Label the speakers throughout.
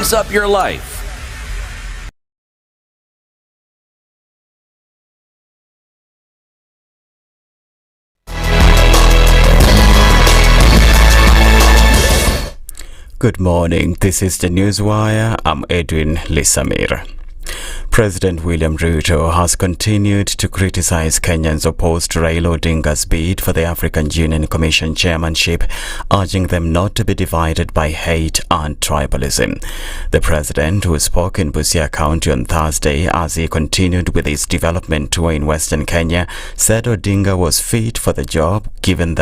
Speaker 1: spice up your life.
Speaker 2: Good morning, this is the Newswire. I'm Edwin Lisamir. President William Ruto has continued to criticize Kenyans opposed to Raila Odinga's bid for the African Union Commission chairmanship, urging them not to be divided by hate and tribalism. The president, who spoke in Busia County on Thursday as he continued with his development tour in Western Kenya, said Odinga was fit for the job given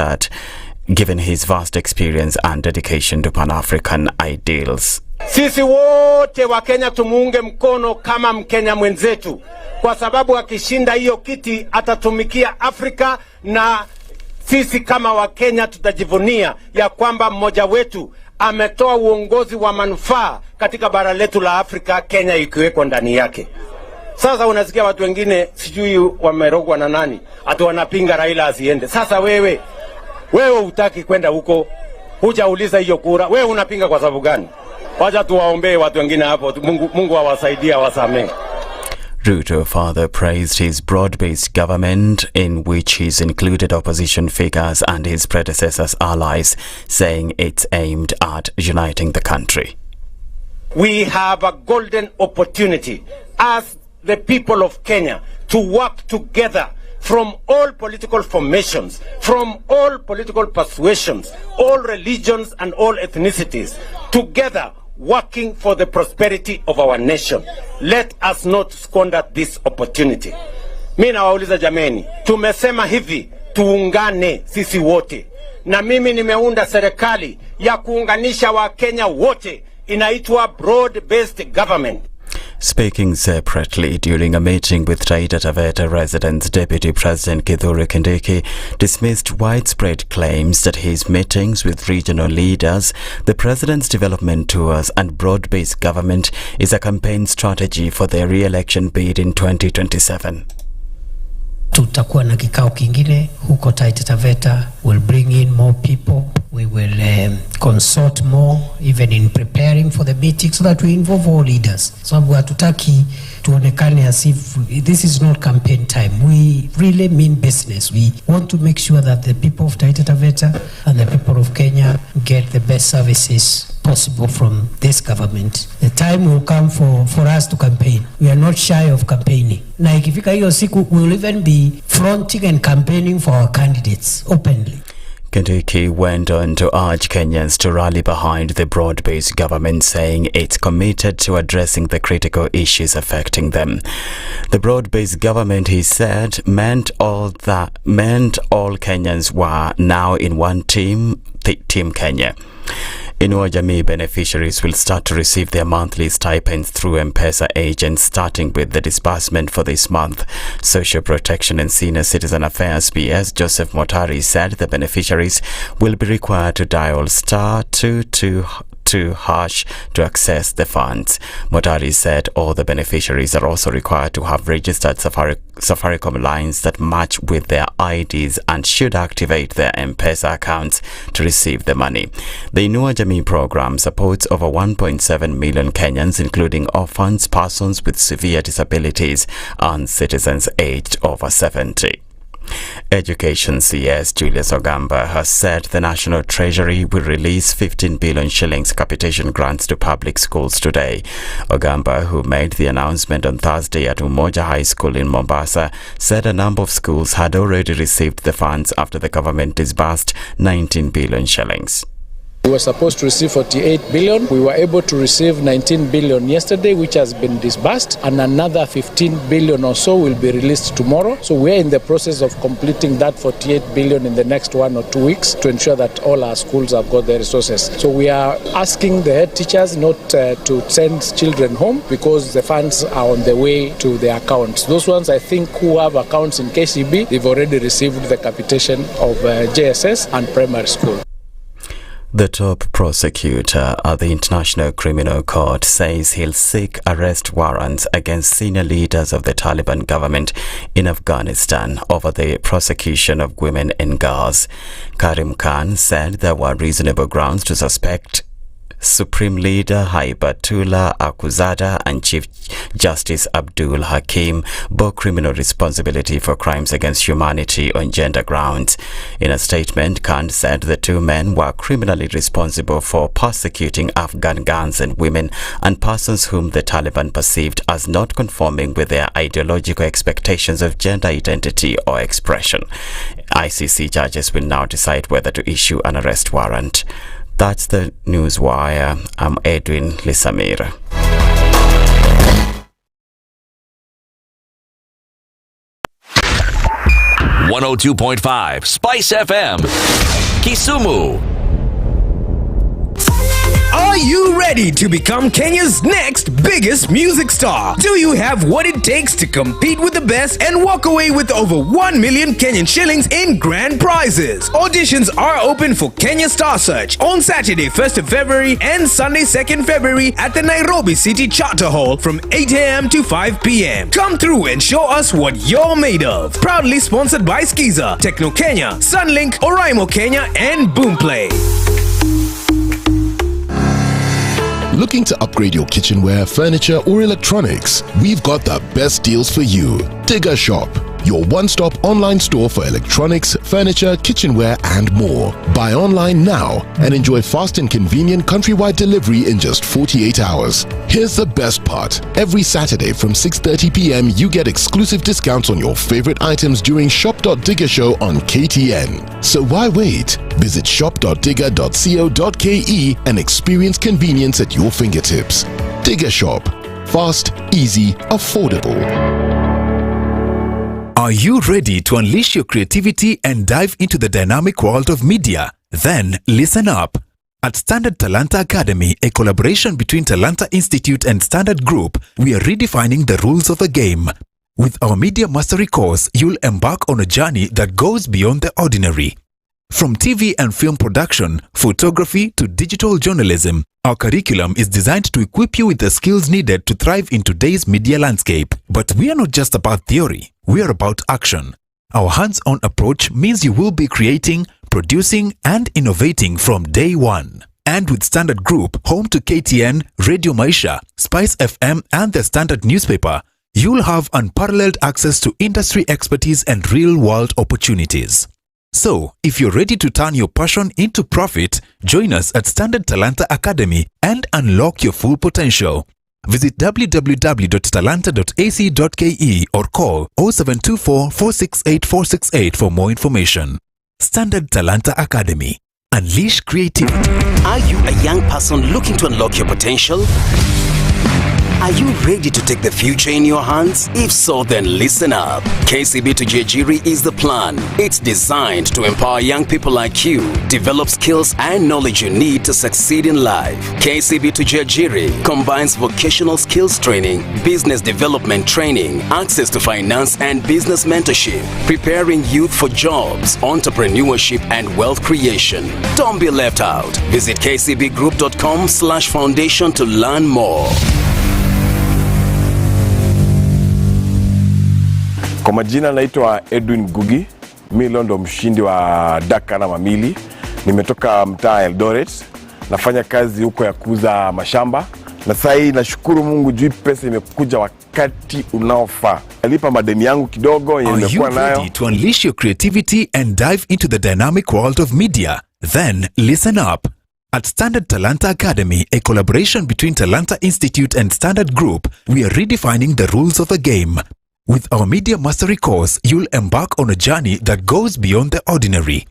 Speaker 2: his vast experience and dedication to Pan-African ideals.
Speaker 3: Sisi wote wa Kenya tumuunge mkono kama Mkenya mwenzetu, kwa sababu akishinda hiyo kiti atatumikia Afrika, na sisi kama wa Kenya tutajivunia ya kwamba mmoja wetu ametoa uongozi wa manufaa katika bara letu la Afrika, Kenya ikiweko ndani yake. Sasa unasikia watu wengine sijui wamerogwa na nani, ati wanapinga Raila asiende. Sasa wewe hutaki kwenda huko, hujauliza hiyo kura, wewe unapinga kwa sababu gani? Wacha tuwaombee watu wengine hapo, Mungu awasaidie, awasamee.
Speaker 2: Ruto further praised his broad-based government, in which he's included opposition figures and his predecessors' allies, saying it's aimed at uniting the country.
Speaker 3: We have a golden opportunity as the people of Kenya to work together from all political formations, from all political persuasions, all religions and all ethnicities, together working for the prosperity of our nation. Let us not squander this opportunity. Mimi nawauliza jameni, tumesema hivi, tuungane sisi wote. Na mimi nimeunda serikali ya kuunganisha Wakenya wote, inaitwa broad-based government.
Speaker 2: Speaking separately during a meeting with Taita Taveta residents, Deputy President Kithure Kindiki dismissed widespread claims that his meetings with regional leaders, the president's development tours and broad-based government is a campaign strategy for their re-election bid in 2027.
Speaker 4: Tutakuwa na kikao kingine huko Taita Taveta. We'll bring in more people. We will consult more even in preparing for the meeting so that we involve all leaders. Sababu hatutaki tuonekane as if this is not campaign time. We really mean business. We want to make sure that the people of Taita Taveta and the people of Kenya get the best services possible from this government. The time will come for us to campaign. We are not shy of campaigning. Na ikifika hiyo siku, we will even be fronting and campaigning for our candidates openly.
Speaker 2: Kindiki went on to urge Kenyans to rally behind the broad-based government, saying it's committed to addressing the critical issues affecting them. The broad-based government, he said, meant all Kenyans were now in one team, Team Kenya. Inua Jamii beneficiaries will start to receive their monthly stipends through M-Pesa agents, starting with the disbursement for this month. Social Protection and Senior Citizen Affairs PS Joseph Motari said the beneficiaries will be required to dial *222# to access the funds. Motari said all the beneficiaries are also required to have registered Safaricom lines that match with their IDs and should activate their M-Pesa accounts to receive the money. The Inua Jamii program supports over 1.7 million Kenyans, including orphans, persons with severe disabilities, and citizens aged over 70. Education CS Julius Ogamba has said the National Treasury will release 15 billion shillings capitation grants to public schools today. Ogamba, who made the announcement on Thursday at Umoja High School in Mombasa, said a number of schools had already received the funds after the government disbursed 19 billion shillings.
Speaker 5: We were supposed to receive 48 billion. We were able to receive 19 billion yesterday, which has been disbursed, and another 15 billion or so will be released tomorrow. So we're in the process of completing that 48 billion in the next 1 or 2 weeks to ensure that all our schools have got the resources. So we are asking the head teachers not to send children home because the funds are on the way to their accounts. Those ones, I think, who have accounts in KCB, they've already received the capitation of JSS and primary school.
Speaker 2: The top prosecutor at the International Criminal Court says he'll seek arrest warrants against senior leaders of the Taliban government in Afghanistan over the prosecution of women and girls. Karim Khan said there were reasonable grounds to suspect Supreme Leader Haibatullah Akhundzada and Chief Justice Abdul Hakim bore criminal responsibility for crimes against humanity on gender grounds. In a statement, Khan said the two men were criminally responsible for persecuting Afghan girls and women and persons whom the Taliban perceived as not conforming with their ideological expectations of gender identity or expression. ICC judges will now decide whether to issue an arrest warrant. That's the news wire. I'm Edwin Lisamir.
Speaker 1: .5 Spice FM, Kisumu.
Speaker 6: Are you ready to become Kenya's next biggest music star? Do you have what it takes to compete with the best and walk away with over 1 million Kenyan shillings in grand prizes? Auditions are open for Kenya Star Search on Saturday 1st of February and Sunday 2nd February at the Nairobi City Charter Hall from 8 a.m. to 5 p.m. Come through and show us what you're made of. Proudly sponsored by Skiza, Techno Kenya, Sunlink, Wairimu Kenya, and Boomplay.
Speaker 7: Looking to upgrade your kitchenware, furniture, or electronics? We've got the best deals for you. Digger Shop, your one-stop online store for electronics, furniture, kitchenware, and more. Buy online now and enjoy fast and convenient countrywide delivery in just 48 hours. Here's the best part. Every Saturday from 6:30 p.m. you get exclusive discounts on your favorite items during Shop.Digger Show on KTN. So why wait? Visit shop.digger.co.ke and experience convenience at your fingertips. Digger Shop. Fast, easy, affordable.
Speaker 8: Are you ready to unleash your creativity and dive into the dynamic world of media? Then listen up. At Standard Talanta Academy, a collaboration between Talanta Institute and Standard Group, we are redefining the rules of the game. With our Media Mastery course, you'll embark on a journey that goes beyond the ordinary. From TV and film production, photography to digital journalism, our curriculum is designed to equip you with the skills needed to thrive in today's media landscape. But we are not just about theory, we are about action. Our hands-on approach means you will be creating, producing, and innovating from day one. And with Standard Group, home to KTN, Radio Maisha, Spice FM, and the Standard newspaper, you'll have unparalleled access to industry expertise and real-world opportunities. So, if you're ready to turn your passion into profit, join us at Standard Talanta Academy and unlock your full potential. Visit www.talanta.ac.ke or call 0724 468 468 for more information. Standard Talanta Academy. Unleash creativity.
Speaker 9: Are you a young person looking to unlock your potential? Are you ready to take the future in your hands? If so, then listen up. KCB to Judiciary is the plan. It's designed to empower young people like you, develop skills and knowledge you need to succeed in life. KCB to Judiciary combines vocational skills training, business development training, access to finance and business mentorship, preparing youth for jobs, entrepreneurship and wealth creation. Don't be left out. Visit kcbgroup.com/foundation to learn more.
Speaker 10: Kwa majina naitwa Edwin Gugi, mimi ndo mshindi wa Daka na Mamili. Nimetoka mtaa Eldoret, nafanya kazi huko ya kuuza mashamba. Na sasa hii nashukuru Mungu juu pesa imekuja wakati unaofaa. Nalipa madeni yangu kidogo yenye nimekuwa nayo.
Speaker 8: Are you ready to unleash your creativity and dive into the dynamic world of media? Then listen up. At Standard Talanta Academy, a collaboration between Talanta Institute and Standard Group, we are redefining the rules of the game. With our Media Mastery course, you'll embark on a journey that goes beyond the ordinary.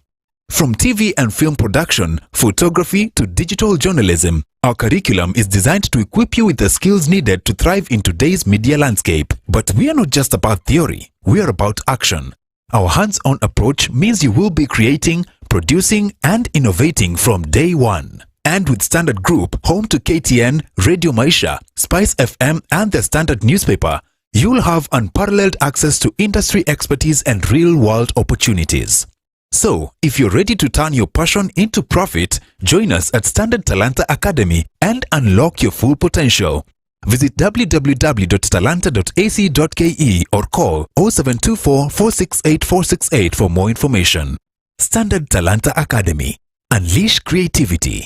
Speaker 8: From TV and film production, photography to digital journalism, our curriculum is designed to equip you with the skills needed to thrive in today's media landscape. But we are not just about theory, we are about action. Our hands-on approach means you will be creating, producing, and innovating from day one. And with Standard Group, home to KTN, Radio Maisha, Spice FM, and the Standard newspaper, you'll have unparalleled access to industry expertise and real-world opportunities. So, if you're ready to turn your passion into profit, join us at Standard Talanta Academy and unlock your full potential. Visit www.talanta.ac.ke or call 0724 468 468 for more information. Standard Talanta Academy. Unleash creativity.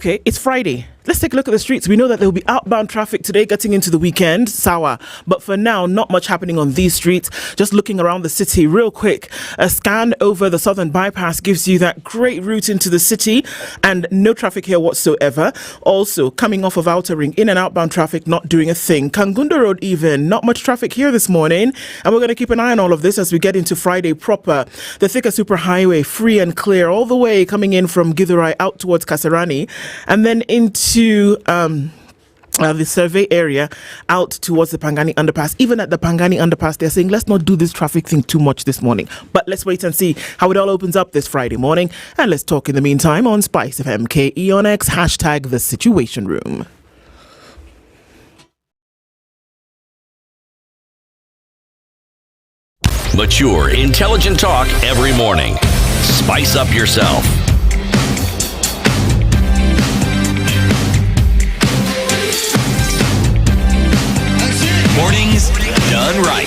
Speaker 11: Okay, it's Friday. Let's take a look at the streets. We know that there will be outbound traffic today getting into the weekend, Sawa. But for now, not much happening on these streets. Just looking around the city real quick. A scan over the southern bypass gives you that great route into the city and no traffic here whatsoever. Also, coming off of Outer Ring, in and outbound traffic not doing a thing. Kangunda Road even, not much traffic here this morning. And we're going to keep an eye on all of this as we get into Friday proper. The Thika Superhighway, free and clear all the way coming in from Githurai out towards Kasarani and then into the survey area out towards the Pangani underpass. Even at the Pangani underpass, they're saying let's not do this traffic thing too much this morning, but let's wait and see how it all opens up this Friday morning. And let's talk in the meantime on Spice FM KE on X, hashtag the Situation Room.
Speaker 1: Mature, intelligent talk every morning. Spice up yourself. Mornings done right.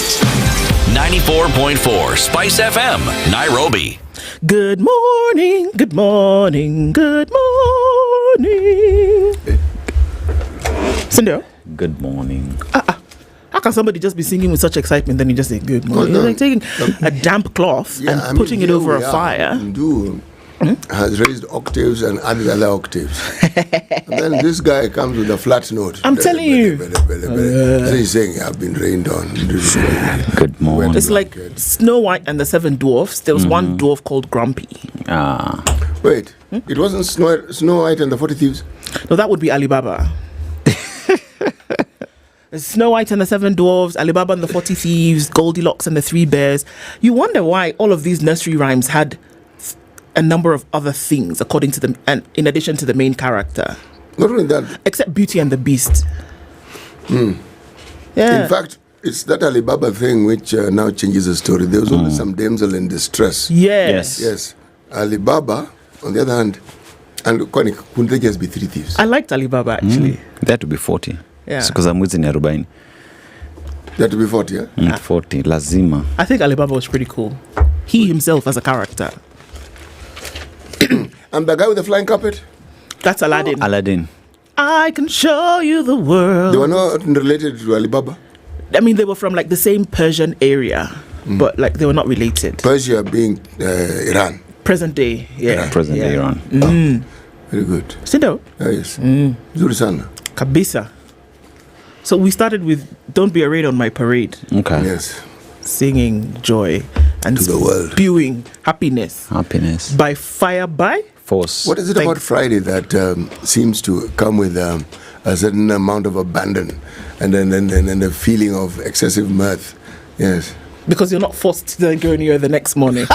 Speaker 1: 94.4 Spice FM, Nairobi.
Speaker 11: Good morning, good morning, good morning. Cindo.
Speaker 2: Good morning.
Speaker 11: How can somebody just be singing with such excitement then you just say good morning? It's like taking a damp cloth and putting it over a fire.
Speaker 12: Has raised octaves and added other octaves. And then this guy comes with a flat note.
Speaker 11: I'm telling you.
Speaker 12: So he's saying, I've been rained on.
Speaker 2: Good morning.
Speaker 11: It's like Snow White and the Seven Dwarfs. There was one dwarf called Grumpy.
Speaker 12: Wait, it wasn't Snow White and the 40 Thieves?
Speaker 11: No, that would be Alibaba. Snow White and the Seven Dwarfs, Alibaba and the 40 Thieves, Goldilocks and the Three Bears. You wonder why all of these nursery rhymes had a number of other things according to them, and in addition to the main character.
Speaker 12: Not only that,
Speaker 11: except Beauty and the Beast. Yeah.
Speaker 12: In fact, it's that Alibaba thing which now changes the story. There was always some damsel in distress.
Speaker 11: Yes.
Speaker 12: Alibaba, on the other hand, and couldn't they just be three thieves?
Speaker 11: I liked Alibaba actually.
Speaker 2: They had to be 40.
Speaker 11: Yeah.
Speaker 2: Because I'm within Arubain.
Speaker 12: They had to be 40, yeah?
Speaker 2: 40, lazima.
Speaker 11: I think Alibaba was pretty cool. He himself as a character.
Speaker 12: And the guy with the flying carpet?
Speaker 11: That's Aladdin.
Speaker 2: Aladdin.
Speaker 11: I can show you the world.
Speaker 12: They were not related to Alibaba?
Speaker 11: I mean, they were from like the same Persian area, but like they were not related.
Speaker 12: Persia being Iran.
Speaker 11: Present day, yeah.
Speaker 2: Present day Iran.
Speaker 12: Very good.
Speaker 11: Sindo?
Speaker 12: Yes. Zuri sana.
Speaker 11: Kabisa. So we started with Don't Be Arrayed on My Parade.
Speaker 2: Okay.
Speaker 12: Yes.
Speaker 11: Singing joy and
Speaker 12: to the world.
Speaker 11: Spewing happiness. By fire, by
Speaker 2: force.
Speaker 12: What is it about Friday that seems to come with a certain amount of abandon and then a feeling of excessive mirth? Yes.
Speaker 11: Because you're not forced to then go anywhere the next morning.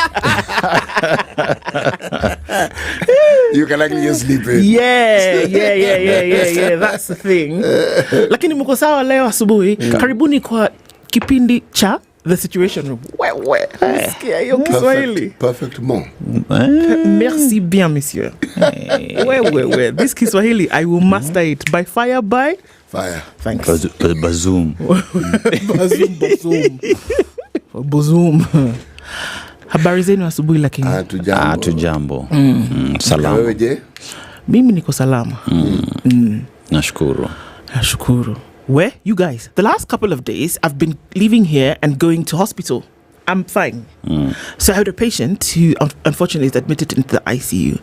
Speaker 12: You can actually just sleep in.
Speaker 11: Yeah. That's the thing. Lakini mko sawa leo asubuhi. Karibuni kwa kipindi cha The Situation Room. Nisikia hiyo Kiswahili.
Speaker 12: Perfectement.
Speaker 11: Merci bien, monsieur. This Kiswahili, I will master it by fire, by
Speaker 12: fire.
Speaker 11: Thanks.
Speaker 2: Bazoom.
Speaker 11: Bazoom. Habari zenu asubuhi lakini.
Speaker 2: Hatujambo. Salama.
Speaker 12: Wewe je?
Speaker 11: Mimi niko salama.
Speaker 2: Nashukuru.
Speaker 11: Where? You guys. The last couple of days, I've been leaving here and going to hospital. I'm fine. So I had a patient who unfortunately is admitted into the ICU.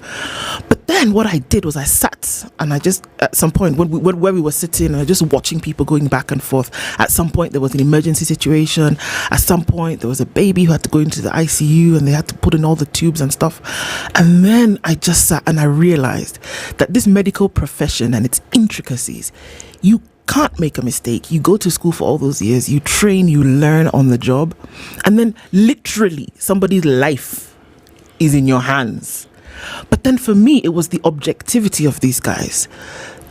Speaker 11: But then what I did was I sat and I just, at some point, where we were sitting, and I was just watching people going back and forth. At some point, there was an emergency situation. At some point, there was a baby who had to go into the ICU and they had to put in all the tubes and stuff. And then I just sat and I realized that this medical profession and its intricacies, you can't make a mistake. You go to school for all those years, you train, you learn on the job, and then literally somebody's life is in your hands. But then for me, it was the objectivity of these guys.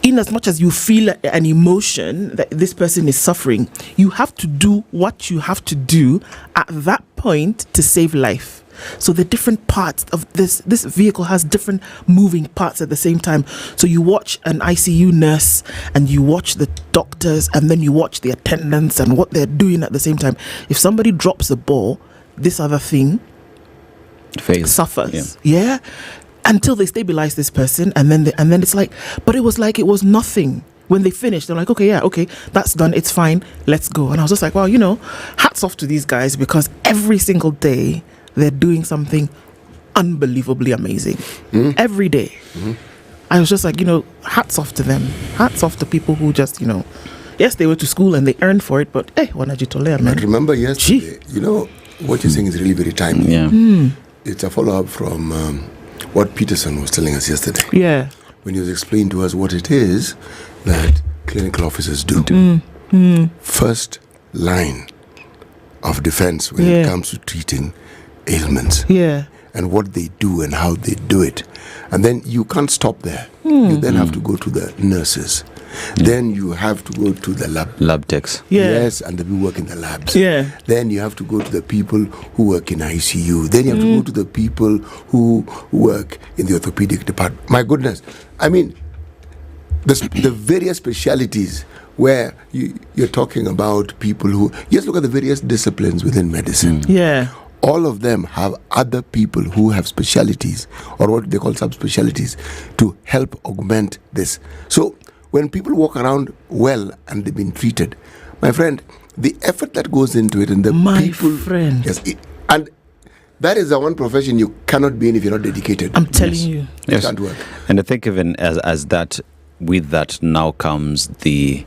Speaker 11: In as much as you feel an emotion that this person is suffering, you have to do what you have to do at that point to save life. So the different parts of this vehicle has different moving parts at the same time. So you watch an ICU nurse and you watch the doctors and then you watch the attendants and what they're doing at the same time. If somebody drops the ball, this other thing suffers. Yeah. until they stabilize this person, and then it's like, but it was like it was nothing. When they finished, they're like, okay, that's done, it's fine, let's go. And I was just like, well, hats off to these guys, because every single day they're doing something unbelievably amazing. Every day. I was just like, hats off to them. Hats off to people who just, yes, they went to school and they earned for it, but hey, wanajitolea, man.
Speaker 12: I remember yesterday, what you're saying is really very timely.
Speaker 2: Yeah.
Speaker 12: It's a follow-up from what Peterson was telling us yesterday.
Speaker 11: Yeah.
Speaker 12: When he was explaining to us what it is that clinical officers do. First line of defense when it comes to treating ailments.
Speaker 11: Yeah.
Speaker 12: And what they do and how they do it. And then you can't stop there. You then have to go to the nurses. Then you have to go to the
Speaker 2: lab techs.
Speaker 12: Yes, and the people who work in the labs.
Speaker 11: Yeah.
Speaker 12: Then you have to go to the people who work in ICU. Then you have to go to the people who work in the orthopedic department. My goodness. I mean, the various specialities where you're talking about people who... Just look at the various disciplines within medicine.
Speaker 11: Yeah.
Speaker 12: All of them have other people who have specialities, or what they call subspecialties, to help augment this. So when people walk around well and they've been treated, my friend, the effort that goes into it, and the
Speaker 11: friend.
Speaker 12: Yes, and that is the one profession you cannot be in if you're not dedicated.
Speaker 11: I'm telling you.
Speaker 12: It can't work.
Speaker 2: And I think even as that, with that now comes the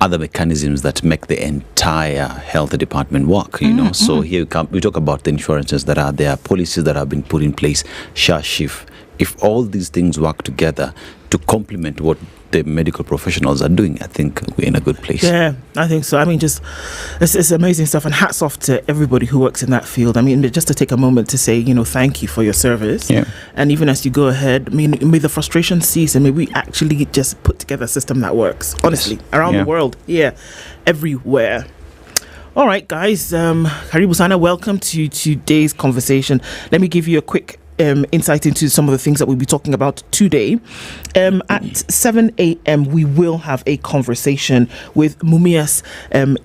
Speaker 2: other mechanisms that make the entire health department work, So here we talk about the insurances that are there, policies that have been put in place, SHIF. If all these things work together to complement what the medical professionals are doing, I think we're in a good place.
Speaker 11: Yeah, I think so. I mean, just it's amazing stuff, and hats off to everybody who works in that field. I mean, just to take a moment to say, thank you for your service.
Speaker 2: Yeah. And
Speaker 11: even as you go ahead, may the frustration cease, and may we actually just put together a system that works, honestly, around the world. Yeah, everywhere. All right, guys. Karibu sana. Welcome to today's conversation. Let me give you a quick insight into some of the things that we'll be talking about today. At 7 a.m. we will have a conversation with Mumias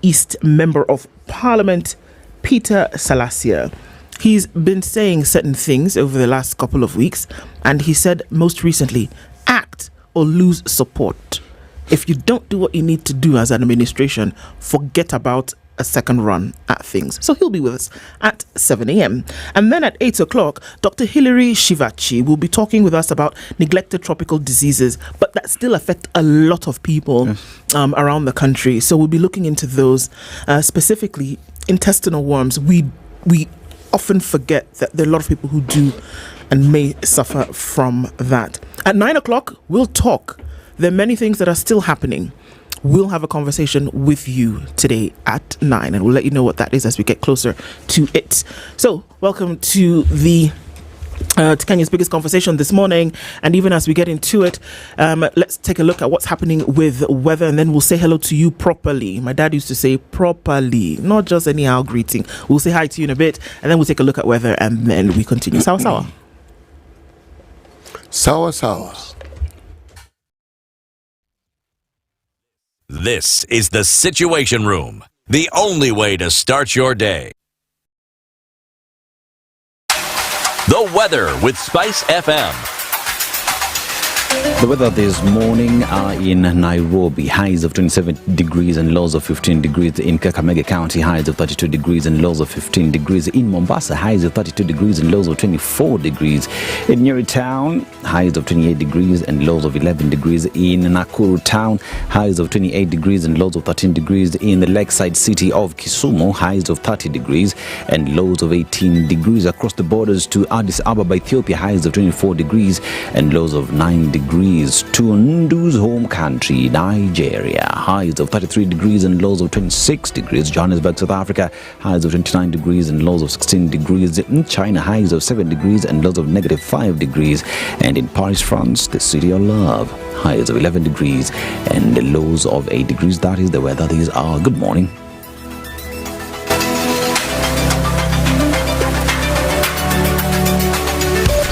Speaker 11: East Member of Parliament, Peter Salasa. He's been saying certain things over the last couple of weeks, and he said most recently, act or lose support. If you don't do what you need to do as an administration, forget about a second run at things. So he'll be with us at 7 a.m. And then at 8 o'clock, Dr. Hilary Shivachi will be talking with us about neglected tropical diseases, but that still affect a lot of people around the country. So we'll be looking into those, specifically intestinal worms. We often forget that there are a lot of people who do and may suffer from that. At 9 o'clock, we'll talk. There are many things that are still happening. We'll have a conversation with you today at 9, and we'll let you know what that is as we get closer to it. So, welcome to to Kenya's biggest conversation this morning. And even as we get into it, let's take a look at what's happening with weather, and then we'll say hello to you properly. My dad used to say properly, not just anyhow greeting. We'll say hi to you in a bit, and then we'll take a look at weather, and then we continue. Sawa sawa.
Speaker 12: Sawa sawa.
Speaker 1: This is the Situation Room, the only way to start your day. The weather with Spice FM.
Speaker 2: The weather this morning in Nairobi, highs of 27 degrees and lows of 15 degrees. In Kakamega County, highs of 32 degrees and lows of 15 degrees. In Mombasa, highs of 32 degrees and lows of 24 degrees. In Nyeri town, highs of 28 degrees and lows of 11 degrees. In Nakuru town, highs of 28 degrees and lows of 13 degrees. In the lakeside city of Kisumu, highs of 30 degrees and lows of 18 degrees. Across the borders to Addis Ababa, Ethiopia, highs of 24 degrees and lows of 9 degrees. To Ndu's home country, Nigeria, highs of 33 degrees and lows of 26 degrees. Johannesburg, South Africa, highs of 29 degrees and lows of 16 degrees. In China, highs of 7 degrees and lows of -5 degrees. And in Paris, France, the city of love, highs of 11 degrees and lows of 8 degrees. That is the weather. These are good morning.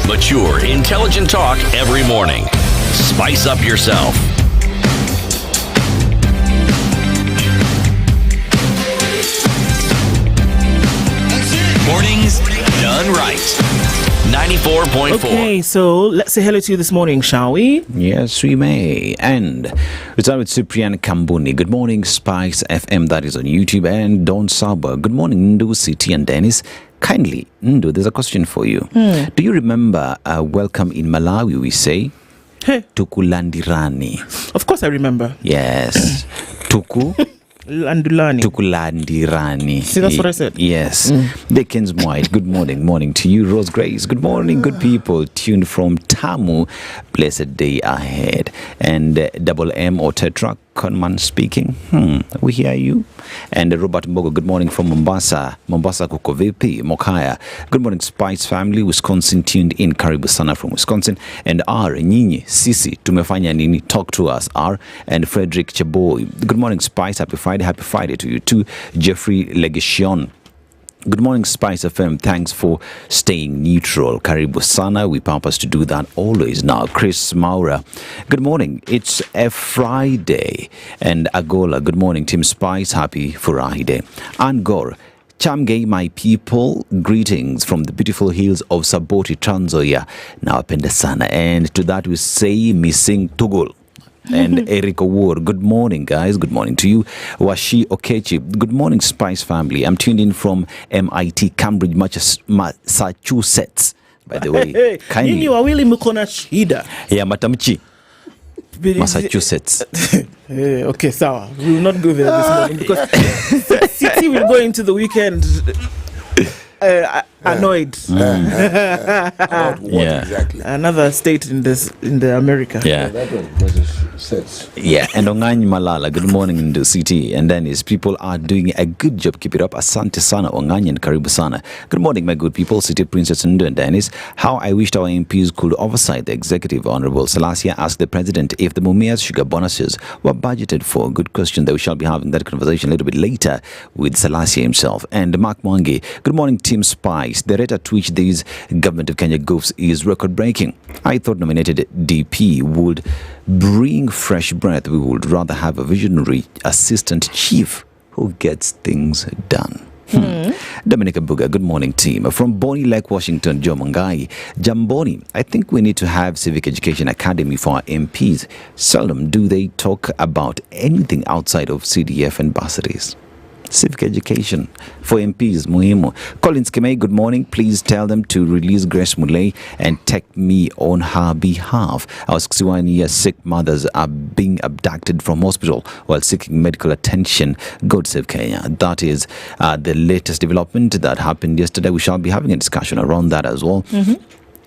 Speaker 1: Mature, intelligent talk every morning. Spice up yourself. Mornings done right. 94.4.
Speaker 11: Okay, so let's say hello to you this morning, shall we?
Speaker 13: Yes, we may. And we start with Cyprian Kambuni. Good morning, Spice FM, that is on YouTube. And Don Saba. Good morning, Ndu, City, and Dennis. Kindly, Ndu, there's a question for you. Do you remember welcome in Malawi, we say?
Speaker 11: Hey.
Speaker 13: Tukulandirani.
Speaker 11: Of course I remember.
Speaker 13: Yes. Tukulandirani.
Speaker 11: See, that's what I said.
Speaker 13: Yes. Dickens White, good morning. Morning to you, Rose Grace. Good morning, good people. Tuned from Tamu. Blessed day ahead. And Double M or Tetra Conman speaking. We hear you. And Robert Mbogo, good morning from Mombasa. Mombasa kuko vipi? Mokaya. Good morning, Spice family. Wisconsin tuned in. Karibu sana from Wisconsin. And R, Nyinyi, Sisi, tumefanya nini? Talk to us, R. And Frederick Chaboy. Good morning, Spice. Happy Friday to you too. Jeffrey Legation. Good morning, Spice FM. Thanks for staying neutral. Karibu sana. We purpose to do that always. Now, Chris Maura. Good morning. It's a Friday. And Agola. Good morning, Team Spice. Happy Friday. Angor. Chamgei, my people, greetings from the beautiful hills of Saboti, Trans Nzoia. Now, Napenda sana. And to that we say, missing Tugul. And Eric Award, good morning, guys. Good morning to you. Washi Okechi, good morning, Spice family. I'm tuned in from MIT, Cambridge, Massachusetts. By the way,
Speaker 11: Nyinyi wawili mko na shida.
Speaker 13: Yeah, Matamchi, Massachusetts.
Speaker 11: Okay, sawa. We will not go there this morning because City will go into the weekend annoyed.
Speaker 12: About what exactly?
Speaker 11: Another state in the America.
Speaker 13: Yeah.
Speaker 12: That one Massachusetts.
Speaker 13: Yeah, and Onganyi Malala, good morning in the city. And then his people are doing a good job. Keep it up. Asante sana, Onganyi and Karibu sana. Good morning, my good people. City Princess Ndu and Dennis. How I wished our MPs could oversight the executive. Honorable Salasa asked the president if the Mumia's sugar bonuses were budgeted for. Good question. That we shall be having that conversation a little bit later with Salasa himself. And Mark Mwangi, good morning, Team Spice. The rate at which these government of Kenya goes is record-breaking. I thought nominated DP would bring fresh breath. We would rather have a visionary assistant chief who gets things done. Dominica Buga, good morning, team. From Bonnie Lake, Washington, Joe Mangai. Jamboni, I think we need to have Civic Education Academy for our MPs. Seldom do they talk about anything outside of CDF and bursaries. Civic education for MPs, muhimu. Collins Kemei, good morning. Please tell them to release Grace Mulay and take me on her behalf. Our 61-year sick mothers are being abducted from hospital while seeking medical attention. God save Kenya. That is the latest development that happened yesterday. We shall be having a discussion around that as well.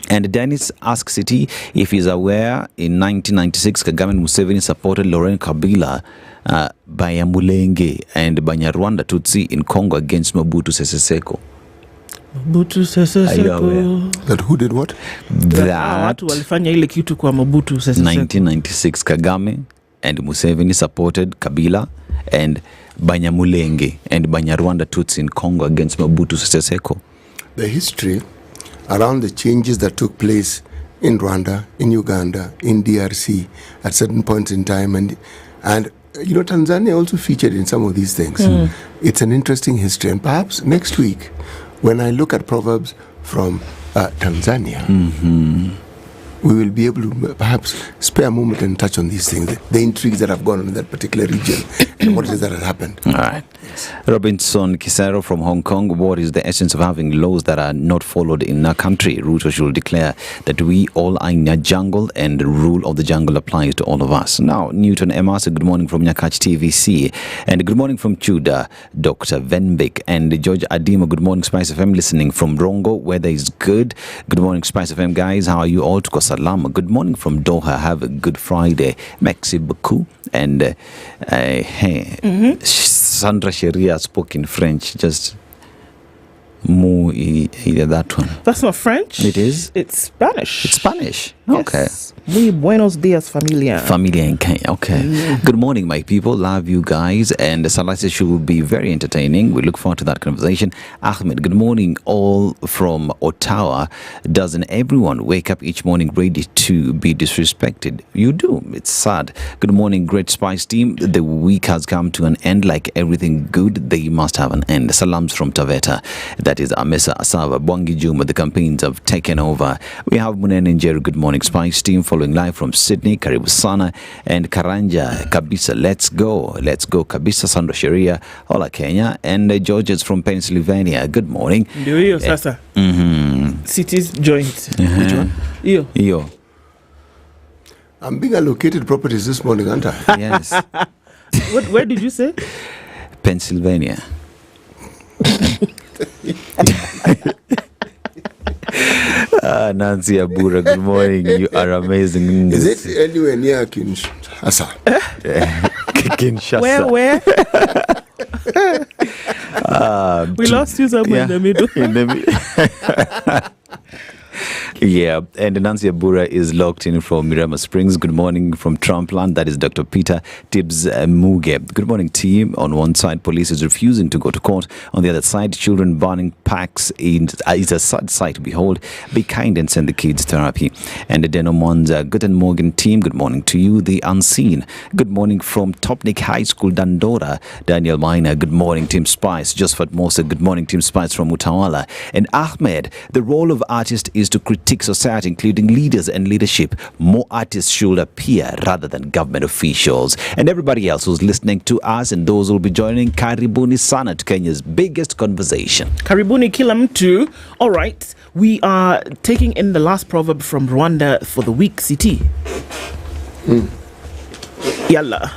Speaker 13: And Dennis asks City if he's aware in 1996 Kagame and Museveni supported Laurent Kabila, Bayamulenge and Banyarwanda Tutsi in Congo against Mobutu Sese Seko.
Speaker 11: Mobutu Sese Seko.
Speaker 12: That who did what?
Speaker 13: That
Speaker 11: watu walifanya ile kitu kwa Mobutu Sese Seko.
Speaker 13: 1996 Kagame and Museveni supported Kabila and Banyamulenge and Banyarwanda Tutsi in Congo against Mobutu Sese Seko.
Speaker 12: The history around the changes that took place in Rwanda, in Uganda, in DRC at certain points in time, and you know, Tanzania also featured in some of these things. It's an interesting history, and perhaps next week, when I look at Proverbs from Tanzania, we will be able to perhaps spare a moment and touch on these things, the intrigues that have gone on in that particular region, and what it is that has happened.
Speaker 13: All right. Yes. Robinson Kisero from Hong Kong. What is the essence of having laws that are not followed in our country? Ruto should declare that we all are in a jungle and the rule of the jungle applies to all of us. Now, Newton Emas, good morning from Nyakach TVC. And good morning from Chuda, Dr. Venbeck. And George Adimo, good morning, Spice FM, listening from Rongo. Weather is good. Good morning, Spice FM, guys. How are you all? Tuko salama. Good morning from Doha. Have a good Friday. Merci beaucoup. And Sandra Sheria spoke in French. Just that one.
Speaker 11: That's not French.
Speaker 13: It is.
Speaker 11: It's Spanish.
Speaker 13: It's Spanish. Okay.
Speaker 11: Yes. Muy buenos dias, familia.
Speaker 13: Familia in Kenya. Okay. Good morning, my people. Love you guys. And the Salasa show will be very entertaining. We look forward to that conversation. Ahmed, good morning, all from Ottawa. Doesn't everyone wake up each morning ready to be disrespected? You do. It's sad. Good morning, Great Spice team. The week has come to an end. Like everything good, they must have an end. Salams from Taveta. That is Amesa Asava, Bwangi Juma. The campaigns have taken over. We have Munen and Jerry. Good morning, Spice team, following live from Sydney, Karibu Sana, and Karanja, Kabisa. Let's go, Kabisa, Sandro Sharia, Hola Kenya, and Georges from Pennsylvania. Good morning.
Speaker 11: Ndio hiyo sasa. Cities joint. Which one? Hiyo.
Speaker 12: I'm being allocated properties this morning, aren't I?
Speaker 13: Yes.
Speaker 11: Where did you say?
Speaker 13: Pennsylvania. Nancy Abura, good morning. You are amazing.
Speaker 12: Is it anywhere near Kinshasa?
Speaker 13: Kinshasa.
Speaker 11: Where? We lost you somewhere in the middle.
Speaker 13: Yeah, and Nancy Abura is locked in from Mirama Springs. Good morning from Trumpland. That is Dr. Peter Tibbs Muga. Good morning, team. On one side, police is refusing to go to court. On the other side, children burning packs is a sad sight to behold. Be kind and send the kids therapy. And the Denomonza Guten Morgen team, good morning to you, the unseen. Good morning from Topnik High School, Dandora. Daniel Maina, good morning, Team Spice. Josephat Mosa, good morning, Team Spice from Utawala. And Ahmed, the role of artist is to critique society, including leaders and leadership. More artists should appear rather than government officials. And everybody else who's listening to us and those who will be joining, karibuni sana to Kenya's biggest conversation.
Speaker 11: Karibuni kila mtu. All right, we are taking in the last proverb from Rwanda for the week, CT. Yalla.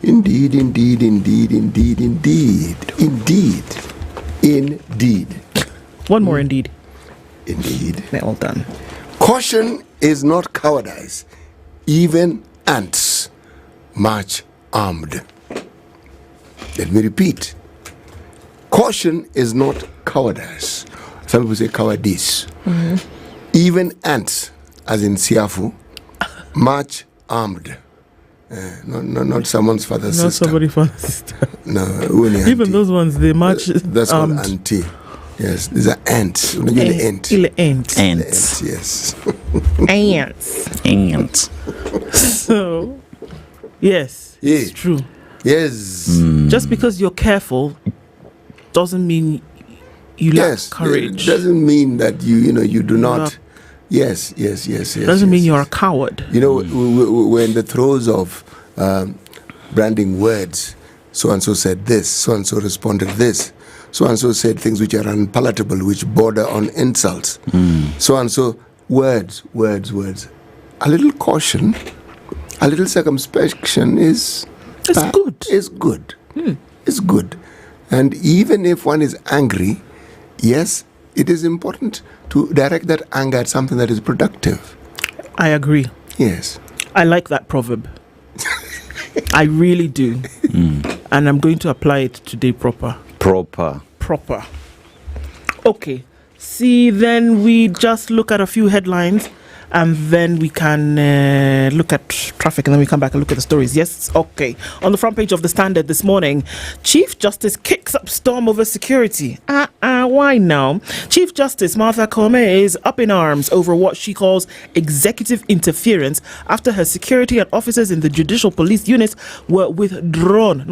Speaker 12: Indeed.
Speaker 11: One more indeed.
Speaker 12: Indeed.
Speaker 11: They're all done.
Speaker 12: Caution is not cowardice. Even ants march armed. Let me repeat. Caution is not cowardice. Some people say cowardice. Even ants, as in Siafu, march armed. Not someone's father's
Speaker 11: Not
Speaker 12: sister.
Speaker 11: somebody's father's sister.
Speaker 12: No, only
Speaker 11: Even
Speaker 12: auntie.
Speaker 11: those ones, they march
Speaker 12: That's
Speaker 11: armed.
Speaker 12: called auntie. Yes, these are ants. Ant.
Speaker 11: Ants.
Speaker 13: Ants.
Speaker 12: Yes.
Speaker 11: Ants. So, yes, it's true.
Speaker 12: Yes.
Speaker 11: Just because you're careful doesn't mean you lack courage.
Speaker 12: It doesn't mean that you do not. Yes.
Speaker 11: Doesn't mean you're a coward.
Speaker 12: You know, we're in the throes of branding words. So and so said this. So and so responded this. So and so said things which are unpalatable, which border on insults. So and so words. A little caution, a little circumspection is good. It's good. And even if one is angry, yes, it is important to direct that anger at something that is productive.
Speaker 11: I agree.
Speaker 12: Yes.
Speaker 11: I like that proverb. I really do. And I'm going to apply it today proper. Okay. See, then we just look at a few headlines and then we can look at traffic and then we come back and look at the stories. Yes? Okay. On the front page of the Standard this morning, Chief Justice kicks up storm over security. Why now? Chief Justice Martha Koome is up in arms over what she calls executive interference after her security and officers in the Judicial Police Unit were withdrawn,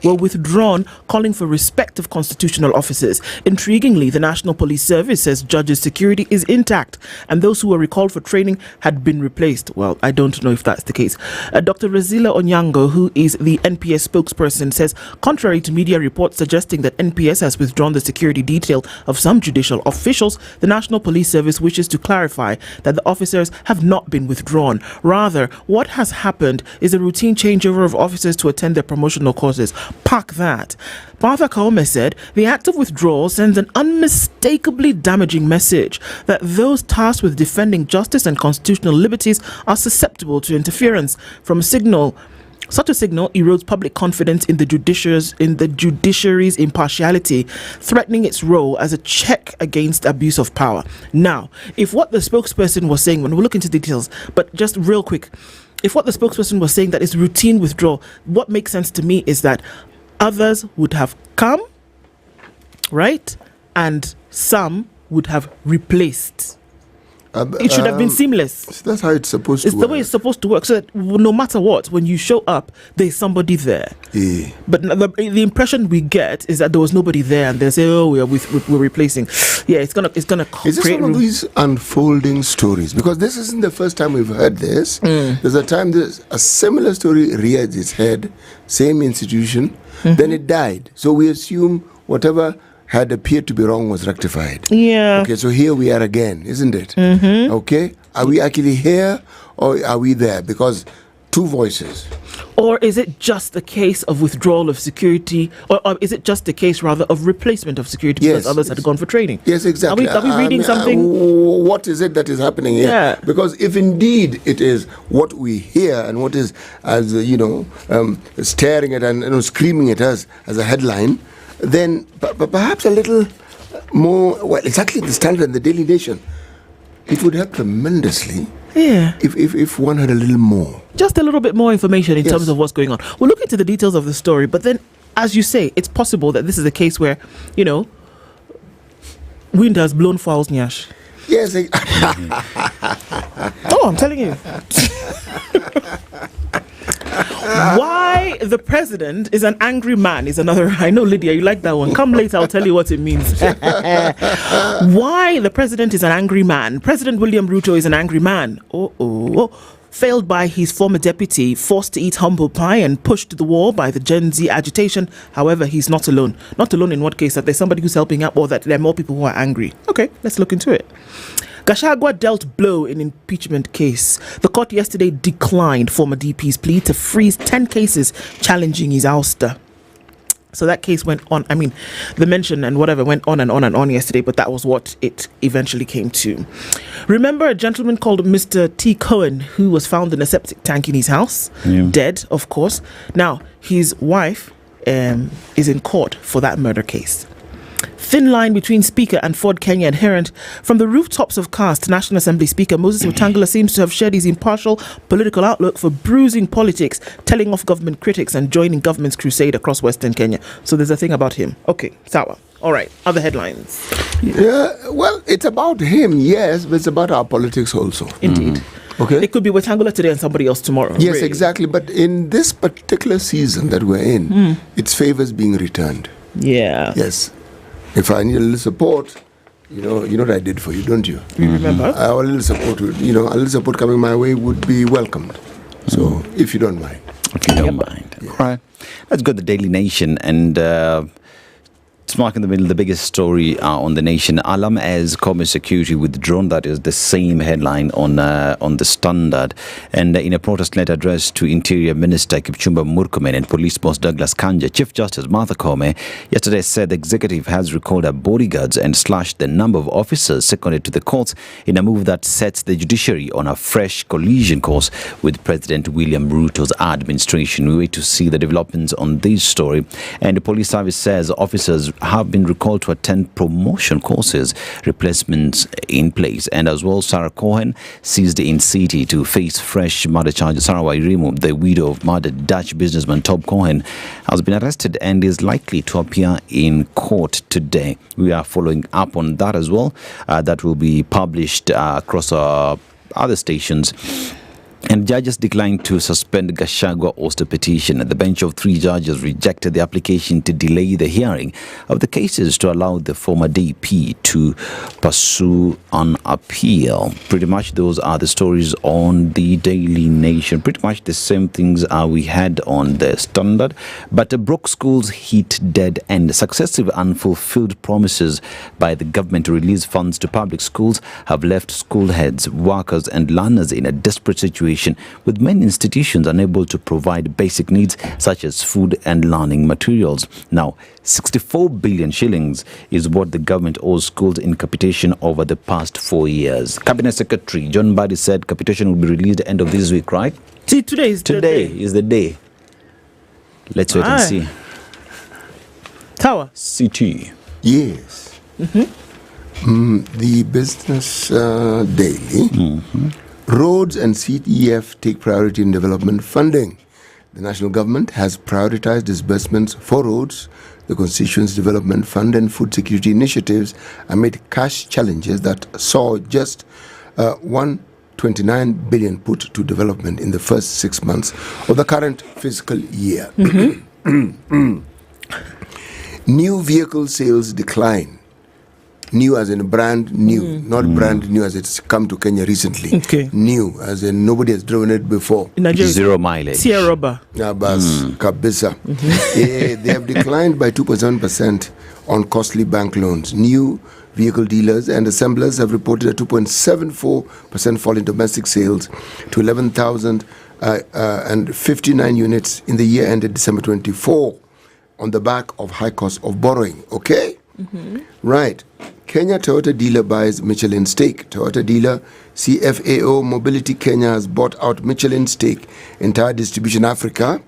Speaker 11: were withdrawn, calling for respect of constitutional officers. Intriguingly, the National Police Service says judges' security is intact and those who were recalled for training had been replaced. Well, I don't know if that's the case. Dr. Razila Onyango, who is the NPS spokesperson, says contrary to media reports suggesting that NPS has withdrawn the security detail of some judicial officials, the National Police Service wishes to clarify that the officers have not been withdrawn. Rather, what has happened is a routine changeover of officers to attend their promotional courses. Park that. Martha Koome said the act of withdrawal sends an unmistakably damaging message that those tasked with defending justice and constitutional liberties are susceptible to interference from a signal Such a signal erodes public confidence in the judiciary's impartiality, threatening its role as a check against abuse of power. Now, if what the spokesperson was saying, when we'll look into details, but just real quick, if what the spokesperson was saying that is routine withdrawal, what makes sense to me is that others would have come, right? And some would have replaced. It should have been seamless.
Speaker 12: That's how it's supposed to work.
Speaker 11: It's the way it's supposed to work. So that no matter what, when you show up, there's somebody there.
Speaker 12: Yeah.
Speaker 11: But the impression we get is that there was nobody there, and they say, "Oh, we're replacing." Yeah, it's gonna. Is
Speaker 12: this one of these unfolding stories? Because this isn't the first time we've heard this. There's a time a similar story reared its head, same institution, then it died. So we assume whatever had appeared to be wrong was rectified.
Speaker 11: Yeah.
Speaker 12: Okay, so here we are again, isn't it? Okay. Are we actually here or are we there? Because two voices.
Speaker 11: Or is it just a case of withdrawal of security, or is it just a case rather of replacement of security because others had gone for training?
Speaker 12: Yes, exactly.
Speaker 11: Are we reading something?
Speaker 12: What is it that is happening here?
Speaker 11: Yeah.
Speaker 12: Because if indeed it is what we hear and what is, as staring at and screaming at us as a headline, then perhaps a little more, well, exactly the Standard and the Daily Nation, it would help tremendously if one had a little more.
Speaker 11: Just a little bit more information in terms of what's going on. We'll look into the details of the story, but then, as you say, it's possible that this is a case where, wind has blown fowls nyash.
Speaker 12: Yes.
Speaker 11: Oh, I'm telling you. Why the president is an angry man is another. I know, Lydia, you like that one. Come later, I'll tell you what it means. Why the president is an angry man. President William Ruto is an angry man. Failed by his former deputy, forced to eat humble pie and pushed to the wall by the Gen Z agitation. However, he's not alone. Not alone in what case? That there's somebody who's helping out, or that there are more people who are angry. Okay, let's look into it. Gachagua dealt blow in impeachment case. The court yesterday declined former DP's plea to freeze 10 cases challenging his ouster. So that case went on. I mean, the mention and whatever went on and on and on yesterday, but that was what it eventually came to. Remember a gentleman called Mr. T. Cohen, who was found in a septic tank in his house, dead, of course. Now, his wife is in court for that murder case. Thin line between Speaker and Ford Kenya adherent. From the rooftops of CAST, National Assembly Speaker Moses Wetangula seems to have shared his impartial political outlook for bruising politics, telling off government critics and joining government's crusade across Western Kenya. So there's a thing about him. Okay, sawa. All right, other headlines.
Speaker 12: Yeah, well, it's about him, yes, but it's about our politics also.
Speaker 11: Indeed.
Speaker 12: Okay.
Speaker 11: It could be Wetangula today and somebody else tomorrow.
Speaker 12: Yes,
Speaker 11: really.
Speaker 12: Exactly. But in this particular season that we're in, it's favors being returned.
Speaker 11: Yeah.
Speaker 12: Yes. If I need a little support, you know what I did for you, don't you?
Speaker 11: You remember?
Speaker 12: A little support coming my way would be welcomed. So, if you don't mind.
Speaker 13: If you don't mind.
Speaker 12: Yeah.
Speaker 13: All right. Let's go to the Daily Nation and smack in the middle, the biggest story on the nation. Alarm as Commerce Security withdrawn. That is the same headline on the Standard. And in a protest letter addressed to Interior Minister Kipchumba Murkomen and Police Boss Douglas Kanja, Chief Justice Martha Koome yesterday said the executive has recalled her bodyguards and slashed the number of officers seconded to the courts in a move that sets the judiciary on a fresh collision course with President William Ruto's administration. We wait to see the developments on this story. And the police service says officers have been recalled to attend promotion courses, replacements in place. And as well, Sarah Cohen seized in city to face fresh murder charges. Sarah Wairimu, the widow of murdered Dutch businessman Tom Cohen, has been arrested and is likely to appear in court today. We are following up on that as well. That will be published across other stations. And judges declined to suspend Gachagua Oster petition. The bench of 3 judges rejected the application to delay the hearing of the cases to allow the former DP to pursue an appeal. Pretty much those are the stories on the Daily Nation. Pretty much the same things we had on the Standard. But broke schools hit dead end. Successive unfulfilled promises by the government to release funds to public schools have left school heads, workers and learners in a desperate situation, with many institutions unable to provide basic needs such as food and learning materials. Now, 64 billion shillings is what the government owes schools in capitation over the past 4 years. Cabinet Secretary John Mbadi said capitation will be released at the end of this week, right?
Speaker 11: See, today is
Speaker 13: the day. Let's wait and see.
Speaker 11: Tower.
Speaker 13: CT.
Speaker 12: Yes. The Business Daily. Roads and CTF take priority in development funding. The national government has prioritized disbursements for roads, the Constituency Development Fund and food security initiatives amid cash challenges that saw just 129 billion put to development in the first 6 months of the current fiscal year. New vehicle sales decline. New as in brand new, not brand new as it's come to Kenya recently.
Speaker 11: Okay.
Speaker 12: New as in nobody has driven it before.
Speaker 11: In Nigeria,
Speaker 13: 0 mileage.
Speaker 11: Sierra Roba.
Speaker 12: Kabisa. They have declined by 2.7% on costly bank loans. New vehicle dealers and assemblers have reported a 2.74% fall in domestic sales to 11,059 units in the year ended December 24 on the back of high cost of borrowing. Okay? Right. Kenya Toyota dealer buys Michelin stake. Toyota dealer CFAO Mobility Kenya has bought out Michelin stake entire distribution Africa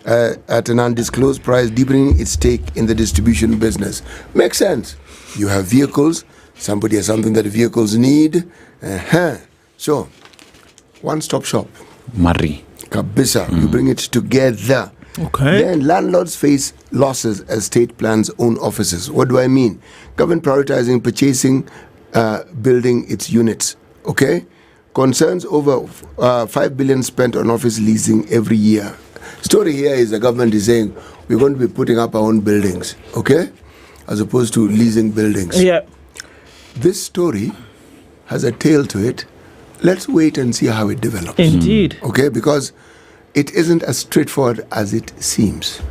Speaker 12: at an undisclosed price, deepening its stake in the distribution business. Makes sense. You have vehicles, somebody has something that the vehicles need. So, one-stop shop.
Speaker 13: Mari.
Speaker 12: Kabisa. You bring it together.
Speaker 11: Okay.
Speaker 12: Then landlords face losses as state plans own offices. What do I mean? Government prioritizing purchasing, building its units. Okay? Concerns over 5 billion spent on office leasing every year. Story here is the government is saying we're going to be putting up our own buildings. Okay? As opposed to leasing buildings.
Speaker 11: Yeah.
Speaker 12: This story has a tail to it. Let's wait and see how it develops.
Speaker 11: Indeed.
Speaker 12: Okay? Because it isn't as straightforward as it seems.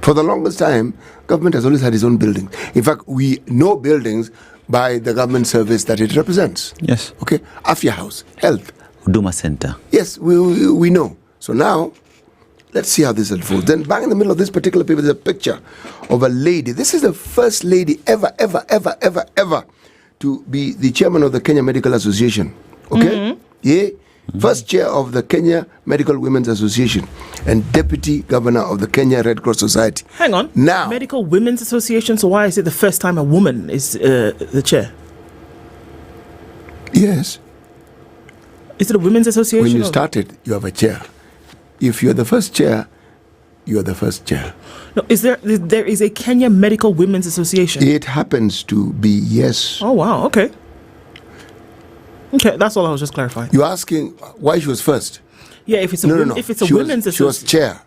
Speaker 12: For the longest time, government has always had its own buildings. In fact, we know buildings by the government service that it represents.
Speaker 13: Yes.
Speaker 12: Okay? Afya House, Health.
Speaker 13: Huduma Center.
Speaker 12: Yes, we know. So now, let's see how this unfolds. Then bang in the middle of this particular paper, there's a picture of a lady. This is the first lady ever to be the chairman of the Kenya Medical Association. Okay? Yeah? First chair of the Kenya Medical Women's Association and deputy governor of the Kenya Red Cross Society.
Speaker 11: Hang on.
Speaker 12: Now,
Speaker 11: Medical Women's Association, so why is it the first time a woman is the chair?
Speaker 12: Yes.
Speaker 11: Is it a women's association?
Speaker 12: When you started, you have a chair. If you're the first chair, you are the first chair.
Speaker 11: No, there is a Kenya Medical Women's Association?
Speaker 12: It happens to be, yes.
Speaker 11: Oh, wow. Okay. Okay, that's all I was just clarifying.
Speaker 12: You're asking why she was first?
Speaker 11: Yeah, if it's a if it's a women's association.
Speaker 12: She was chair.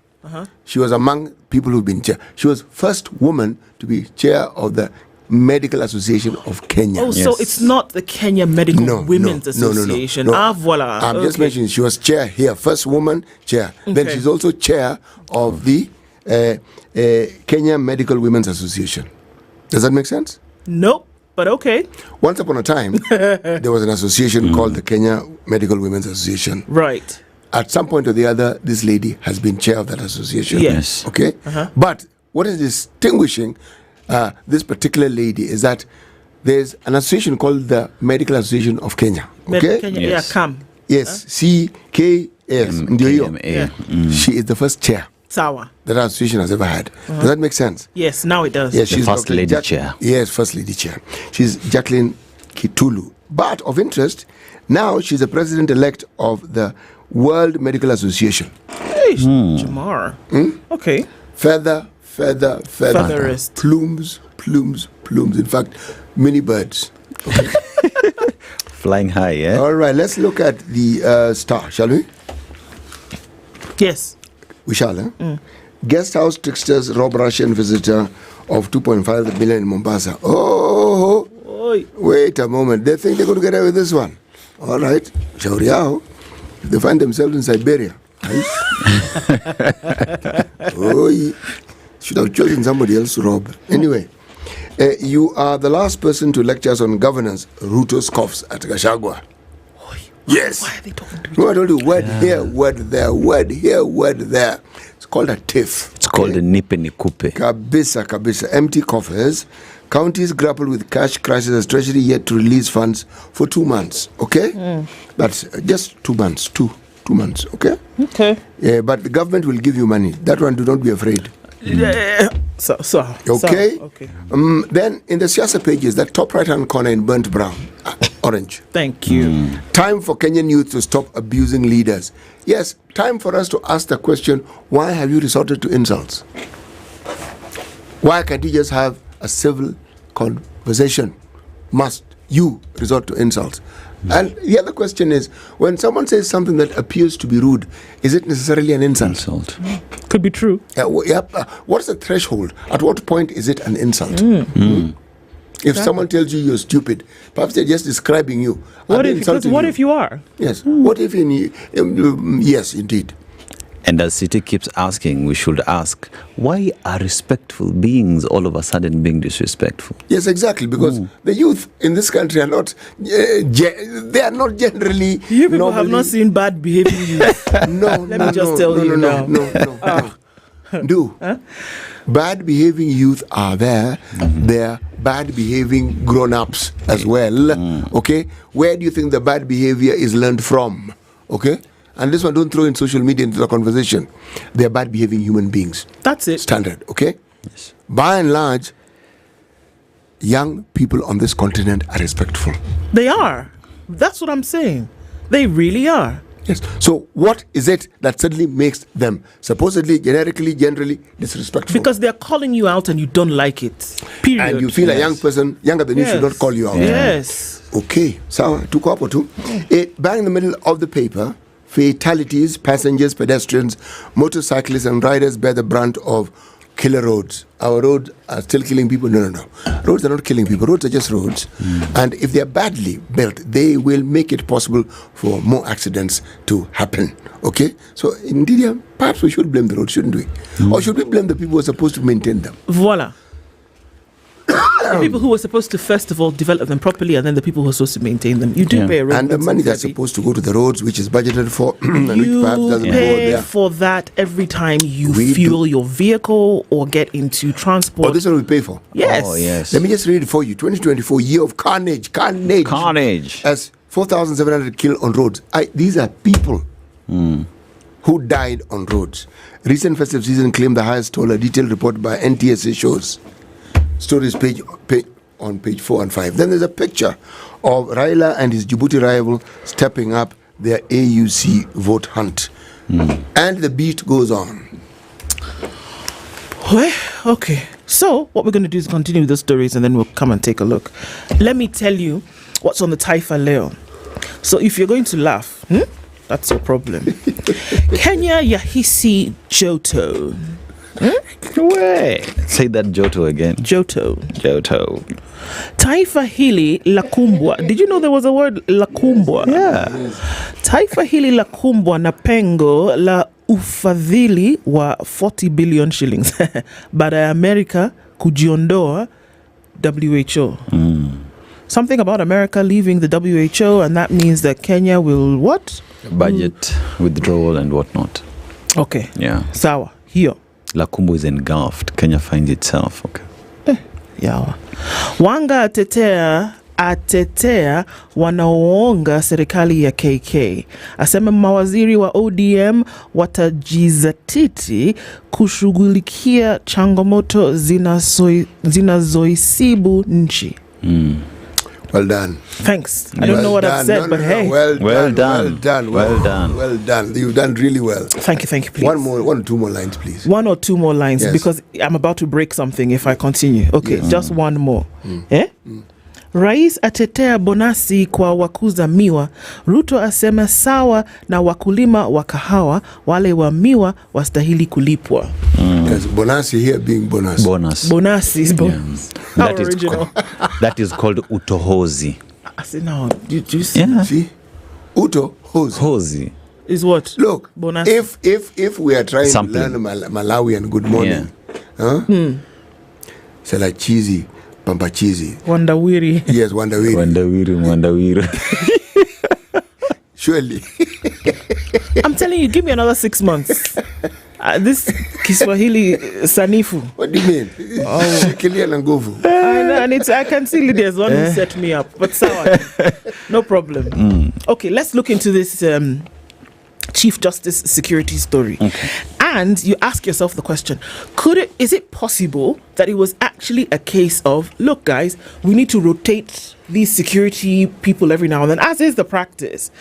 Speaker 12: She was among people who've been chair. She was first woman to be chair of the Medical Association of Kenya.
Speaker 11: Oh, so it's not the Kenya Medical Women's Association.
Speaker 12: No.
Speaker 11: Ah, voila.
Speaker 12: I'm just mentioning she was chair here, first woman chair. Then she's also chair of the Kenya Medical Women's Association. Does that make sense?
Speaker 11: Nope. But okay.
Speaker 12: Once upon a time, there was an association called the Kenya Medical Women's Association.
Speaker 11: Right.
Speaker 12: At some point or the other, this lady has been chair of that association.
Speaker 11: Yes.
Speaker 12: Okay? But what is distinguishing this particular lady is that there's an association called the Medical Association of Kenya. Okay?
Speaker 11: Kenya, yes. CAM.
Speaker 12: Yes. CKS. She is the first chair
Speaker 11: Sawa.
Speaker 12: that our association has ever had. Does that make sense?
Speaker 11: Yes, now it does.
Speaker 12: Yes,
Speaker 13: The
Speaker 12: she's
Speaker 13: first
Speaker 12: Dr.
Speaker 13: lady chair.
Speaker 12: Yes, first lady chair. She's Jacqueline Kitulu. But of interest, now she's the president-elect of the World Medical Association.
Speaker 11: Hey, Jamar. Okay.
Speaker 12: Featherist. Plumes. In fact, mini birds. Okay.
Speaker 13: Flying high, yeah?
Speaker 12: All right, let's look at the star, shall we?
Speaker 11: Yes.
Speaker 12: We shall, Guest house tricksters rob Russian visitor of 2.5 billion in Mombasa. Oh, wait a moment. They think they're going to get away with this one. All right. Shauri yao. If they find themselves in Siberia. Should have chosen somebody else to rob. Anyway, you are the last person to lecture us on governance. Ruto scoffs at Gachagua. Yes.
Speaker 11: Why are they talking to
Speaker 12: No, I told you, word here, word there, word here, word there. It's called a tiff.
Speaker 13: It's called a nipe nikupe.
Speaker 12: Kabisa. Empty coffers. Counties grapple with cash crisis as Treasury yet to release funds for 2 months. Okay? That's just 2 months. 2. 2 months, okay?
Speaker 11: Okay.
Speaker 12: Yeah, but the government will give you money. That one, do not be afraid. Okay?
Speaker 11: Okay.
Speaker 12: Then in the Siasa pages, that top right-hand corner in burnt brown, orange.
Speaker 11: Thank you.
Speaker 12: Time for Kenyan youth to stop abusing leaders. Yes, time for us to ask the question, why have you resorted to insults? Why can't you just have a civil conversation? Must you resort to insults? And the other question is, when someone says something that appears to be rude, is it necessarily an insult?
Speaker 11: Could be true.
Speaker 12: What's the threshold? At what point is it an insult? If someone tells you you're stupid, perhaps they're just describing you.
Speaker 11: What if you are?
Speaker 12: Yes. What if yes, indeed.
Speaker 13: And as City keeps asking, we should ask, why are respectful beings all of a sudden being disrespectful?
Speaker 12: Yes, exactly, because the youth in this country are not, they are not generally...
Speaker 11: You people have not seen bad behaving youth.
Speaker 12: Let
Speaker 11: me just tell you now.
Speaker 12: Bad behaving youth are there. They're bad behaving grown-ups as well. Okay? Where do you think the bad behavior is learned from? Okay? And this one, don't throw in social media into the conversation. They are bad behaving human beings.
Speaker 11: That's it.
Speaker 12: Standard, okay? Yes. By and large, young people on this continent are respectful.
Speaker 11: They are. That's what I'm saying. They really are.
Speaker 12: Yes. So what is it that suddenly makes them supposedly, generally disrespectful?
Speaker 11: Because they're calling you out and you don't like it. Period.
Speaker 12: And you feel a young person, younger than you, should not call you out.
Speaker 11: Yes.
Speaker 12: Okay. So, to go up or two. Bang in the middle of the paper, fatalities, passengers, pedestrians, motorcyclists and riders bear the brunt of killer roads. Our roads are still killing people. No. Roads are not killing people. Roads are just roads. And if they are badly built, they will make it possible for more accidents to happen. Okay? So, indeed, perhaps we should blame the roads, shouldn't we? Or should we blame the people who are supposed to maintain them?
Speaker 11: Voila. The people who were supposed to, first of all, develop them properly, and then the people who are supposed to maintain them. You do pay a road.
Speaker 12: And the money that's supposed to go to the roads, which is budgeted for, and which perhaps doesn't go
Speaker 11: pay
Speaker 12: there.
Speaker 11: for that every time you fuel your vehicle or get into transport.
Speaker 12: Oh, this is what we pay for?
Speaker 11: Yes.
Speaker 13: Oh, yes.
Speaker 12: Let me just read it for you. 2024, year of carnage. As 4,700 killed on roads. These are people who died on roads. Recent festive season claimed the highest toll. A detailed report by NTSA shows. Stories on page 4 and 5. Then there's a picture of Raila and his Djibouti rival stepping up their AUC vote hunt. And the beat goes on.
Speaker 11: Okay. So what we're going to do is continue with the stories and then we'll come and take a look. Let me tell you what's on the Taifa Leo. So if you're going to laugh, that's your problem. Kenya Yahisi Joto.
Speaker 13: Say that Joto again.
Speaker 11: Joto.
Speaker 13: Taifa
Speaker 11: hili la kumbwa. Did you know there was a word la kumbwa?
Speaker 13: Yeah.
Speaker 11: Taifa hili la kumbwa na pengo la ufadhili wa 40 billion shillings. Baada ya America kujiondoa WHO. Something about America leaving the WHO, and that means that Kenya will what?
Speaker 13: Budget withdrawal and whatnot.
Speaker 11: Okay.
Speaker 13: Yeah.
Speaker 11: Sawa. Hiyo.
Speaker 13: Lakumbu is engulfed. Kenya finds itself. Okay.
Speaker 11: Yawa. Wanga atetea wanaoonga serikali ya KK. Asema mawaziri wa ODM watajizatiti kushughulikia changamoto zinazoisibu nchi.
Speaker 12: Well done.
Speaker 11: Thanks. I don't know what I've said, but hey.
Speaker 12: Well done. You've done really well.
Speaker 11: Thank you, please.
Speaker 12: One or two more lines, please.
Speaker 11: One or two more lines, yes. Because I'm about to break something if I continue. Okay, just one more. Rais atetea bonasi kwa wakuza miwa. Ruto asema sawa na wakulima wa kahawa, wale wa miwa wastahili kulipwa.
Speaker 12: Yes, bonasi here being bonus.
Speaker 11: Bonus is bonus.
Speaker 13: Yeah. That is called utohozi.
Speaker 11: I said, no, do you see?
Speaker 13: Yeah.
Speaker 12: See? Utohozi.
Speaker 11: Is what?
Speaker 12: Look,
Speaker 11: bonus.
Speaker 12: If we are trying to learn Malawian good morning, so like cheesy. Pampa cheesy.
Speaker 11: Wandawiri.
Speaker 12: Yes, Wandawiri. Surely.
Speaker 11: I'm telling you, give me another 6 months. This Kiswahili sanifu.
Speaker 12: What do you mean? Shikilia na nguvu.
Speaker 11: I can see Lydiah's one who set me up. But sawa. No problem. Okay, let's look into this Chief Justice security story.
Speaker 13: Okay.
Speaker 11: And you ask yourself the question, is it possible that it was actually a case of, look guys, we need to rotate these security people every now and then, as is the practice?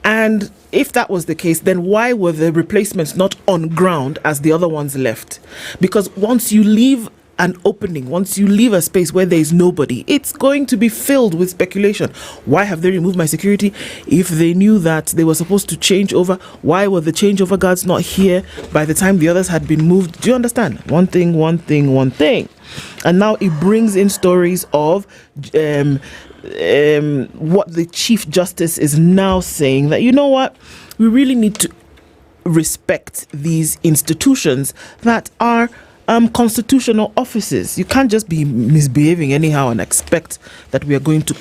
Speaker 11: And if that was the case, then why were the replacements not on ground as the other ones left? Because once you leave an opening, once you leave a space where there is nobody, it's going to be filled with speculation. Why have they removed my security? If they knew that they were supposed to change over, why were the changeover guards not here by the time the others had been moved? Do you understand? One thing. And now it brings in stories of what the Chief Justice is now saying, that, you know what, we really need to respect these institutions that are constitutional offices. You can't just be misbehaving anyhow and expect that we are going to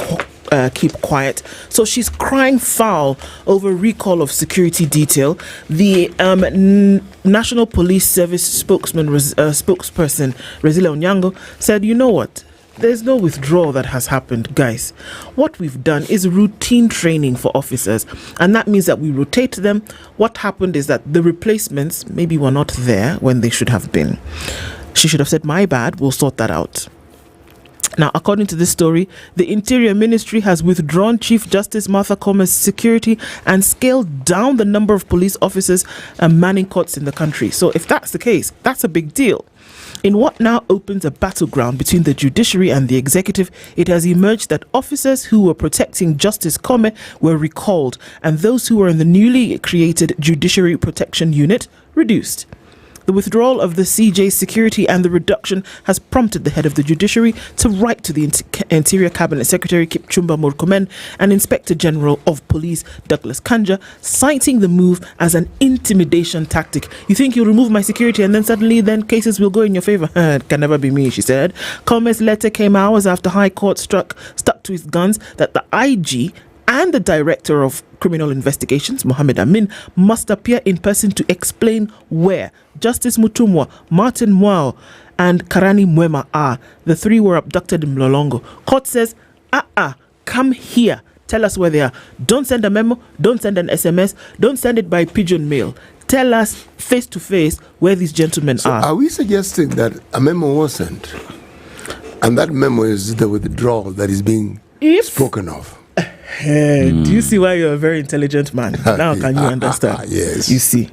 Speaker 11: keep quiet. So she's crying foul over recall of security detail. The National Police Service spokesperson Resila Onyango said, you know what? There's no withdrawal that has happened, guys. What we've done is routine training for officers, and that means that we rotate them. What happened is that the replacements maybe were not there when they should have been. She should have said, my bad, we'll sort that out. Now, according to this story, the Interior Ministry has withdrawn Chief Justice Martha Koom's security and scaled down the number of police officers manning courts in the country. So if that's the case, that's a big deal. In what now opens a battleground between the judiciary and the executive, it has emerged that officers who were protecting Justice Koome were recalled, and those who were in the newly created Judiciary Protection Unit reduced. The withdrawal of the CJ's security and the reduction has prompted the head of the judiciary to write to the Interior Cabinet Secretary Kipchumba Murkomen and Inspector General of Police Douglas Kanja, citing the move as an intimidation tactic. You think you'll remove my security and then suddenly cases will go in your favor? It can never be me, she said. Koome's letter came hours after High Court stuck to its guns that the IG and the Director of Criminal Investigations, Mohammed Amin, must appear in person to explain where Justice Mutumwa, Martin Mwao, and Karani Mwema are. The three were abducted in Mlolongo. Court says, come here. Tell us where they are. Don't send a memo. Don't send an SMS. Don't send it by pigeon mail. Tell us face to face where these gentlemen are.
Speaker 12: Are we suggesting that a memo was sent? And that memo is the withdrawal that is being spoken of?
Speaker 11: Do you see why you're a very intelligent man? Now can you understand?
Speaker 12: Yes.
Speaker 11: You see.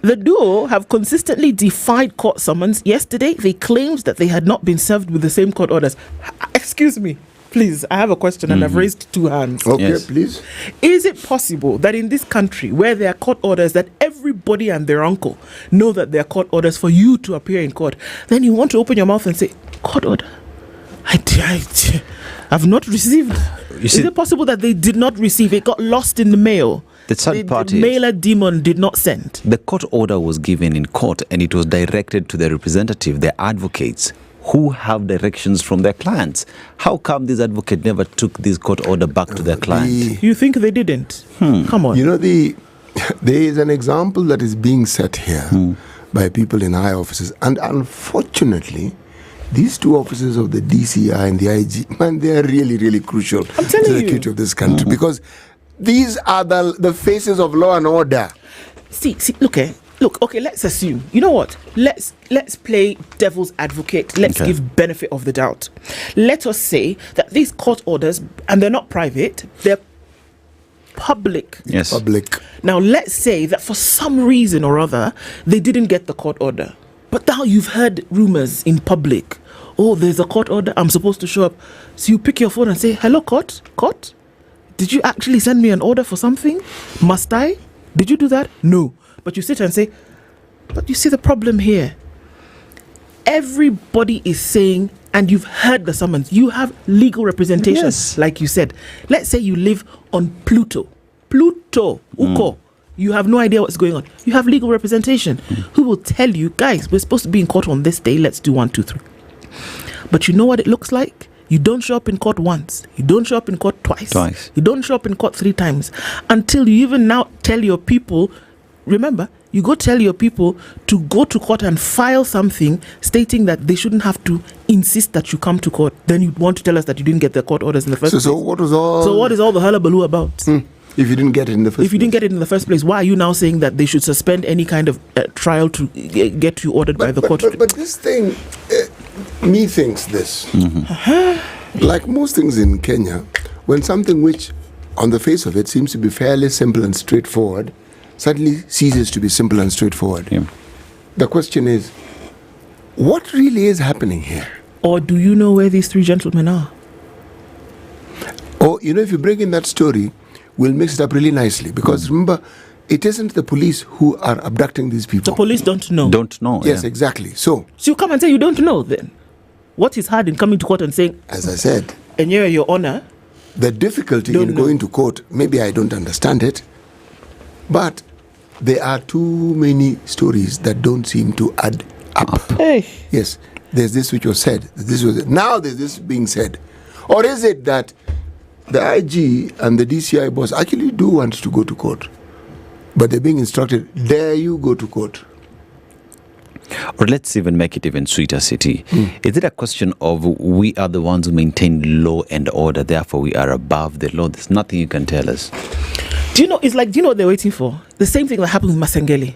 Speaker 11: The duo have consistently defied court summons. Yesterday, they claimed that they had not been served with the same court orders. Excuse me, please, I have a question and I've raised two hands.
Speaker 12: Okay, yes. Please.
Speaker 11: Is it possible that in this country, where there are court orders that everybody and their uncle know that there are court orders for you to appear in court, then you want to open your mouth and say, court order? I've not received. Is it possible that they did not receive? It got lost in the mail.
Speaker 13: The third party,
Speaker 11: the mailer demon did not send.
Speaker 13: The court order was given in court and it was directed to the representative, the advocates, who have directions from their clients. How come this advocate never took this court order back to their client?
Speaker 11: You think they didn't? Come on.
Speaker 12: You know, there is an example that is being set here by people in high offices, and unfortunately, these two officers of the DCI and the IG, man, they are really, really crucial to the security of this country because these are the faces of law and order.
Speaker 11: See, look, okay, let's assume. You know what? Let's play devil's advocate. Let's give benefit of the doubt. Let us say that these court orders, and they're not private, they're public.
Speaker 13: Yes.
Speaker 12: Public.
Speaker 11: Now, let's say that for some reason or other, they didn't get the court order. But now you've heard rumors in public. Oh, there's a court order. I'm supposed to show up. So you pick your phone and say, hello, court? Court? Did you actually send me an order for something? Must I? Did you do that? No. But you sit and say, but you see the problem here. Everybody is saying, and you've heard the summons. You have legal representation, like you said. Let's say you live on Pluto, Okoh. You have no idea what's going on. You have legal representation who will tell you, guys, we're supposed to be in court on this day. Let's do 1, 2, 3. But you know what it looks like? You don't show up in court once. You don't show up in court twice. You don't show up in court 3 times until you even now tell your people, remember, you go tell your people to go to court and file something stating that they shouldn't have to insist that you come to court. Then you want to tell us that you didn't get the court orders in the first place.
Speaker 12: So what is all
Speaker 11: the hullabaloo about?
Speaker 12: If you didn't get it in the first
Speaker 11: If you didn't get it in the first place, why are you now saying that they should suspend any kind of trial to get you ordered by the court?
Speaker 12: But this thing, me thinks this. Like most things in Kenya, when something which on the face of it seems to be fairly simple and straightforward suddenly ceases to be simple and straightforward.
Speaker 13: Yeah.
Speaker 12: The question is, what really is happening here?
Speaker 11: Or do you know where these three gentlemen are?
Speaker 12: Or, if you bring in that story, we'll mix it up really nicely. Because remember, it isn't the police who are abducting these people.
Speaker 11: The police don't know.
Speaker 13: Don't know.
Speaker 12: Yes, exactly. So
Speaker 11: you come and say you don't know then? What is hard in coming to court and saying,
Speaker 12: as I said,
Speaker 11: and your honor?
Speaker 12: The difficulty in going to court, maybe I don't understand it, but there are too many stories that don't seem to add up.
Speaker 11: Hey.
Speaker 12: Yes, there's this which was said. Now there's this being said. Or is it that the IG and the DCI boss actually do want to go to court, but they're being instructed, there you go to court?
Speaker 13: Or let's even make it even sweeter, City. Is it a question of we are the ones who maintain law and order, therefore we are above the law? There's nothing you can tell us.
Speaker 11: Do you know what they're waiting for? The same thing that happened with Masengeli.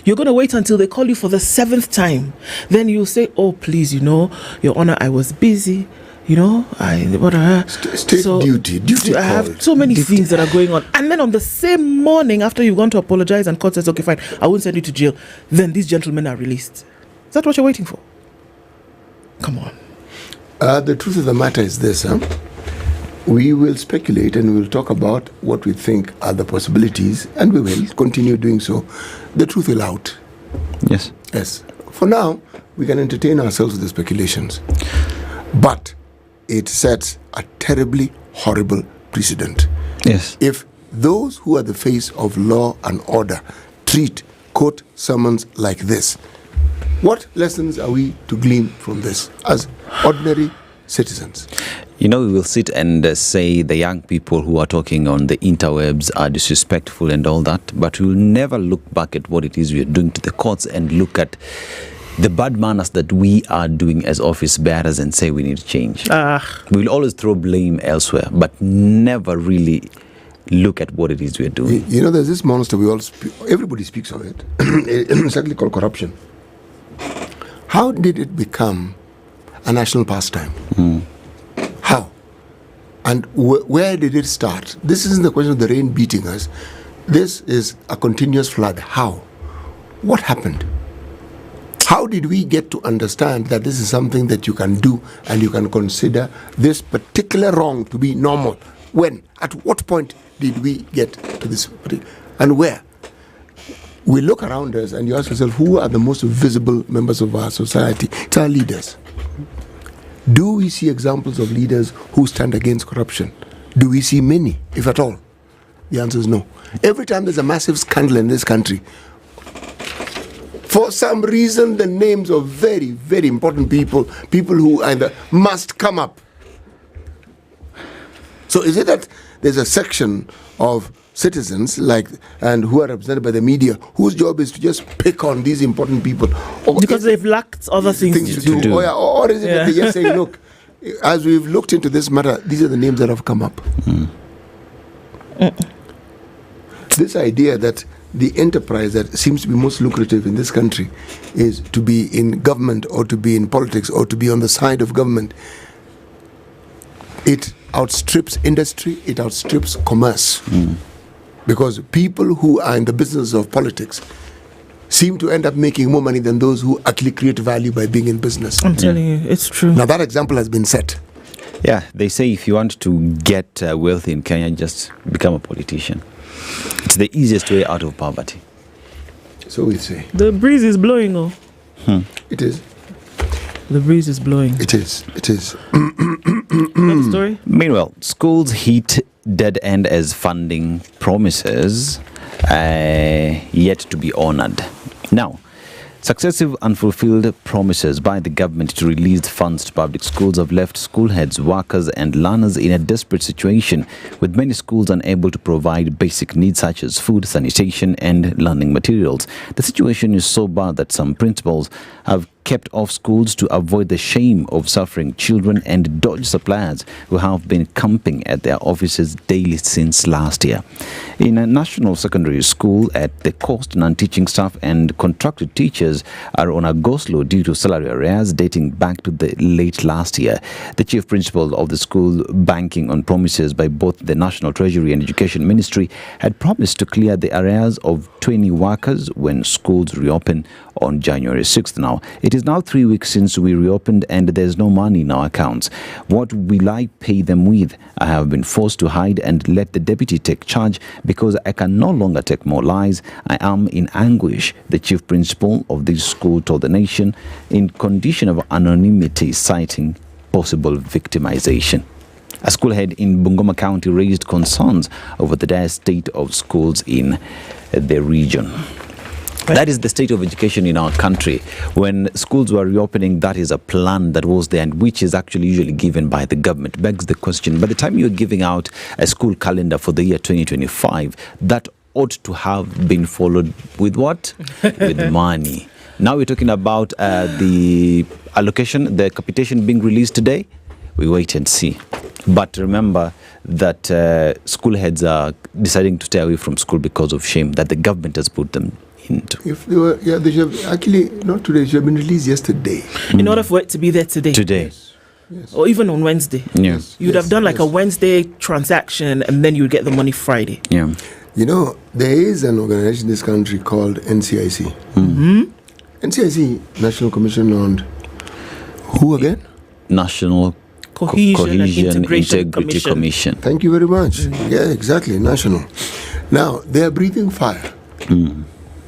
Speaker 11: You're going to wait until they call you for the 7th time. Then you say, oh, please, Your Honor, I was busy.
Speaker 12: State duty
Speaker 11: I have so many things that are going on. And then on the same morning, after you've gone to apologize and court says, okay, fine, I won't send you to jail, then these gentlemen are released. Is that what you're waiting for? Come on.
Speaker 12: The truth of the matter is this, we will speculate and we'll talk about what we think are the possibilities, and we will continue doing so. The truth will out.
Speaker 13: Yes.
Speaker 12: For now, we can entertain ourselves with the speculations. But it sets a terribly horrible precedent.
Speaker 13: Yes.
Speaker 12: If those who are the face of law and order treat court summons like this, what lessons are we to glean from this as ordinary citizens?
Speaker 13: We will sit and say the young people who are talking on the interwebs are disrespectful and all that, but we will never look back at what it is we are doing to the courts and look at the bad manners that we are doing as office bearers and say we need to change. We'll always throw blame elsewhere, but never really look at what it is we are doing.
Speaker 12: There's this monster everybody speaks of it. It's actually called corruption. How did it become a national pastime? How? And where did it start? This isn't the question of the rain beating us. This is a continuous flood. How? What happened? How did we get to understand that this is something that you can do and you can consider this particular wrong to be normal? When? At what point did we get to this? And where? We look around us and you ask yourself, who are the most visible members of our society? It's our leaders. Do we see examples of leaders who stand against corruption? Do we see many, if at all? The answer is no. Every time there's a massive scandal in this country, for some reason, the names of very, very important people who either must come up. So is it that there's a section of citizens and who are represented by the media whose job is to just pick on these important people?
Speaker 11: Because they've lacked other things to do.
Speaker 12: Or is it that they just say, look, as we've looked into this matter, these are the names that have come up. This idea that the enterprise that seems to be most lucrative in this country is to be in government or to be in politics or to be on the side of government. It outstrips industry, it outstrips commerce. Because people who are in the business of politics seem to end up making more money than those who actually create value by being in business.
Speaker 11: I'm telling you, it's true.
Speaker 12: Now that example has been set.
Speaker 13: Yeah, they say if you want to get wealthy in Kenya, just become a politician. It's the easiest way out of poverty.
Speaker 12: So we say.
Speaker 11: The breeze is blowing,
Speaker 12: It is.
Speaker 11: The breeze is blowing.
Speaker 12: It is.
Speaker 11: Another story?
Speaker 13: Meanwhile, schools hit dead end as funding promises yet to be honored. Now, successive unfulfilled promises by the government to release funds to public schools have left school heads, workers and learners in a desperate situation, with many schools unable to provide basic needs such as food, sanitation and learning materials. The situation is so bad that some principals have kept off schools to avoid the shame of suffering children and dodge suppliers who have been camping at their offices daily since last year. In a national secondary school at the coast, non-teaching staff and contracted teachers are on a go-slow due to salary arrears dating back to the late last year. The chief principal of the school, banking on promises by both the National Treasury and Education Ministry, had promised to clear the arrears of 20 workers when schools reopen on January 6th. Now, it is now 3 weeks since we reopened and there's no money in our accounts. What will I pay them with? I have been forced to hide and let the deputy take charge because I can no longer take more lies. I am in anguish, the chief principal of this school told the nation in condition of anonymity, citing possible victimization. A school head in Bungoma County raised concerns over the dire state of schools in the region. That is the state of education in our country. When schools were reopening, that is a plan that was there, and which is actually usually given by the government. Begs the question, by the time you're giving out a school calendar for the year 2025, that ought to have been followed with what? With money. Now we're talking about the allocation, the capitation being released today. We wait and see. But remember that school heads are deciding to stay away from school because of shame that the government has put them into.
Speaker 12: If they were, they should have, actually, not today, they should have been released yesterday.
Speaker 11: In order for it to be there today.
Speaker 13: Today.
Speaker 12: Yes.
Speaker 11: Or even on Wednesday.
Speaker 13: Yes.
Speaker 11: You'd have done like a Wednesday transaction and then you would get the money Friday.
Speaker 13: Yeah.
Speaker 12: You know, there is an organization in this country called NCIC.
Speaker 11: Mm-hmm.
Speaker 12: NCIC, National Commission on who again?
Speaker 13: National
Speaker 11: Cohesion and
Speaker 13: Integrity
Speaker 11: Commission.
Speaker 13: Commission.
Speaker 12: Thank you very much. Yeah, exactly, national. Now, they are breathing fire.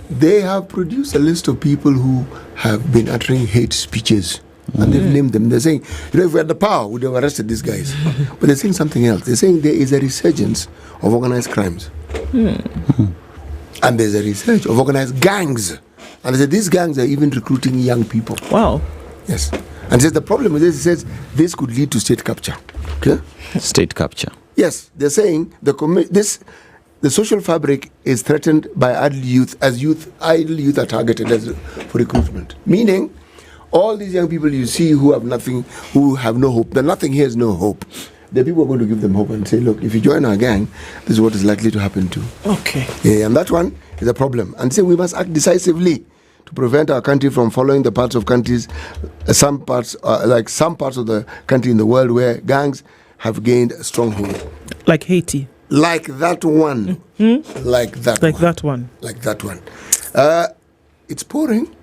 Speaker 12: They have produced a list of people who have been uttering hate speeches. And they've named them. They're saying, you know, if we had the power, we'd have arrested these guys. But they're saying something else. They're saying there is a resurgence of organized crimes. And there's a resurgence of organized gangs. And they said these gangs are even recruiting young people.
Speaker 11: Wow.
Speaker 12: Yes. And says the problem with this, it says this could lead to state capture. Okay?
Speaker 13: State capture.
Speaker 12: Yes, they're saying the social fabric is threatened by idle youth, as idle youth are targeted for recruitment. Meaning, all these young people you see who have nothing, who have no hope, the nothing here is no hope. The people are going to give them hope and say, look, if you join our gang, this is what is likely to happen to.
Speaker 11: Okay.
Speaker 12: Yeah, and that one is a problem. And say we must act decisively to prevent our country from following the parts of countries, some parts of the country in the world where gangs have gained a stronghold.
Speaker 11: Like Haiti.
Speaker 12: Like that one. Like that one. It's pouring.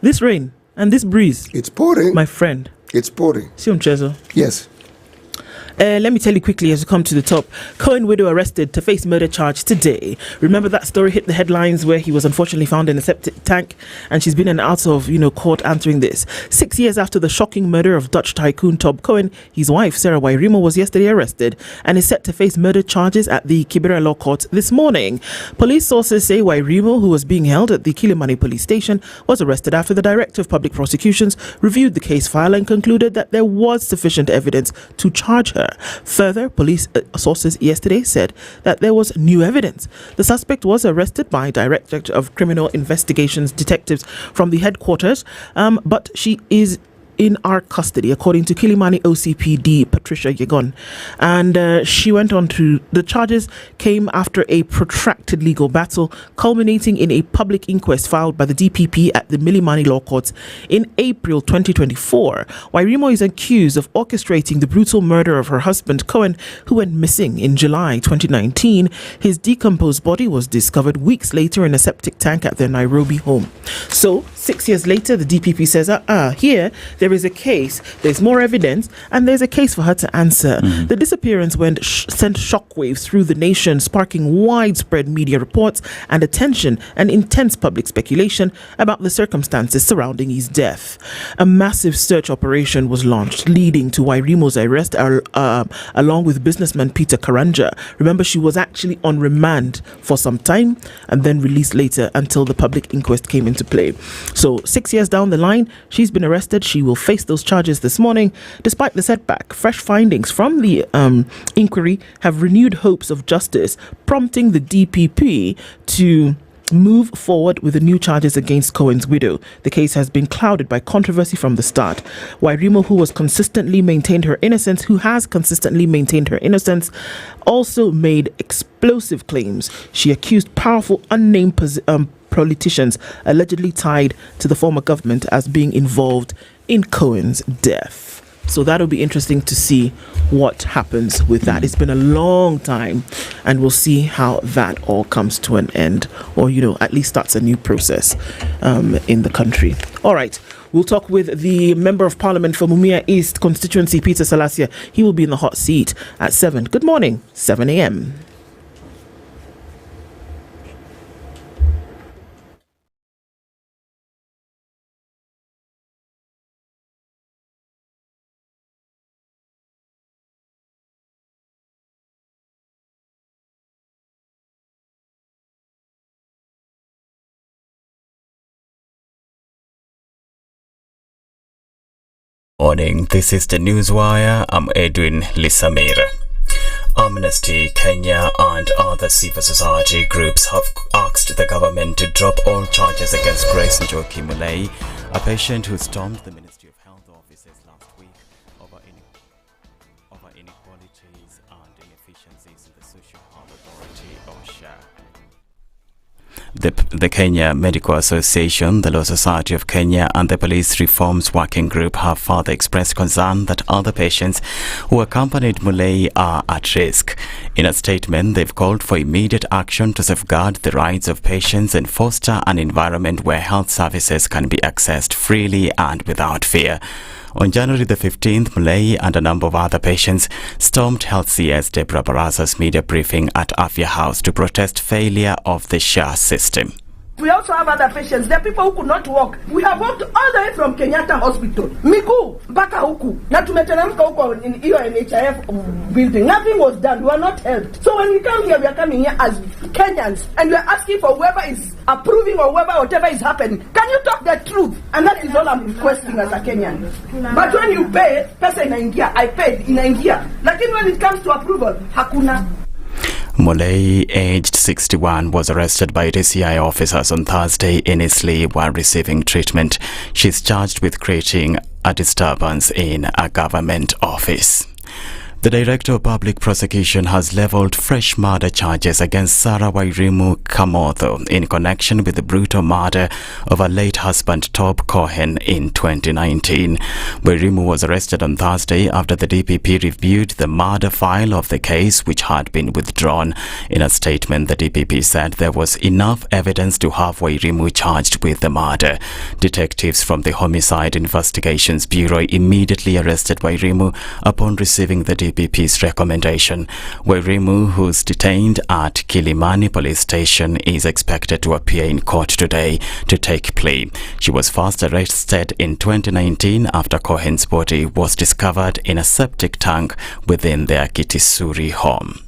Speaker 11: This rain and this breeze.
Speaker 12: It's pouring.
Speaker 11: My friend.
Speaker 12: It's pouring.
Speaker 11: Sion Chezo.
Speaker 12: Yes.
Speaker 11: Let me tell you quickly as we come to the top. Cohen widow arrested to face murder charge today. Remember that story hit the headlines where he was unfortunately found in a septic tank, and she's been in and out of court answering this. 6 years after the shocking murder of Dutch tycoon Tob Cohen, his wife Sarah Wairimu was yesterday arrested and is set to face murder charges at the Kibera Law Court this morning. Police sources say Wairimu, who was being held at the Kilimani police station, was arrested after the Director of Public Prosecutions reviewed the case file and concluded that there was sufficient evidence to charge her. Further, police sources yesterday said that there was new evidence. The suspect was arrested by Directorate of Criminal Investigations detectives from the headquarters, but she is in our custody, according to Kilimani OCPD Patricia Yegon. And she went on to, the charges came after a protracted legal battle, culminating in a public inquest filed by the DPP at the Milimani Law Courts in April 2024. Wairimu is accused of orchestrating the brutal murder of her husband, Cohen, who went missing in July 2019. His decomposed body was discovered weeks later in a septic tank at their Nairobi home. So, 6 years later, the DPP says, here, there is a case, there's more evidence, and there's a case for her to answer. The disappearance sent shockwaves through the nation, sparking widespread media reports and attention and intense public speculation about the circumstances surrounding his death. A massive search operation was launched, leading to Wairimu's arrest along with businessman Peter Karanja. Remember, she was actually on remand for some time and then released later until the public inquest came into play. So 6 years down the line, she's been arrested. She will face those charges this morning. Despite the setback, fresh findings from the inquiry have renewed hopes of justice, prompting the DPP to move forward with the new charges against Cohen's widow. The case has been clouded by controversy from the start. Wairimu, who has consistently maintained her innocence, also made explosive claims. She accused powerful unnamed politicians allegedly tied to the former government as being involved in Cohen's death. So that'll be interesting to see what happens with that. It's been a long time, and we'll see how that all comes to an end, or, at least starts a new process in the country. All right. We'll talk with the Member of Parliament for Mumia East constituency, Peter Salasa. He will be in the hot seat at 7. Good morning, 7 a.m.
Speaker 2: Morning, this is the Newswire. I'm Edwin Lisamira. Amnesty Kenya and other civil society groups have asked the government to drop all charges against Grace Njoki Mulei, a patient who stormed the Ministry of Health offices last week over inequalities and inefficiencies in the Social Health Authority, Asha. The Kenya Medical Association, the Law Society of Kenya and the Police Reforms Working Group have further expressed concern that other patients who accompanied Mulei are at risk. In a statement, they've called for immediate action to safeguard the rights of patients and foster an environment where health services can be accessed freely and without fear. On January the 15th, Mulei and a number of other patients stormed Health CS Deborah Baraza's media briefing at Afya House to protest failure of the SHA system.
Speaker 14: We also have other patients. There are people who could not walk. We have walked all the way from Kenyatta Hospital, Migu, mpaka huku. Na tumeteremka huko in hiyo NHIF building. Nothing was done. We are not helped. So when we come here, we are coming here as Kenyans, and we are asking for whoever is approving or whatever is happening. Can you talk the truth? And that is all I'm requesting as a Kenyan. But when you pay, pesa inaingia. I paid, inaingia. Lakini when it comes to approval, hakuna.
Speaker 2: Mulei, aged 61, was arrested by DCI officers on Thursday in his sleep while receiving treatment. She's charged with creating a disturbance in a government office. The Director of Public Prosecution has leveled fresh murder charges against Sarah Wairimu Kamotho in connection with the brutal murder of her late husband Top Cohen in 2019. Wairimu was arrested on Thursday after the DPP reviewed the murder file of the case, which had been withdrawn. In a statement, the DPP said there was enough evidence to have Wairimu charged with the murder. Detectives from the Homicide Investigations Bureau immediately arrested Wairimu upon receiving the DPP's recommendation. Wairimu, who's detained at Kilimani Police Station, is expected to appear in court today to take plea. She was first arrested in 2019 after Cohen's body was discovered in a septic tank within their Kitisuri home.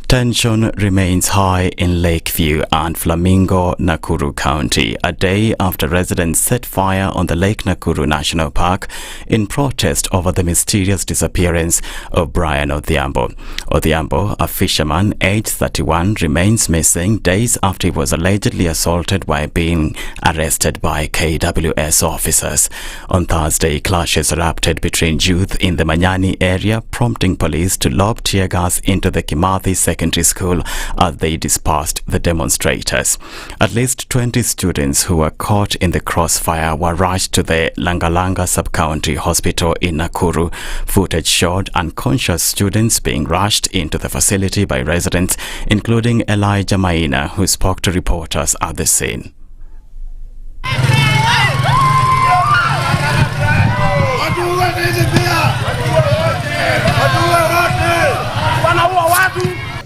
Speaker 2: Tension remains high in Lakeview and Flamingo, Nakuru County, a day after residents set fire on the Lake Nakuru National Park in protest over the mysterious disappearance of Brian Odhiambo. Odhiambo, a fisherman aged 31, remains missing days after he was allegedly assaulted while being arrested by KWS officers. On Thursday, clashes erupted between youth in the Manyani area, prompting police to lob tear gas into the Kimathi Secondary School as they dispersed the demonstrators. At least 20 students who were caught in the crossfire were rushed to the Langalanga Sub-County Hospital in Nakuru. Footage showed unconscious students being rushed into the facility by residents, including Lydiah Maina, who spoke to reporters at the scene.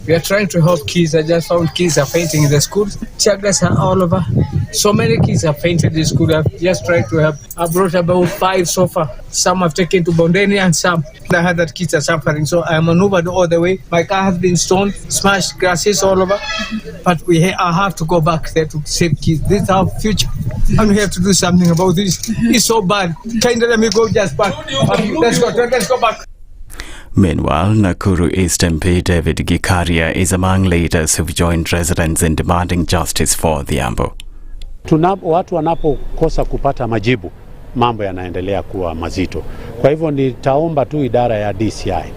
Speaker 15: We are trying to help kids. I just found kids are fainting in the school. Tear gas are all over. So many kids have fainted in the school. I've just tried to help. I brought about 5 so far. Some have taken to Bondeni and some I heard that kids are suffering. So I maneuvered all the way. My car has been stoned, smashed, grasses all over. But I have to go back there to save kids. This is our future. And we have to do something about this. It's so bad. Kindly let me go just back. Let's go back.
Speaker 2: Meanwhile, Nakuru East MP David Gikaria is among leaders who've joined residents in demanding justice for Odhiambo.
Speaker 16: Watu wanapokosa kupata majibu, mambo yanaendelea kuwa mazito. Kwa hivyo nitaomba tu idara ya DCI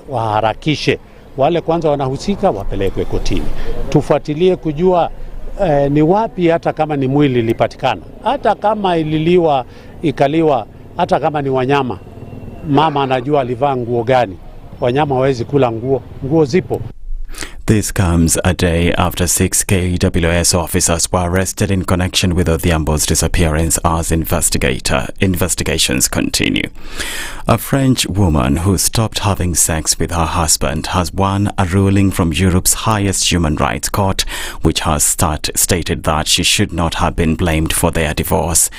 Speaker 16: waharakishe wale kwanza wanahusika wapelekwe kotini. Tufuatilie kujua ni wapi, hata kama ni mwili ilipatikana, hata kama ililiwa ikaliwa, hata kama ni wanyama. Mama anajua alivaa nguo gani. Wanyama hawezi kula nguo zipo.
Speaker 2: This comes a day after 6 KWS officers were arrested in connection with Odhiambo's disappearance as investigations continue. A French woman who stopped having sex with her husband has won a ruling from Europe's highest human rights court, which has stated that she should not have been blamed for their divorce.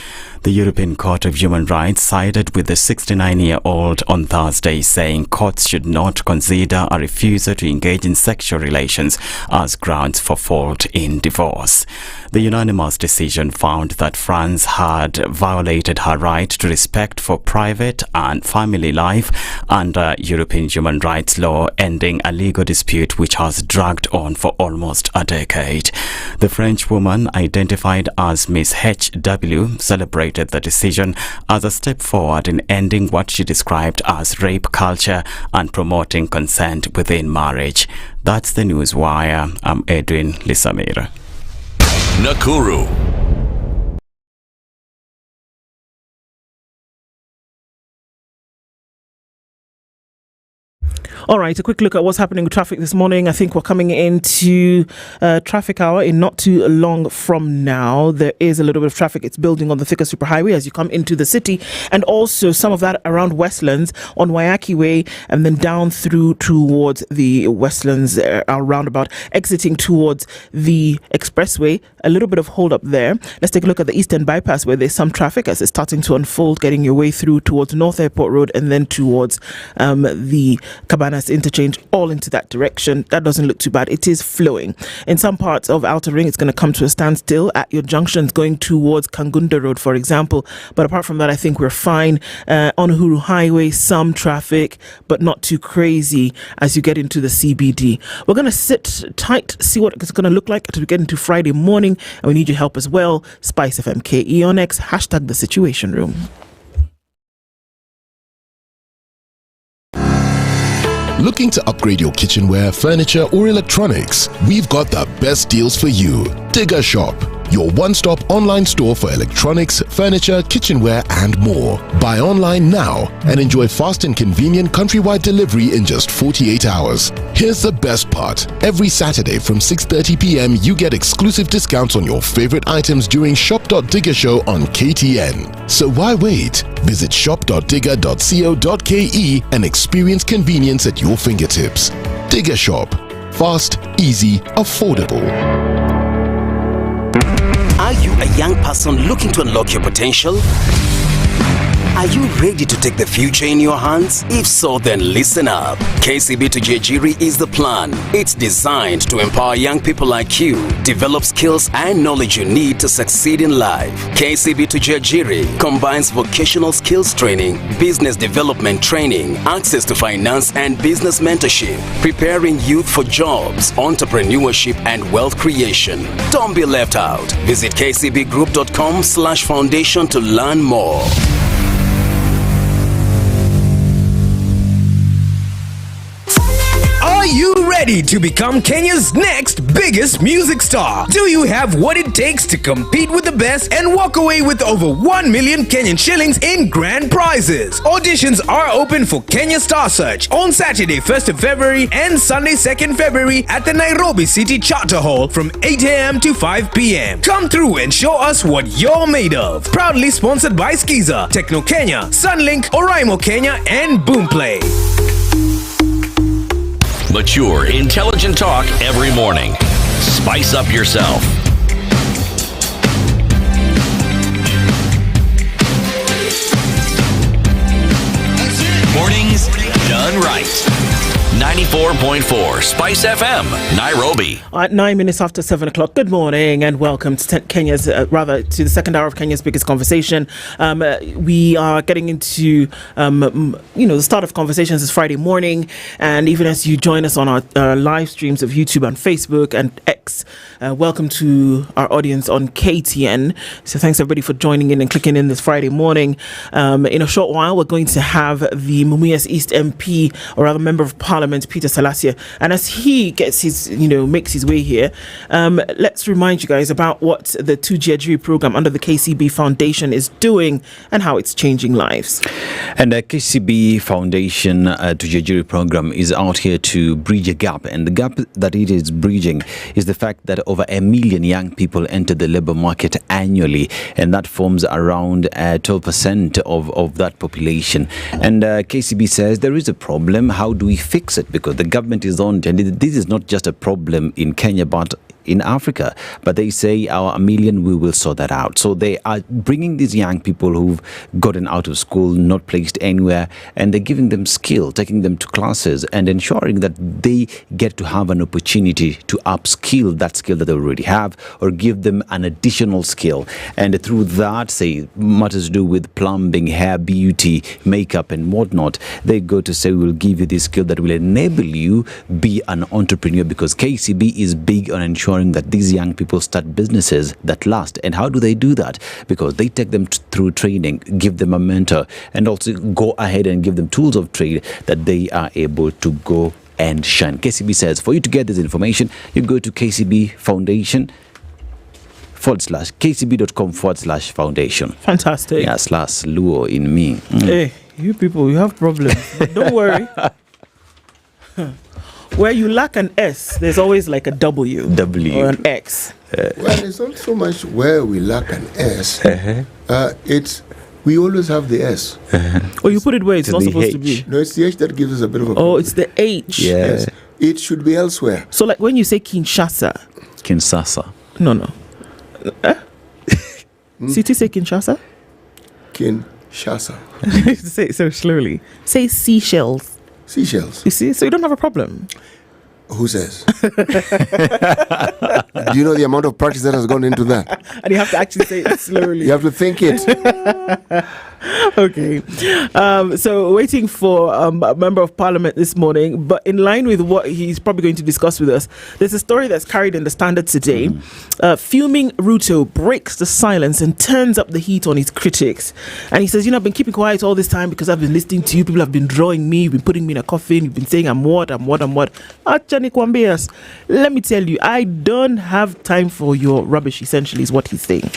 Speaker 2: The European Court of Human Rights sided with the 69-year-old on Thursday, saying courts should not consider a refusal to engage in sexual relations as grounds for fault in divorce. The unanimous decision found that France had violated her right to respect for private and family life under European human rights law, ending a legal dispute which has dragged on for almost a decade. The French woman, identified as Miss HW, celebrated the decision as a step forward in ending what she described as rape culture and promoting consent within marriage. That's the News Wire. I'm Edwin Lisamira.
Speaker 1: Nakuru.
Speaker 11: All right, a quick look at what's happening with traffic this morning. I think we're coming into traffic hour in not too long from now. There is a little bit of traffic. It's building on the Thika Superhighway as you come into the city, and also some of that around Westlands on Waiyaki Way, and then down through towards the Westlands roundabout, exiting towards the Expressway. A little bit of hold up there. Let's take a look at the Eastern Bypass, where there's some traffic as it's starting to unfold, getting your way through towards North Airport Road and then towards the Cabanas interchange, all into that direction. That doesn't look too bad. It is flowing. In some parts of Outer Ring, it's going to come to a standstill at your junctions going towards Kangunda Road, for example. But apart from that, I think we're fine. On Uhuru Highway, some traffic, but not too crazy as you get into the CBD. We're going to sit tight, see what it's going to look like as we get into Friday morning, and we need your help as well. Spice FM KE on X, hashtag the Situation Room.
Speaker 7: Looking to upgrade your kitchenware, furniture, or electronics? We've got the best deals for you. Digger Shop, your one-stop online store for electronics, furniture, kitchenware, and more. Buy online now and enjoy fast and convenient countrywide delivery in just 48 hours. Here's the best part. Every Saturday from 6:30 p.m. you get exclusive discounts on your favorite items during Shop.Digger Show on KTN. So why wait? Visit shop.digger.co.ke and experience convenience at your fingertips. Digger Shop. Fast, easy, affordable.
Speaker 9: Are you a young person looking to unlock your potential? Are you ready to take the future in your hands? If so, then listen up. KCB to Judiciary is the plan. It's designed to empower young people like you, develop skills and knowledge you need to succeed in life. KCB to Judiciary combines vocational skills training, business development training, access to finance and business mentorship, preparing youth for jobs, entrepreneurship and wealth creation. Don't be left out. Visit kcbgroup.com/foundation to learn more.
Speaker 6: Are you ready to become Kenya's next biggest music star? Do you have what it takes to compete with the best and walk away with over 1 million Kenyan shillings in grand prizes? Auditions are open for Kenya Star Search on Saturday 1st of February and Sunday 2nd February at the Nairobi City Charter Hall from 8 a.m. to 5 p.m. Come through and show us what you're made of. Proudly sponsored by Skiza, Techno Kenya, Sunlink, Wairimu Kenya, and Boomplay.
Speaker 1: Mature, intelligent talk every morning. Spice up yourself. Mornings done right. 94.4 Spice FM, Nairobi.
Speaker 11: At 9 minutes after 7 o'clock, good morning and welcome to Kenya's, to the second hour of Kenya's biggest conversation. We are getting into, the start of conversations this Friday morning, and even as you join us on our live streams of YouTube and Facebook and X, welcome to our audience on KTN. So thanks everybody for joining in and clicking in this Friday morning. In a short while, we're going to have the Mumias East MP, or rather Member of Parliament, Peter Salasa, and as he gets his, makes his way here, let's remind you guys about what the Judiciary program under the KCB Foundation is doing and how it's changing lives.
Speaker 13: And the KCB Foundation Judiciary program is out here to bridge a gap, and the gap that it is bridging is the fact that over 1 million young people enter the labor market annually, and that forms around 12% of that population. And KCB says there is a problem. How do we fix it? Because the government is on, and this is not just a problem in Kenya but in Africa, but they say our 1 million, we will sort that out. So they are bringing these young people who've gotten out of school, not placed anywhere, and they're giving them skill, taking them to classes and ensuring that they get to have an opportunity to upskill that skill that they already have, or give them an additional skill. And through that, say matters to do with plumbing, hair, beauty, makeup and whatnot, they go to say, we'll give you this skill that will enable you be an entrepreneur, because KCB is big on ensuring that these young people start businesses that last. And how do they do that? Because they take them through training, give them a mentor, and also go ahead and give them tools of trade that they are able to go and shine. KCB says for you to get this information, you go to KCB Foundation /kcb.com/foundation.
Speaker 11: Fantastic.
Speaker 13: Yeah, slash Luo in me.
Speaker 11: Hey, you people, you have problems. But don't worry. Where you lack an S, there's always like a W or an X.
Speaker 12: Well, it's not so much where we lack an S. It's we always have the S.
Speaker 11: Or you put it where it's not supposed
Speaker 12: H.
Speaker 11: to be.
Speaker 12: No, it's the H that gives us a bit of a problem.
Speaker 11: Oh, it's the H.
Speaker 12: Yes. It should be elsewhere.
Speaker 11: So like when you say Kinshasa. No. City say Kinshasa?
Speaker 12: Kinshasa.
Speaker 11: Say it so slowly. Say Seychelles.
Speaker 12: Seychelles.
Speaker 11: You see? So you don't have a problem.
Speaker 12: Who says? Do you know the amount of practice that has gone into that?
Speaker 11: And you have to actually say it slowly.
Speaker 12: You have to think it.
Speaker 11: Okay. So waiting for a member of parliament this morning, but in line with what he's probably going to discuss with us, there's a story that's carried in the Standard today. Fuming Ruto breaks the silence and turns up the heat on his critics. And he says, I've been keeping quiet all this time because I've been listening to you. People have been drawing me. You've been putting me in a coffin. You've been saying I'm what. Let me tell you, I don't have time for your rubbish, essentially, is what he's saying.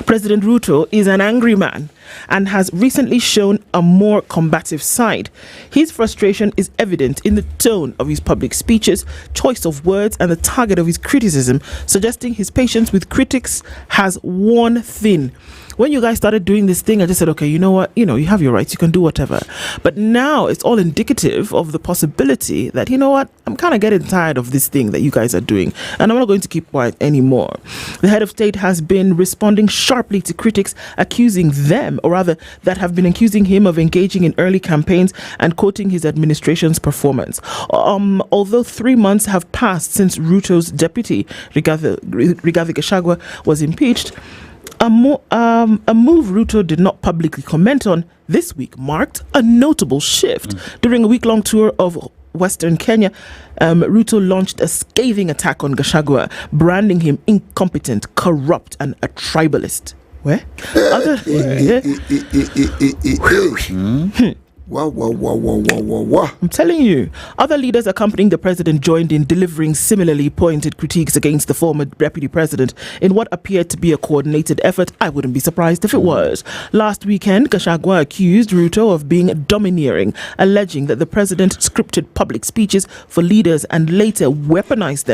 Speaker 11: President Ruto is an angry man and has recently shown a more combative side. His frustration is evident in the tone of his public speeches, choice of words, and the target of his criticism, suggesting his patience with critics has worn thin. When you guys started doing this thing, I just said, okay, you know what? You have your rights. You can do whatever. But now it's all indicative of the possibility that, I'm kind of getting tired of this thing that you guys are doing, and I'm not going to keep quiet anymore. The head of state has been responding sharply to critics accusing them, or rather that have been accusing him of engaging in early campaigns and quoting his administration's performance. Although 3 months have passed since Ruto's deputy, Rigathi Gachagua, was impeached, a move Ruto did not publicly comment on this week marked a notable shift. During a week-long tour of Western Kenya, Ruto launched a scathing attack on Gachagua, branding him incompetent, corrupt, and a tribalist. Where? Wow. I'm telling you, other leaders accompanying the president joined in delivering similarly pointed critiques against the former deputy president in what appeared to be a coordinated effort. I wouldn't be surprised if it was. Last weekend, Gachagua accused Ruto of being domineering, alleging that the president scripted public speeches for leaders and later weaponized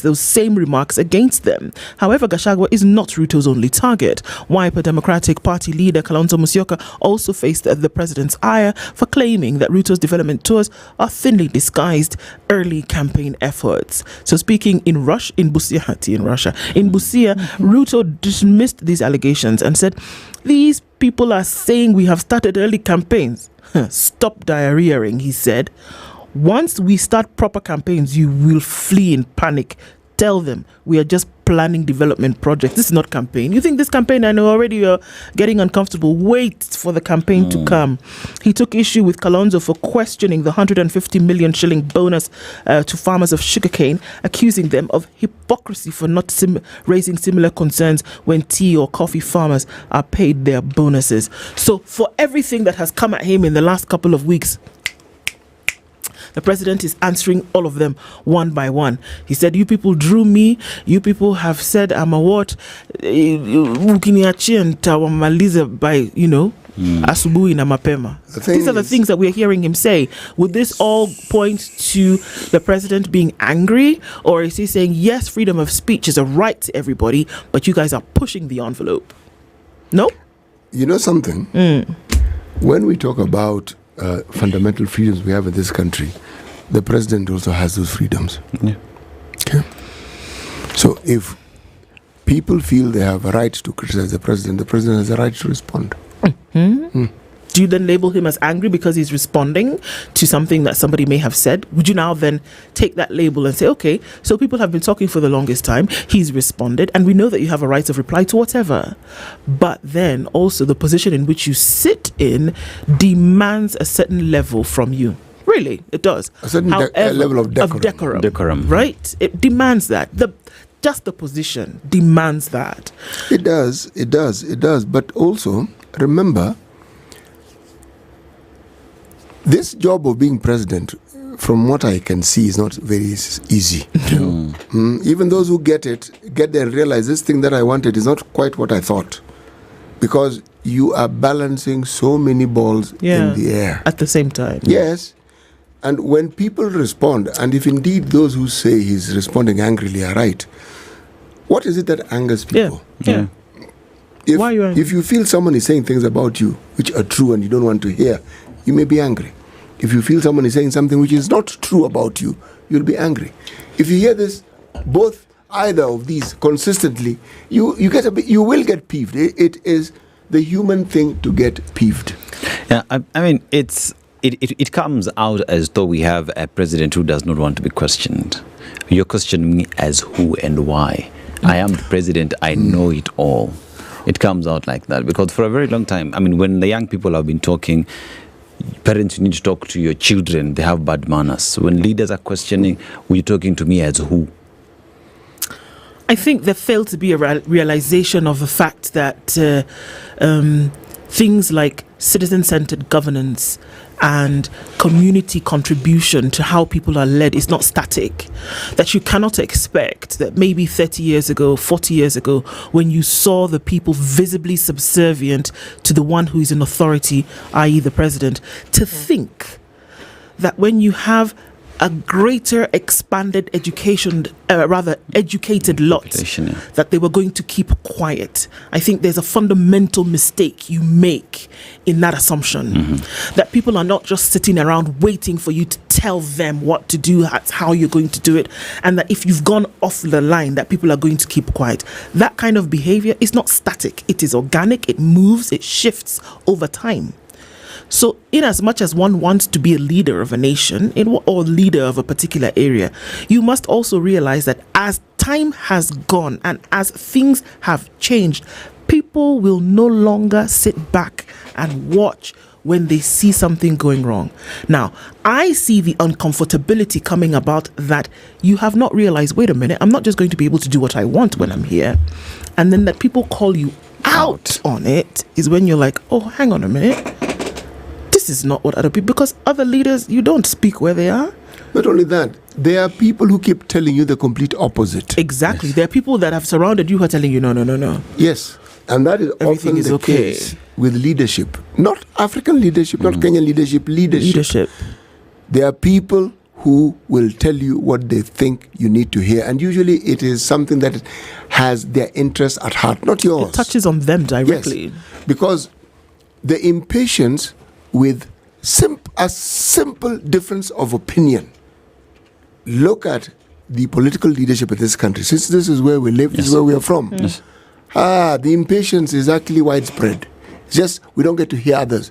Speaker 11: those same remarks against them. However, Gachagua is not Ruto's only target. Wiper Democratic Party leader Kalonzo Musyoka also faced faced the president's ire for claiming that Ruto's development tours are thinly disguised early campaign efforts. So speaking in Busia, Ruto dismissed these allegations and said, "These people are saying we have started early campaigns. Stop diarrheaing," he said. "Once we start proper campaigns, you will flee in panic. Tell them we are just planning development projects. This is not campaign. You think this campaign, I know already you're getting uncomfortable. Wait for the campaign to come." He took issue with Kalonzo for questioning the 150 million shilling bonus to farmers of sugarcane, accusing them of hypocrisy for not raising similar concerns when tea or coffee farmers are paid their bonuses. So for everything that has come at him in the last couple of weeks, the president is answering all of them one by one. He said, "You people drew me. You people have said I'm a what? Ukiniachia nitawamaliza by, asubuhi na mapema." These are the things that we're hearing him say. Would this all point to the president being angry? Or is he saying, yes, freedom of speech is a right to everybody, but you guys are pushing the envelope? No?
Speaker 12: You know something? When we talk about fundamental freedoms we have in this country, the president also has those freedoms. Okay. So if people feel they have a right to criticize the president has a right to respond.
Speaker 11: Do you then label him as angry because he's responding to something that somebody may have said? Would you now then take that label and say, okay, so people have been talking for the longest time, he's responded, and we know that you have a right of reply to whatever. But then also the position in which you sit in demands a certain level from you. Really, it does.
Speaker 12: A certain level of decorum.
Speaker 11: Right? It demands that. Just the position demands that.
Speaker 12: It does. But also, remember, this job of being president, from what I can see, is not very easy. Even those who get there and realize this thing that I wanted is not quite what I thought. Because you are balancing so many balls in the air.
Speaker 11: At the same time.
Speaker 12: Yes. And when people respond, and if indeed those who say he's responding angrily are right, what is it that angers people?
Speaker 11: Yeah.
Speaker 12: Why are you angry? If you feel someone is saying things about you which are true and you don't want to hear, you may be angry. If you feel someone is saying something which is not true about you, you'll be angry. If you hear this, either of these consistently, you will get peeved. It is the human thing to get peeved.
Speaker 13: Yeah, I mean, it comes out as though we have a president who does not want to be questioned. You're questioning me as who and why. I am the president. I know it all. It comes out like that because for a very long time, I mean, when the young people have been talking, parents, you need to talk to your children. They have bad manners. When leaders are questioning, you're talking to me as who?
Speaker 11: I think there failed to be a realization of the fact that things like citizen-centered governance and community contribution to how people are led is not static. That you cannot expect that maybe 30 years ago, 40 years ago, when you saw the people visibly subservient to the one who is in authority, i.e. the president, to think that when you have a greater expanded educated lot, that they were going to keep quiet. I think there's a fundamental mistake you make in that assumption. That people are not just sitting around waiting for you to tell them what to do, how you're going to do it, and that if you've gone off the line, that people are going to keep quiet. That kind of behavior is not static. It is organic, it moves, it shifts over time. So in as much as one wants to be a leader of a nation or leader of a particular area, you must also realize that as time has gone and as things have changed, people will no longer sit back and watch when they see something going wrong. Now, I see the uncomfortability coming about that you have not realized, wait a minute, I'm not just going to be able to do what I want when I'm here. And then that people call you out on it is when you're like, oh, hang on a minute. This is not what other people, because other leaders, you don't speak where they are.
Speaker 12: Not only that, there are people who keep telling you the complete opposite.
Speaker 11: Exactly. Yes. There are people that have surrounded you who are telling you, no.
Speaker 12: Yes. And that is
Speaker 11: everything
Speaker 12: often the case with leadership. Not African leadership, not Kenyan leadership. There are people who will tell you what they think you need to hear. And usually it is something that has their interests at heart, not yours.
Speaker 11: It touches on them directly.
Speaker 12: Yes. Because the impatience with a simple difference of opinion. Look at the political leadership of this country. Since this is where we live, this is where we are from.
Speaker 13: Yes.
Speaker 12: The impatience is actually widespread. It's just we don't get to hear others.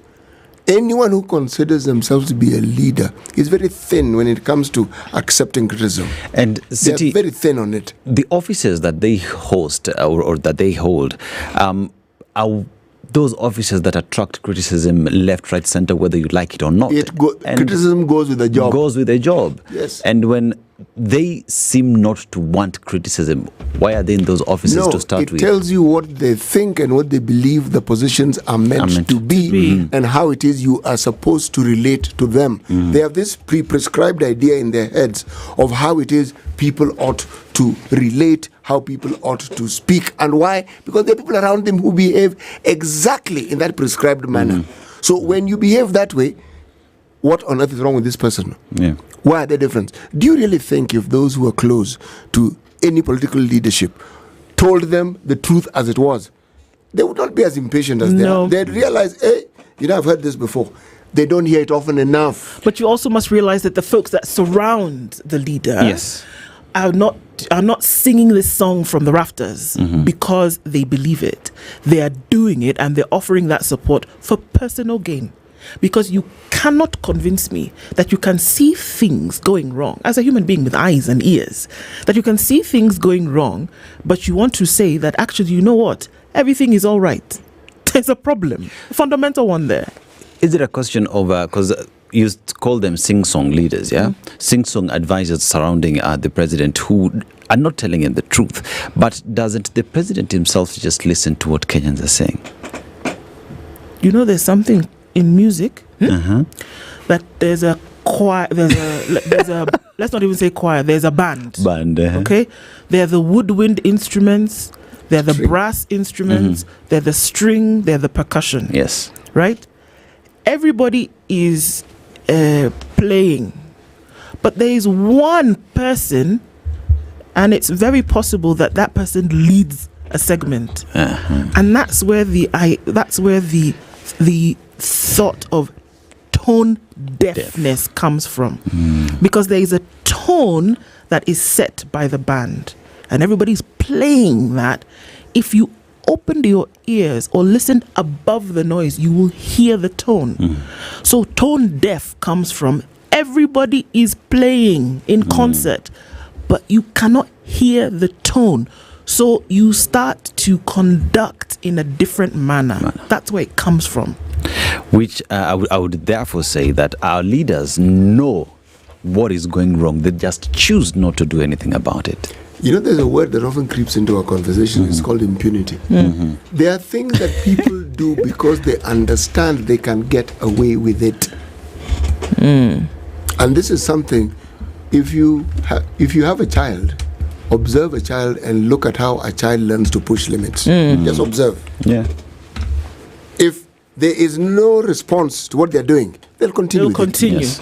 Speaker 12: Anyone who considers themselves to be a leader is very thin when it comes to accepting criticism.
Speaker 13: And
Speaker 12: they're very thin on it.
Speaker 13: The offices that they host or that they hold are those offices that attract criticism left, right, center, whether you like it or not.
Speaker 12: Criticism goes with the job.
Speaker 13: Goes with a job.
Speaker 12: Yes.
Speaker 13: And when they seem not to want criticism, why are they in those offices to start with?
Speaker 12: It tells you what they think and what they believe the positions are meant to be and how it is you are supposed to relate to them. They have this prescribed idea in their heads of how it is people ought to relate, how people ought to speak, and why? Because there are people around them who behave exactly in that prescribed manner. So when you behave that way, what on earth is wrong with this person?
Speaker 13: Yeah.
Speaker 12: Why are they different? Do you really think if those who are close to any political leadership told them the truth as it was, they would not be as impatient as they are? They'd realize, hey, I've heard this before. They don't hear it often enough.
Speaker 11: But you also must realize that the folks that surround the leader are not singing this song from the rafters because they believe it. They are doing it and they're offering that support for personal gain. Because you cannot convince me that you can see things going wrong as a human being with eyes and ears, that you can see things going wrong, but you want to say that actually, you know what, everything is all right. There's a problem, a fundamental one there.
Speaker 13: Is it a question of, because you call them sing-song leaders, yeah? Sing-song advisors surrounding the president who are not telling him the truth. But doesn't the president himself just listen to what Kenyans are saying?
Speaker 11: You know, there's something in music that there's a choir, there's a let's not even say choir, there's a band. Okay? They're the woodwind instruments, they're the brass instruments, they're the string, they're the percussion.
Speaker 13: Yes.
Speaker 11: Right? Everybody is playing, but there is one person, and it's very possible that person leads a segment, and that's where the thought of tone deafness comes from, because there is a tone that is set by the band, and everybody's playing that. If you opened your ears or listened above the noise, you will hear the tone. So tone deaf comes from everybody is playing in concert, but you cannot hear the tone. So you start to conduct in a different manner. That's where it comes from.
Speaker 13: Which I would therefore say that our leaders know what is going wrong. They just choose not to do anything about it.
Speaker 12: You know, there's a word that often creeps into our conversation. It's called impunity. There are things that people do because they understand they can get away with it. And this is something, if you have a child, observe a child and look at how a child learns to push limits. Just observe.
Speaker 13: Yeah.
Speaker 12: If there is no response to what they're doing, they'll continue.
Speaker 11: Yes.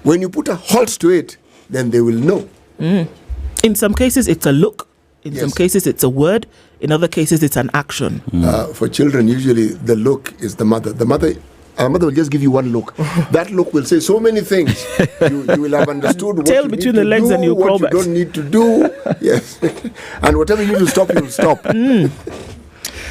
Speaker 12: When you put a halt to it, then they will know.
Speaker 11: In some cases, it's a look. In some cases, it's a word. In other cases, it's an action.
Speaker 12: For children, usually the look is the mother. Our mother will just give you one look. That look will say so many things. You will have understood what
Speaker 11: tail
Speaker 12: you
Speaker 11: between
Speaker 12: need
Speaker 11: the
Speaker 12: to
Speaker 11: legs
Speaker 12: do,
Speaker 11: and you
Speaker 12: what
Speaker 11: crawl
Speaker 12: you
Speaker 11: back.
Speaker 12: don't need to do. Yes. And whatever you need to stop, you will stop.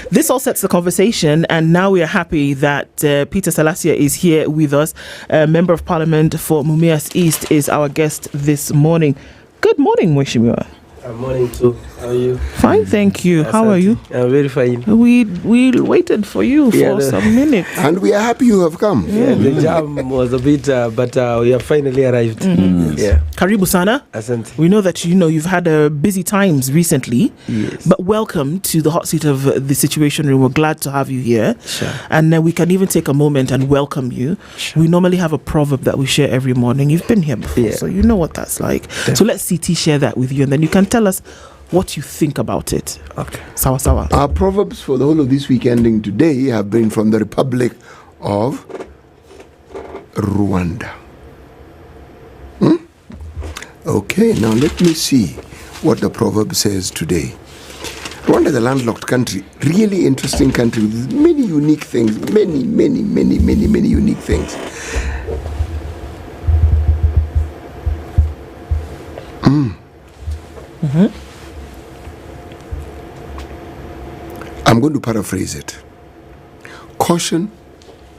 Speaker 11: This all sets the conversation, and now we are happy that Peter Salasa is here with us. Member of Parliament for Mumias East is our guest this morning. Good morning, Mheshimiwa.
Speaker 17: Good morning too. How are you?
Speaker 11: Fine, thank you. How are you?
Speaker 17: I'm very fine.
Speaker 11: We waited for you for some minutes.
Speaker 12: And we are happy you have come.
Speaker 17: Yeah, the jam was a bit, but we have finally arrived. Yeah.
Speaker 11: Karibu sana.
Speaker 17: Asante.
Speaker 11: We know that you've had busy times recently.
Speaker 17: Yes.
Speaker 11: But welcome to the hot seat of the Situation Room. We're glad to have you here.
Speaker 17: Sure.
Speaker 11: And we can even take a moment and welcome you. Sure. We normally have a proverb that we share every morning. You've been here before, so you know what that's like. Definitely. So let's CT share that with you, and then you can tell us what you think about it.
Speaker 17: Okay.
Speaker 11: Sawa sawa.
Speaker 12: Our proverbs for the whole of this week ending today have been from the Republic of Rwanda. Okay, now let me see what the proverb says today. Rwanda is a landlocked country, really interesting country with many unique things, many unique things. I'm going to paraphrase it. Caution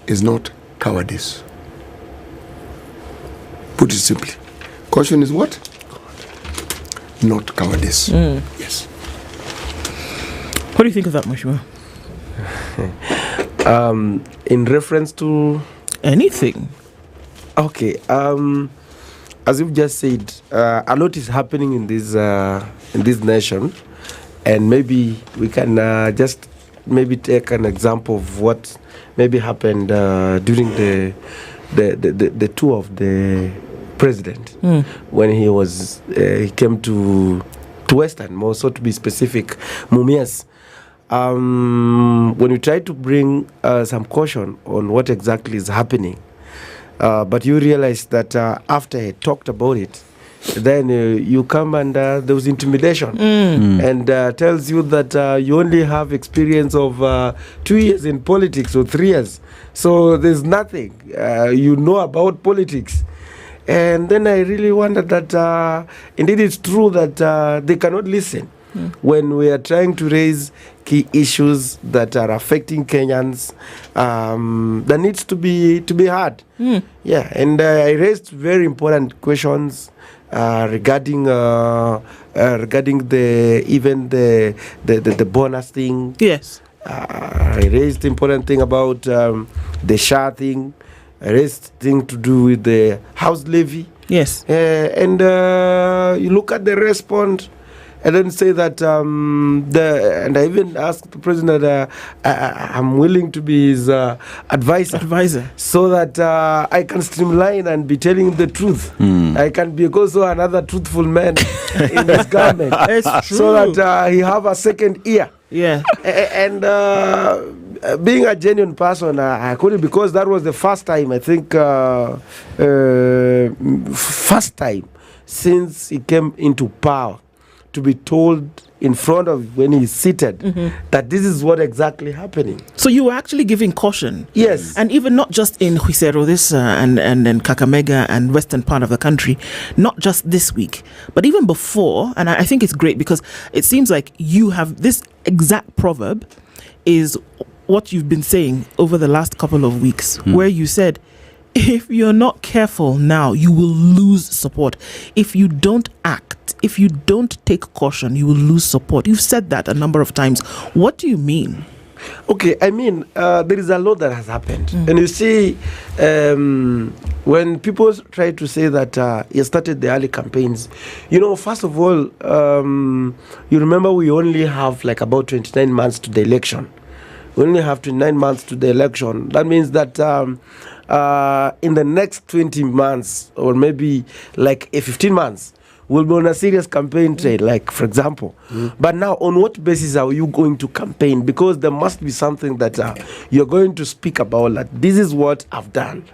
Speaker 12: is not cowardice. Put it simply. Caution is what? Not cowardice. Yes.
Speaker 11: What do you think of that, Mheshimiwa?
Speaker 17: In reference to
Speaker 11: anything.
Speaker 17: Okay. As you've just said, a lot is happening in this nation, and maybe we can just maybe take an example of what maybe happened during the tour of the president when he came to Western, more so to be specific, Mumias. When you try to bring some caution on what exactly is happening, but you realize that after he talked about it, then you come and there was intimidation and tells you that you only have experience of 2 years in politics or 3 years, so there's nothing you know about politics. And then I really wonder that indeed it's true that they cannot listen when we are trying to raise key issues that are affecting Kenyans. That needs to be heard. Yeah, and I raised very important questions regarding the bonus thing.
Speaker 11: Yes.
Speaker 17: I raised important thing about the SHA thing. I raised thing to do with the house levy.
Speaker 11: Yes.
Speaker 17: And you look at the response and then say that and I even asked the president that I'm willing to be his advisor, so that I can streamline and be telling the truth. I can be also another truthful man in this government.
Speaker 11: It's true.
Speaker 17: So that he have a second ear.
Speaker 11: Yeah.
Speaker 17: And being a genuine person, I couldn't, because that was the first time, I think, first time since he came into power, to be told in front of when he's seated that this is what exactly happening.
Speaker 11: So you were actually giving caution.
Speaker 17: Yes.
Speaker 11: And even not just in Huisero, this and Kakamega and western part of the country, not just this week, but even before. And I think it's great because it seems like you have this exact proverb is what you've been saying over the last couple of weeks, where you said, if you're not careful now, you will lose support. If you don't act, if you don't take caution, you will lose support. You've said that a number of times. What do you mean?
Speaker 17: Okay, I mean, there is a lot that has happened. And you see, when people try to say that you started the early campaigns, first of all, you remember we only have like about 29 months to the election. We only have 29 months to the election. That means that in the next 20 months, or maybe like 15 months, we'll be on a serious campaign trail, like, for example. But now, on what basis are you going to campaign? Because there must be something that you're going to speak about, like, this is what I've done.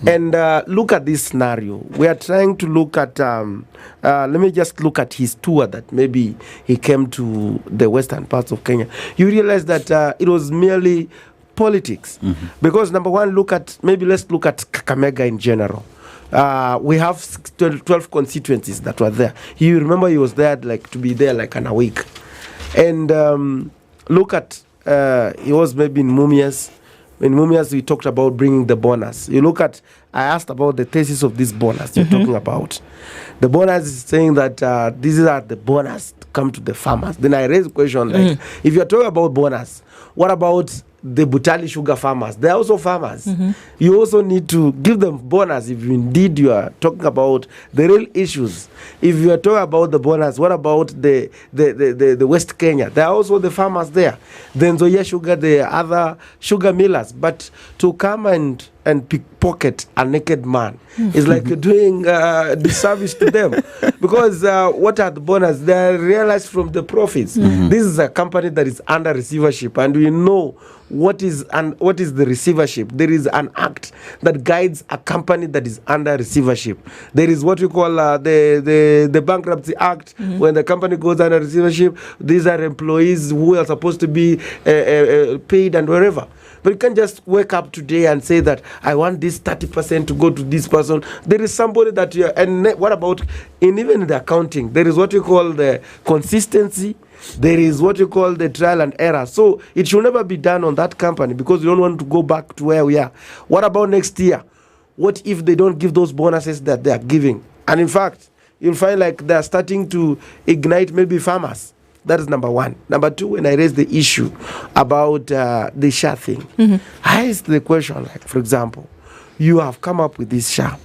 Speaker 17: And look at this scenario. We are trying to look at, let me just look at his tour that maybe he came to the western parts of Kenya. You realize that it was merely politics. Because, number one, let's look at Kakamega in general. We have 12 constituencies that were there. You remember he was there to be there in a week. And look at, he was maybe in Mumias. In Mumias, we talked about bringing the bonus. I asked about the thesis of this bonus you're talking about. The bonus is saying that these are the bonus to come to the farmers. Then I raised a question if you're talking about bonus, what about the Butali sugar farmers? They're also farmers. You also need to give them bonus if indeed you are talking about the real issues. If you are talking about the bonus, what about the West Kenya? There are also the farmers there. Then Zoya Sugar, the other sugar millers. But to come and pickpocket a naked man is like doing disservice to them. Because what are the bonus? They are realized from the profits. This is a company that is under receivership, and we know what is the receivership. There is an act that guides a company that is under receivership. There is what we call the Bankruptcy Act. When the company goes under receivership, these are employees who are supposed to be paid and wherever. But you can't just wake up today and say that I want this 30% to go to this person. There is somebody that you are, and what about even in the accounting? There is what you call the consistency. There is what you call the trial and error. So it should never be done on that company because you don't want to go back to where we are. What about next year? What if they don't give those bonuses that they are giving? And in fact, you'll find like they are starting to ignite maybe farmers. That is number one. Number two, when I raised the issue about the SHA thing, I asked the question, like, for example, you have come up with this SHA.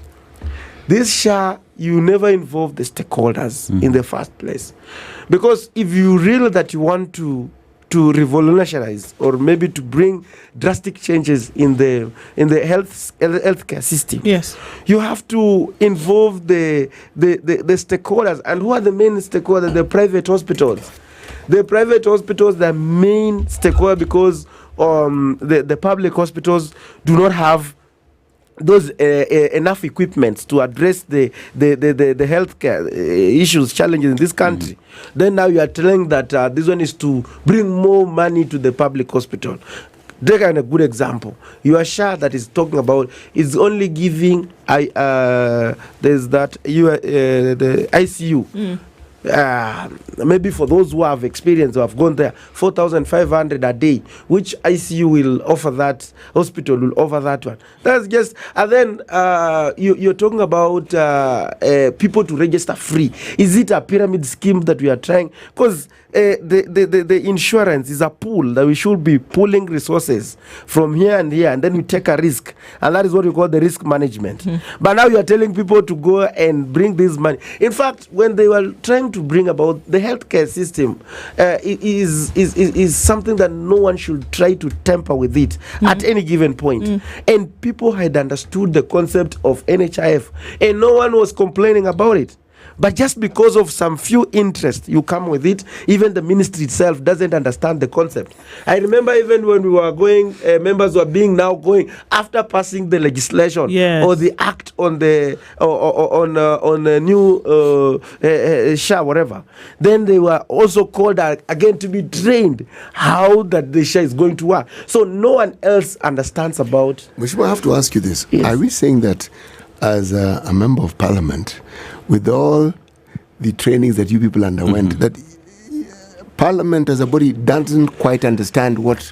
Speaker 17: This SHA, you never involve the stakeholders in the first place. Because if you really that you want to revolutionize or maybe to bring drastic changes in the healthcare system,
Speaker 11: yes,
Speaker 17: you have to involve the stakeholders. And who are the main stakeholders? The private hospitals. The private hospitals, the main stakeholder, because the public hospitals do not have those enough equipment to address the healthcare issues, challenges in this country. Then now you are telling that this one is to bring more money to the public hospital. Take a good example. Your SHA that is talking about is only giving there's that the ICU. Maybe for those who have experience or have gone there, 4,500 a day, which ICU will offer that, hospital will offer that one. That's just, and then you're talking about people to register free. Is it a pyramid scheme that we are trying? Because the insurance is a pool that we should be pooling resources from here and here, and then we take a risk, and that is what we call the risk management. But now you are telling people to go and bring this money. In fact, when they were trying to bring about the healthcare system, is something that no one should try to tamper with it at any given point. And people had understood the concept of NHIF, and no one was complaining about it. But just because of some few interests you come with it, even the ministry itself doesn't understand the concept. I remember even when we were going, members were now going after passing the legislation or the act on the on a new SHA, whatever. Then they were also called again to be trained how that the SHA is going to work. So no one else understands about.
Speaker 12: Mheshimiwa, I have to ask you this:
Speaker 17: Yes.
Speaker 12: Are we saying that as a member of parliament, with all the trainings that you people underwent, that Parliament as a body doesn't quite understand what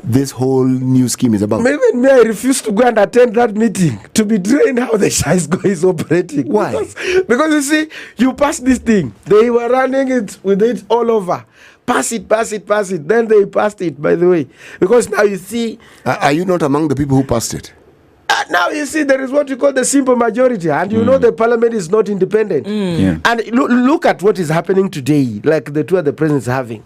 Speaker 12: this whole new scheme is about?
Speaker 17: Maybe I refuse to go and attend that meeting to be trained how the SHA is operating.
Speaker 12: Why?
Speaker 17: Because you see, you pass this thing. They were running it with it all over. Pass it. Then they passed it, by the way. Because now you see...
Speaker 12: Are you not among the people who passed it?
Speaker 17: Now you see there is what you call the simple majority, and you know the parliament is not independent. And look at what is happening today, like the tour the president is having.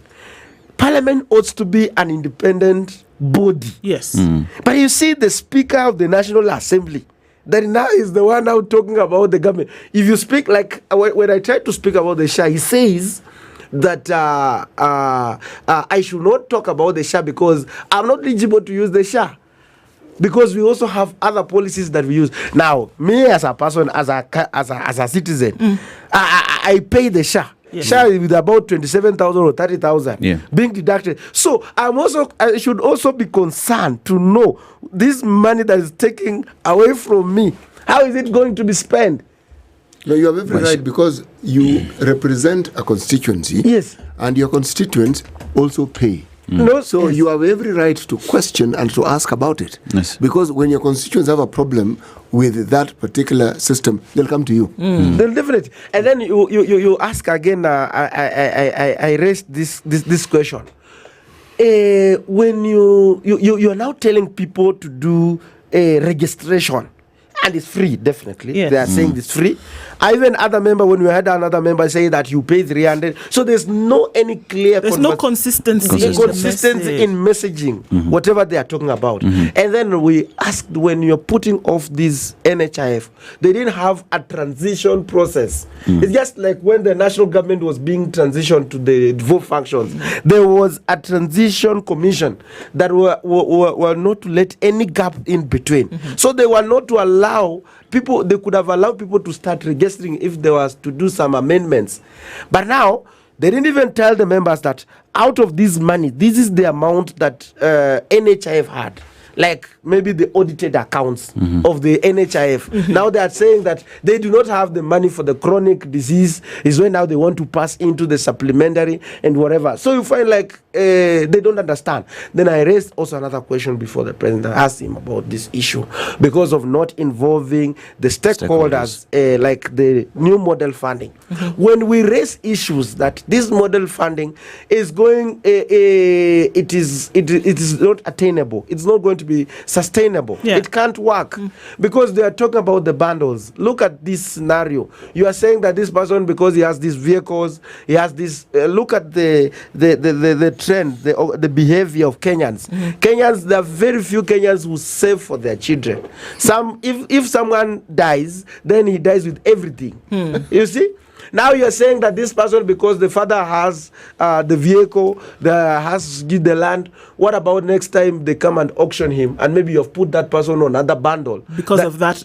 Speaker 17: Parliament ought to be an independent body.
Speaker 11: Yes.
Speaker 17: But you see the Speaker of the National Assembly, that now is the one now talking about the government. If you speak, like when I try to speak about the SHA, he says that I should not talk about the SHA because I'm not eligible to use the SHA. Because we also have other policies that we use. Now, me as a person, as a citizen, I pay the SHA.
Speaker 11: Yes.
Speaker 17: SHA is with about 27,000 or 30,000 being deducted. So I should also be concerned to know this money that is taken away from me. How is it going to be spent?
Speaker 12: No, you have every right, because you represent a constituency.
Speaker 17: Yes.
Speaker 12: And your constituents also pay.
Speaker 17: No,
Speaker 12: so you have every right to question and to ask about it.
Speaker 13: Yes.
Speaker 12: Because when your constituents have a problem with that particular system, they'll come to you.
Speaker 17: They'll definitely. And then you ask again, I raised this question. When you are now telling people to do a registration, and it's free, definitely.
Speaker 11: Yes.
Speaker 17: They are saying it's free. Even other member, when we had another member say that you pay 300, so there's no any clear.
Speaker 11: There's no consistency in
Speaker 17: messaging, whatever they are talking about. And then we asked, when you're putting off this NHIF, they didn't have a transition process. It's just like when the national government was being transitioned to the vote functions, there was a transition commission that were not to let any gap in between. So they were not to allow people, they could have allowed people to start registering if there was to do some amendments. But now, they didn't even tell the members that out of this money, this is the amount that NHIF had. Like maybe the audited accounts of the NHIF. Now they are saying that they do not have the money for the chronic disease, is when now they want to pass into the supplementary and whatever. So you find like they don't understand. Then I raised also another question before the president. I asked him about this issue because of not involving the stakeholders. Like the new model funding. When we raise issues that this model funding is going, it is not attainable. It's not going to be sustainable. It can't work because they are talking about the bundles. Look at this scenario. You are saying that this person, because he has these vehicles, he has this. Look at the trend, the behavior of Kenyans. Kenyans, there are very few Kenyans who save for their children. If someone dies, then he dies with everything. You see. Now you're saying that this person, because the father has the vehicle, has the land, what about next time they come and auction him and maybe you've put that person on another bundle?
Speaker 11: Because of that?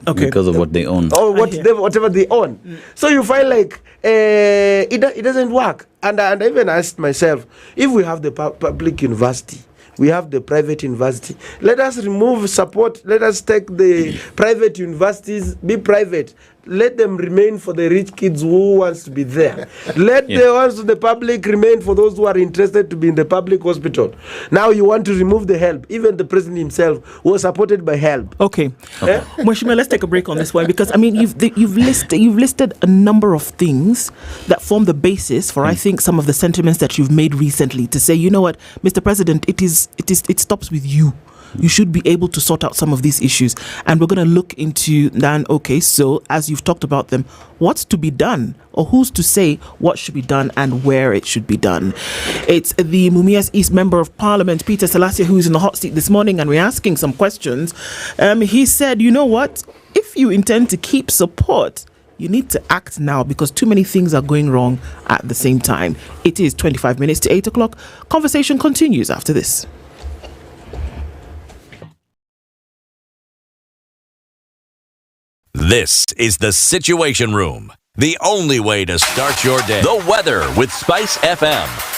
Speaker 11: Okay.
Speaker 13: Because of what they own.
Speaker 17: Or whatever they own. So you find like it doesn't work. And I even asked myself, if we have the public university, we have the private university, let us remove support, let us take the private universities, be private. Let them remain for the rich kids who wants to be there. Let the ones of the public remain for those who are interested to be in the public hospital. Now you want to remove the help. Even the president himself was supported by help.
Speaker 11: Okay. Mweshima, let's take a break on this one because I mean you've listed a number of things that form the basis for I think some of the sentiments that you've made recently to say, you know what, Mr. President, it stops with you. You should be able to sort out some of these issues. And we're going to look into then, okay, so as you've talked about them, what's to be done? Or who's to say what should be done and where it should be done? It's the Mumias East Member of Parliament, Peter Salasa, who's in the hot seat this morning, and we're asking some questions. He said, you know what? If you intend to keep support, you need to act now because too many things are going wrong at the same time. It is 25 minutes to 8 o'clock. Conversation continues after this.
Speaker 1: This is the Situation Room, the only way to start your day. The weather with Spice FM.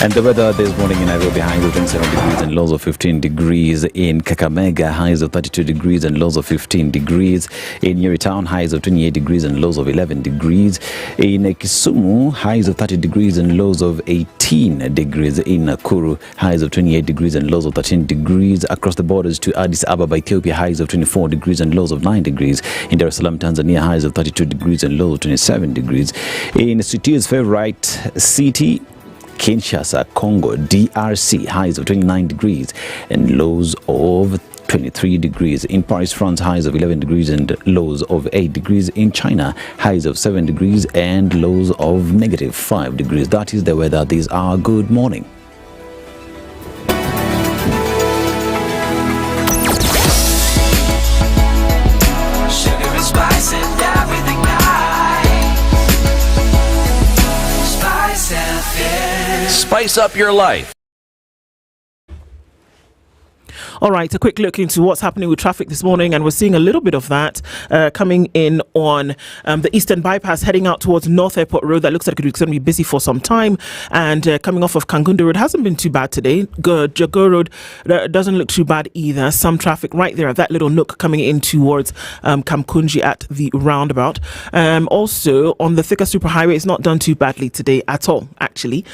Speaker 13: And the weather this morning in Nairobi, highs of 27 degrees and lows of 15 degrees. In Kakamega, highs of 32 degrees and lows of 15 degrees. In Nyeri town, highs of 28 degrees and lows of 11 degrees. In Kisumu, highs of 30 degrees and lows of 18 degrees. In Nakuru, highs of 28 degrees and lows of 13 degrees. Across the borders to Addis Ababa, Ethiopia, highs of 24 degrees and lows of 9 degrees. In Dar es Salaam, Tanzania, highs of 32 degrees and lows of 27 degrees. In City's favorite city, Kinshasa, Congo, DRC, highs of 29 degrees and lows of 23 degrees. In Paris, France, highs of 11 degrees and lows of 8 degrees. In China, highs of 7 degrees and lows of negative 5 degrees. That is the weather. These are good morning.
Speaker 18: Sugar and spice and everything nice. Spice FM.
Speaker 1: Spice up your life.
Speaker 11: All right, a quick look into what's happening with traffic this morning, and we're seeing a little bit of that coming in on the Eastern Bypass heading out towards North Airport Road. That looks like it's going to be busy for some time, and coming off of Kangundo Road hasn't been too bad today. Jago Road doesn't look too bad either. Some traffic right there at that little nook coming in towards Kamkunji at the roundabout. Also on the Thika Superhighway, it's not done too badly today at all, actually.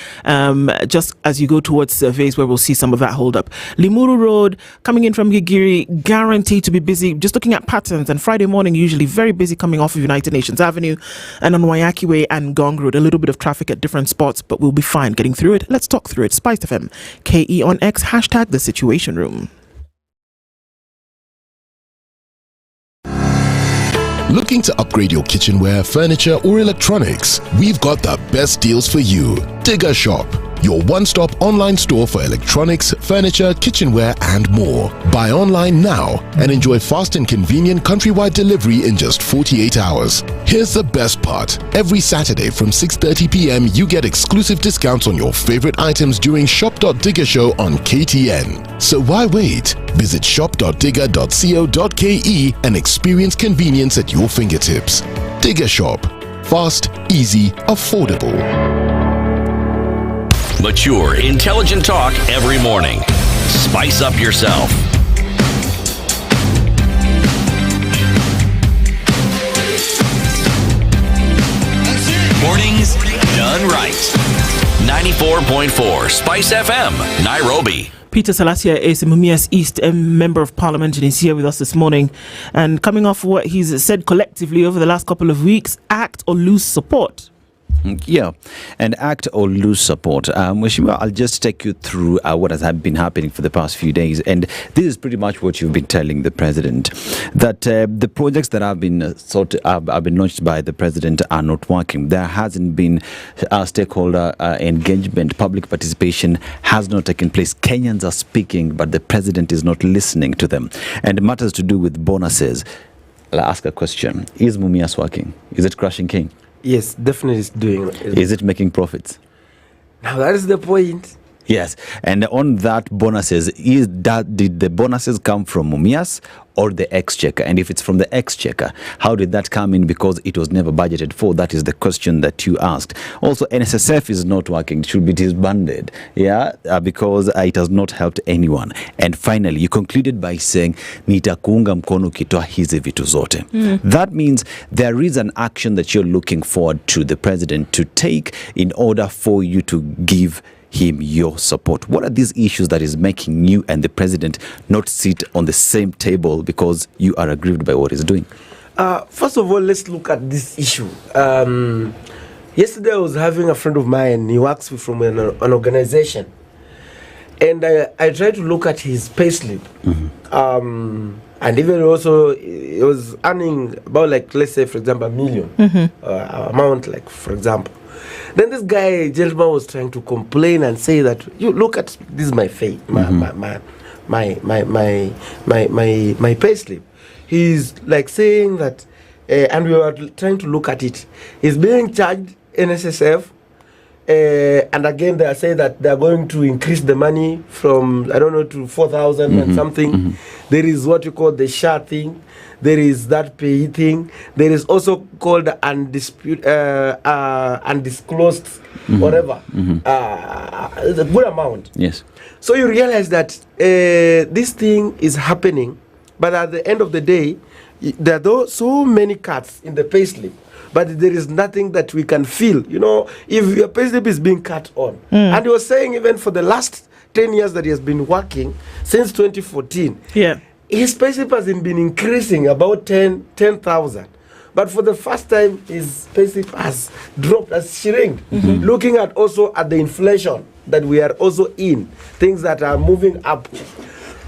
Speaker 11: Just as you go towards surveys where we'll see some of that hold up. Limuru Road coming in from Gigiri, guaranteed to be busy. Just looking at patterns, and Friday morning usually very busy coming off of United Nations Avenue, and on Wayaki Way and Gong Road, a little bit of traffic at different spots, but we'll be fine getting through it. Let's talk through it. Spice FM, KE on X, hashtag the Situation Room.
Speaker 7: Looking to upgrade your kitchenware, furniture, or electronics? We've got the best deals for you. Digger Shop, your one-stop online store for electronics, furniture, kitchenware, and more. Buy online now and enjoy fast and convenient countrywide delivery in just 48 hours. Here's the best part. Every Saturday from 6:30 p.m. you get exclusive discounts on your favorite items during Shop.Digger Show on KTN. So why wait? Visit shop.digger.co.ke and experience convenience at your fingertips. Digger Shop. Fast, easy, affordable.
Speaker 1: Mature, intelligent talk every morning. Spice up yourself. Mornings done right. 94.4 Spice FM, Nairobi.
Speaker 11: Peter Salasa is Mumias East Member of Parliament, and he's here with us this morning. And coming off what he's said collectively over the last couple of weeks, act or lose support.
Speaker 13: Yeah, and act or lose support. Mheshimiwa, I'll just take you through what has been happening for the past few days. And this is pretty much what you've been telling the president, that the projects that have been have been launched by the president are not working. There hasn't been stakeholder engagement. Public participation has not taken place. Kenyans are speaking, but the president is not listening to them. And matters to do with bonuses. I'll ask a question. Is Mumias working? Is it crushing King?
Speaker 17: Yes, definitely it's doing.
Speaker 13: Is it making profits?
Speaker 17: Now that is the point.
Speaker 13: Yes, and on that bonuses, did the bonuses come from Mumias or the exchequer? And if it's from the exchequer, how did that come in? Because it was never budgeted for. That is the question that you asked. Also, NSSF is not working. It should be disbanded. Because it has not helped anyone. And finally, you concluded by saying, nitakuunga mkono ukitoa hizi vitu zote. That means there is an action that you're looking forward to the president to take in order for you to give him your support. What are these issues that is making you and the president not sit on the same table because you are aggrieved by what he's doing?
Speaker 17: First of all, let's look at this issue. Yesterday I was having a friend of mine. He works from an organization, and I tried to look at his payslip. And even also he was earning about, like, let's say for example, $1 million amount, like for example. Then this gentleman was trying to complain and say that, you look at this is my face, my payslip. He's like saying that, and we were trying to look at it. He's being charged NSSF, and again they are saying that they are going to increase the money from, I don't know, to 4,000 and something. There is what you call the SHA thing. There is that pay thing. There is also called undisclosed, whatever. It's a good amount.
Speaker 13: Yes.
Speaker 17: So you realize that this thing is happening, but at the end of the day, there are so many cuts in the payslip, but there is nothing that we can feel. You know, if your payslip is being cut on, and he was saying even for the last 10 years that he has been working since 2014.
Speaker 11: Yeah.
Speaker 17: His payslip has been increasing about 10,000. But for the first time, his payslip has dropped, has shrunk. Looking at also at the inflation that we are also in, things that are moving up.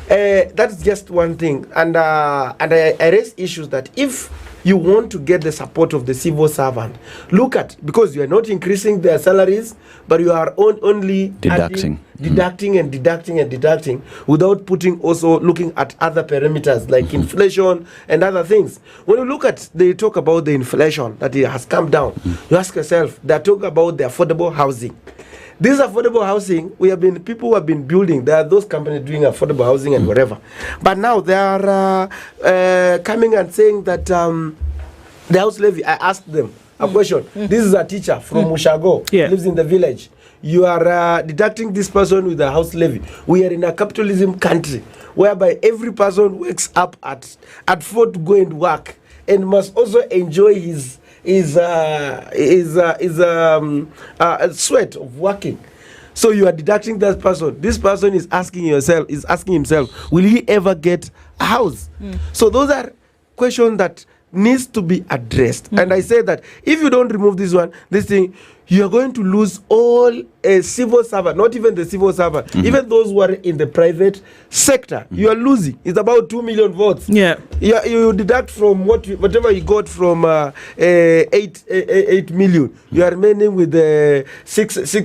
Speaker 17: That's just one thing. And I raise issues that if you want to get the support of the civil servant, look at, because you are not increasing their salaries, but you are only deducting without putting, also looking at other parameters like inflation and other things. When you look at, they talk about the inflation that it has come down, you ask yourself, they talk about the affordable housing. This affordable housing, people who have been building, there are those companies doing affordable housing and whatever. But now they are coming and saying that the house levy, I asked them a question. This is a teacher from Mushago, lives in the village. You are deducting this person with a house levy. We are in a capitalism country whereby every person wakes up at 4 to go and work and must also enjoy his sweat of working. So you are deducting that person. This person is asking himself, will he ever get a house? So those are questions that needs to be addressed. And I say that if you don't remove this thing, you are going to lose all civil servant, not even the civil servant, even those who are in the private sector. You are losing. It's about 2 million votes. You deduct from whatever you got from 8 million. You are remaining with 6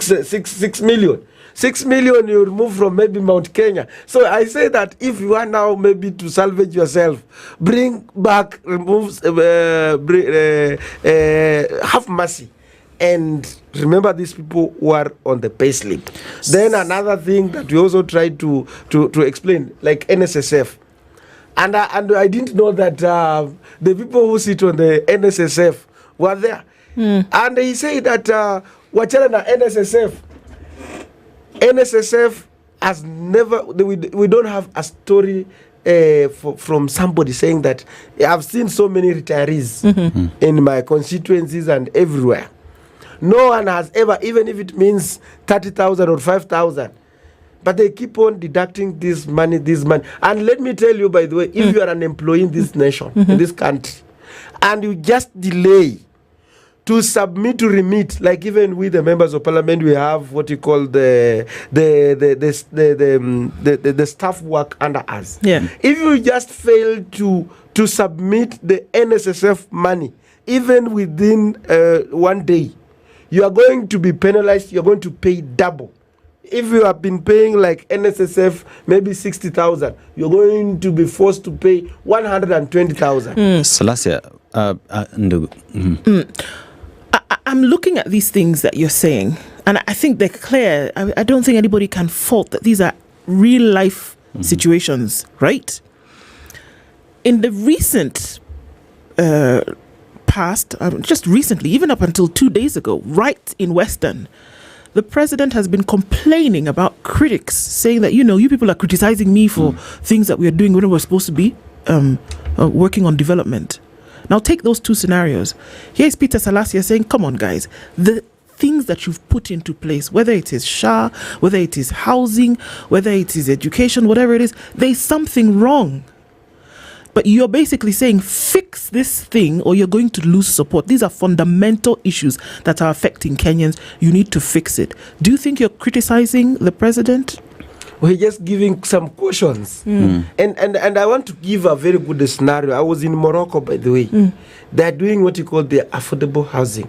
Speaker 17: million. 6 million you remove from maybe Mount Kenya. So I say that if you are now maybe to salvage yourself, bring back, remove, have mercy. And remember these people who are on the pay slip. Then another thing that we also try to explain, like NSSF. And I didn't know that the people who sit on the NSSF were there. And he said that wachana na NSSF has never, we don't have a story from somebody saying that I've seen so many retirees in my constituencies and everywhere. No one has ever, even if it means 30,000 or 5,000, but they keep on deducting this money. And let me tell you, by the way, if you are an employee in this nation, in this country, and you just delay to submit, to remit, like even with the members of parliament, we have what you call the staff work under us. If you just fail to submit the NSSF money, even within 1 day, you are going to be penalized. You're going to pay double. If you have been paying like NSSF maybe 60,000, you're going to be forced to pay 120,000.
Speaker 13: Salasa,
Speaker 11: I'm looking at these things that you're saying, and I think they're clear. I don't think anybody can fault that these are real life situations, right? In the recent past, just recently, even up until 2 days ago, right in Western, the president has been complaining about critics, saying that, you people are criticizing me for things that we are doing when we're supposed to be working on development. Now take those two scenarios. Here's Peter Salasa saying, come on guys, the things that you've put into place, whether it is SHA, whether it is housing, whether it is education, whatever it is, there's something wrong. But you're basically saying, fix this thing or you're going to lose support. These are fundamental issues that are affecting Kenyans. You need to fix it. Do you think you're criticizing the president?
Speaker 17: We're just giving some cautions. And I want to give a very good scenario. I was in Morocco, by the way. They're doing what you call the affordable housing.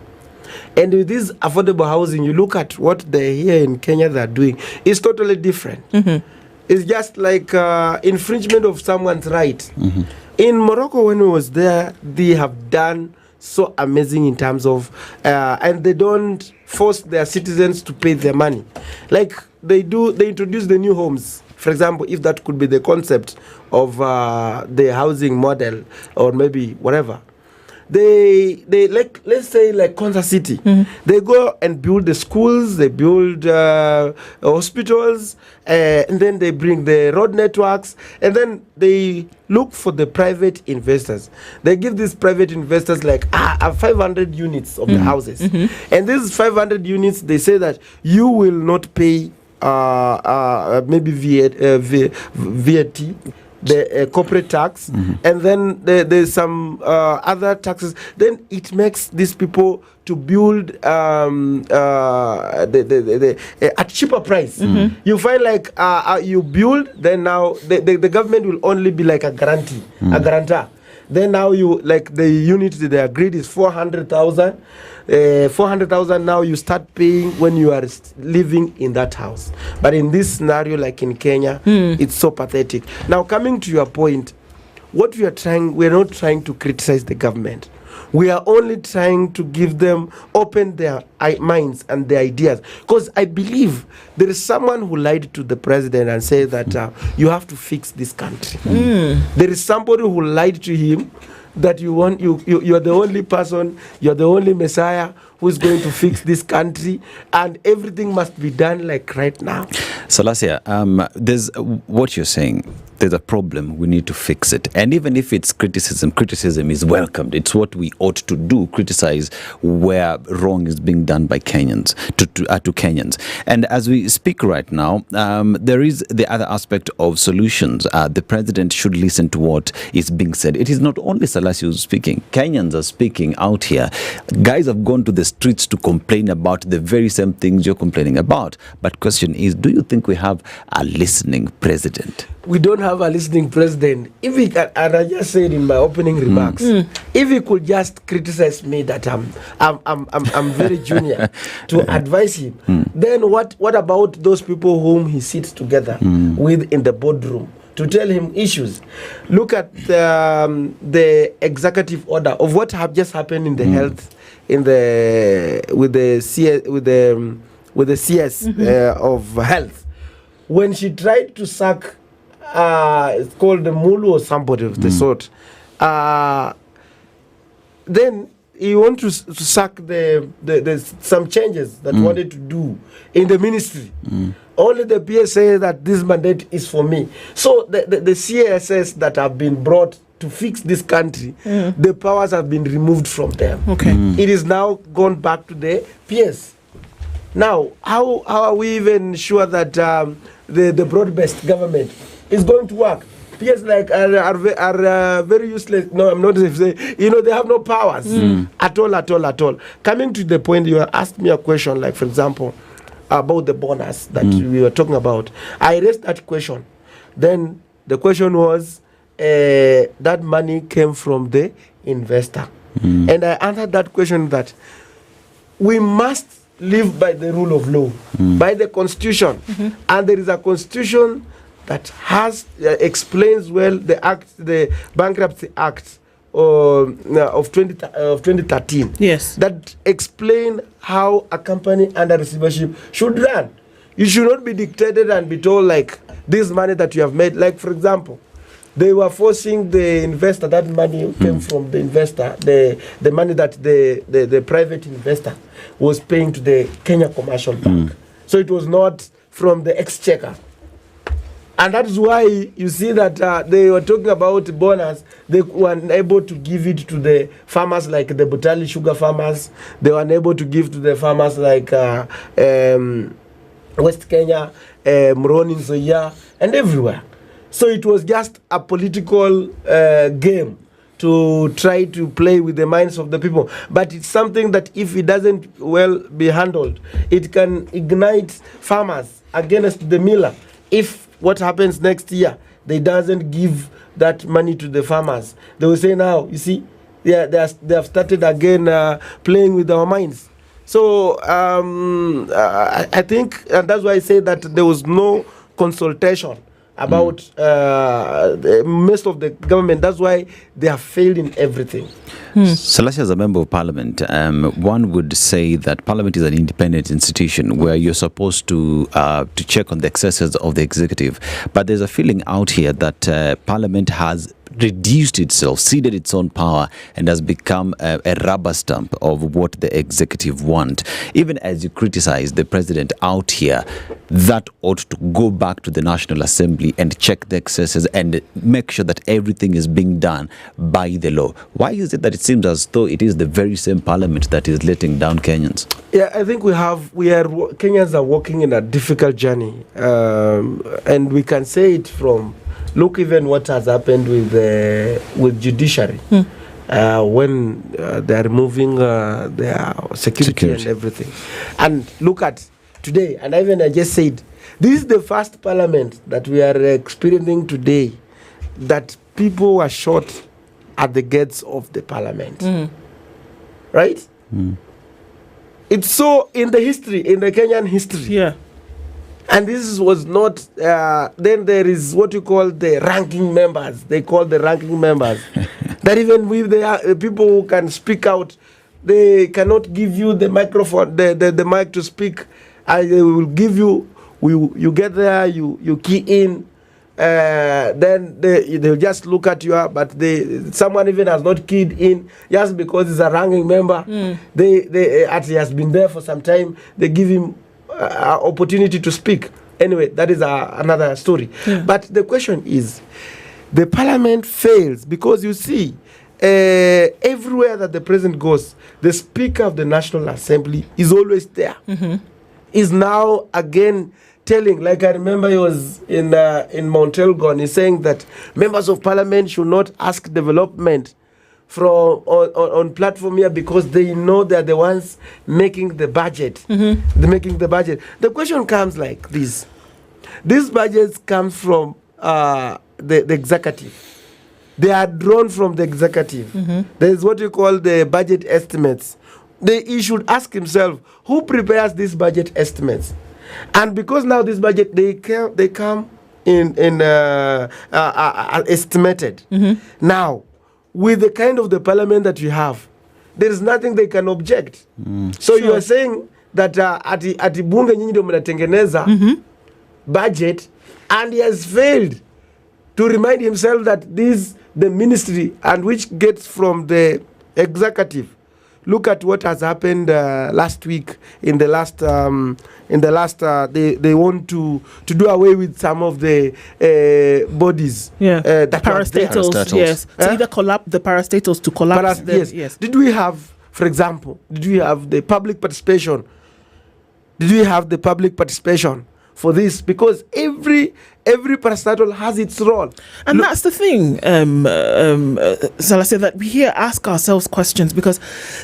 Speaker 17: And with this affordable housing, you look at what they here in Kenya they're doing. It's totally different. It's just like infringement of someone's right. In Morocco, when we was there, they have done so amazing in terms of, and they don't force their citizens to pay their money. Like they introduce the new homes. For example, if that could be the concept of the housing model or maybe whatever. They like, let's say like Kansas City, they go and build the schools, they build hospitals, and then they bring the road networks, and then they look for the private investors. They give these private investors like 500 units of the houses, and these 500 units, they say that you will not pay maybe VAT, the corporate tax, and then there's some other taxes. Then it makes these people to build at cheaper price. You find like you build, then now the government will only be like a guarantee, a guarantor. Then now you like the unit that they agreed is 400,000. 400,000 now you start paying when you are living in that house. But in this scenario, like in Kenya, it's so pathetic. Now coming to your point, what we're not trying to criticize the government. We are only trying to give them, open their minds and their ideas. Because I believe there is someone who lied to the president and said that you have to fix this country. There is somebody who lied to him that you are the only person, you're the only messiah who is going to fix this country, and everything must be done like right now.
Speaker 13: Salasa, there's what you're saying. there's a problem, we need to fix it. And even if it's criticism is welcomed. It's what we ought to do, criticize where wrong is being done by Kenyans, to Kenyans. And as we speak right now, there is the other aspect of solutions. The president should listen to what is being said. It is not only Salasa who's speaking. Kenyans are speaking out here. Guys have gone to the streets to complain about the very same things you're complaining about. But question is, do you think we have a listening president?
Speaker 17: We don't have a listening president. If he can, and I just said in my opening remarks, if he could just criticize me that I'm very junior to advise him, then what about those people whom he sits together with in the boardroom to tell him issues? Look at the executive order of what have just happened in the health, with the CS of health, when she tried to sack. It's called the Mulu or somebody of the sort. Then he want to sack the some changes that wanted to do in the ministry. Only the PS say that this mandate is for me. So the CSS that have been brought to fix this country, the powers have been removed from them.
Speaker 11: Okay.
Speaker 17: It is now gone back to the PS. Now, how are we even sure that the broad-based government is going to work? PS are very useless. No, I'm not saying, they have no powers at all. Coming to the point, you asked me a question, like, for example, about the bonus that we were talking about. I raised that question. Then the question was, that money came from the investor. And I answered that question that we must live by the rule of law, by the constitution. And there is a constitution that has explains well the Bankruptcy Act of 2013.
Speaker 11: Yes.
Speaker 17: That explain how a company under receivership should run. You should not be dictated and be told like this money that you have made. Like, for example, they were forcing the investor, that money came from the investor, the money that the private investor was paying to the Kenya Commercial Bank. So it was not from the exchequer. And that's why you see that they were talking about bonus. They were unable to give it to the farmers like the Butali sugar farmers. They were unable to give to the farmers like West Kenya, Muroni, Nzoia, and everywhere. So it was just a political game to try to play with the minds of the people. But it's something that if it doesn't well be handled, it can ignite farmers against the miller. If what happens next year, they doesn't give that money to the farmers, they will say now, you see, they have started again playing with our minds. So I think, and that's why I say that there was no consultation about most of the government. That's why they have failed in everything.
Speaker 13: Salasa, as a member of parliament, one would say that parliament is an independent institution where you're supposed to check on the excesses of the executive. But there's a feeling out here that parliament has reduced itself, ceded its own power, and has become a rubber stamp of what the executive want. Even as you criticize the president out here, that ought to go back to the National Assembly and check the excesses and make sure that everything is being done by the law. Why is it that it seems as though it is the very same parliament that is letting down Kenyans?
Speaker 17: Yeah, I think Kenyans are walking in a difficult journey, and we can say it from look even what has happened with Judiciary when they are removing their security and everything. And look at today, and I just said, this is the first parliament that we are experiencing today that people were shot at the gates of the parliament. Right? It's so in the Kenyan history.
Speaker 11: Yeah.
Speaker 17: And this was not, then there is what you call the ranking members. They call the ranking members. That even with the people who can speak out, they cannot give you the microphone, the mic to speak. They will give you, you get there, you key in, then they'll just look at you, but someone even has not keyed in, just because he's a ranking member. They actually has been there for some time, they give him opportunity to speak. Anyway, that is another story. But the question is, the parliament fails because you see, everywhere that the president goes, the Speaker of the National Assembly is always there. Is now again telling, like I remember he was in Mount Elgon, he's saying that members of parliament should not ask development from on platform here because they know they're the ones making the budget. They're making the budget. The question comes like this. These budgets come from the executive. They are drawn from the executive. There is what you call the budget estimates. He should ask himself, who prepares these budget estimates? And because now this budget, they come in estimated. Now, with the kind of the parliament that we have, there is nothing they can object. So you are saying that ati bunge nyinyi ndio mnatengeneza budget, and he has failed to remind himself that the ministry and which gets from the executive. Look at what has happened last week. They want to do away with some of the bodies. That
Speaker 11: parastatals. Yes, to either collapse the parastatals to collapse.
Speaker 17: Yes. Did we have, for example, the public participation? Did we have the public participation for this? Because every parastatal has its role.
Speaker 11: And that's the thing, Salasa, that we here ask ourselves questions, because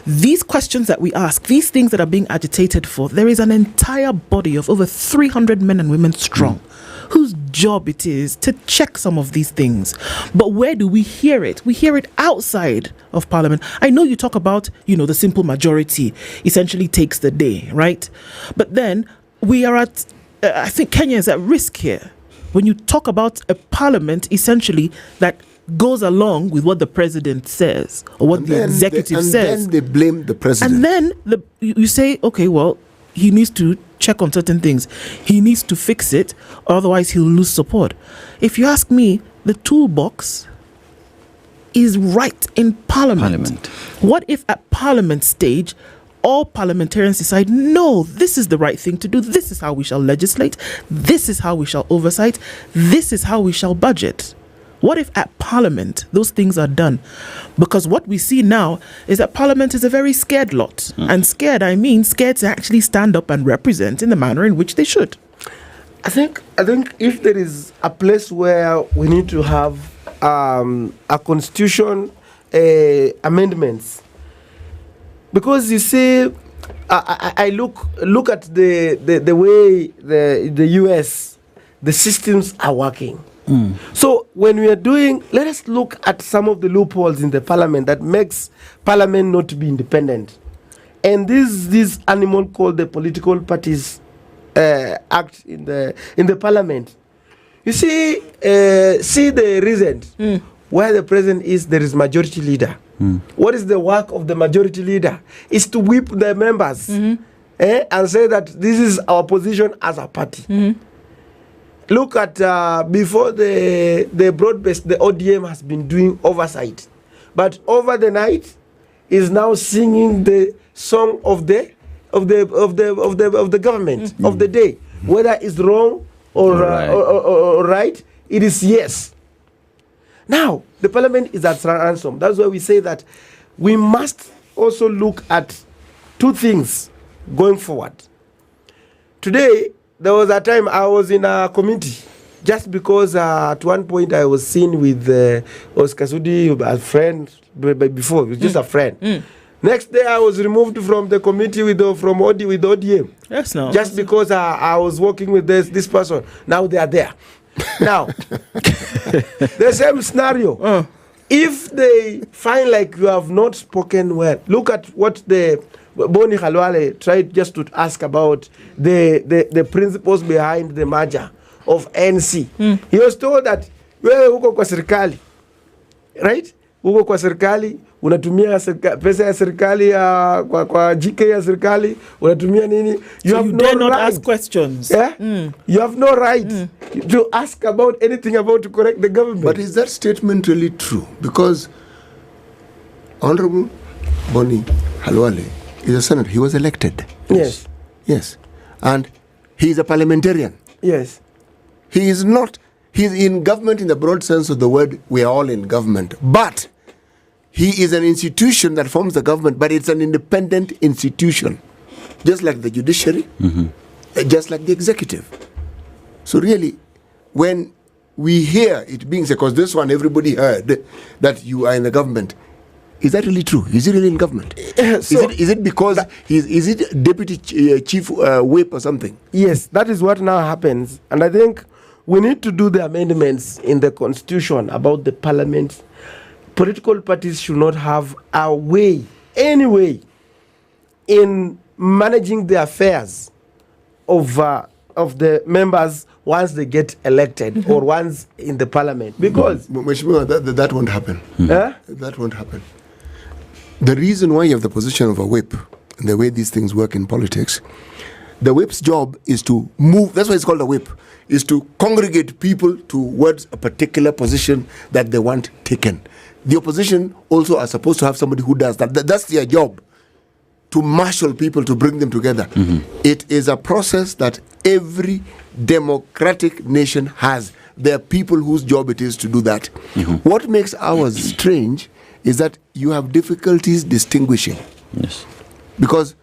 Speaker 11: these questions that we ask, these things that are being agitated for, there is an entire body of over 300 men and women strong whose job it is to check some of these things. But where do we hear it? We hear it outside of Parliament. I know you talk about, the simple majority essentially takes the day, right? But then we are at, I think Kenya is at risk here. When you talk about a parliament, essentially, that goes along with what the president says or what the executive says.
Speaker 12: And then they blame the president.
Speaker 11: And then you say, okay, well, he needs to check on certain things. He needs to fix it, otherwise he'll lose support. If you ask me, the toolbox is right in parliament. What if at parliament stage, all parliamentarians decide, no, this is the right thing to do. This is how we shall legislate. This is how we shall oversight. This is how we shall budget. What if at Parliament those things are done? Because what we see now is that Parliament is a very scared lot. And scared, I mean scared to actually stand up and represent in the manner in which they should.
Speaker 17: I think if there is a place where we need to have a constitution amendments, because you see, I look at the way the US, the systems are working. So when we are doing, let us look at some of the loopholes in the parliament that makes parliament not to be independent. And this animal called the Political Parties Act in the parliament. You see the reason where the president is, there is majority leader. What is the work of the majority leader? Is to whip the members and say that this is our position as a party. Look at before the broad-based, the ODM has been doing oversight, but over the night is now singing the song of the government of the day, whether it's wrong or right. It is yes. Now the parliament is at ransom. That's why we say that we must also look at two things going forward. Today, there was a time I was in a committee just because at one point I was seen with Oscar Sudi, a friend, before, it was just a friend. Next day I was removed from the committee with ODM.
Speaker 11: Yes, no.
Speaker 17: Just because I was working with this person. Now they are there. Now, the same scenario. If they find like you have not spoken well, look at what the Boni Khalwale tried just to ask about the principles behind the merger of NC. He was told that wewe uko kwa serikali, right? Uko kwa serikali, unatumia pesa ya serikali kwa GK ya serikali, unatumia nini? You have
Speaker 11: you
Speaker 17: no
Speaker 11: dare not
Speaker 17: right.
Speaker 11: ask questions.
Speaker 17: Yeah? You have no right to ask about anything about to correct the government.
Speaker 12: But is that statement really true? Because Honorable Boni Khalwale is a senator. He was elected.
Speaker 17: Yes.
Speaker 12: Yes. And he is a parliamentarian. Yes. He is not. He's in government in the broad sense of the word. We are all in government. But he is an institution that forms the government, but it's an independent institution. Just like the judiciary, just like the executive. So really, when we hear it being said, because this one everybody heard that you are in the government, is that really true? Is he really in government? Is it because is it deputy chief whip or something?
Speaker 17: Yes, that is what now happens. And I think we need to do the amendments in the constitution about the parliament. Political parties should not have a way, any way, in managing the affairs of the members once they get elected or once in the parliament. Because
Speaker 12: that won't happen. That won't happen. The reason why you have the position of a whip and the way these things work in politics, the whip's job is to move. That's why it's called a whip, is to congregate people towards a particular position that they want taken. The opposition also are supposed to have somebody who does that. That's their job, to marshal people, to bring them together. It is a process that every democratic nation has. There are people whose job it is to do that. What makes ours strange is that you have difficulties distinguishing.
Speaker 13: Yes.
Speaker 12: Because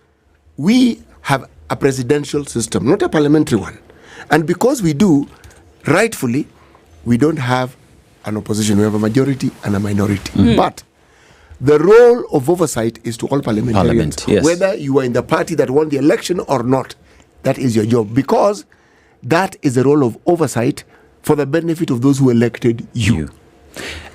Speaker 12: we have a presidential system, not a parliamentary one. And because we do, rightfully, we don't have an opposition. We have a majority and a minority. But the role of oversight is to all parliamentarians.
Speaker 13: Yes.
Speaker 12: Whether you are in the party that won the election or not, that is your job. Because that is the role of oversight for the benefit of those who elected you.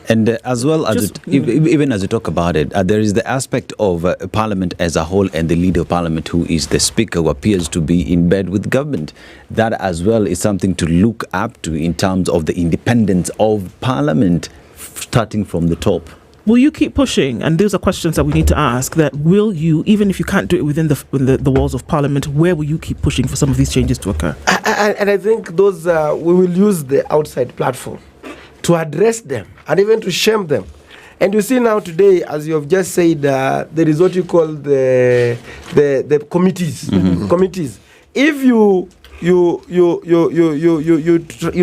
Speaker 13: And as well as even as you talk about it, there is the aspect of Parliament as a whole and the leader of Parliament, who is the Speaker, who appears to be in bed with government. That as well is something to look up to in terms of the independence of Parliament, starting from the top.
Speaker 11: Will you keep pushing? And those are questions that we need to ask. That will you, even if you can't do it within the walls of Parliament, where will you keep pushing for some of these changes to occur?
Speaker 17: And I think those we will use the outside platform to address them and even to shame them. And you see now today, as you have just said, there is what you call the committees. Committees. If you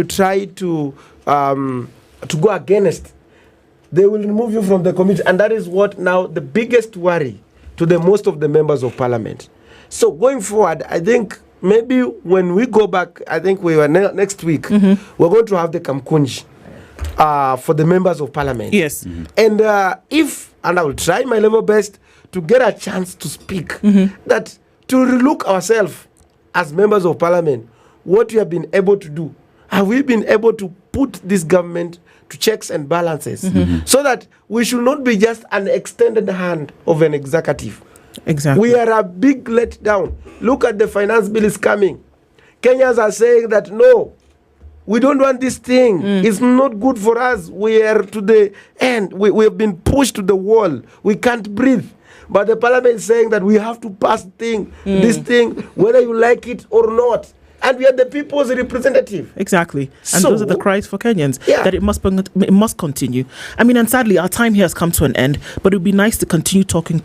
Speaker 17: try to go against, they will remove you from the committee, and that is what now the biggest worry to the most of the members of Parliament. So going forward, I think maybe when we go back, I think we were next week, we're going to have the Kamkunji for the members of Parliament.
Speaker 11: Yes.
Speaker 17: And and I will try my level best to get a chance to speak, that to relook ourselves as members of Parliament, what we have been able to do. Have we been able to put this government to checks and balances so that we should not be just an extended hand of an executive?
Speaker 11: Exactly.
Speaker 17: We are a big letdown. Look at the finance bill is coming. Kenyans are saying that no, we don't want this thing. It's not good for us. We are to the end. We have been pushed to the wall. We can't breathe. But the parliament is saying that we have to pass this thing, whether you like it or not. And we are the people's representative.
Speaker 11: Exactly. And
Speaker 17: So-
Speaker 11: those are the cries for Kenyans, that it must continue. I mean, and sadly, our time here has come to an end, but it would be nice to continue talking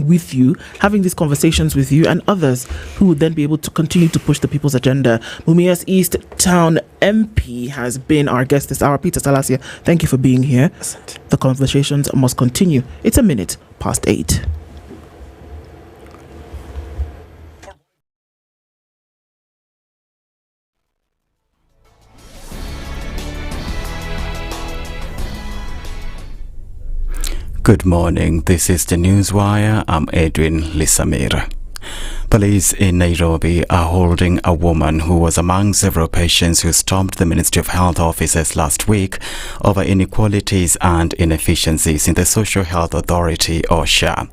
Speaker 11: with you, having these conversations with you and others who would then be able to continue to push the people's agenda. Mumias East Town MP has been our guest this hour. Peter Salasa, thank you for being here. The conversations must continue. It's 8:01.
Speaker 2: Good morning. This is the Newswire. I'm Edwin Lisamir. Police in Nairobi are holding a woman who was among several patients who stormed the Ministry of Health offices last week over inequalities and inefficiencies in the Social Health Authority, Asha.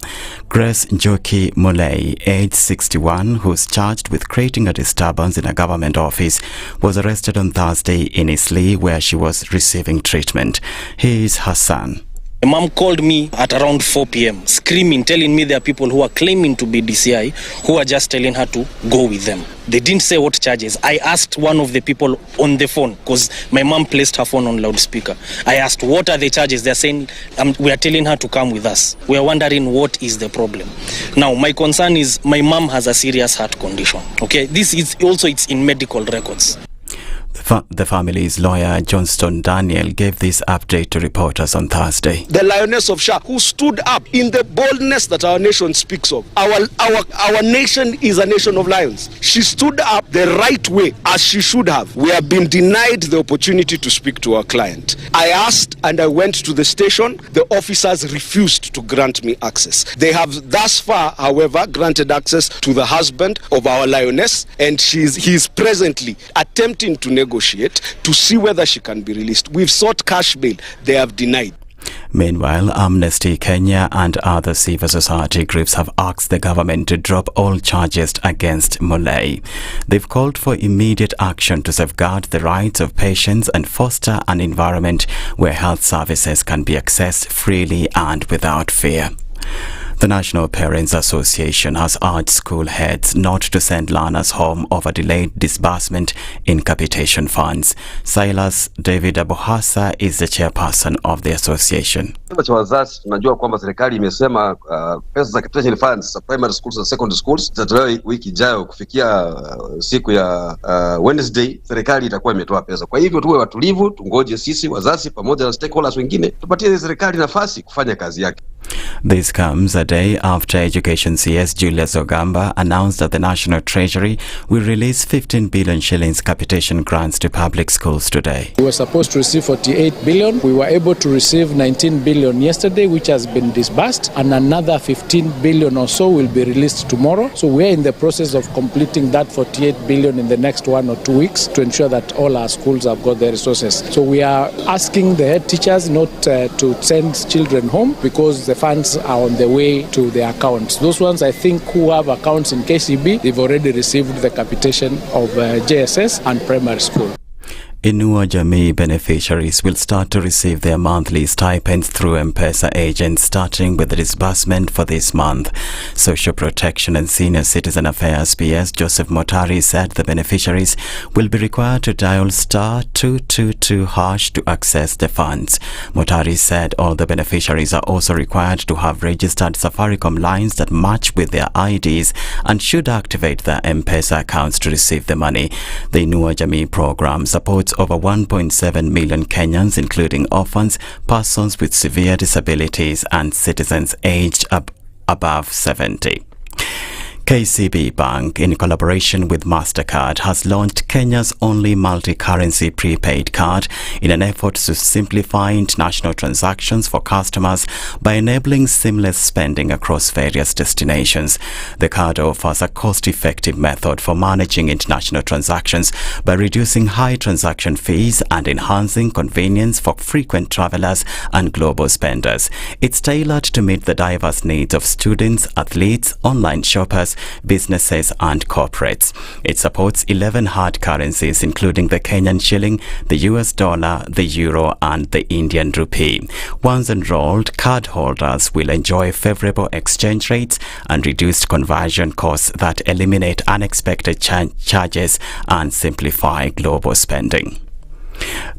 Speaker 2: Grace Njoki Mulei, age 61, who's charged with creating a disturbance in a government office, was arrested on Thursday in Isli, where she was receiving treatment. He is her son.
Speaker 19: My mom called me at around 4 p.m. screaming, telling me there are people who are claiming to be DCI who are just telling her to go with them. They didn't say what charges. I asked one of the people on the phone, because my mom placed her phone on loudspeaker. I asked, what are the charges? They're saying, we are telling her to come with us. We are wondering what is the problem. Now, my concern is my mom has a serious heart condition. Okay, this is also, it's in medical records.
Speaker 2: The family's lawyer, Johnston Daniel, gave this update to reporters on Thursday.
Speaker 20: The lioness of Shah, who stood up in the boldness that our nation speaks of. Our nation is a nation of lions. She stood up the right way, as she should have. We have been denied the opportunity to speak to our client. I asked and I went to the station. The officers refused to grant me access. They have thus far, however, granted access to the husband of our lioness, and he is presently attempting to negotiate to see whether she can be released. We've sought cash bail. They have denied.
Speaker 2: Meanwhile, Amnesty Kenya and other civil society groups have asked the government to drop all charges against Mulay. They've called for immediate action to safeguard the rights of patients and foster an environment where health services can be accessed freely and without fear. The National Parents Association has urged school heads not to send learners home over delayed disbursement in capitation funds. Silas David Abuhasa is the chairperson of the association.
Speaker 21: Cha wazazi tunajua kwamba serikali imesema pesa za capitation funds za primary schools na secondary schools zitatolewa wiki ijayo kufikia siku ya Wednesday. Serikali itakuwa imetoa pesa. Kwa hivyo tuwe watulivu, tungoje sisi wazazi pamoja na stakeholders wengine tupatie serikali nafasi kufanya kazi yake.
Speaker 2: This comes a day after Education CS Julius Ogamba announced that the National Treasury will release 15 billion shillings capitation grants to public schools today.
Speaker 5: We were supposed to receive 48 billion. We were able to receive 19 billion yesterday, which has been disbursed, and another 15 billion or so will be released tomorrow. So we're in the process of completing that 48 billion in the next 1 or 2 weeks to ensure that all our schools have got their resources. So we are asking the head teachers not to send children home because the funds are on the way to their accounts. Those ones, I think, who have accounts in KCB, they've already received the capitation of JSS and primary school.
Speaker 2: Inua Jamii beneficiaries will start to receive their monthly stipends through M-Pesa agents starting with the disbursement for this month. Social Protection and Senior Citizen Affairs PS Joseph Motari said the beneficiaries will be required to dial star 222 hash to access the funds. Motari said all the beneficiaries are also required to have registered Safaricom lines that match with their IDs and should activate their M-Pesa accounts to receive the money. The Inua Jamii program supports over 1.7 million Kenyans, including orphans, persons with severe disabilities, and citizens aged above 70. KCB Bank, in collaboration with MasterCard, has launched Kenya's only multi-currency prepaid card in an effort to simplify international transactions for customers by enabling seamless spending across various destinations. The card offers a cost-effective method for managing international transactions by reducing high transaction fees and enhancing convenience for frequent travelers and global spenders. It's tailored to meet the diverse needs of students, athletes, online shoppers, businesses and corporates. It supports 11 hard currencies including the Kenyan shilling, the US dollar, the euro and the Indian rupee. Once enrolled, cardholders will enjoy favorable exchange rates and reduced conversion costs that eliminate unexpected charges and simplify global spending.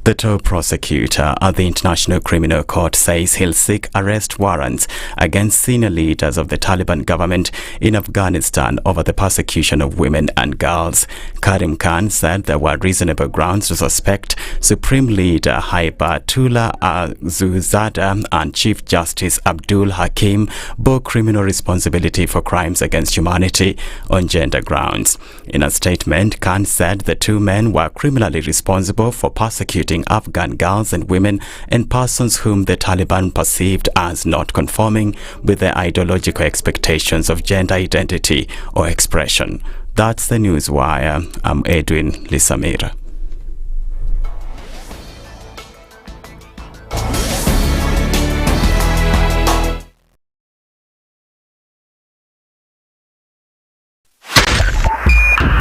Speaker 2: The top prosecutor at the International Criminal Court says he'll seek arrest warrants against senior leaders of the Taliban government in Afghanistan over the persecution of women and girls. Karim Khan said there were reasonable grounds to suspect Supreme Leader Haibatullah Azzuzada and Chief Justice Abdul Hakim bore criminal responsibility for crimes against humanity on gender grounds. In a statement, Khan said the two men were criminally responsible for persecuting Afghan girls and women and persons whom the Taliban perceived as not conforming with their ideological expectations of gender identity or expression. That's the Newswire. I'm Edwin Lisamira.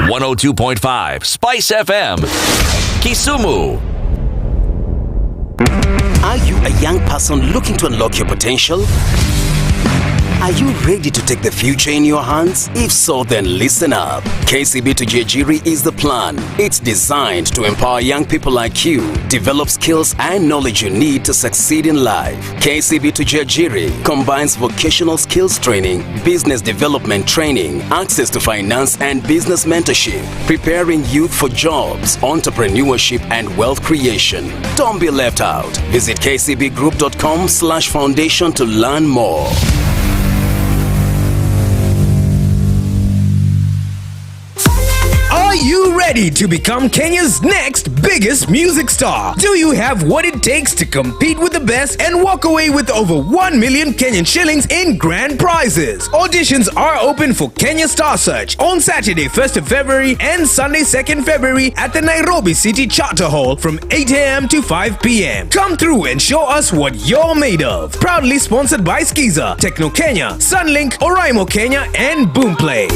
Speaker 1: .5 Spice FM, Kisumu.
Speaker 9: Are you a young person looking to unlock your potential? Are you ready to take the future in your hands? If so, then listen up. KCB to Judiciary is the plan. It's designed to empower young people like you, develop skills and knowledge you need to succeed in life. KCB to Judiciary combines vocational skills training, business development training, access to finance and business mentorship, preparing youth for jobs, entrepreneurship and wealth creation. Don't be left out. Visit kcbgroup.com/foundation to learn more.
Speaker 6: Are you ready to become Kenya's next biggest music star? Do you have what it takes to compete with the best and walk away with over 1 million Kenyan shillings in grand prizes? Auditions are open for Kenya Star Search on Saturday 1st of February and Sunday 2nd February at the Nairobi City Charter Hall from 8 a.m. to 5 p.m. Come through and show us what you're made of. Proudly sponsored by Skiza, Techno Kenya, Sunlink, Wairimu Kenya, and Boomplay.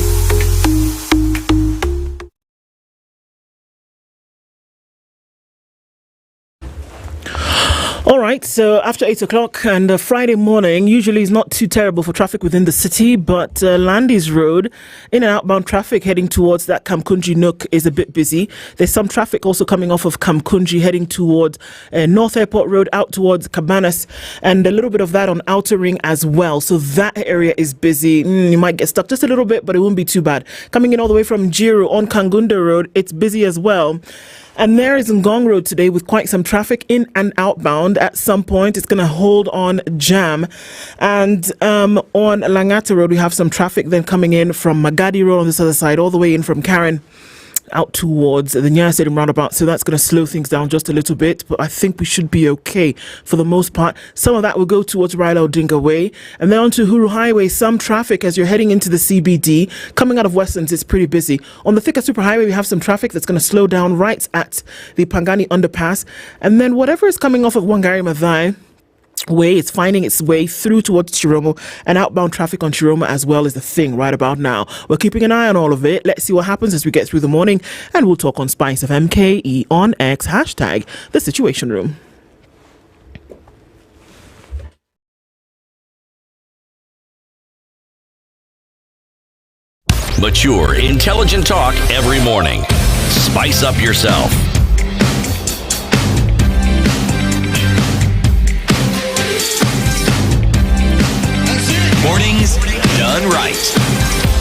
Speaker 11: All right, so after 8 o'clock and Friday morning usually is not too terrible for traffic within the city, but Landis Road, in and outbound traffic heading towards that Kamkunji Nook is a bit busy. There's some traffic also coming off of Kamkunji heading towards North Airport Road out towards Cabanas, and a little bit of that on Outer Ring as well. So that area is busy. You might get stuck just a little bit, but it won't be too bad. Coming in all the way from Jiru on Kangunda Road, it's busy as well. And there is Ngong Road today with quite some traffic in and outbound. At some point, it's going to hold on jam. And on Langata Road, we have some traffic then coming in from Magadi Road on this other side, all the way in from Karen out towards the Nyeri Stadium roundabout. So that's going to slow things down just a little bit, but I think we should be okay for the most part. Some of that will go towards Raila Odinga Way, and then onto Huru Highway. Some traffic as you're heading into the CBD. Coming out of Westlands, it's pretty busy. On the Thika Superhighway, we have some traffic that's going to slow down right at the Pangani underpass, and then whatever is coming off of Wangari Maathai Way, it's finding its way through towards Chiromo, and outbound traffic on Chiromo as well is the thing right about now. We're keeping an eye on all of it. Let's see what happens as we get through the morning, and we'll talk on Spice of MKE on X, hashtag the Situation Room.
Speaker 1: Mature, intelligent talk every morning. Spice up yourself. Mornings done right.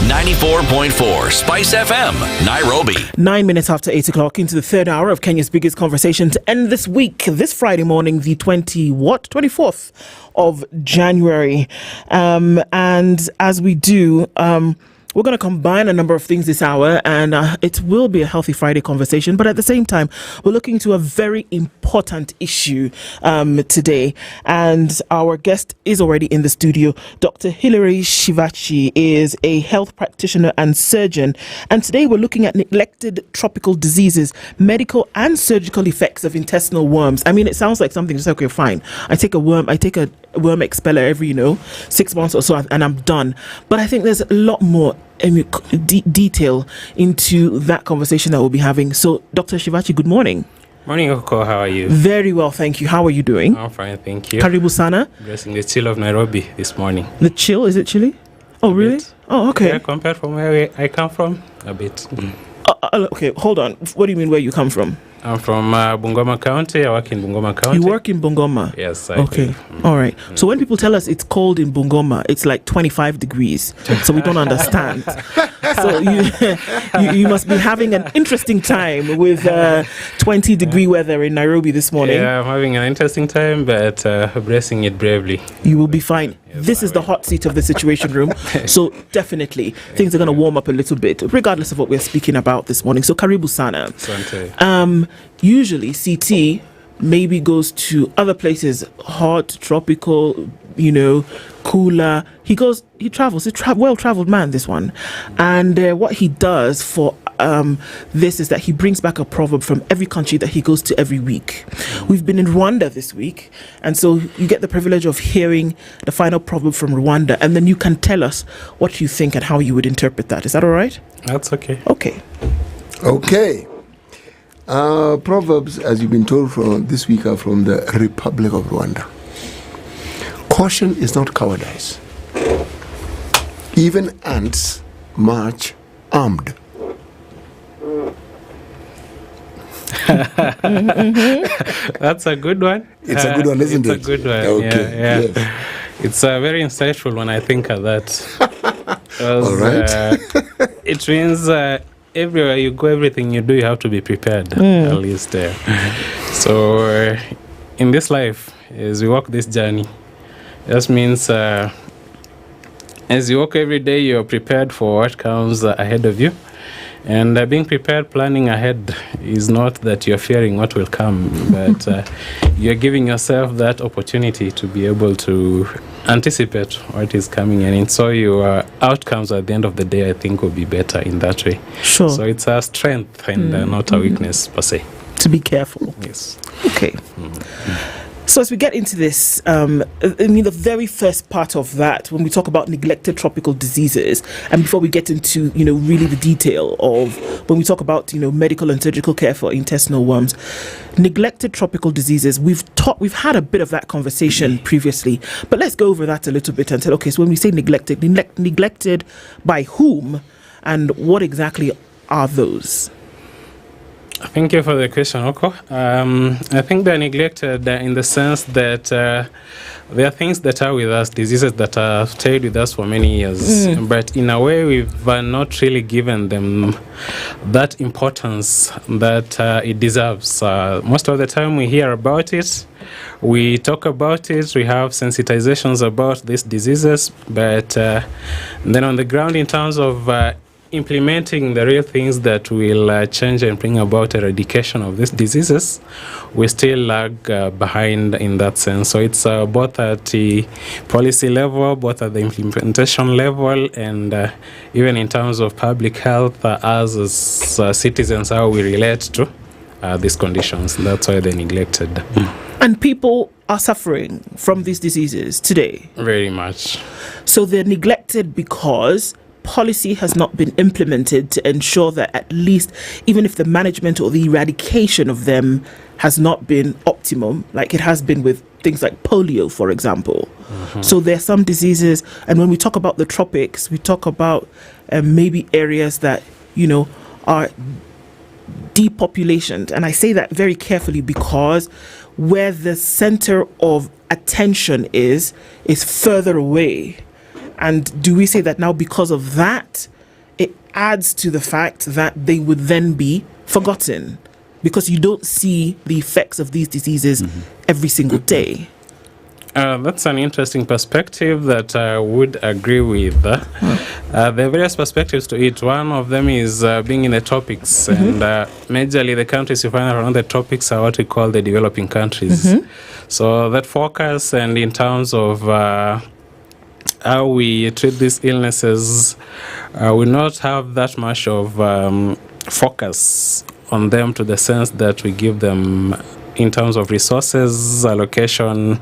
Speaker 1: 94.4 Spice FM, Nairobi.
Speaker 11: 9 minutes after 8 o'clock into the third hour of Kenya's biggest conversation to end this week, this Friday morning, the 24th of January. And as we do, we're going to combine a number of things this hour, and it will be a healthy Friday conversation. But at the same time, we're looking to a very important issue today. And our guest is already in the studio. Dr. Hilary Shivachi is a health practitioner and surgeon. And today we're looking at neglected tropical diseases, medical and surgical effects of intestinal worms. I mean, it sounds like something just okay, fine. I take a worm expeller every, 6 months or so, and I'm done. But I think there's a lot more detail into that conversation that we'll be having. So, Dr. Shivachi, good morning.
Speaker 3: Morning, Okoh. How are you?
Speaker 11: Very well, thank you. How are you doing?
Speaker 3: I'm fine, thank you.
Speaker 11: Karibu sana.
Speaker 3: Blessing the chill of Nairobi this morning.
Speaker 11: The chill? Is it chilly? Oh, really?
Speaker 3: Bit.
Speaker 11: Oh, okay.
Speaker 3: Yeah, compared from where I come from, a bit.
Speaker 11: Okay, hold on. What do you mean where you come from?
Speaker 3: I'm from Bungoma County. I work in Bungoma County.
Speaker 11: You work in Bungoma?
Speaker 3: Yes, I
Speaker 11: Okay,
Speaker 3: do.
Speaker 11: all right. So when people tell us it's cold in Bungoma, it's like 25 degrees. So we don't understand. So you must be having an interesting time with 20-degree weather in Nairobi this morning.
Speaker 3: Yeah, I'm having an interesting time, but bracing it bravely.
Speaker 11: You will be fine. Yes, this is the hot seat of the Situation Room. So definitely things are going to warm up a little bit, regardless of what we're speaking about this morning. So Karibu Sana.
Speaker 3: Sante.
Speaker 11: Usually CT maybe goes to other places, hot, tropical, cooler. He travels. He's well-traveled man, this one. And what he does for this is that he brings back a proverb from every country that he goes to every week. We've been in Rwanda this week, and so you get the privilege of hearing the final proverb from Rwanda, and then you can tell us what you think and how you would interpret that. Is that all right?
Speaker 3: That's okay.
Speaker 11: Okay.
Speaker 12: Okay. Proverbs, as you've been told from this week, are from the Republic of Rwanda. Caution is not cowardice. Even ants march armed.
Speaker 3: That's a good one.
Speaker 12: It's a good one, isn't it?
Speaker 3: It's a good one.
Speaker 12: Okay.
Speaker 3: Yeah.
Speaker 12: Yes.
Speaker 3: It's a very insightful when I think of that.
Speaker 12: All right.
Speaker 3: It means everywhere you go, everything you do, you have to be prepared, at least. So in this life, as we walk this journey, that means as you walk every day, you're prepared for what comes ahead of you. And being prepared, planning ahead, is not that you're fearing what will come, but you're giving yourself that opportunity to be able to anticipate what is coming, and so your outcomes at the end of the day, I think, will be better in that way.
Speaker 11: Sure.
Speaker 3: So it's a strength and not a weakness per se.
Speaker 11: To be careful.
Speaker 3: Yes.
Speaker 11: Okay. So as we get into this, I mean, the very first part of that, when we talk about neglected tropical diseases, and before we get into, really the detail of when we talk about, medical and surgical care for intestinal worms, neglected tropical diseases, we've had a bit of that conversation previously, but let's go over that a little bit and say, okay, so when we say neglected by whom, and what exactly are those?
Speaker 3: Thank you for the question, Okoh. I think they're neglected in the sense that there are things that are with us, diseases that have stayed with us for many years, but in a way we've not really given them that importance that it deserves. Most of the time we hear about it, we talk about it, we have sensitizations about these diseases, but then on the ground, in terms of implementing the real things that will change and bring about eradication of these diseases, we still lag behind in that sense. So it's both at the policy level, both at the implementation level, and even in terms of public health, as citizens, how we relate to these conditions. That's why they're neglected.
Speaker 11: And people are suffering from these diseases today.
Speaker 3: Very much.
Speaker 11: So they're neglected because policy has not been implemented to ensure that at least, even if the management or the eradication of them has not been optimum, like it has been with things like polio, for example. So there are some diseases, and when we talk about the tropics, we talk about maybe areas that, are depopulated. And I say that very carefully because where the center of attention is further away. And do we say that now because of that, it adds to the fact that they would then be forgotten because you don't see the effects of these diseases every single day?
Speaker 3: That's an interesting perspective that I would agree with. There are various perspectives to it. One of them is being in the tropics, and majorly the countries you find around the tropics are what we call the developing countries. So that focus, and in terms of how we treat these illnesses, we not have that much of focus on them, to the sense that we give them in terms of resources allocation.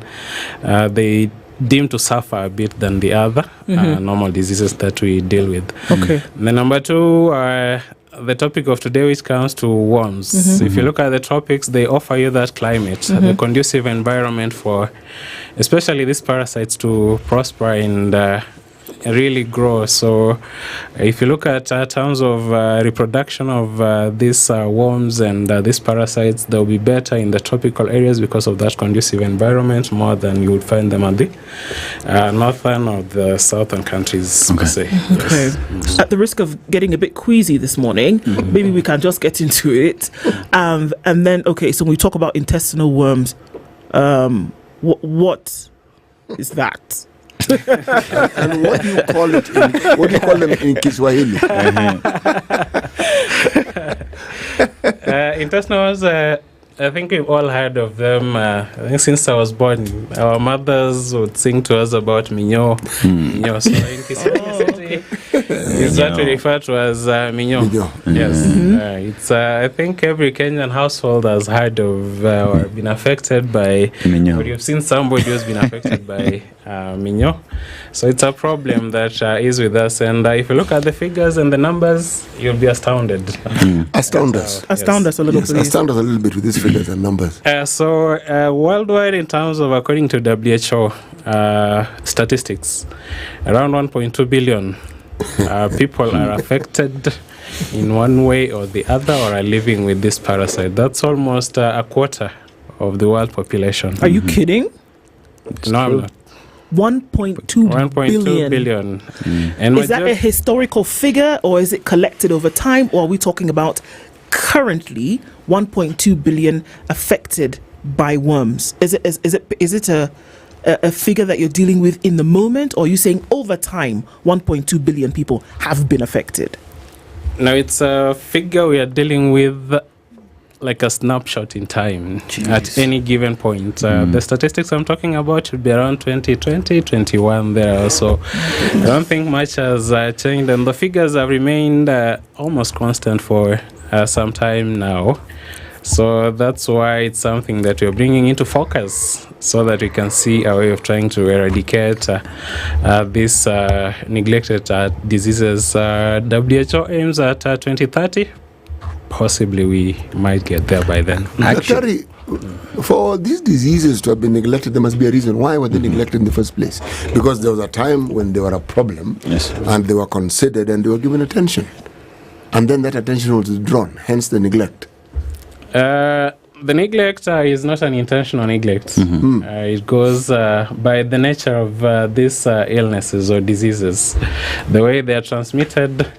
Speaker 3: They deem to suffer a bit than the other normal diseases that we deal with.
Speaker 11: Okay.
Speaker 3: The number two, the topic of today, which comes to worms. If you look at the tropics, they offer you that climate, the conducive environment for especially these parasites to prosper and really grow. So if you look at terms of reproduction of these worms and these parasites, they'll be better in the tropical areas because of that conducive environment more than you would find them at the northern or the southern countries, per se.
Speaker 11: Okay. At the risk of getting a bit queasy this morning, maybe we can just get into it. And then, okay, so when we talk about intestinal worms, what is that?
Speaker 12: And what do you call it? What do you call them in Kiswahili?
Speaker 3: Intestinal worms, I think we've all heard of them. I think since I was born, our mothers would sing to us about minyo. So in Kiswahili, is what we refer to as minyo. Yes, it's. I think every Kenyan household has heard of or been affected by minyo. Or you've seen somebody who's been affected by minyo. So it's a problem that is with us, and if you look at the figures and the numbers, you'll be astounded.
Speaker 12: Astound us.
Speaker 11: Astound us a little bit.
Speaker 12: Astound us a little bit with these figures and numbers.
Speaker 3: So worldwide, in terms of according to WHO statistics, around 1.2 billion people are affected in one way or the other, or are living with this parasite. That's almost a quarter of the world population.
Speaker 11: Are you kidding?
Speaker 3: No, I'm not.
Speaker 11: 1.2
Speaker 3: billion. And
Speaker 11: is that a historical figure, or is it collected over time, or are we talking about currently 1.2 billion affected by worms? Is it a figure that you're dealing with in the moment, or are you saying over time 1.2 billion people have been affected?
Speaker 3: No, it's a figure we are dealing with like a snapshot in time at any given point. The statistics I'm talking about should be around 2020, 21 there. So I don't think much has changed, and the figures have remained almost constant for some time now. So that's why it's something that we're bringing into focus, so that we can see a way of trying to eradicate these neglected diseases. WHO aims at 2030. Possibly we might get there by then.
Speaker 12: Actually, for these diseases to have been neglected, there must be a reason. Why were they neglected in the first place? Because there was a time when they were a problem, and they were considered and they were given attention. And then that attention was withdrawn, hence the neglect.
Speaker 3: The neglect is not an intentional neglect. It goes by the nature of these illnesses or diseases. The way they are transmitted,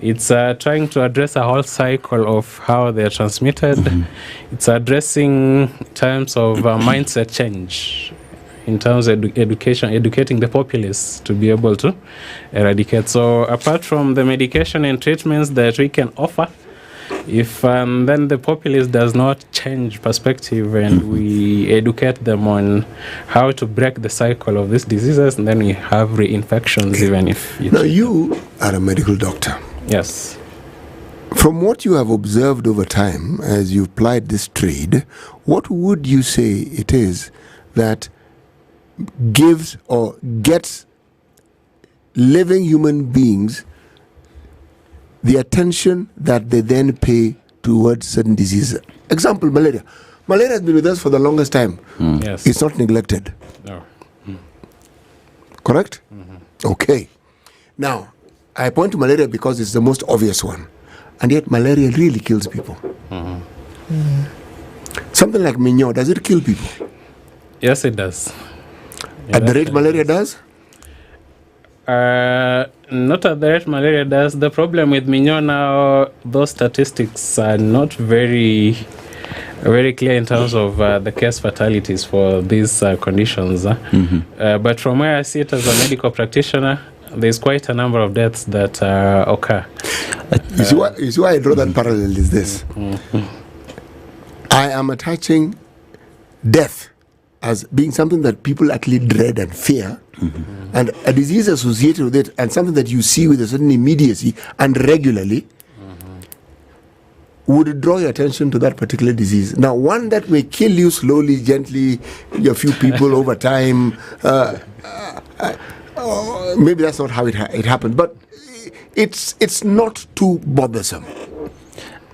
Speaker 3: it's trying to address a whole cycle of how they are transmitted. It's addressing terms of mindset change, in terms of educating the populace to be able to eradicate. So apart from the medication and treatments that we can offer, if then the populace does not change perspective and we educate them on how to break the cycle of these diseases, and then we have reinfections even if...
Speaker 12: Now you are a medical doctor.
Speaker 3: Yes.
Speaker 12: From what you have observed over time as you applied this trade, what would you say it is that gives or gets living human beings the attention that they then pay towards certain diseases? Example, malaria. Malaria has been with us for the longest time.
Speaker 3: Yes.
Speaker 12: It's not neglected.
Speaker 3: No.
Speaker 12: Correct? Okay. Now, I point to malaria because it's the most obvious one. And yet malaria really kills people. Something like minyo, does it kill people?
Speaker 3: Yes, it does.
Speaker 12: At the rate malaria does?
Speaker 3: Not at the rate malaria does. The problem with minyo now, those statistics are not very clear in terms of the case fatalities for these conditions. But from where I see it as a medical practitioner, there's quite a number of deaths that occur.
Speaker 12: You see why I draw that parallel is this. I am attaching death as being something that people actually dread and fear, and a disease associated with it, and something that you see with a certain immediacy and regularly, would draw your attention to that particular disease. Now, one that may kill you slowly, gently, a few people over time, maybe that's not how it happened, but it's not too bothersome.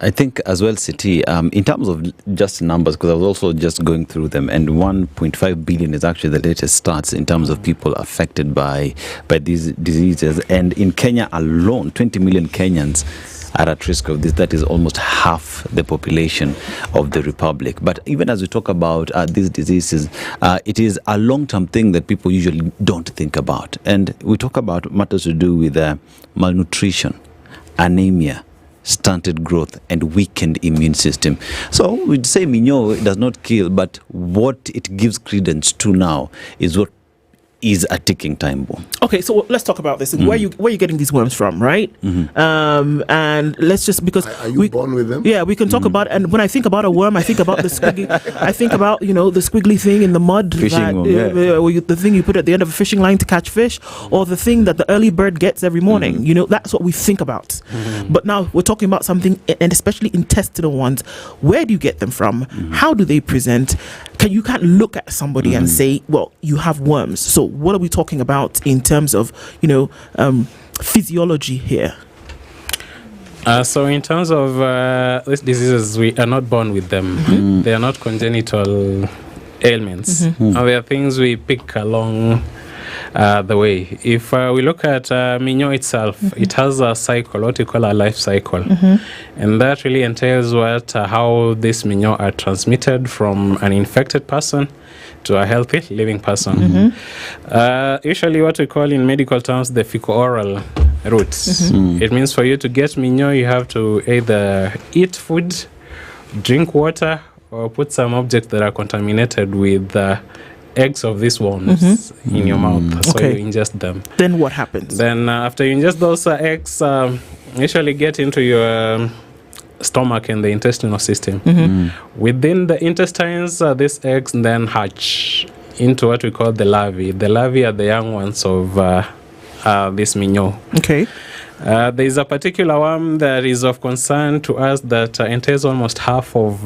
Speaker 13: I think as well, City, in terms of just numbers, because I was also just going through them, and 1.5 billion is actually the latest stats in terms of people affected by these diseases. And in Kenya alone, 20 million Kenyans are at risk of this. That is almost half the population of the Republic. But even as we talk about these diseases, it is a long-term thing that people usually don't think about. And we talk about matters to do with malnutrition, anemia, stunted growth, and weakened immune system. So we'd say minyo does not kill, but what it gives credence to now is what is a ticking time bomb.
Speaker 11: Okay, so let's talk about this. Where you getting these worms from, right? And let's just because
Speaker 12: are you born with them?
Speaker 11: Yeah, we can talk about. And when I think about a worm, I think about the squiggly. I think about the squiggly thing in the mud, the thing you put at the end of a fishing line to catch fish, or the thing that the early bird gets every morning. That's what we think about. But now we're talking about something, and especially intestinal ones. Where do you get them from? How do they present? You can't look at somebody and say, well, you have worms. So what are we talking about in terms of, physiology here?
Speaker 3: So in terms of these diseases, we are not born with them. They are not congenital ailments. And they are things we pick along the way. If we look at minyo itself, it has a cycle, what we call a life cycle. And that really entails how this minyo are transmitted from an infected person to a healthy living person. Usually what we call in medical terms the fecal-oral routes. It means for you to get minyo, you have to either eat food, drink water, or put some objects that are contaminated with eggs of these worms in your mouth. So you ingest them.
Speaker 11: Then what happens?
Speaker 3: Then after you ingest those eggs, usually get into your stomach and the intestinal system. Within the intestines, these eggs then hatch into what we call the larvae. The larvae are the young ones of this minyo.
Speaker 11: Okay.
Speaker 3: There is a particular worm that is of concern to us that entails almost half of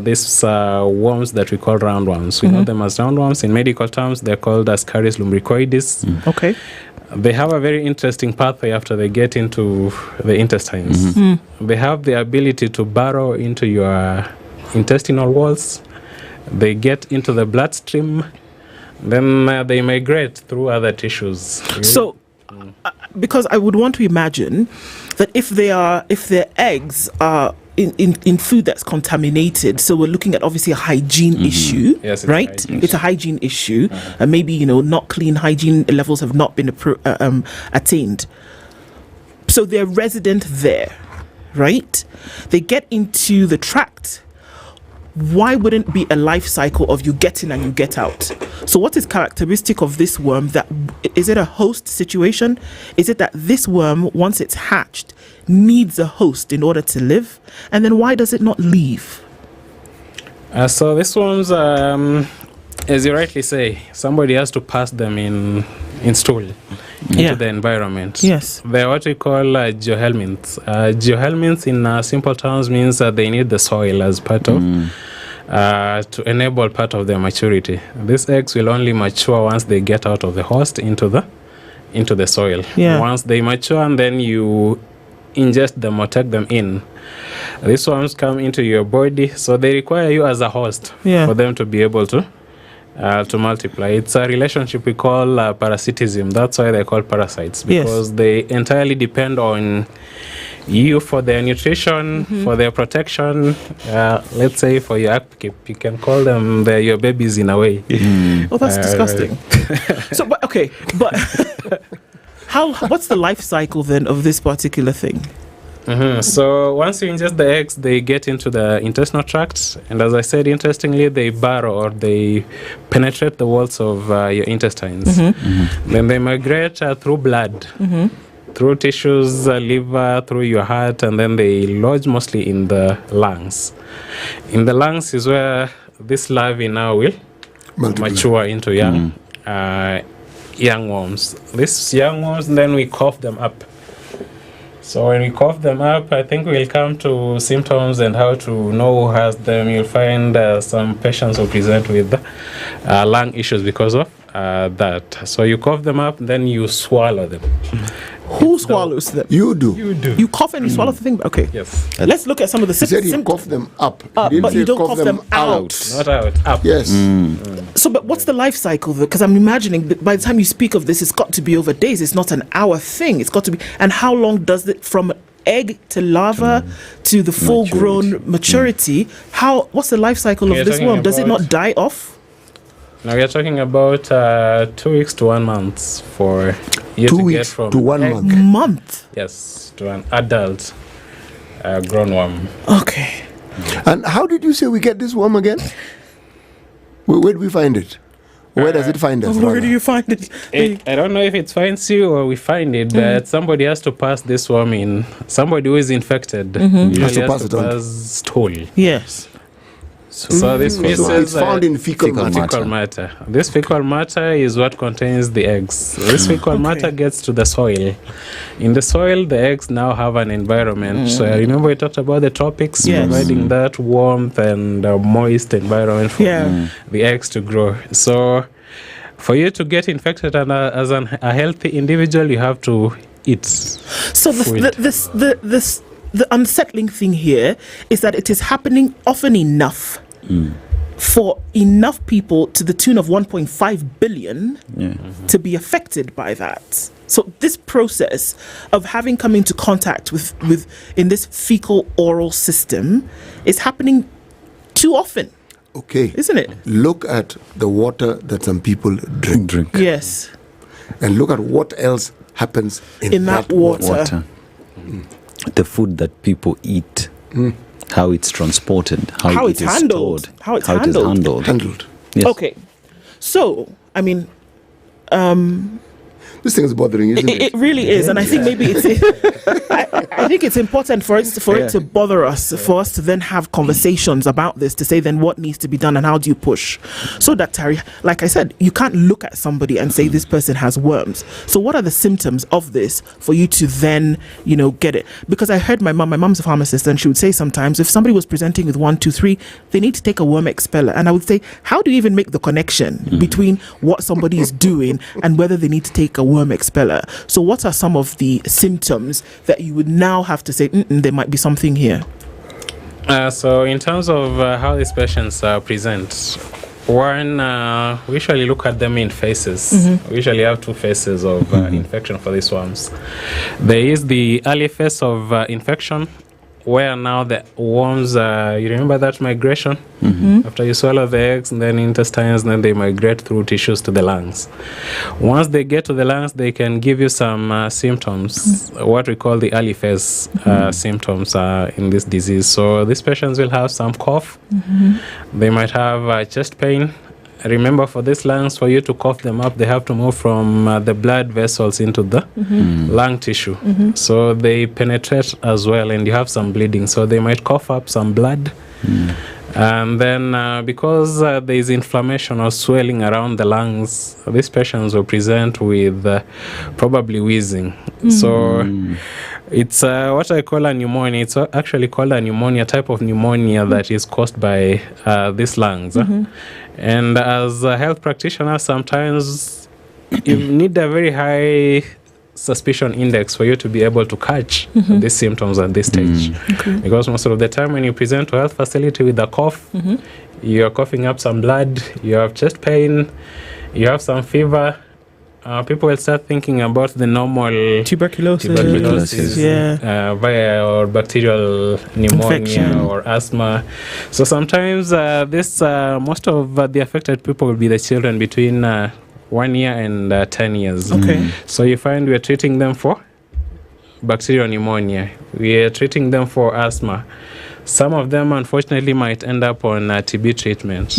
Speaker 3: these worms that we call roundworms. We know them as roundworms. In medical terms, they're called Ascaris lumbricoides.
Speaker 11: Okay.
Speaker 3: They have a very interesting pathway after they get into the intestines. They have the ability to burrow into your intestinal walls. They get into the bloodstream. Then they migrate through other tissues.
Speaker 11: So, because I would want to imagine that if their eggs are in food that's contaminated, so we're looking at obviously a hygiene issue,
Speaker 3: yes,
Speaker 11: right? It's a hygiene issue, and maybe not clean hygiene levels have not been attained. So they're resident there, right? They get into the tract. Why wouldn't it be a life cycle of you get in and you get out? So what is characteristic of this worm? That is it a host situation? Is it that this worm, once it's hatched, needs a host in order to live? And then why does it not leave?
Speaker 3: So these worms, as you rightly say, somebody has to pass them in stool into the environment.
Speaker 11: Yes.
Speaker 3: They're what we call geohelminths. Geohelminths in simple terms means that they need the soil as part of to enable part of their maturity. These eggs will only mature once they get out of the host into the soil. Once they mature, and then you ingest them or take them in. These worms come into your body, so they require you as a host for them to be able to multiply. It's a relationship we call parasitism. That's why they're called parasites, because they entirely depend on you for their nutrition, for their protection. Let's say for your upkeep, you can call them your babies in a way.
Speaker 11: Oh, that's disgusting. So, but what's the life cycle then of this particular thing?
Speaker 3: So once you ingest the eggs, they get into the intestinal tract, and as I said, interestingly, they burrow or they penetrate the walls of your intestines. Then they migrate through blood, through tissues, liver, through your heart, and then they lodge mostly in the lungs. In the lungs is where this larvae now will mature into young worms. These young worms, then we cough them up. So when we cough them up, I think we'll come to symptoms and how to know who has them. You'll find some patients who present with lung issues because of that. So you cough them up, then you swallow them.
Speaker 11: Who swallows them?
Speaker 12: You do.
Speaker 11: You cough and you swallow the thing? Okay.
Speaker 3: Yes.
Speaker 11: Let's look at some of the symptoms.
Speaker 12: You said you cough them up.
Speaker 11: But you don't cough them out.
Speaker 3: Not out, up.
Speaker 12: Yes.
Speaker 11: So, but what's the life cycle? Because I'm imagining that by the time you speak of this, it's got to be over days. It's not an hour thing. It's got to be. And how long does it from egg to larva to the full-grown maturity? What's the life cycle of this worm? Does it not die off?
Speaker 3: Now we are talking about 2 weeks to 1 month for you
Speaker 12: 2
Speaker 3: to
Speaker 12: weeks
Speaker 3: get from
Speaker 12: to 1
Speaker 3: egg,
Speaker 11: month.
Speaker 3: Yes, to an adult grown worm.
Speaker 11: Okay.
Speaker 12: And how did you say we get this worm again? Where did we find it? Where does it find us?
Speaker 11: Where do you find it?
Speaker 3: I don't know if it finds you or we find it, but somebody has to pass this worm in. Somebody who is infected usually has to pass stool.
Speaker 11: Yes.
Speaker 3: So this feces,
Speaker 12: it's found in fecal
Speaker 3: matter. This fecal matter is what contains the eggs. This fecal matter gets to the soil. In the soil, the eggs now have an environment. So remember we talked about the tropics, providing that warmth and moist environment for the eggs to grow. So for you to get infected as a healthy individual, you have to eat.
Speaker 11: So the unsettling thing here is that it is happening often enough for enough people to the tune of 1.5 billion to be affected by that. So this process of having come into contact with in this fecal oral system is happening too often.
Speaker 12: Okay.
Speaker 11: Isn't it?
Speaker 12: Look at the water that some people drink.
Speaker 11: Yes.
Speaker 12: And look at what else happens in that water.
Speaker 13: The food that people eat, how it's transported, how it is
Speaker 11: handled,
Speaker 13: stored,
Speaker 11: how it's handled.
Speaker 13: Yes.
Speaker 11: Okay, so I mean,
Speaker 12: this thing is bothering, isn't it?
Speaker 11: It really is, and I think maybe it's. I think it's important for it to bother us, for us to then have conversations about this, to say then what needs to be done and how do you push. So that, Terry, like I said, you can't look at somebody and say this person has worms. So what are the symptoms of this for you to then, get it? Because I heard my mom's a pharmacist, and she would say sometimes if somebody was presenting with 1, 2, 3, they need to take a worm expeller. And I would say, how do you even make the connection between what somebody is doing and whether they need to take a worm expeller? So what are some of the symptoms that you would now have to say there might be something here?
Speaker 3: So in terms of how these patients present, one, we usually look at them in phases. We usually have 2 phases of infection for these worms. There is the early phase of infection, where now the worms, you remember that migration? After you swallow the eggs and then intestines, then they migrate through tissues to the lungs. Once they get to the lungs, they can give you some symptoms, what we call the early phase symptoms in this disease. So these patients will have some cough. They might have chest pain. Remember, for these lungs, for you to cough them up, they have to move from the blood vessels into the lung tissue. So they penetrate as well, and you have some bleeding. So they might cough up some blood. And then because there is inflammation or swelling around the lungs, these patients will present with probably wheezing. So it's what I call a pneumonia. It's actually called a pneumonia, type of pneumonia that is caused by these lungs. And as a health practitioner, sometimes you need a very high suspicion index for you to be able to catch these symptoms at this stage. Because most of the time when you present to a health facility with a cough, you're coughing up some blood, you have chest pain, you have some fever, people will start thinking about the normal tuberculosis viral or bacterial pneumonia infection, or asthma. So sometimes most of the affected people will be the children between 1 year and 10 years. So you find we are treating them for bacterial pneumonia. We are treating them for asthma. Some of them, unfortunately, might end up on TB treatment.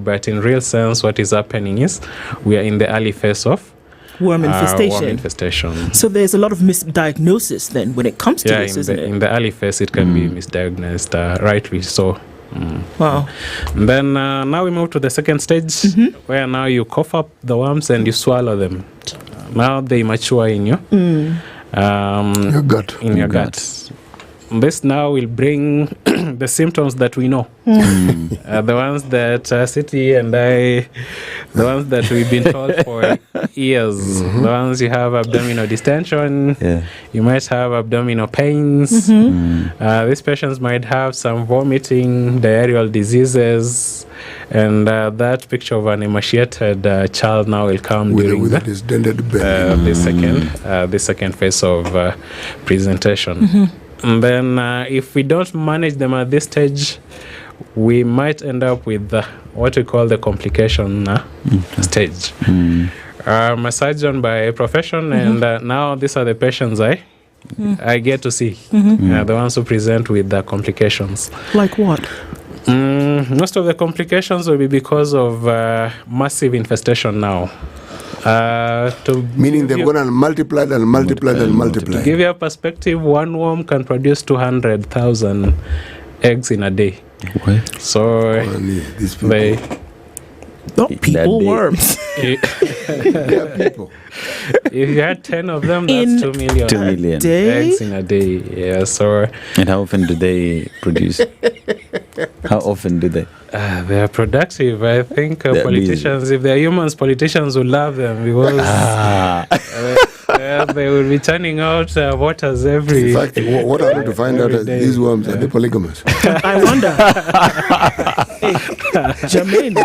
Speaker 3: But in real sense, what is happening is we are in the early phase of
Speaker 11: worm infestation. So there's a lot of misdiagnosis then when it comes to this, isn't it?
Speaker 3: In the early phase, it can be misdiagnosed, rightly so.
Speaker 11: Wow.
Speaker 3: And then now we move to the second stage, where now you cough up the worms and you swallow them. Now they mature in your
Speaker 12: gut.
Speaker 3: In your gut. This now will bring the symptoms that we know. The ones that City and I, the ones that we've been told for years. The ones you have abdominal distension, you might have abdominal pains. These patients might have some vomiting, diarrheal diseases, and that picture of an emaciated child now will come during the second phase of presentation. And then if we don't manage them at this stage, we might end up with what we call the complication stage. I'm a surgeon by profession, and now these are the patients I get to see. The ones who present with the complications.
Speaker 11: Like what?
Speaker 3: Most of the complications will be because of massive infestation now.
Speaker 12: Meaning they're going to multiply and multiply and multiply.
Speaker 3: To give you a perspective, one worm can produce 200,000 eggs in a day.
Speaker 13: Okay.
Speaker 3: So they...
Speaker 11: Not people, worms.
Speaker 12: People.
Speaker 3: If you had 10 of them, that's 2 million.
Speaker 13: 2 million
Speaker 3: eggs in a day. Yeah. So.
Speaker 13: And how often do they produce? How often do they?
Speaker 3: They are productive. I think politicians, if they're humans, politicians will love them because they will be turning out voters every.
Speaker 12: In fact, what I want to find out is these worms are the polygamous.
Speaker 11: I wonder. Hey, Jermaine.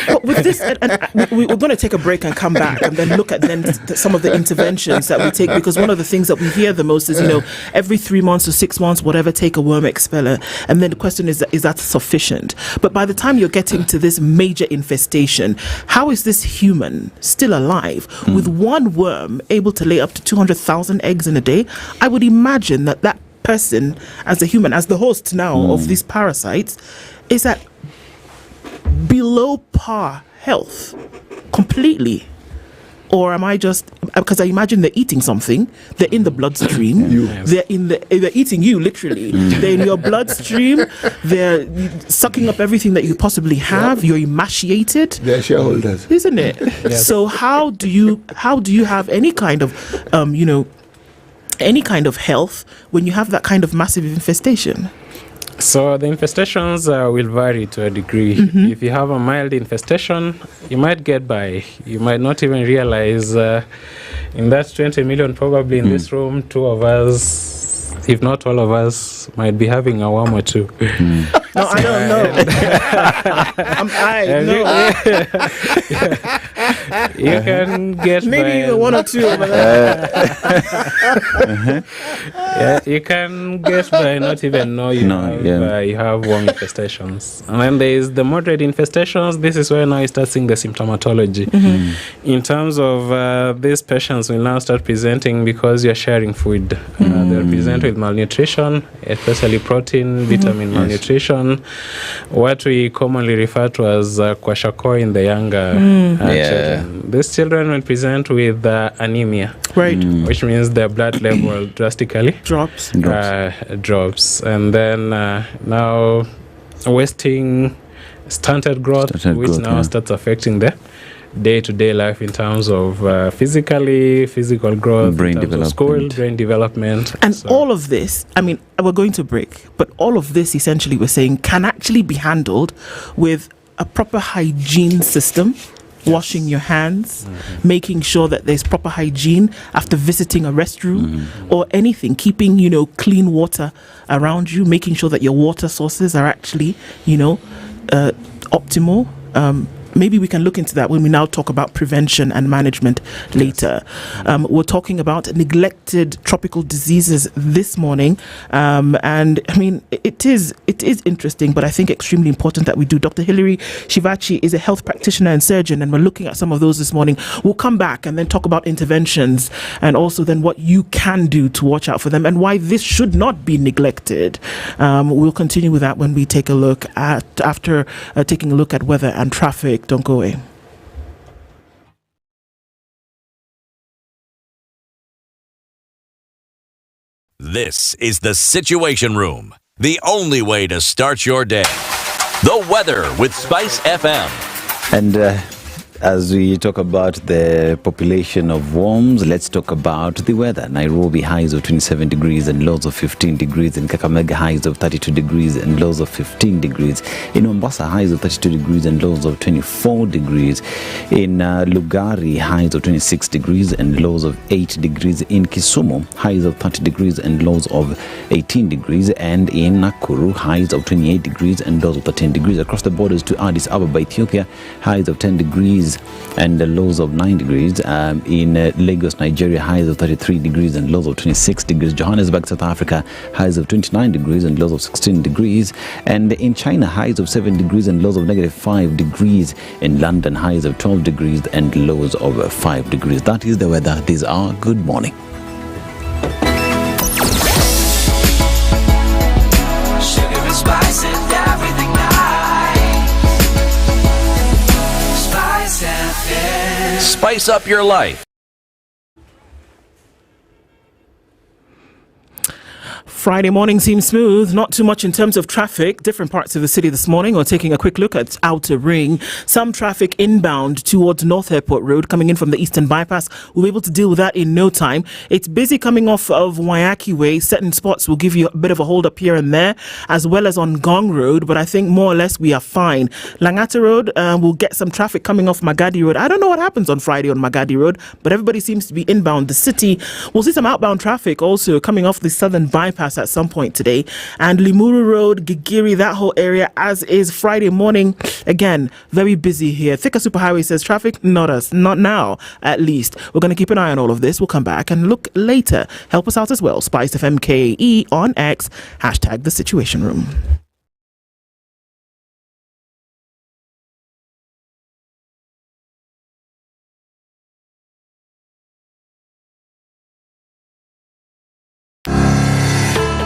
Speaker 11: But with this, we're going to take a break and come back and then look at some of the interventions that we take, because one of the things that we hear the most is, every 3 months or 6 months, whatever, take a worm expeller. And then the question is that sufficient? But by the time you're getting to this major infestation, how is this human still alive with one worm able to lay up to 200,000 eggs in a day? I would imagine that person, as a human, as the host now of these parasites, is at below par health completely. Or am I just, because I imagine they're eating something, they're in the bloodstream, they're eating you literally, they're in your bloodstream, they're sucking up everything that you possibly have, you're emaciated.
Speaker 12: They're shareholders,
Speaker 11: isn't it? Yes. So how do you have any kind of any kind of health when you have that kind of massive infestation?
Speaker 3: So the infestations will vary to a degree. If you have a mild infestation, you might get by. You might not even realize in that 20 million probably in this room, 2 of us, if not all of us, might be having a worm or 2.
Speaker 11: No, I don't know.
Speaker 3: You can get
Speaker 11: maybe even 1 or 2 over there.
Speaker 3: You can get by not even know you have worm infestations. And then there is the moderate infestations. This is where now you start seeing the symptomatology. In terms of these patients will now start presenting because you're sharing food. They'll present with malnutrition, especially protein, vitamin malnutrition. What we commonly refer to as kwashiorkor in the younger children. These children will present with anemia,
Speaker 11: right?
Speaker 3: Which means their blood level drastically drops. And then now wasting, stunted growth, which now starts affecting the day-to-day life in terms of physical growth, brain development, school, brain development.
Speaker 11: And all of this, I mean, we're going to break, but all of this essentially we're saying can actually be handled with a proper hygiene system. Washing your hands, making sure that there's proper hygiene after visiting a restroom or anything, keeping, clean water around you, making sure that your water sources are actually, optimal. Maybe we can look into that when we now talk about prevention and management later. We're talking about neglected tropical diseases this morning. And I mean, it is interesting, but I think extremely important that we do. Dr. Hilary Shivachi is a health practitioner and surgeon, and we're looking at some of those this morning. We'll come back and then talk about interventions and also then what you can do to watch out for them and why this should not be neglected. We'll continue with that when we take a look at, after taking a look at weather and traffic. Don't go away.
Speaker 1: This is the Situation Room, the only way to start your day. The weather with Spice FM.
Speaker 13: And as we talk about the population of worms, let's talk about the weather. Nairobi highs of 27 degrees and lows of 15 degrees. In Kakamega highs of 32 degrees and lows of 15 degrees. In Mombasa highs of 32 degrees and lows of 24 degrees. In Lugari highs of 26 degrees and lows of 8 degrees. In Kisumu highs of 30 degrees and lows of 18 degrees. And in Nakuru highs of 28 degrees and lows of 13 degrees. Across the borders to Addis Ababa, Ethiopia, highs of 10 degrees and the lows of 9 degrees. In Lagos, Nigeria, highs of 33 degrees and lows of 26 degrees. Johannesburg, South Africa, highs of 29 degrees and lows of 16 degrees. And in China, highs of 7 degrees and lows of -5 degrees. In London, highs of 12 degrees and lows of 5 degrees. That is the weather. These are Good Morning.
Speaker 1: spice up your life.
Speaker 11: Friday morning seems smooth, not too much in terms of traffic. Different parts of the city this morning. We're taking a quick look at Outer Ring. Some traffic inbound towards North Airport Road coming in from the Eastern Bypass. We'll be able to deal with that in no time. It's busy coming off of Waiaki Way. Certain spots will give you a bit of a hold up here and there, as well as on Gong Road, but I think more or less we are fine. Langata Road will get some traffic coming off Magadi Road. I don't know what happens on Friday on Magadi Road, but everybody seems to be inbound the city. We'll see some outbound traffic also coming off the Southern Bypass at some point today, and Limuru Road, Gigiri, that whole area, as is Friday morning. Again, very busy here. Thika Superhighway says traffic, not us, not now at least. We're going to keep an eye on all of this. We'll come back and look later. Help us out as well. Spice FM KE on X, hashtag the Situation Room.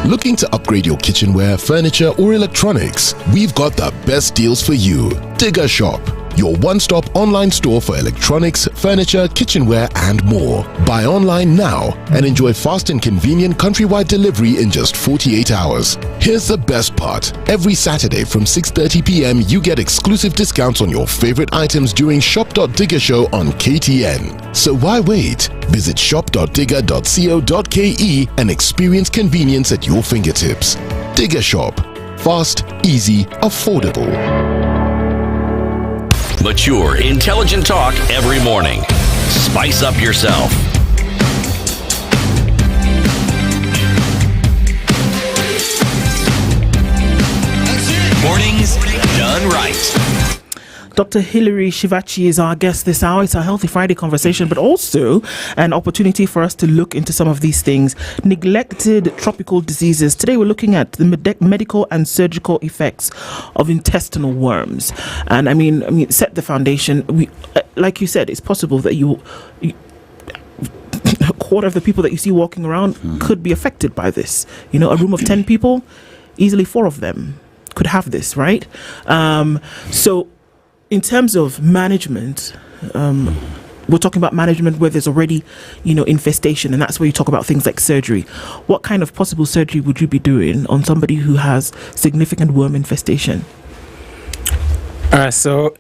Speaker 7: Looking to upgrade your kitchenware, furniture, or electronics? We've got the best deals for you. Digger Shop, your one-stop online store for electronics, furniture, kitchenware, and more. Buy online now and enjoy fast and convenient countrywide delivery in just 48 hours. Here's the best part. Every Saturday from 6:30 p.m. you get exclusive discounts on your favorite items during Shop.Digger Show on KTN. So why wait? Visit shop.digger.co.ke and experience convenience at your fingertips. Digger Shop. Fast, easy, affordable.
Speaker 1: Mature, intelligent talk every morning. Spice up yourself. Mornings done right.
Speaker 11: Dr. Hilary Shivachi is our guest this hour. It's a Healthy Friday conversation, but also an opportunity for us to look into some of these things. Neglected tropical diseases. Today we're looking at the medical and surgical effects of intestinal worms. And I mean, set the foundation. We, like you said, it's possible that a quarter of the people that you see walking around could be affected by this. You know, a room of 10 people, easily 4 of them could have this, right? So in terms of management, we're talking about management where there's already, infestation, and that's where you talk about things like surgery. What kind of possible surgery would you be doing on somebody who has significant worm infestation?
Speaker 3: So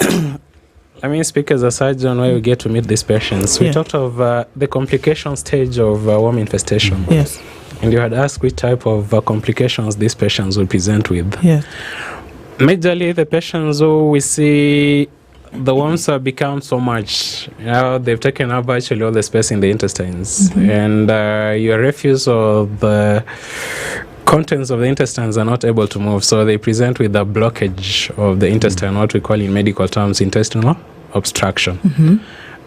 Speaker 3: let me speak as a surgeon where we get to meet these patients. We talked of the complication stage of worm infestation.
Speaker 11: Yes.
Speaker 3: And you had asked which type of complications these patients will present with.
Speaker 11: Yes.
Speaker 3: Majorly, the patients who we see, the worms have become so much. They've taken up virtually all the space in the intestines. And your refuse or the contents of the intestines are not able to move. So they present with a blockage of the intestine, what we call in medical terms intestinal obstruction.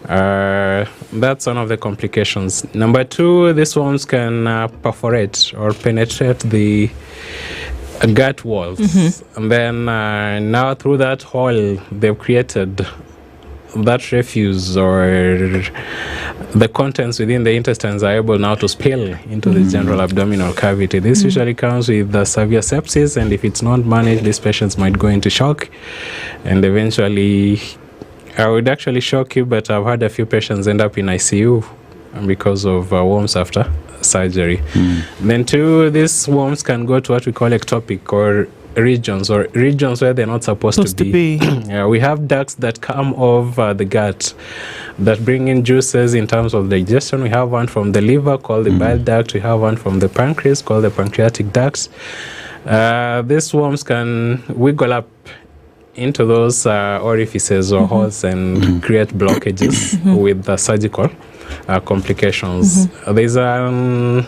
Speaker 3: That's one of the complications. Number 2, these worms can perforate or penetrate the gut walls, and then now through that hole they've created that refuse or the contents within the intestines are able now to spill into the general abdominal cavity. This usually comes with severe sepsis, and if it's not managed, these patients might go into shock, and eventually I would actually shock you, but I've had a few patients end up in ICU because of worms after surgery. Then 2, these worms can go to what we call ectopic or regions where they're not supposed to be. We have ducts that come off the gut that bring in juices in terms of digestion. We have one from the liver called the bile duct. We have one from the pancreas called the pancreatic ducts. These worms can wiggle up into those orifices or holes and create blockages with the surgical complications. There's an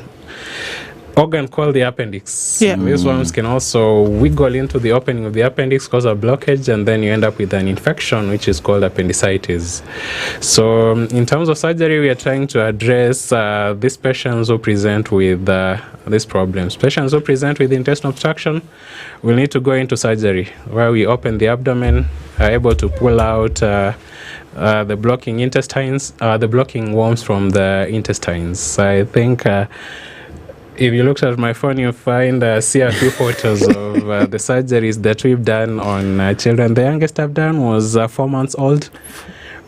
Speaker 3: organ called the appendix. These worms can also wiggle into the opening of the appendix, cause a blockage, and then you end up with an infection which is called appendicitis. So in terms of surgery, we are trying to address these patients who present with these problems. Patients who present with intestinal obstruction will need to go into surgery where we open the abdomen, are able to pull out the blocking intestines, the blocking worms from the intestines. I think if you looked at my phone, you'll see a few photos of the surgeries that we've done on children. The youngest I've done was 4 months old.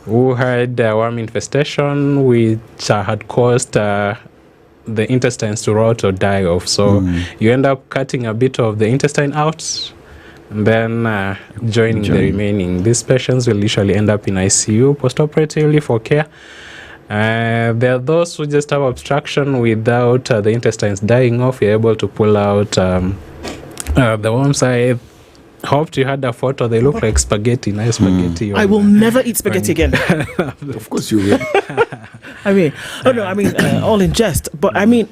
Speaker 3: who had worm infestation, which had caused the intestines to rot or die off. So you end up cutting a bit of the intestine out and then joining the remaining. These patients will usually end up in ICU postoperatively for care. There are those who just have obstruction without the intestines dying off. You're able to pull out the worms. I hoped you had a photo. They look like spaghetti, nice spaghetti.
Speaker 11: I will never eat spaghetti again.
Speaker 12: Of course you will.
Speaker 11: All in jest. But I mean,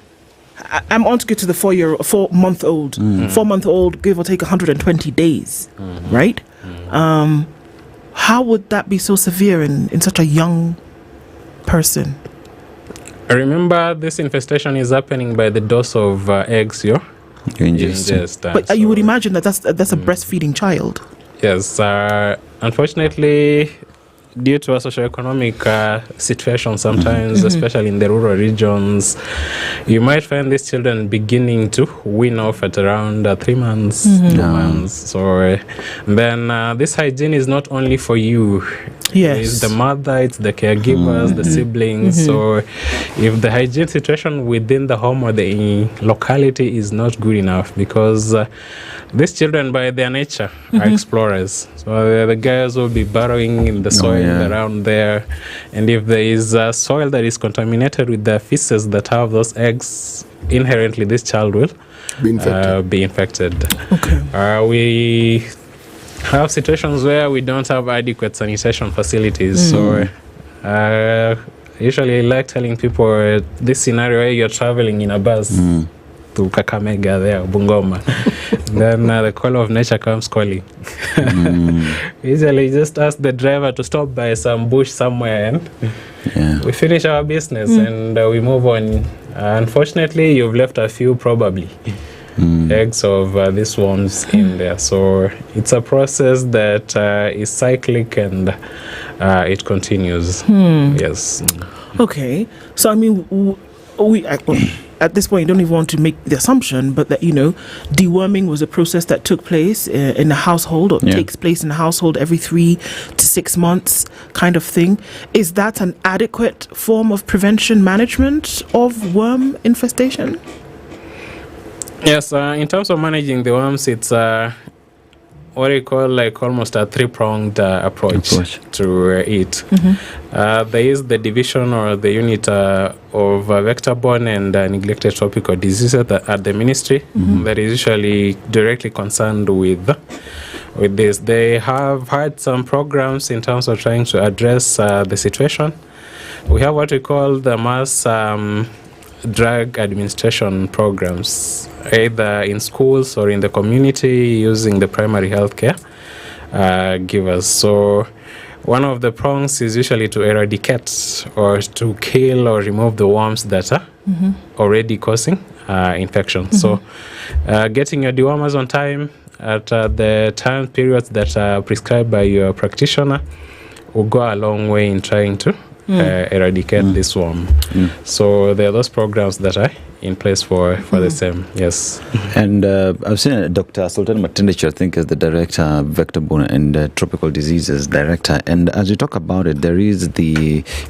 Speaker 11: I'm on to get to the 4-month-old. 4-month-old, give or take 120 days, right? How would that be so severe in such a young person?
Speaker 3: Remember, this infestation is happening by the dose of eggs you ingest.
Speaker 11: But you would imagine that's a breastfeeding child.
Speaker 3: Yes. Unfortunately, due to a socioeconomic situation sometimes, especially in the rural regions, you might find these children beginning to wean off at around 3 months, 2 months. So then this hygiene is not only for you.
Speaker 11: Yes.
Speaker 3: It's the mother, it's the caregivers, the siblings. So if the hygiene situation within the home or the locality is not good enough, because these children by their nature are explorers. So the guys will be burrowing in the soil around there. And if there is soil that is contaminated with the feces that have those eggs, inherently this child will be infected.
Speaker 11: Okay.
Speaker 3: We have situations where we don't have adequate sanitation facilities. So usually I like telling people this scenario where you're traveling in a bus to Kakamega there, Bungoma. Then the call of nature comes calling. Usually just ask the driver to stop by some bush somewhere and we finish our business and we move on. Unfortunately, you've left a few probably eggs of these worms in there. So it's a process that is cyclic and it continues. Yes.
Speaker 11: Okay. So I mean, at this point, you don't even want to make the assumption, but that, deworming was a process that took place in a household or takes place in a household every 3 to 6 months kind of thing. Is that an adequate form of prevention management of worm infestation?
Speaker 3: Yes, in terms of managing the worms, it's what you call like almost a 3-pronged approach to it. There is the division or the unit of vector-borne and neglected tropical diseases at the ministry that is usually directly concerned with this. They have had some programs in terms of trying to address the situation. We have what we call the mass drug administration programs, either in schools or in the community using the primary healthcare givers. So one of the prongs is usually to eradicate or to kill or remove the worms that are already causing infection. So getting your dewormers on time at the time periods that are prescribed by your practitioner will go a long way in trying to eradicate this worm. So there are those programs that are in place for the same. Yes.
Speaker 13: And I've seen Dr. Sultan Matendich, I think, as the director, vector-borne and tropical diseases director. And as you talk about it, there is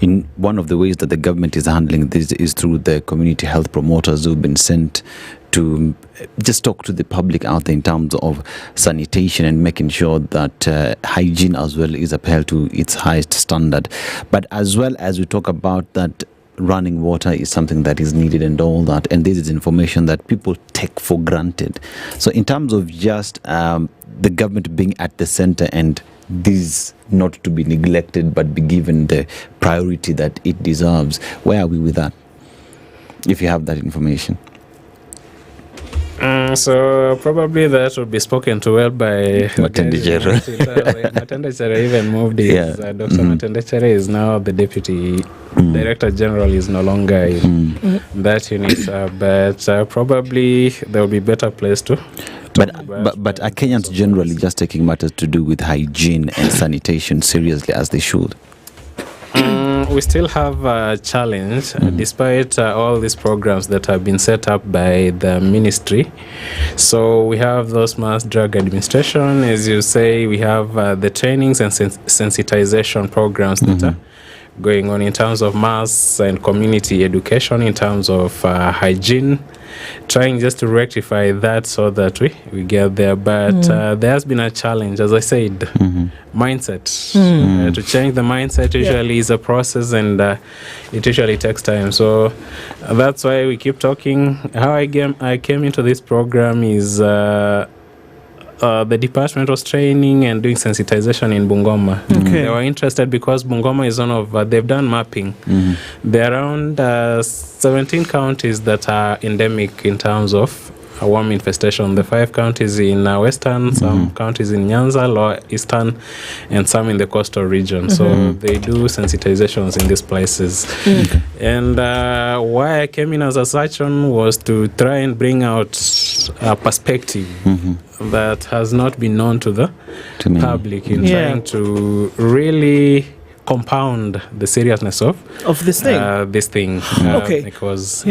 Speaker 13: in one of the ways that the government is handling this is through the community health promoters who've been sent to just talk to the public out there in terms of sanitation and making sure that hygiene as well is upheld to its highest standard. But as well as we talk about that, running water is something that is needed and all that, and this is information that people take for granted. So in terms of just the government being at the center and this not to be neglected but be given the priority that it deserves, where are we with that, if you have that information?
Speaker 3: So probably that would be spoken to well by
Speaker 13: Matendichere.
Speaker 3: Matendichere even moved his Dr. Matendichere is now the deputy director general, is no longer in that unit, but probably there will be better place to.
Speaker 13: But are Kenyans generally just taking matters to do with hygiene and sanitation seriously as they should?
Speaker 3: We still have a challenge, despite all these programs that have been set up by the ministry. So we have those mass drug administration, as you say. We have the trainings and sensitization programs that are going on in terms of mass and community education, in terms of hygiene, trying just to rectify that so that we get there. But there has been a challenge, as I said, mindset. To change the mindset usually is a process, and it usually takes time. So that's why we keep talking. How I came into this program is the department was training and doing sensitization in Bungoma. They were interested because Bungoma is one of, they've done mapping. There are around 17 counties that are endemic in terms of worm infestation. The 5 counties in Western, some counties in Nyanza, Lower Eastern, and some in the coastal region. So they do sensitizations in these places. And why I came in as a surgeon was to try and bring out a perspective that has not been known to the public in trying to really compound the seriousness of
Speaker 11: this thing.
Speaker 3: Because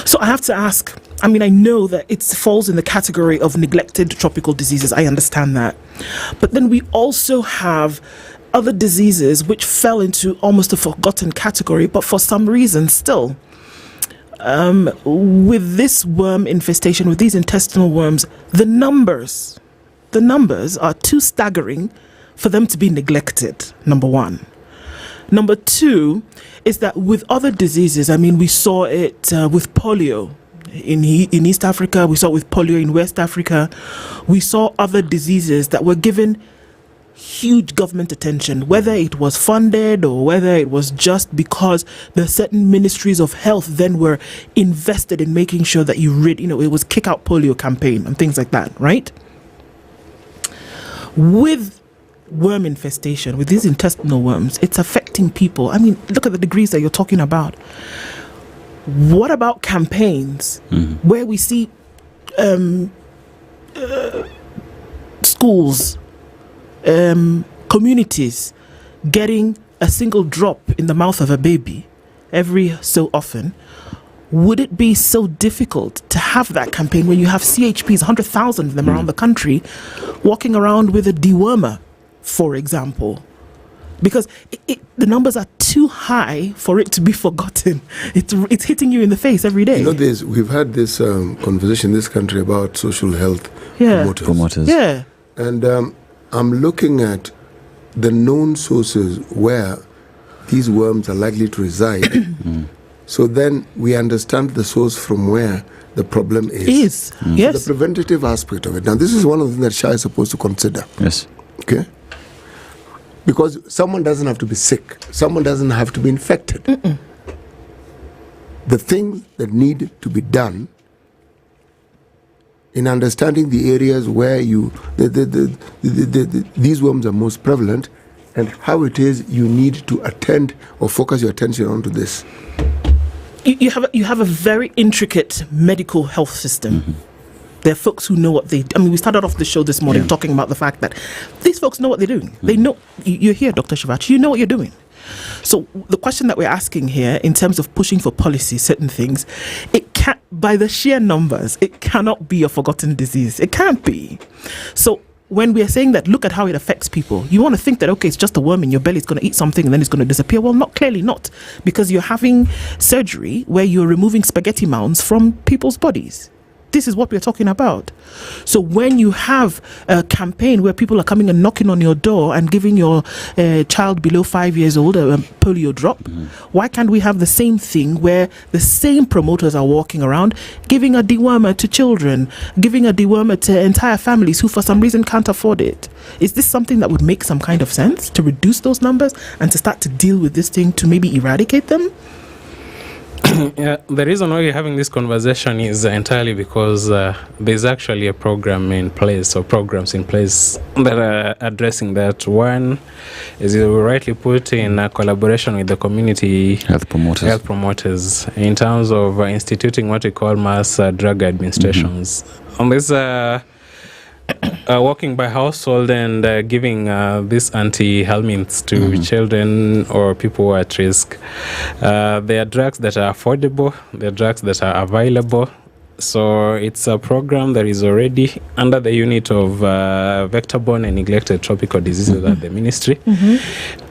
Speaker 11: so I have to ask, I mean, I know that it falls in the category of neglected tropical diseases. I understand that. But then we also have other diseases which fell into almost a forgotten category, but for some reason still. With this worm infestation, with these intestinal worms, the numbers are too staggering for them to be neglected, number one. Number two is that with other diseases, I mean, we saw it with polio in East Africa, we saw it with polio in West Africa, we saw other diseases that were given huge government attention, whether it was funded or whether it was just because the certain ministries of health then were invested in making sure that it was kick out polio campaign and things like that, right? With worm infestation, with these intestinal worms, it's affecting people. I mean, look at the degrees that you're talking about. What about campaigns where we see schools, communities getting a single drop in the mouth of a baby every so often? Would it be so difficult to have that campaign when you have CHPs, 100,000 of them around the country, walking around with a dewormer, for example? Because the numbers are too high for it to be forgotten. It's hitting you in the face every day.
Speaker 12: You know, we've had this conversation in this country about social health promoters.
Speaker 11: Yeah.
Speaker 12: And I'm looking at the known sources where these worms are likely to reside. So then we understand the source from where the problem is.
Speaker 11: Yes.
Speaker 12: The preventative aspect of it. Now, this is one of the things that SHA is supposed to consider.
Speaker 13: Yes.
Speaker 12: Okay? Because someone doesn't have to be sick. Someone doesn't have to be infected. The things that need to be done in understanding the areas where these worms are most prevalent and how it is you need to attend or focus your attention onto this.
Speaker 11: You have a very intricate medical health system. There are folks who know what they do. I mean, we started off the show this morning talking about the fact that these folks know what they're doing. They know. You're here, Dr. Shivachi. You know what you're doing. So the question that we're asking here, in terms of pushing for policy, certain things, it can't, by the sheer numbers, it cannot be a forgotten disease. It can't be. So when we are saying that, look at how it affects people, you want to think that, okay, it's just a worm in your belly, it's going to eat something and then it's going to disappear. Well, clearly not, because you're having surgery where you're removing spaghetti mounds from people's bodies. This is what we're talking about. So when you have a campaign where people are coming and knocking on your door and giving your child below 5 years old a polio drop, why can't we have the same thing where the same promoters are walking around giving a dewormer to children, giving a dewormer to entire families who for some reason can't afford it? Is this something that would make some kind of sense to reduce those numbers and to start to deal with this thing to maybe eradicate them?
Speaker 3: Yeah, the reason why we're having this conversation is entirely because there's actually a program in place, or programs in place that are addressing that. One is, you rightly put, in a collaboration with the community
Speaker 13: health
Speaker 3: promoters in terms of instituting what we call mass drug administrations. On this, walking by household and giving these anti-helminths to children or people who are at risk. There are drugs that are affordable, there are drugs that are available. So it's a program that is already under the unit of vector-borne and neglected tropical diseases at the ministry.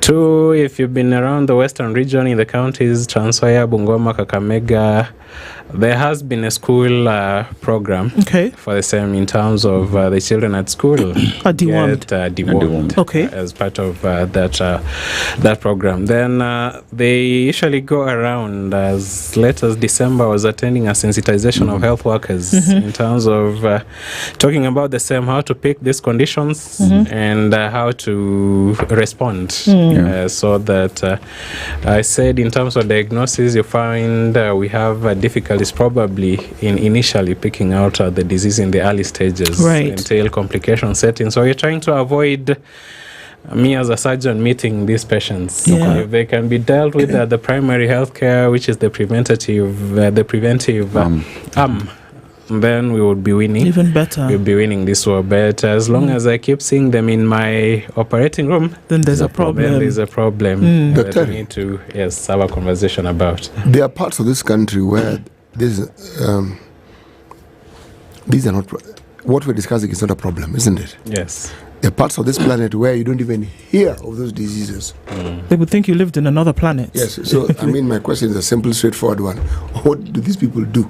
Speaker 3: Two, if you've been around the western region in the counties, Trans Nzoia, Bungoma, Kakamega, there has been a school program for the same in terms of the children at school
Speaker 11: dewormed.
Speaker 3: Dewormed as part of that program. Then they usually go around as late as December. I was attending a sensitization of health workers in terms of talking about the same, how to pick these conditions and how to respond. So that I said in terms of diagnosis, you find we have difficulties probably in initially picking out the disease in the early stages until complication setting. So you're trying to avoid me as a surgeon meeting these patients. If they can be dealt with at the primary health care, which is the preventive arm, then we would be winning. Even better. We'll be winning this war. But as long as I keep seeing them in my operating room,
Speaker 11: then there's a problem.
Speaker 3: Then there's a problem that we need to have a conversation about.
Speaker 12: There are parts of this country where these are not what we're discussing is not a problem, isn't it?
Speaker 3: Yes.
Speaker 12: There are parts of this planet where you don't even hear of those diseases.
Speaker 11: They would think you lived in another planet.
Speaker 12: Yes. So I mean, my question is a simple, straightforward one. What do these people do?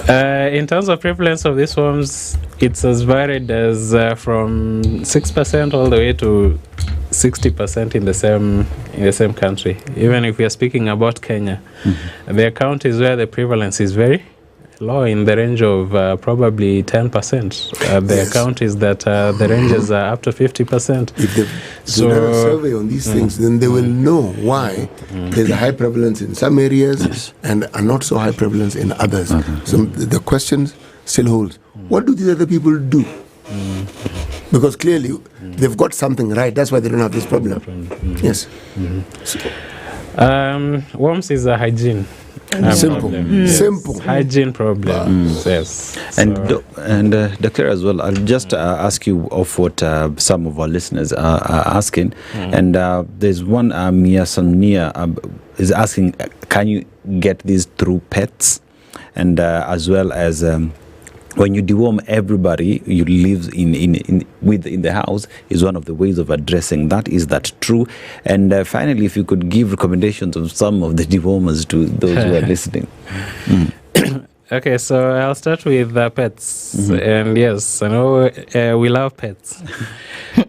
Speaker 3: In terms of prevalence of these worms, it's as varied as from 6% all the way to 60% in the same country. Even if we are speaking about Kenya, there are counties where the prevalence is very low, in the range of probably 10%. There are counties that the ranges are up to 50%.
Speaker 12: If they've done a survey on these things, then they will know why there's a high prevalence in some areas and a not so high prevalence in others. So the question still holds. What do these other people do? Because clearly they've got something right. That's why they don't have this problem. Yes.
Speaker 3: Worms is a hygiene.
Speaker 12: Simple
Speaker 3: hygiene problem. Yes.
Speaker 13: And Doctor as well, I'll just ask you of what some of our listeners are asking. And there's one Mia Sonia is asking, can you get these through pets? And as well as when you deworm everybody you live in the house is one of the ways of addressing that. Is that true? And finally, if you could give recommendations of some of the dewormers to those who are listening.
Speaker 3: Okay, so I'll start with pets. And yes, I know we love pets.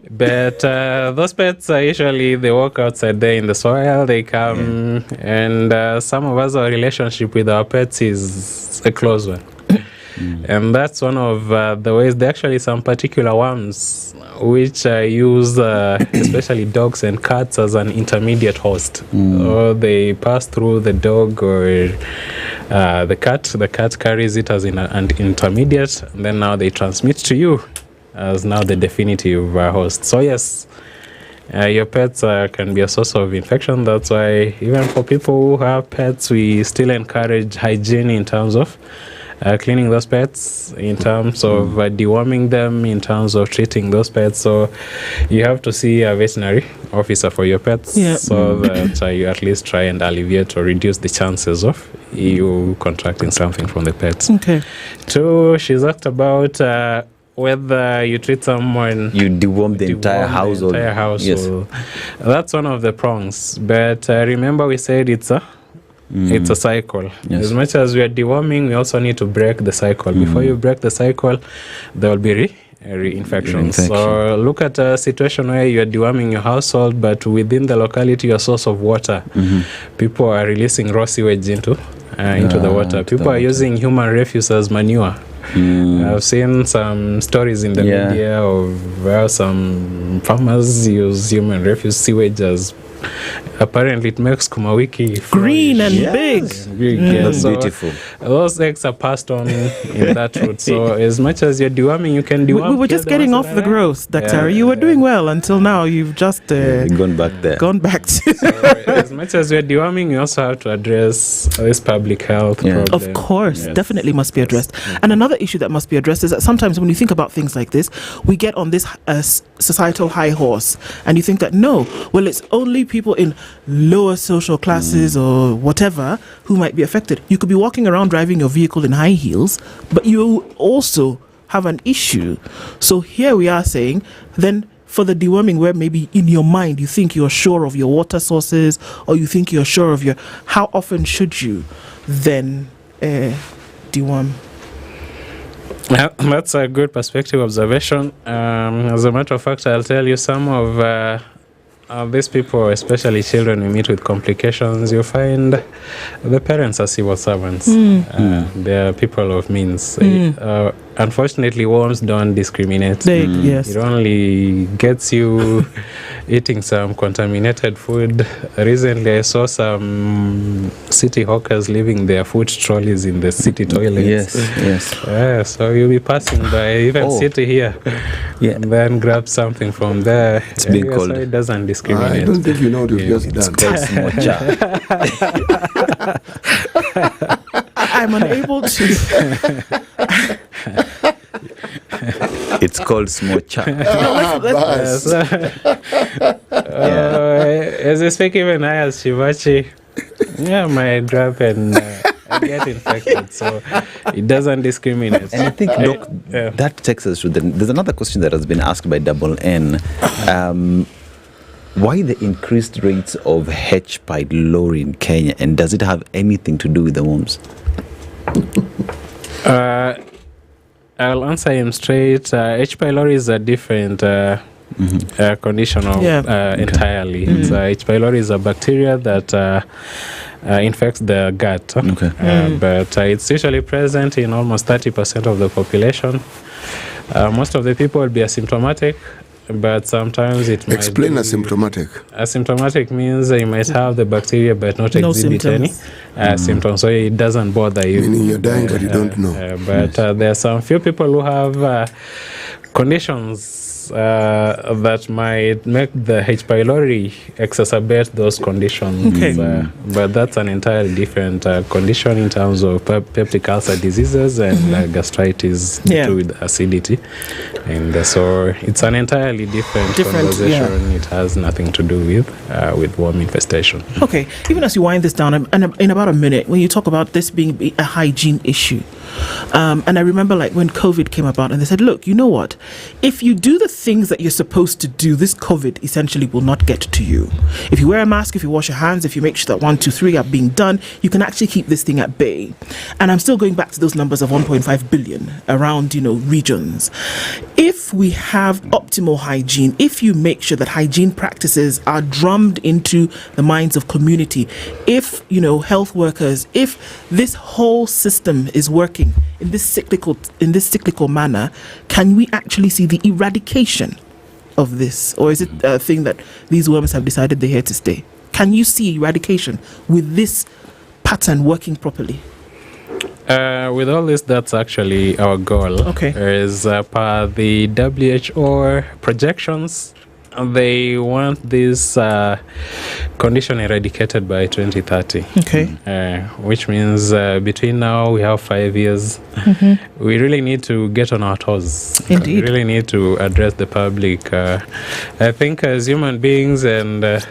Speaker 3: But those pets are usually, they walk outside there in the soil, they come, and some of us, our relationship with our pets is a close one. And that's one of the ways. There are actually some particular worms which use especially dogs and cats as an intermediate host. Or they pass through the dog or the cat. The cat carries it as an intermediate, and then now they transmit to you as now the definitive host. So yes, your pets can be a source of infection. That's why even for people who have pets, we still encourage hygiene in terms of cleaning those pets, in terms of deworming them, in terms of treating those pets. So you have to see a veterinary officer for your pets so that you at least try and alleviate or reduce the chances of you contracting something from the pets.
Speaker 11: Okay.
Speaker 3: Two, she's asked about whether you treat someone,
Speaker 13: you deworm the entire household.
Speaker 3: Yes. That's one of the prongs. But remember, we said it's a cycle. Yes. As much as we are deworming, we also need to break the cycle. Before you break the cycle, there will be reinfections. So look at a situation where you are deworming your household, but within the locality, your source of water, people are releasing raw sewage into the water. People are using human refuse as manure. I've seen some stories in the media of where some farmers use human refuse sewage as apparently it makes kumawiki
Speaker 11: green and big.
Speaker 3: So
Speaker 13: beautiful.
Speaker 3: Those eggs are passed on in that route. So as much as you're deworming, you can deworm.
Speaker 11: We were just getting off the growth, Dr. You were doing well until now. You've just
Speaker 13: gone back there.
Speaker 11: Gone back to
Speaker 3: so as much as we're deworming, you also have to address this public health problem.
Speaker 11: Of course, definitely must be addressed. And another issue that must be addressed is that sometimes when you think about things like this, we get on this societal high horse, and you think that no, well, it's only people in lower social classes or whatever who might be affected. You could be walking around driving your vehicle in high heels, but you also have an issue. So here we are saying, then for the deworming, where maybe in your mind you think you're sure of your water sources, or you think you're sure of how often should you then deworm?
Speaker 3: That's a good perspective observation. As a matter of fact, I'll tell you some of these people, especially children, we meet with complications. You find the parents are civil servants. They're people of means. Unfortunately, worms don't discriminate.
Speaker 11: Yes.
Speaker 3: It only gets you eating some contaminated food. Recently, I saw some city hawkers leaving their food trolleys in the city toilets.
Speaker 13: Yes.
Speaker 3: So you'll be passing by, even city here, and then grab something from there.
Speaker 13: It's being called.
Speaker 3: So it doesn't discriminate.
Speaker 12: I don't think you know what you've just done.
Speaker 11: I'm unable to.
Speaker 13: It's called smocha.
Speaker 3: As I speak, even I as Shivachi, my grab and get infected, so it doesn't discriminate.
Speaker 13: And I think, look, that takes us to there's another question that has been asked by Double N. Why the increased rates of H. pylori in Kenya, and does it have anything to do with the worms?
Speaker 3: I'll answer him straight. H. pylori is a different condition entirely. H. pylori is a bacteria that infects the gut, but it's usually present in almost 30% of the population. Most of the people will be asymptomatic, but sometimes it might
Speaker 12: Explain asymptomatic.
Speaker 3: Asymptomatic means you might have the bacteria but not exhibit any symptoms, so it doesn't bother you.
Speaker 12: Meaning you're dying but you don't know.
Speaker 3: But there are some few people who have conditions that might make the H. pylori exacerbate those conditions. But that's an entirely different condition in terms of peptic ulcer diseases and gastritis due to with acidity. And so it's an entirely different conversation. It has nothing to do with worm infestation.
Speaker 11: Okay, even as you wind this down, and in about a minute, when you talk about this being a hygiene issue, and I remember like when COVID came about and they said, look, you know what? If you do the things that you're supposed to do, this COVID essentially will not get to you. If you wear a mask, if you wash your hands, if you make sure that 1, 2, 3 are being done, you can actually keep this thing at bay. And I'm still going back to those numbers of 1.5 billion around, regions. If we have optimal hygiene, if you make sure that hygiene practices are drummed into the minds of community, if, health workers, if this whole system is working in this cyclical manner, can we actually see the eradication of this? Or is it a thing that these worms have decided they're here to stay? Can you see eradication with this pattern working properly?
Speaker 3: With all this, that's actually our goal. Is per the WHO projections, they want this condition eradicated by 2030. Which means between now we have 5 years. We really need to get on our toes.
Speaker 11: Indeed.
Speaker 3: We really need to address the public. I think as human beings, and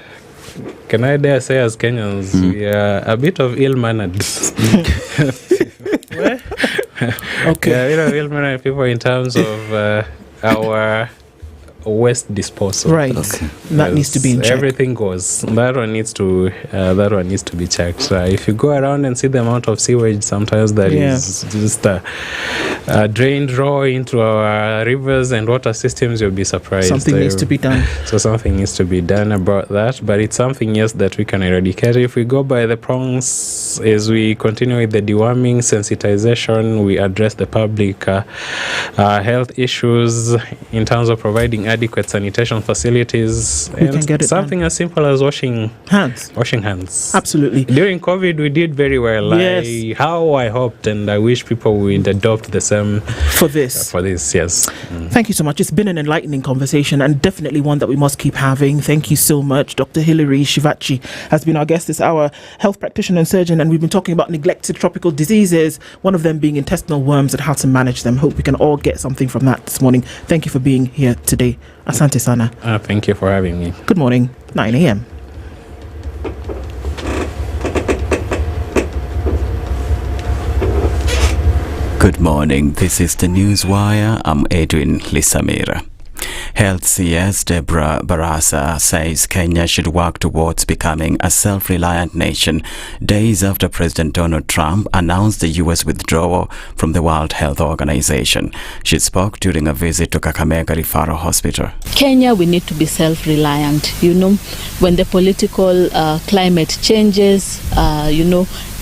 Speaker 3: can I dare say as Kenyans, we are a bit of ill-mannered. Ill-mannered people in terms of our waste disposal.
Speaker 11: That needs to be in check.
Speaker 3: Everything goes. That one needs to be checked. If you go around and see the amount of sewage sometimes that is just drained raw into our rivers and water systems, you'll be surprised.
Speaker 11: Something needs to be done.
Speaker 3: So something needs to be done about that. But it's something that we can eradicate. If we go by the prongs as we continue with the deworming, sensitization, we address the public health issues in terms of providing adequate sanitation facilities, and something as simple as washing hands.
Speaker 11: Absolutely.
Speaker 3: During COVID, we did very well.
Speaker 11: Yes.
Speaker 3: How I hoped and I wish people would adopt the same
Speaker 11: for this.
Speaker 3: Yes.
Speaker 11: Thank you so much. It's been an enlightening conversation and definitely one that we must keep having. Thank you so much. Dr. Hilary Shivachi has been our guest this hour, health practitioner and surgeon, and we've been talking about neglected tropical diseases, one of them being intestinal worms and how to manage them. Hope we can all get something from that this morning. Thank you for being here today. Asante sana.
Speaker 3: Thank you for having me.
Speaker 11: Good morning. 9 a.m.
Speaker 2: Good morning. This is the Newswire. I'm Edwin Lisamira. Health CS Deborah Barasa says Kenya should work towards becoming a self-reliant nation days after President Donald Trump announced the U.S. withdrawal from the World Health Organization. She spoke during a visit to Kakamega Referral Hospital.
Speaker 4: Kenya, we need to be self-reliant. You know, when the political climate changes,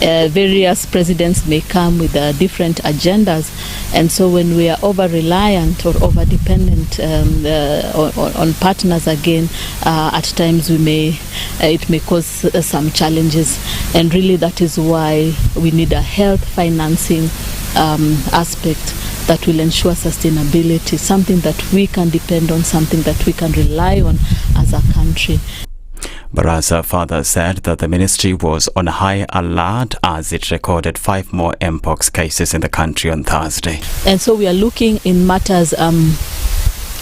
Speaker 4: various presidents may come with different agendas, and so when we are over-reliant or over-dependent on partners again, at times it may cause some challenges, and really that is why we need a health financing aspect that will ensure sustainability, something that we can depend on, something that we can rely on as a country.
Speaker 2: Barasa further said that the ministry was on high alert as it recorded 5 more Mpox cases in the country on Thursday.
Speaker 4: And so we are looking in matters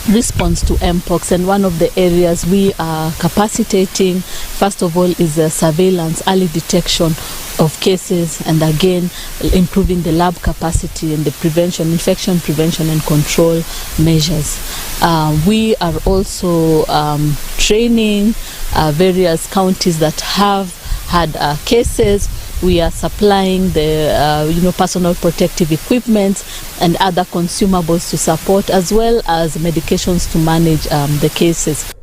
Speaker 4: response to Mpox, and one of the areas we are capacitating, first of all, is surveillance, early detection of cases, and again improving the lab capacity and the prevention, infection prevention and control measures. We are also training various counties that have had cases. We are supplying the personal protective equipment and other consumables to support, as well as medications to manage the cases.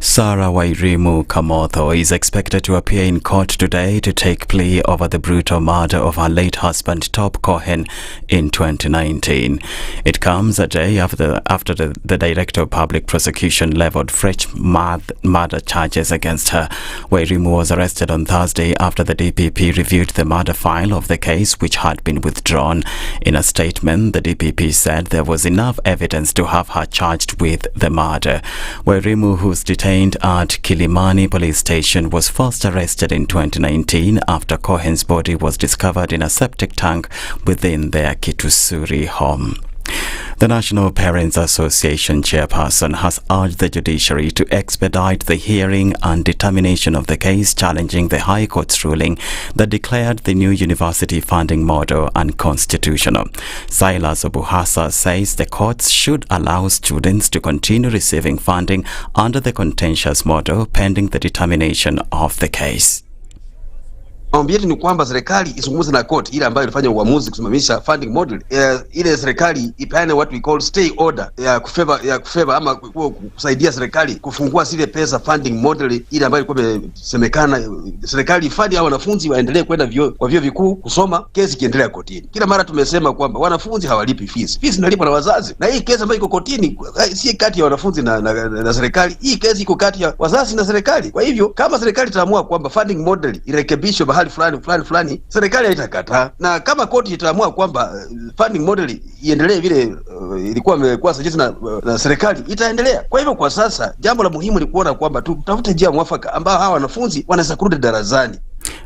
Speaker 2: Sarah Wairimu Kamotho is expected to appear in court today to take plea over the brutal murder of her late husband Top Cohen in 2019. It comes a day after the Director of Public Prosecution leveled fresh murder charges against her. Wairimu was arrested on Thursday after the DPP reviewed the murder file of the case, which had been withdrawn. In a statement, the DPP said there was enough evidence to have her charged with the murder. Wairimu, who's detained at Kilimani police station, was first arrested in 2019 after Cohen's body was discovered in a septic tank within their Kitusuri home. The National Parents Association chairperson has urged the Judiciary to expedite the hearing and determination of the case challenging the High Court's ruling that declared the new university funding model unconstitutional. Silas Obuhasa says the courts should allow students to continue receiving funding under the contentious model pending the determination of the case.
Speaker 21: Maombi yetu ni kwamba serikali izungumze na court ile ambayo ilifanya uamuzi kusimamisha funding model. Ile serikali ipeane what we call stay order ya kufeva ama kusaidia serikali kufungua zile pesa funding model ile ambayo ilikuwa imesemekana. Serikali ifanye hao wanafunzi waendelee kwenda kwa vyuo vikuu kusoma, kesi kiendelea kotini. Kila mara tumesema kwamba wanafunzi hawalipi fees. Fees inalipwa na wazazi. Na hii kesi ambayo iko kotini si kati ya wanafunzi na serikali. Hii kesi iko kati ya wazazi na serikali. Kwa hivyo kama serikali itaamua kwamba funding model irekebishwe mahali fulani, serikali haitakataa. Na kama koti itaamua kwamba funding model iendelee vile ilikuwa suggested na serikali, itaendelea. Kwa hivyo kwa sasa jambo la muhimu ni kuona kwamba tutafute njia mwafaka ambao hawa wanafunzi wanaweza kurudi darasani.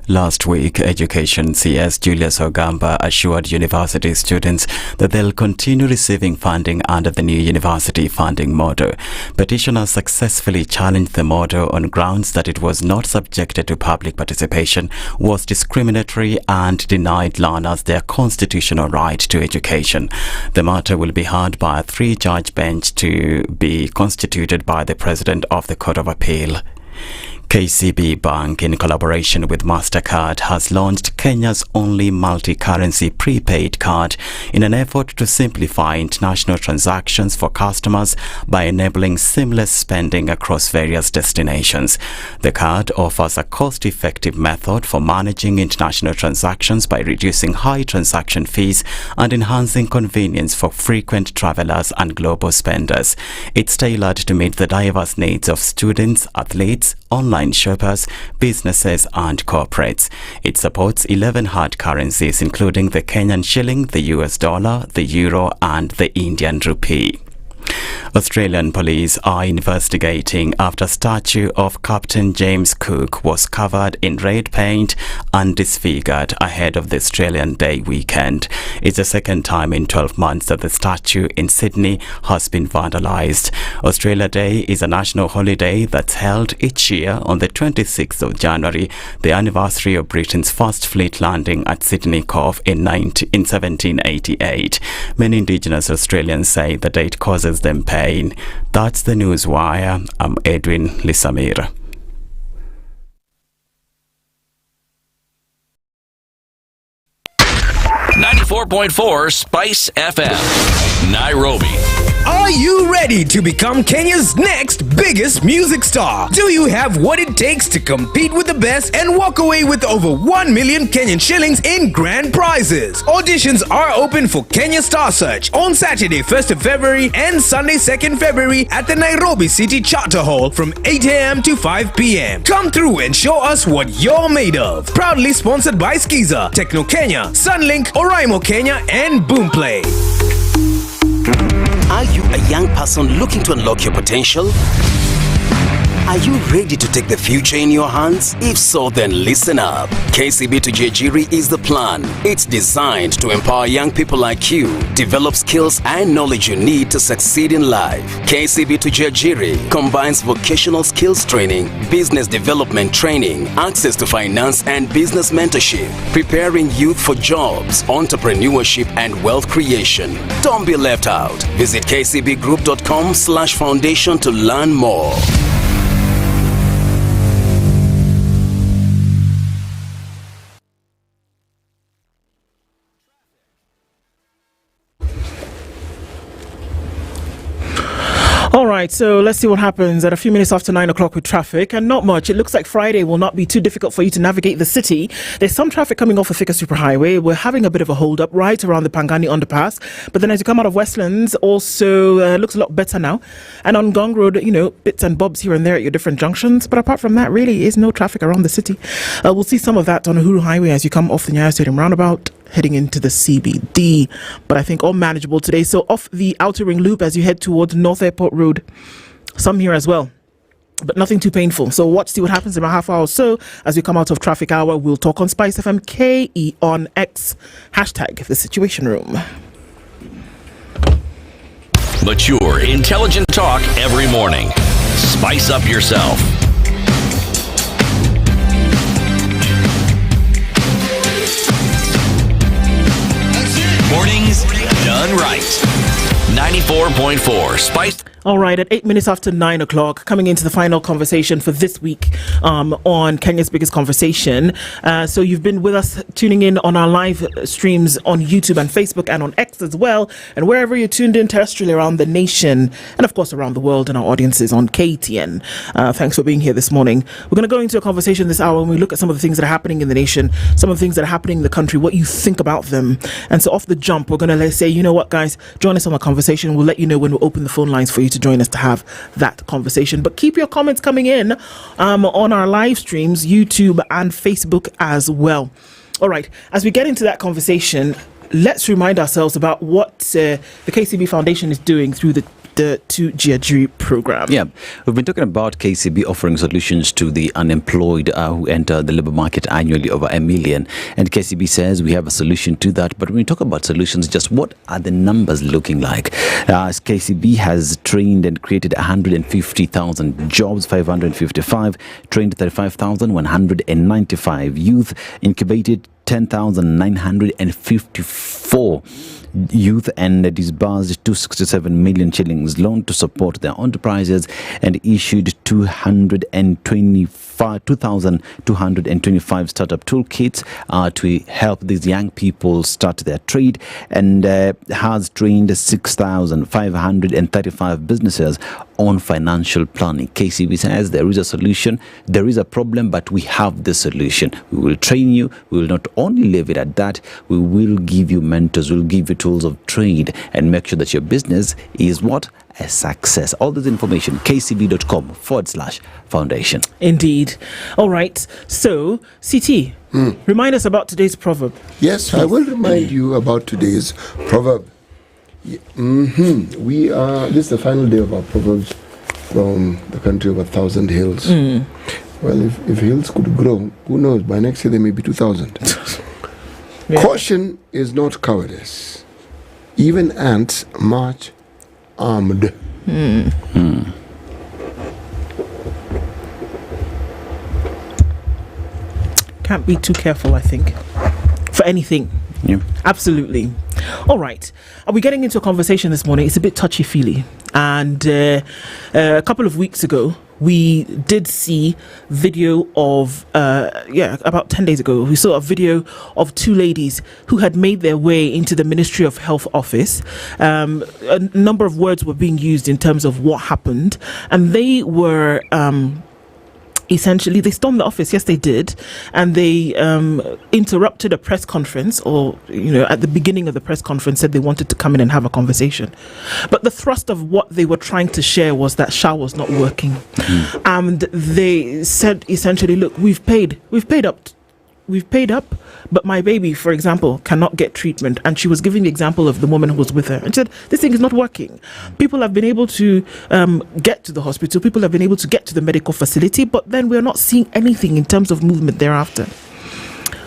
Speaker 2: Last week, Education CS Julius Ogamba assured university students that they'll continue receiving funding under the new university funding model. Petitioners successfully challenged the model on grounds that it was not subjected to public participation, was discriminatory, and denied learners their constitutional right to education. The matter will be heard by a 3-judge bench to be constituted by the President of the Court of Appeal. KCB Bank, in collaboration with MasterCard, has launched Kenya's only multi-currency prepaid card in an effort to simplify international transactions for customers by enabling seamless spending across various destinations. The card offers a cost-effective method for managing international transactions by reducing high transaction fees and enhancing convenience for frequent travelers and global spenders. It's tailored to meet the diverse needs of students, athletes, online shoppers, businesses and corporates. It supports 11 hard currencies including the Kenyan shilling, the US dollar, the euro and the Indian rupee. Australian police are investigating after statue of Captain James Cook was covered in red paint and disfigured ahead of the Australian Day weekend. It's the second time in 12 months that the statue in Sydney has been vandalised. Australia Day is a national holiday that's held each year on the 26th of January, the anniversary of Britain's first fleet landing at Sydney Cove in 1788. Many Indigenous Australians say the date causes them pain. That's the News Wire. I'm Edwin Lisamira.
Speaker 1: .4 Spice FM, Nairobi.
Speaker 6: Are you ready to become Kenya's next biggest music star? Do you have what it takes to compete with the best and walk away with over 1 million Kenyan shillings in grand prizes? Auditions are open for Kenya Star Search on Saturday 1st of February and Sunday 2nd February at the Nairobi City Charter Hall from 8 a.m. to 5 p.m. Come through and show us what you're made of. Proudly sponsored by Skiza, Techno Kenya, Sunlink, Wairimu Kenya and Boomplay.
Speaker 9: Are you a young person looking to unlock your potential? Are you ready to take the future in your hands? If so, then listen up. KCB to Judiciary is the plan. It's designed to empower young people like you, develop skills and knowledge you need to succeed in life. KCB to Judiciary combines vocational skills training, business development training, access to finance and business mentorship, preparing youth for jobs, entrepreneurship and wealth creation. Don't be left out. Visit kcbgroup.com/foundation to learn more.
Speaker 11: All right, so let's see what happens at a few minutes after 9 o'clock with traffic, and not much. It looks like Friday will not be too difficult for you to navigate the city. There's some traffic coming off of Thika Superhighway. We're having a bit of a hold up right around the Pangani underpass, but then as you come out of Westlands, also looks a lot better now. And on Gong Road, you know, bits and bobs here and there at your different junctions, but apart from that, really is no traffic around the city. We'll see some of that on Uhuru Highway as you come off the Nyeri Stadium roundabout, heading into the CBD, but I think all manageable today. So off the Outer Ring Loop as you head towards North Airport Road, some here as well, but nothing too painful. So see what happens in a half hour or so. As we come out of traffic hour, we'll talk on Spice FM KE on X, hashtag the Situation Room.
Speaker 1: Mature, intelligent talk every morning. Spice up yourself. Mornings done right. 94.4 Spice.
Speaker 11: All right, at 8 minutes after 9 o'clock, coming into the final conversation for this week on Kenya's Biggest Conversation. So you've been with us tuning in on our live streams on YouTube and Facebook and on X as well, and wherever you're tuned in terrestrially around the nation and of course around the world, and our audiences on KTN. Thanks for being here this morning. We're going to go into a conversation this hour and we look at some of the things that are happening in the nation, some of the things that are happening in the country, what you think about them. And so off the jump, we're going to say, you know what, guys, join us on the conversation. We'll let you know when we open the phone lines for you to join us to have that conversation. But keep your comments coming in on our live streams, YouTube and Facebook as well. All right, as we get into that conversation, let's remind ourselves about what the KCB Foundation is doing through the to Judiciary program.
Speaker 13: Yeah, we've been talking about KCB offering solutions to the unemployed who enter the labor market annually over 1 million. And KCB says we have a solution to that. But when we talk about solutions, just what are the numbers looking like? As KCB has trained and created 150,000 jobs, 555, trained 35,195 youth, incubated 10,954 youth, and disbursed 267 million shillings loan to support their enterprises, and issued 224 2,225 startup toolkits to help these young people start their trade, and has trained 6,535 businesses on financial planning. KCB says there is a solution, there is a problem, but we have the solution. We will train you. We will not only leave it at that, we will give you mentors, we'll give you tools of trade and make sure that your business is what? A success. All this information, kcb.com/foundation.
Speaker 11: Indeed. All right. So, CT, remind us about today's proverb.
Speaker 12: Yes, I will remind you about today's proverb. We are. This is the final day of our proverbs from the country of 1,000 hills. Well, if hills could grow, who knows? By next year there may be 2,000. Caution is not cowardice. Even ants march armed.
Speaker 11: Can't be too careful, I think, for anything.
Speaker 13: Yeah.
Speaker 11: Absolutely. All right. Are we getting into a conversation this morning? It's a bit touchy-feely. And a couple of weeks ago, we did see video of, about 10 days ago, we saw a video of two ladies who had made their way into the Ministry of Health office. A number of words were being used in terms of what happened. And they were... essentially, they stormed the office. Yes, they did. And they interrupted a press conference, or, at the beginning of the press conference, said they wanted to come in and have a conversation. But the thrust of what they were trying to share was that SHA was not working. And they said, essentially, look, we've paid up, but my baby, for example, cannot get treatment. And she was giving the example of the woman who was with her and said, this thing is not working. People have been able to get to the hospital. People have been able to get to the medical facility, but then we're not seeing anything in terms of movement thereafter.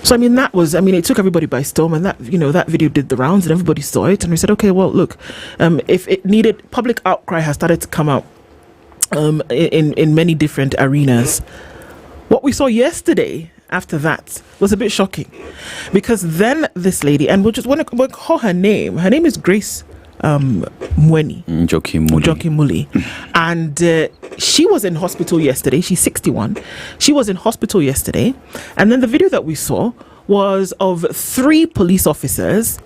Speaker 11: So, it took everybody by storm, and that video did the rounds and everybody saw it. And we said, okay, well, look, if it needed, public outcry has started to come out in many different arenas. What we saw yesterday after that was a bit shocking, because then this lady, and we'll call her name. Her name is Grace Muli. And she was in hospital yesterday. She's 61. She was in hospital yesterday. And then the video that we saw was of 3 police officers,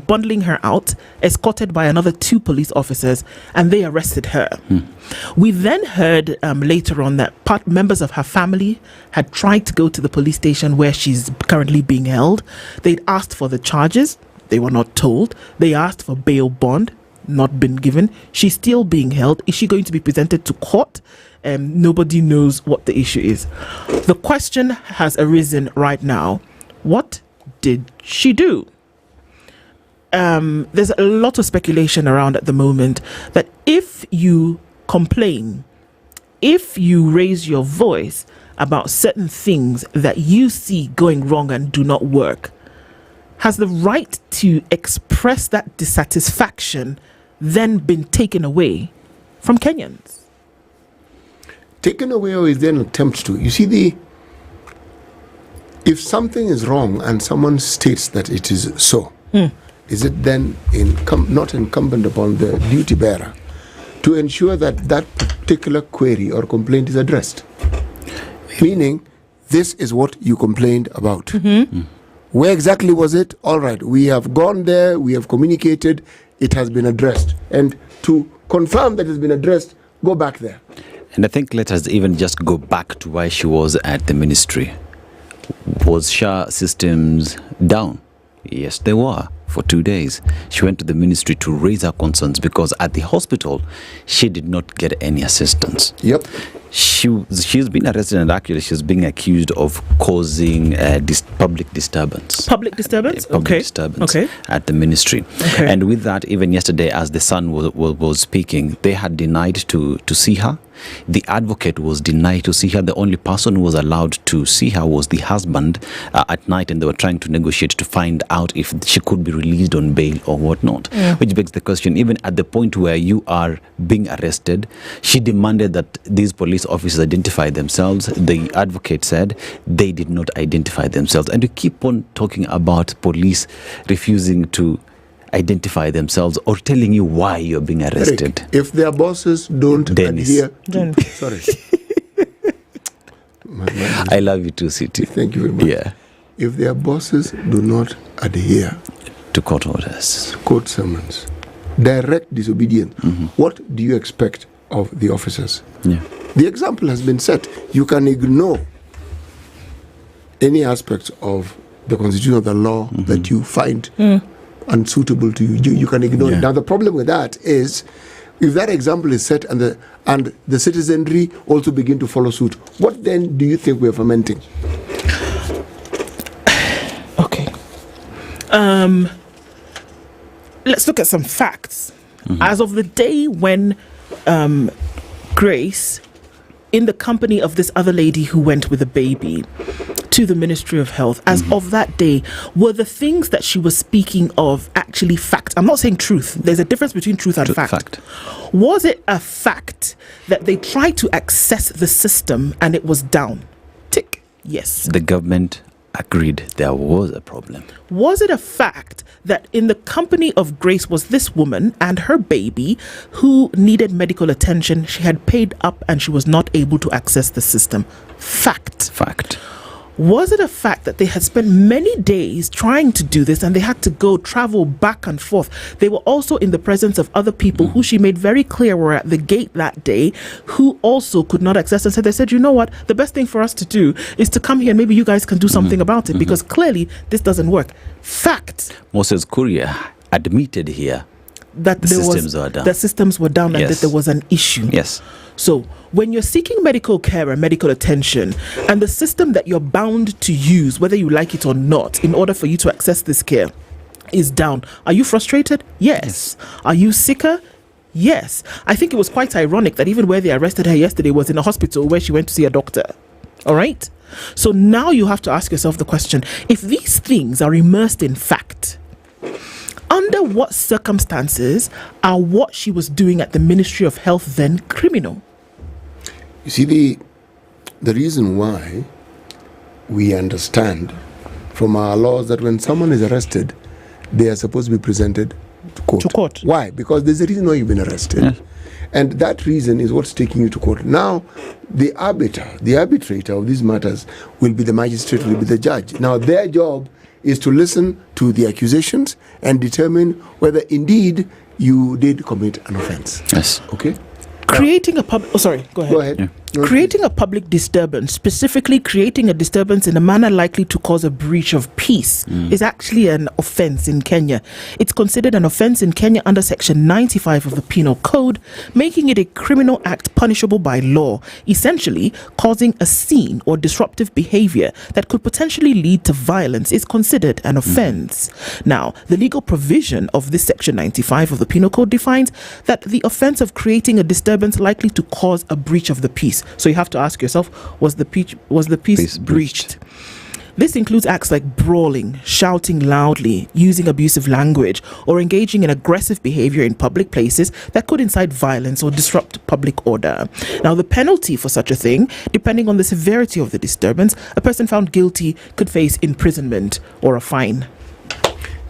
Speaker 11: bundling her out, escorted by another 2 police officers, and they arrested her. We then heard later on that members of her family had tried to go to the police station where she's currently being held. They'd asked for the charges. They were not told. They asked for bail bond, not been given. She's still being held. Is she going to be presented to court? Nobody knows what the issue is. The question has arisen right now. What did she do? There's a lot of speculation around at the moment that if you complain, if you raise your voice about certain things that you see going wrong and do not work, has the right to express that dissatisfaction then been taken away from Kenyans?
Speaker 12: Taken away, or is there an attempt to? You see, if something is wrong and someone states that it is so, is it then not incumbent upon the duty bearer to ensure that that particular query or complaint is addressed? Meaning, this is what you complained about. Where exactly was it? All right, we have gone there, we have communicated, it has been addressed. And to confirm that it has been addressed, go back there.
Speaker 13: And I think let us even just go back to why she was at the ministry. Was SHA systems down? Yes, they were. For 2 days, she went to the ministry to raise her concerns because at the hospital, she did not get any assistance.
Speaker 12: Yep.
Speaker 13: She's been arrested, and actually she's being accused of causing public disturbance.
Speaker 11: Public disturbance?
Speaker 13: Public disturbance at the ministry.
Speaker 11: Okay.
Speaker 13: And with that, even yesterday, as the Sun was speaking, they had denied to see her. The advocate was denied to see her. The only person who was allowed to see her was the husband at night, and they were trying to negotiate to find out if she could be released on bail or whatnot. Which begs the question, even at the point where you are being arrested, she demanded that these police officers identify themselves. The advocate said they did not identify themselves. And you keep on talking about police refusing to identify themselves or telling you why you're being arrested.
Speaker 12: Eric, if their bosses don't adhere...
Speaker 11: Sorry.
Speaker 13: I love you too, City.
Speaker 12: Thank you very much.
Speaker 13: Yeah.
Speaker 12: If their bosses do not adhere
Speaker 13: to court orders,
Speaker 12: court summons, direct disobedience, what do you expect of the officers?
Speaker 13: Yeah.
Speaker 12: The example has been set. You can ignore any aspects of the constitution of the law that you find unsuitable to you. You can ignore it. Now, the problem with that is, if that example is set and the citizenry also begin to follow suit, what then do you think we're fermenting?
Speaker 11: Okay. Let's look at some facts. As of the day when Grace, in the company of this other lady who went with a baby to the Ministry of Health, as of that day, were the things that she was speaking of actually fact? I'm not saying truth. There's a difference between truth and fact. Was it a fact that they tried to access the system and it was down? Tick. Yes.
Speaker 13: The government agreed there was a problem.
Speaker 11: Was it a fact that in the company of Grace was this woman and her baby who needed medical attention? She had paid up and she was not able to access the system. Fact. Was it a fact that they had spent many days trying to do this and they had to travel back and forth? They were also in the presence of other people who she made very clear were at the gate that day, who also could not access. And so they said, you know what, the best thing for us to do is to come here and maybe you guys can do something about it, because clearly this doesn't work. Fact.
Speaker 13: Moses Kuria admitted here
Speaker 11: that
Speaker 13: the
Speaker 11: systems were down and that there was an issue.
Speaker 13: Yes.
Speaker 11: So when you're seeking medical care and medical attention, and the system that you're bound to use, whether you like it or not, in order for you to access this care is down, are you frustrated? Yes. Are you sicker? Yes. I think it was quite ironic that even where they arrested her yesterday was in a hospital where she went to see a doctor. All right? So now you have to ask yourself the question, if these things are immersed in fact, under what circumstances are what she was doing at the Ministry of Health then criminal?
Speaker 12: You see, the reason why we understand from our laws that when someone is arrested, they are supposed to be presented to court. Why? Because there's a reason why you've been arrested.
Speaker 13: Yes.
Speaker 12: And that reason is what's taking you to court. Now, the arbitrator of these matters will be the magistrate, will be the judge. Now, their job is to listen to the accusations and determine whether indeed you did commit an offense.
Speaker 13: Yes.
Speaker 12: Okay?
Speaker 11: Creating a public... Oh, sorry. Go ahead.
Speaker 12: Go ahead.
Speaker 11: Yeah. Creating a public disturbance, specifically creating a disturbance in a manner likely to cause a breach of peace, is actually an offense in Kenya. It's considered an offense in Kenya under Section 95 of the Penal Code, making it a criminal act punishable by law, essentially causing a scene or disruptive behavior that could potentially lead to violence is considered an offense. Now, the legal provision of this Section 95 of the Penal Code defines that the offense of creating a disturbance likely to cause a breach of the peace. So you have to ask yourself, was the peace breached? This includes acts like brawling, shouting loudly, using abusive language, or engaging in aggressive behavior in public places that could incite violence or disrupt public order. Now, the penalty for such a thing, depending on the severity of the disturbance, a person found guilty could face imprisonment or a fine.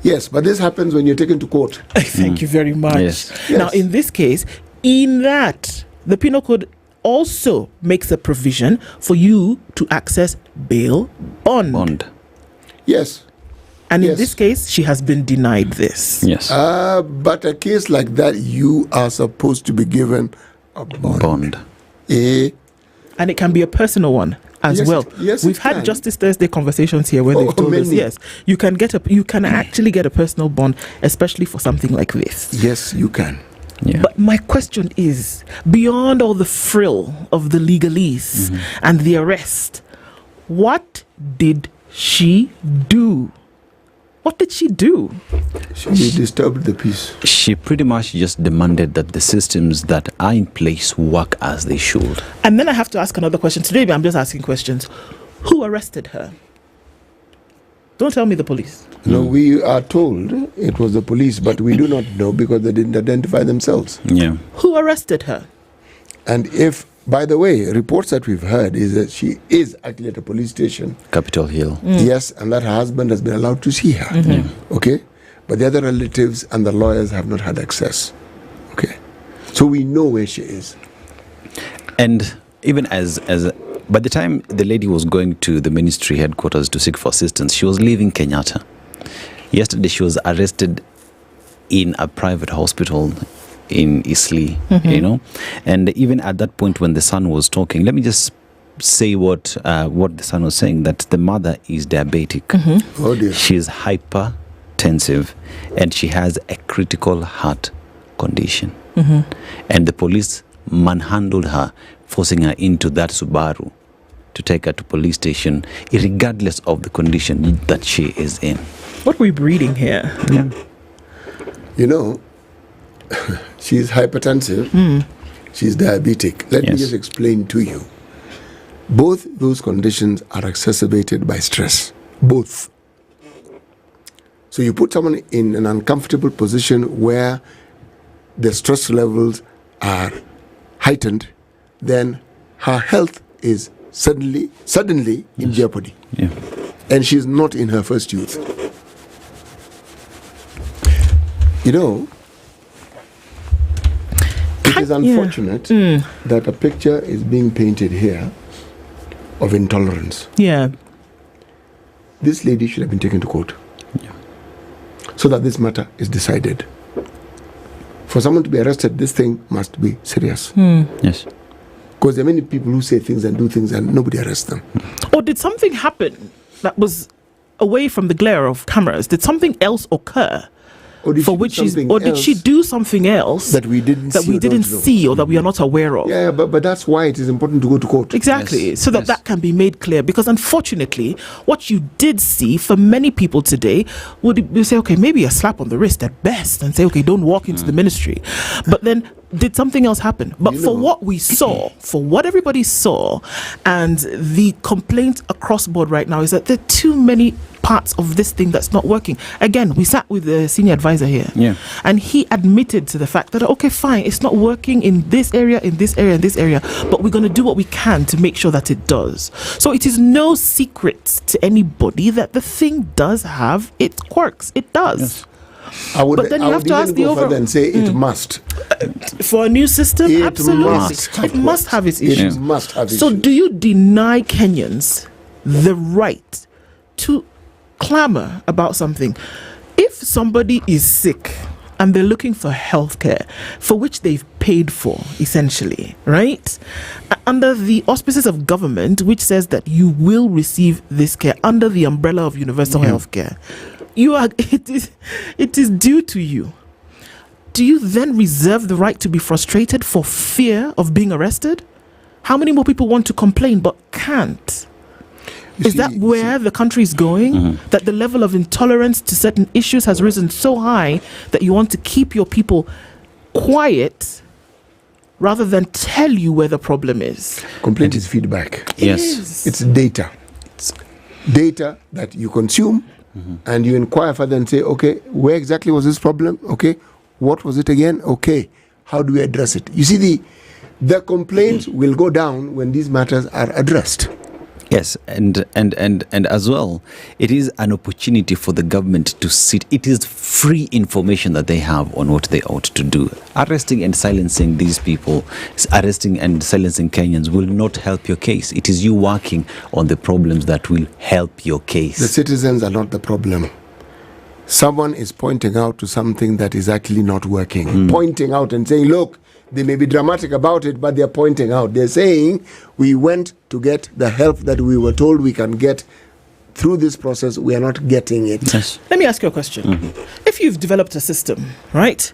Speaker 12: Yes, but this happens when you're taken to court.
Speaker 11: Thank you very much.
Speaker 12: Yes.
Speaker 11: Now, in this case, in that, the Penal Code also makes a provision for you to access bail bond.
Speaker 12: Yes.
Speaker 11: And in this case, she has been denied this.
Speaker 13: Yes.
Speaker 12: But a case like that, you are supposed to be given a bond.
Speaker 11: And it can be a personal one as well.
Speaker 12: Yes,
Speaker 11: we've had Justice Thursday conversations here where they've told us, yes, you can actually get a personal bond, especially for something like this.
Speaker 12: Yes, you can.
Speaker 13: Yeah.
Speaker 11: But my question is, beyond all the frill of the legalese and the arrest, what did she do? What did she do?
Speaker 12: She disturbed the peace.
Speaker 13: She pretty much just demanded that the systems that are in place work as they should.
Speaker 11: And then I have to ask another question. Today I'm just asking questions. Who arrested her? Don't tell me the police.
Speaker 12: No, we are told it was the police, but we do not know because they didn't identify themselves.
Speaker 13: Yeah.
Speaker 11: Who arrested her?
Speaker 12: And if, by the way, reports that we've heard is that she is actually at a police station.
Speaker 13: Capitol Hill.
Speaker 12: Yes, and that her husband has been allowed to see her. Okay? But the other relatives and the lawyers have not had access. Okay? So we know where she is.
Speaker 13: And even as By the time the lady was going to the ministry headquarters to seek for assistance, she was leaving Kenyatta. Yesterday, she was arrested in a private hospital in Eastleigh, and even at that point when the son was talking, let me just say what the son was saying, that the mother is diabetic.
Speaker 12: Oh dear.
Speaker 13: She's hypertensive and she has a critical heart condition. And the police manhandled her, forcing her into that Subaru to take her to police station, regardless of the condition that she is in.
Speaker 11: What are we breeding here?
Speaker 13: Yeah.
Speaker 12: She's hypertensive. She's diabetic. Let me just explain to you. Both those conditions are exacerbated by stress. Both. So you put someone in an uncomfortable position where the stress levels are heightened, then her health is suddenly in jeopardy.
Speaker 13: Yeah.
Speaker 12: And she's not in her first youth. It is unfortunate that a picture is being painted here of intolerance.
Speaker 11: Yeah.
Speaker 12: This lady should have been taken to court so that this matter is decided. For someone to be arrested, this thing must be serious.
Speaker 13: Yes.
Speaker 12: Because there are many people who say things and do things and nobody arrests them.
Speaker 11: Or did something happen that was away from the glare of cameras? Did something else occur?
Speaker 12: Or did
Speaker 11: she do something else
Speaker 12: that we didn't
Speaker 11: see or that we are not aware of?
Speaker 12: Yeah, but that's why it is important to go to court.
Speaker 11: Exactly, so that can be made clear. Because unfortunately, what you did see for many people today would say, okay, maybe a slap on the wrist at best, and say, okay, don't walk into the ministry. But then, did something else happen? But for what we saw, for what everybody saw, and the complaint across board right now is that there are too many parts of this thing that's not working. Again, we sat with the senior advisor here, and he admitted to the fact that, okay, fine, it's not working in this area, in this area, in this area, but we're going to do what we can to make sure that it does. So it is no secret to anybody that the thing does have its quirks. It does.
Speaker 12: Yes. I would even go further and say it must.
Speaker 11: For a new system, absolutely. It must have its issues.
Speaker 12: It must have
Speaker 11: so
Speaker 12: issues.
Speaker 11: do you deny Kenyans the right to clamor about something? If somebody is sick and they're looking for healthcare for which they've paid for, essentially, right? Under the auspices of government, which says that you will receive this care under the umbrella of universal healthcare, it is due to you. Do you then reserve the right to be frustrated for fear of being arrested? How many more people want to complain but can't? Is that where the country is going? That the level of intolerance to certain issues has risen so high that you want to keep your people quiet rather than tell you where the problem is?
Speaker 12: Complaint is feedback.
Speaker 13: Yes.
Speaker 12: It's data. It's data that you consume and you inquire further and say, okay, where exactly was this problem? Okay, what was it again? Okay, how do we address it? You see, the complaints will go down when these matters are addressed.
Speaker 13: Yes, and as well, it is an opportunity for the government to sit. It is free information that they have on what they ought to do. Arresting and silencing these people, arresting and silencing Kenyans will not help your case. It is you working on the problems that will help your case.
Speaker 12: The citizens are not the problem. Someone is pointing out to something that is actually not working. Pointing out and saying, look, they may be dramatic about it, but they're pointing out. They're saying, we went to get the help that we were told we can get through this process. We are not getting it.
Speaker 13: Yes.
Speaker 11: Let me ask you a question. If you've developed a system, right?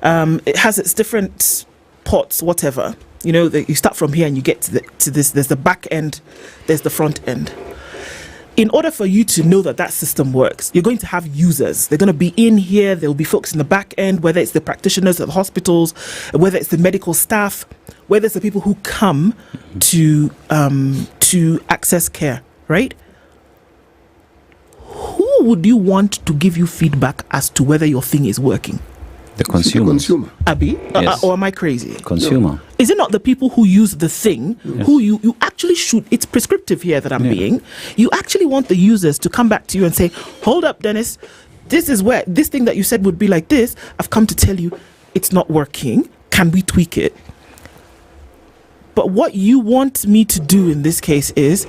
Speaker 11: It has its different ports, whatever. You know, you start from here and you get to this. There's the back end, there's the front end. In order for you to know that system works, you're going to have users. They're going to be in here. There will be folks in the back end, whether it's the practitioners at the hospitals, whether it's the medical staff, whether it's the people who come to access care, right? Who would you want to give you feedback as to whether your thing is working?
Speaker 13: The consumer.
Speaker 11: Abi?
Speaker 13: Yes.
Speaker 11: Or am I crazy?
Speaker 13: Consumer.
Speaker 11: No. Is it not the people who use the thing, who you actually should, it's prescriptive here that I'm being, you actually want the users to come back to you and say, hold up, Dennis, this is where, this thing that you said would be like this, I've come to tell you it's not working. Can we tweak it? But what you want me to do in this case is,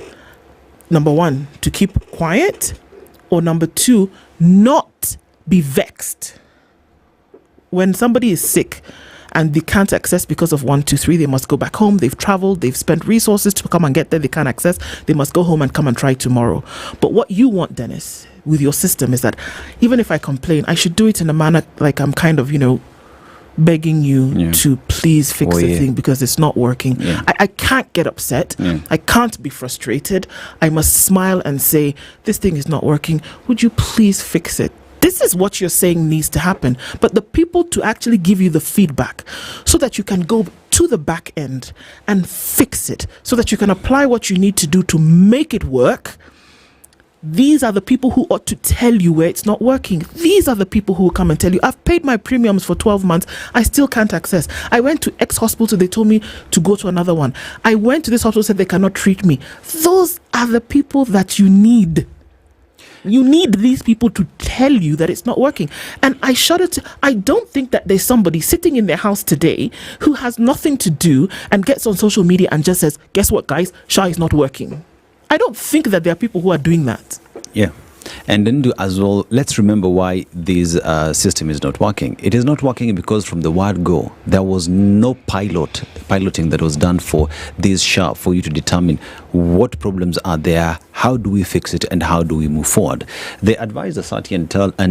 Speaker 11: number one, to keep quiet, or number two, not be vexed. When somebody is sick and they can't access because of 1, 2, 3, they must go back home. They've traveled, they've spent resources to come and get there. They can't access. They must go home and come and try tomorrow. But what you want, Dennis, with your system is that even if I complain, I should do it in a manner like I'm kind of, begging you to please fix the thing because it's not working. I can't get upset. I can't be frustrated. I must smile and say, this thing is not working. Would you please fix it? This is what you're saying needs to happen. But the people to actually give you the feedback so that you can go to the back end and fix it, so that you can apply what you need to do to make it work. These are the people who ought to tell you where it's not working. These are the people who will come and tell you, I've paid my premiums for 12 months. I still can't access. I went to X hospital. They told me to go to another one. I went to this hospital, said they cannot treat me. Those are the people that you need. You need these people to tell you that it's not working. And I don't think that there's somebody sitting in their house today who has nothing to do and gets on social media and just says, guess what, guys? SHA is not working. I don't think that there are people who are doing that.
Speaker 13: Yeah. And then as well, let's remember why this system is not working. It is not working because from the word go, there was no piloting that was done for this SHA for you to determine what problems are there, how do we fix it, and how do we move forward. They advised us and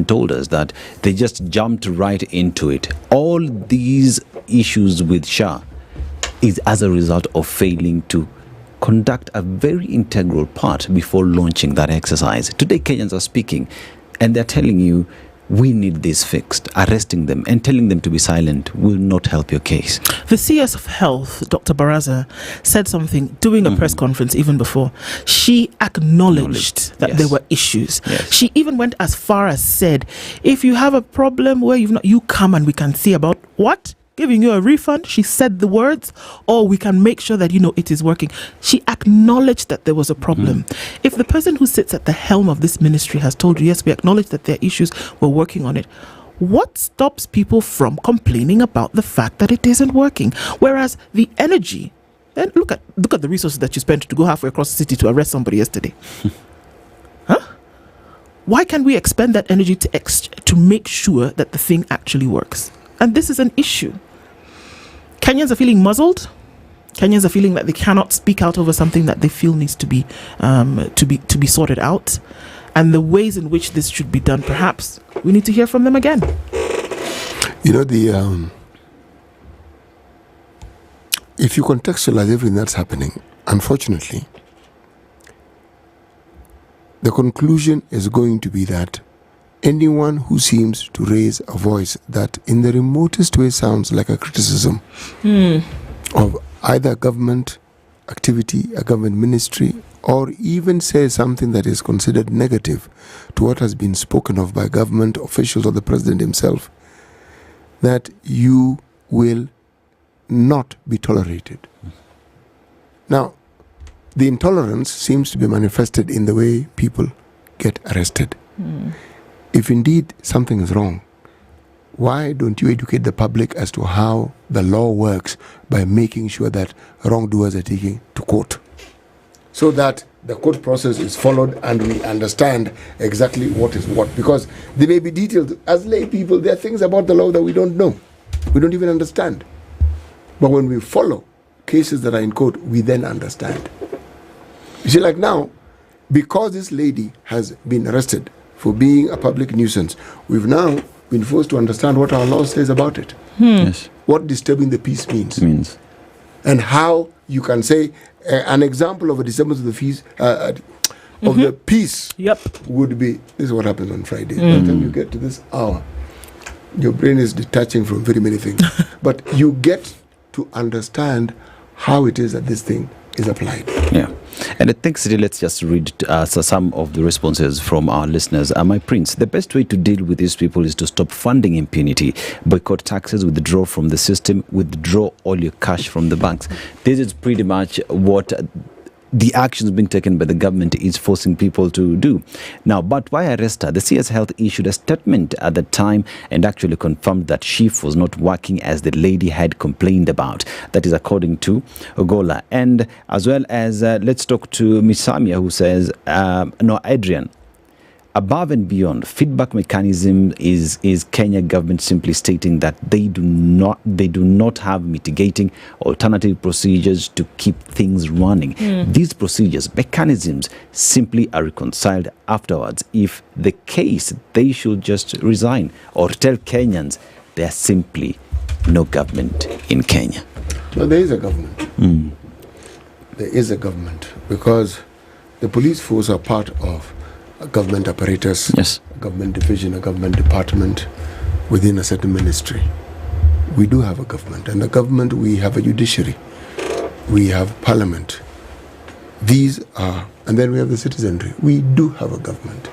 Speaker 13: told us that they just jumped right into it. All these issues with SHA is as a result of failing to conduct a very integral part before launching that exercise. Today, Kenyans are speaking and they're telling you, we need this fixed. Arresting them and telling them to be silent will not help your case.
Speaker 11: The CS of Health, Dr. Baraza, said something during a press conference even before. She acknowledged that there were issues. She even went as far as said, if you have a problem where you come and we can see about what? Giving you a refund, she said the words, or we can make sure that it is working. She acknowledged that there was a problem. If the person who sits at the helm of this ministry has told you, yes, we acknowledge that there are issues, we're working on it, what stops people from complaining about the fact that it isn't working? Whereas the energy, then look at the resources that you spent to go halfway across the city to arrest somebody yesterday. Why can't we expend that energy to make sure that the thing actually works? And this is an issue. Kenyans are feeling muzzled. Kenyans are feeling that they cannot speak out over something that they feel needs to be sorted out. And the ways in which this should be done, perhaps we need to hear from them again.
Speaker 12: If you contextualize everything that's happening, unfortunately, the conclusion is going to be that anyone who seems to raise a voice that in the remotest way sounds like a criticism of either government activity, a government ministry, or even say something that is considered negative to what has been spoken of by government officials or the president himself, that you will not be tolerated. Now, the intolerance seems to be manifested in the way people get arrested. If indeed something is wrong, why don't you educate the public as to how the law works by making sure that wrongdoers are taken to court, so that the court process is followed and we understand exactly what is what? Because there may be details. As lay people, there are things about the law that we don't know. We don't even understand. But when we follow cases that are in court, we then understand. You see, like now, because this lady has been arrested for being a public nuisance, we've now been forced to understand what our law says about it.
Speaker 13: Yes.
Speaker 12: What disturbing the peace means. And how you can say an example of a disturbance of the peace of the peace would be, this is what happens on Friday. By the time you get to this hour, your brain is detaching from very many things. But you get to understand how it is that this thing is applied.
Speaker 13: Yeah. And I think, City, let's just read some of the responses from our listeners. My Prince, the best way to deal with these people is to stop funding impunity, boycott taxes, withdraw from the system, withdraw all your cash from the banks. This is pretty much what the actions being taken by the government is forcing people to do. Now, but why arrest her? The CS Health issued a statement at the time and actually confirmed that shift was not working as the lady had complained about. That is according to Ogola. And as well as, let's talk to Miss Samia, who says, Adrian, above and beyond, feedback mechanism is Kenya government simply stating that they do not have mitigating alternative procedures to keep things running. These procedures, mechanisms, simply are reconciled afterwards. If the case, they should just resign or tell Kenyans there's simply no government in Kenya.
Speaker 12: No, there is a government. There is a government because the police force are part of a government apparatus,
Speaker 13: yes,
Speaker 12: a government division, a government department within a certain ministry. We do have a government, and the government, we have a judiciary, we have parliament. These are, and then we have the citizenry. We do have a government.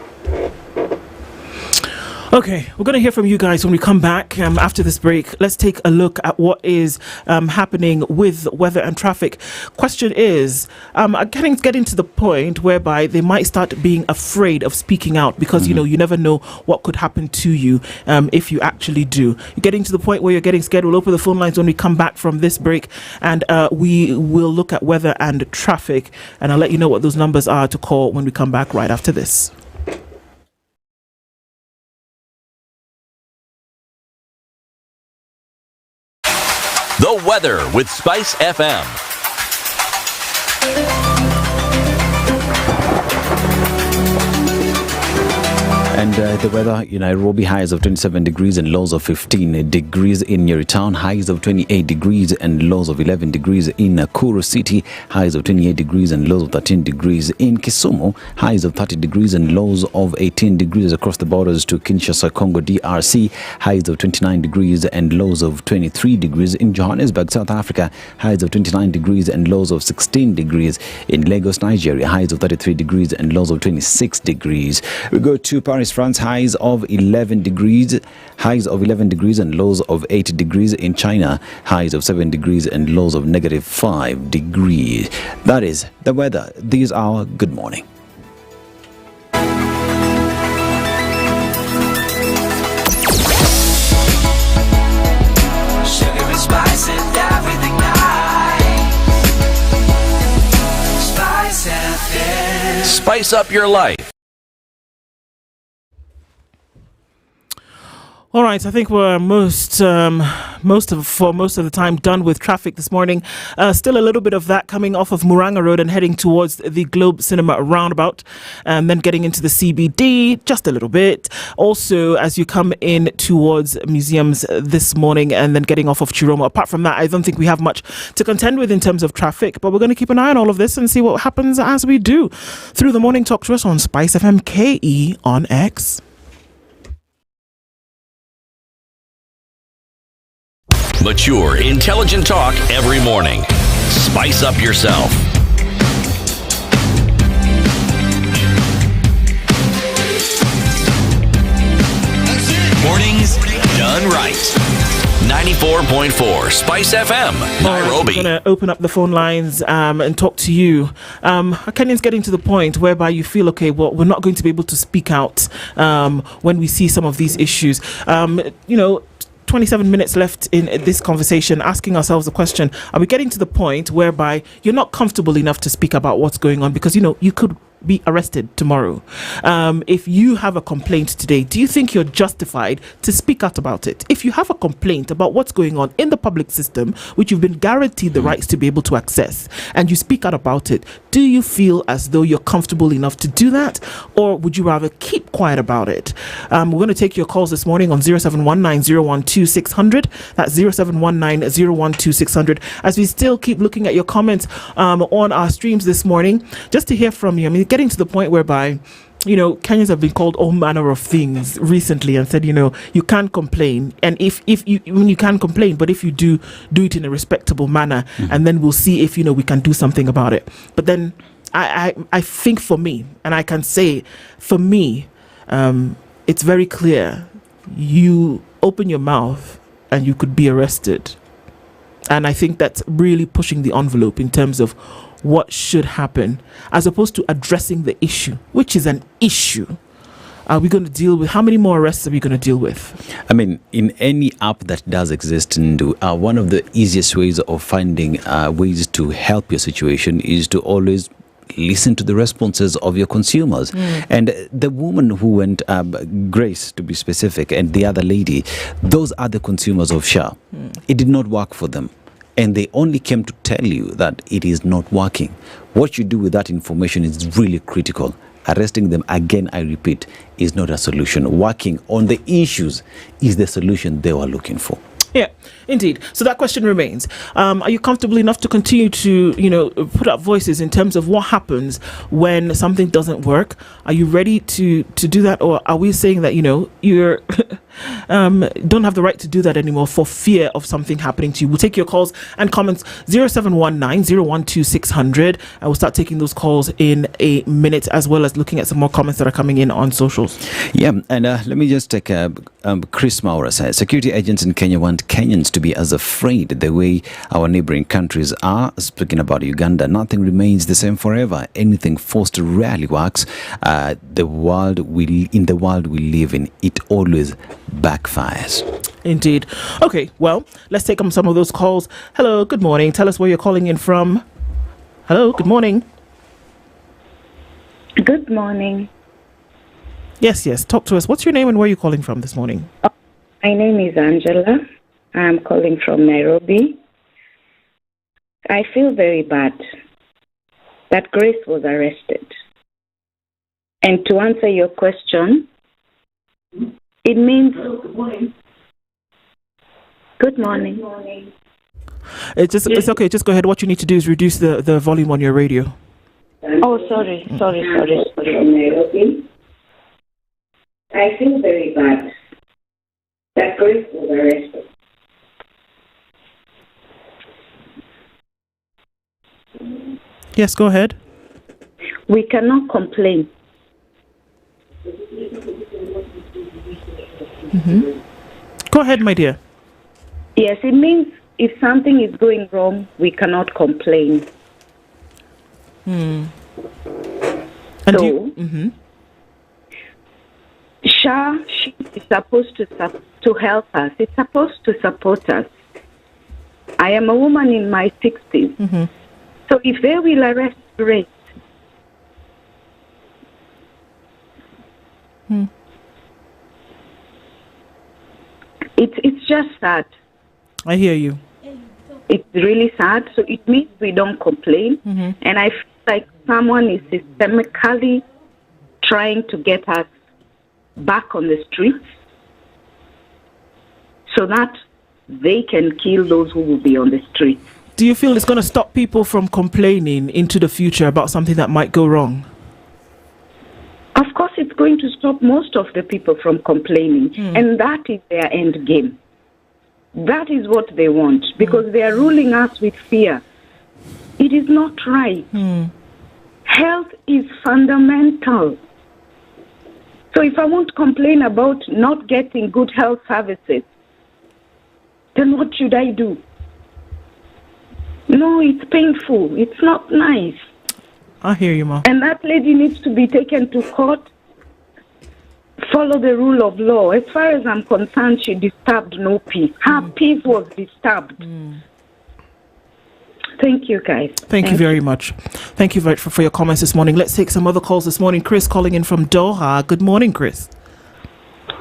Speaker 11: Okay, we're going to hear from you guys when we come back after this break. Let's take a look at what is happening with weather and traffic. Question is, getting to the point whereby they might start being afraid of speaking out because, you know, you never know what could happen to you if you actually do. You're getting to the point where you're getting scared. We'll open the phone lines when we come back from this break, and we will look at weather and traffic, and I'll let you know what those numbers are to call when we come back right after this.
Speaker 1: The weather with Spice FM.
Speaker 13: And the weather in Nairobi, highs of 27 degrees and lows of 15 degrees. In Nyeri town, highs of 28 degrees and lows of 11 degrees. In Nakuru city, highs of 28 degrees and lows of 13 degrees. In Kisumu, highs of 30 degrees and lows of 18 degrees. Across the borders to Kinshasa, Congo, DRC, highs of 29 degrees and lows of 23 degrees. In Johannesburg, South Africa, highs of 29 degrees and lows of 16 degrees. In Lagos, Nigeria, highs of 33 degrees and lows of 26 degrees. We go to Paris, France, highs of 11 degrees and lows of 8 degrees. In China, highs of 7 degrees and lows of negative 5 degrees. That is the weather. These are Good Morning.
Speaker 18: Sugar and spice and everything nice. Spice FM.
Speaker 1: Spice up your life.
Speaker 11: All right, I think we're most of the time done with traffic this morning. Still a little bit of that coming off of Muranga Road and heading towards the Globe Cinema roundabout, and then getting into the CBD just a little bit. Also, as you come in towards museums this morning and then getting off of Chiromo. Apart from that, I don't think we have much to contend with in terms of traffic, but we're going to keep an eye on all of this and see what happens as we do through the morning. Talk to us on Spice FM KE on X.
Speaker 1: Mature, intelligent talk every morning. Spice up yourself. Mornings done right. 94.4 Spice FM, Nairobi.
Speaker 11: I'm going to open up the phone lines and talk to you. Kenyans getting to the point whereby you feel, okay, well, we're not going to be able to speak out when we see some of these issues. 27 minutes left in this conversation, asking ourselves the question, are we getting to the point whereby you're not comfortable enough to speak about what's going on because, you could be arrested tomorrow? If you have a complaint today, do you think you're justified to speak out about it? If you have a complaint about what's going on in the public system, which you've been guaranteed the rights to be able to access, and you speak out about it, do you feel as though you're comfortable enough to do that, or would you rather keep quiet about it? We're going to take your calls this morning on 0719-012-600. That's 0719-012-600. As we still keep looking at your comments on our streams this morning, just to hear from you. I mean, getting to the point whereby, Kenyans have been called all manner of things recently and said, you can't complain. And if you can complain, but if you do it in a respectable manner, and then we'll see if, we can do something about it. But then I think for me, and I can say for me, it's very clear. You open your mouth and you could be arrested. And I think that's really pushing the envelope in terms of what should happen, as opposed to addressing the issue, which is an issue. Are we going to deal with, how many more arrests are we going to deal with?
Speaker 13: I mean, in any app that does exist, one of the easiest ways of finding ways to help your situation is to always listen to the responses of your consumers. And the woman who went, Grace to be specific, and the other lady, those are the consumers of SHA. It did not work for them. And they only came to tell you that it is not working. What you do with that information is really critical. Arresting them, again, I repeat, is not a solution. Working on the issues is the solution they were looking for.
Speaker 11: Yeah, indeed. So that question remains. Are you comfortable enough to continue to, put up voices in terms of what happens when something doesn't work? Are you ready to do that? Or are we saying that, you're don't have the right to do that anymore for fear of something happening to you? We'll take your calls and comments 0719-012-600. I will start taking those calls in a minute, as well as looking at some more comments that are coming in on socials.
Speaker 13: Yeah, and let me just take Chris Maura says, security agents in Kenya want Kenyans to be as afraid the way our neighboring countries are. Speaking about Uganda, nothing remains the same forever. Anything forced rarely works. In the world we live in, it always backfires.
Speaker 11: Indeed. Okay, well, let's take some of those calls. Hello, good morning. Tell us where you're calling in from. Hello, good morning.
Speaker 10: Good morning.
Speaker 11: Yes, talk to us. What's your name and where are you calling from this morning?
Speaker 10: My name is Angela. I'm calling from Nairobi. I feel very bad that Grace was arrested. And to answer your question, it means... Good morning.
Speaker 11: It's okay. Just go ahead. What you need to do is reduce the volume on your radio.
Speaker 10: Oh, sorry. From Nairobi. I feel very bad that Grace was arrested.
Speaker 11: Yes, go ahead.
Speaker 10: We cannot complain.
Speaker 11: Go ahead, my dear.
Speaker 10: Yes, it means if something is going wrong, we cannot complain.
Speaker 11: And
Speaker 10: SHA is supposed to help us. It's supposed to support us. I am a woman in my 60s. So if they will arrest Grace, it's just sad.
Speaker 11: I hear you.
Speaker 10: It's really sad. So it means we don't complain. And I feel like someone is systemically trying to get us back on the streets so that they can kill those who will be on the streets.
Speaker 11: Do you feel it's going to stop people from complaining into the future about something that might go wrong?
Speaker 10: Of course, it's going to stop most of the people from complaining. And that is their end game. That is what they want, because they are ruling us with fear. It is not right. Health is fundamental. So if I won't complain about not getting good health services, then what should I do? No, it's painful. It's not nice.
Speaker 11: I hear you, Ma.
Speaker 10: And that lady needs to be taken to court, follow the rule of law. As far as I'm concerned, she disturbed no peace. Her peace was disturbed. Thank you, guys.
Speaker 11: Thank you very much. Thank you for your comments this morning. Let's take some other calls this morning. Chris calling in from Doha. Good morning, Chris.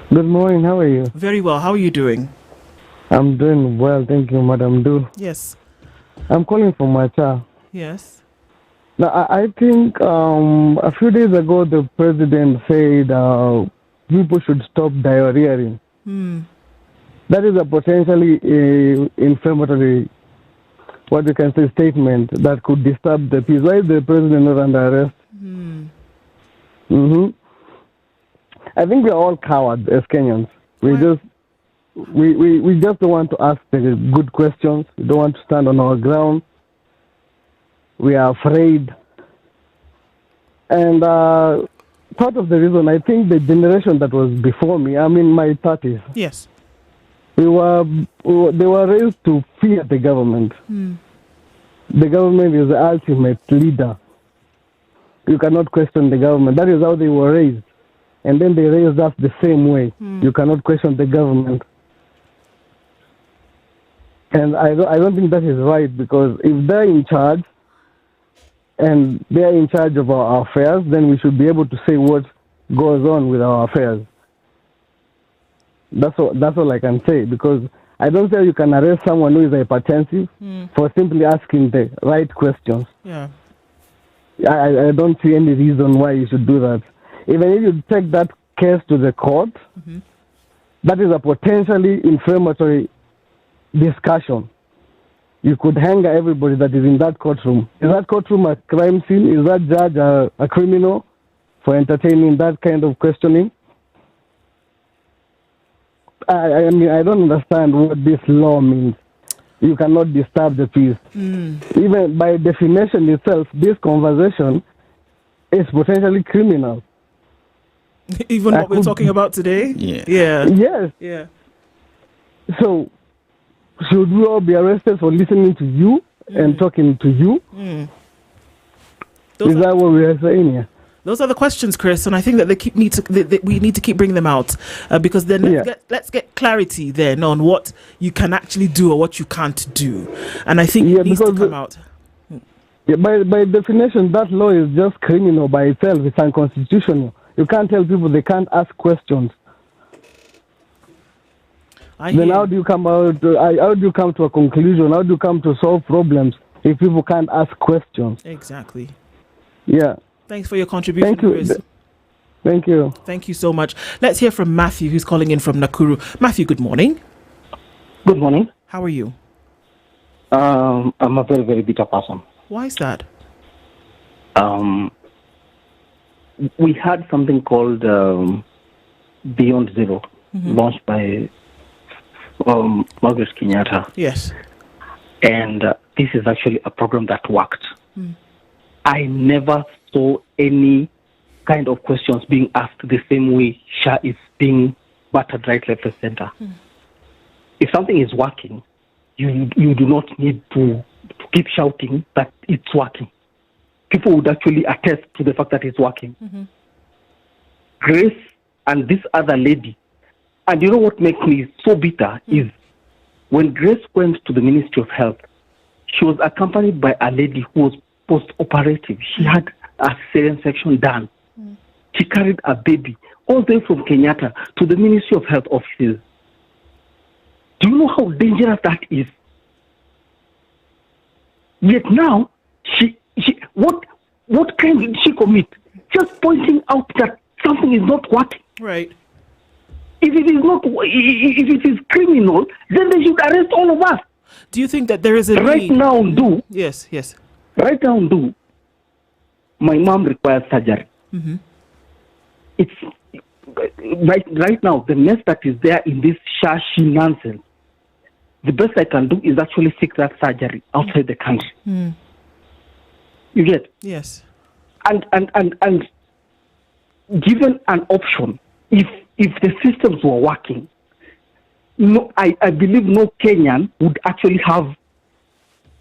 Speaker 22: Good morning. How are you?
Speaker 11: Very well. How are you doing?
Speaker 22: I'm doing well. Thank you, Madam Du.
Speaker 11: Yes.
Speaker 22: I'm calling from Macha.
Speaker 11: Yes.
Speaker 22: Now, I think a few days ago, the president said people should stop diarrheaing. That is a potentially inflammatory, what you can say, statement that could disturb the peace. Why is the president not under arrest? I think we are all cowards as Kenyans. We just don't want to ask the good questions. We don't want to stand on our ground. We are afraid. And part of the reason, I think the generation that was before me, I'm in my 30s.
Speaker 11: Yes.
Speaker 22: They were raised to fear the government. the government is the ultimate leader. You cannot question the government. That is how they were raised. And then they raised us the same way. You cannot question the government. And I don't think that is right, because if they're in charge and they're in charge of our affairs, then we should be able to say what goes on with our affairs. That's all I can say, because I don't say you can arrest someone who is hypertensive for simply asking the right questions.
Speaker 11: Yeah.
Speaker 22: I don't see any reason why you should do that. Even if you take that case to the court, that is a potentially inflammatory discussion. You could hang everybody that is in that courtroom. Is that courtroom a crime scene? Is that judge a criminal for entertaining that kind of questioning? I mean, I don't understand what this law means. You cannot disturb the peace. Even by definition itself, this conversation is potentially criminal.
Speaker 11: Even what we're talking about today? Yeah.
Speaker 22: Yes.
Speaker 11: Yeah.
Speaker 22: So, should we all be arrested for listening to you and talking to you? Is that what we are saying here?
Speaker 11: Those are the questions, Chris, and I think that we need to keep bringing them out, because then let's get clarity then on what you can actually do or what you can't do, and I think it needs to come out.
Speaker 22: By definition, that law is just criminal by itself. It's unconstitutional. You can't tell people they can't ask questions. Then how do you come out? How do you come to a conclusion? How do you come to solve problems if people can't ask questions?
Speaker 11: Exactly.
Speaker 22: Yeah.
Speaker 11: Thanks for your contribution, Chris.
Speaker 22: Thank you.
Speaker 11: Thank you so much. Let's hear from Matthew, who's calling in from Nakuru. Matthew, good morning.
Speaker 8: Good morning.
Speaker 11: How are you?
Speaker 8: I'm a very, very bitter person.
Speaker 11: Why is that?
Speaker 8: We had something called Beyond Zero, launched by Margaret Kenyatta.
Speaker 11: Yes.
Speaker 8: And this is actually a program that worked. I never saw any kind of questions being asked the same way SHA is being battered right, left, and center. If something is working, you do not need to keep shouting that it's working. People would actually attest to the fact that it's working. Grace and this other lady, and you know what makes me so bitter is when Grace went to the Ministry of Health, she was accompanied by a lady who was post-operative. She had a cesarean section done. She carried a baby all the way from Kenyatta to the Ministry of Health offices. Do you know how dangerous that is? Yet now, what crime did she commit? Just pointing out that something is not working.
Speaker 11: Right.
Speaker 8: If it is criminal, then they should arrest all of us.
Speaker 11: Do you think that there is a
Speaker 8: need?
Speaker 11: Yes.
Speaker 8: Right now, my mom requires surgery. It's right now, the mess that is there in this shashi nonsense, the best I can do is actually seek that surgery outside the country. You get?
Speaker 11: Yes.
Speaker 8: And given an option, if the systems were working, I believe no Kenyan would actually have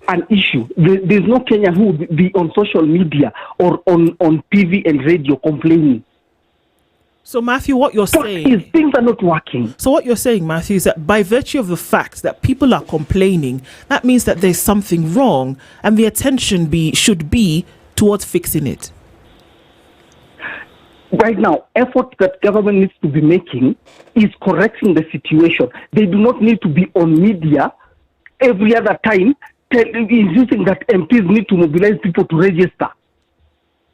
Speaker 8: an issue. There's no Kenyan who would be on social media or on TV and radio complaining.
Speaker 11: So, Matthew, what you're saying
Speaker 8: is things are not working.
Speaker 11: So what you're saying, Matthew, is that by virtue of the fact that people are complaining, that means that there's something wrong, and the attention should be towards fixing it.
Speaker 8: Right now, effort that government needs to be making is correcting the situation. They do not need to be on media every other time insisting that MPs need to mobilize people to register.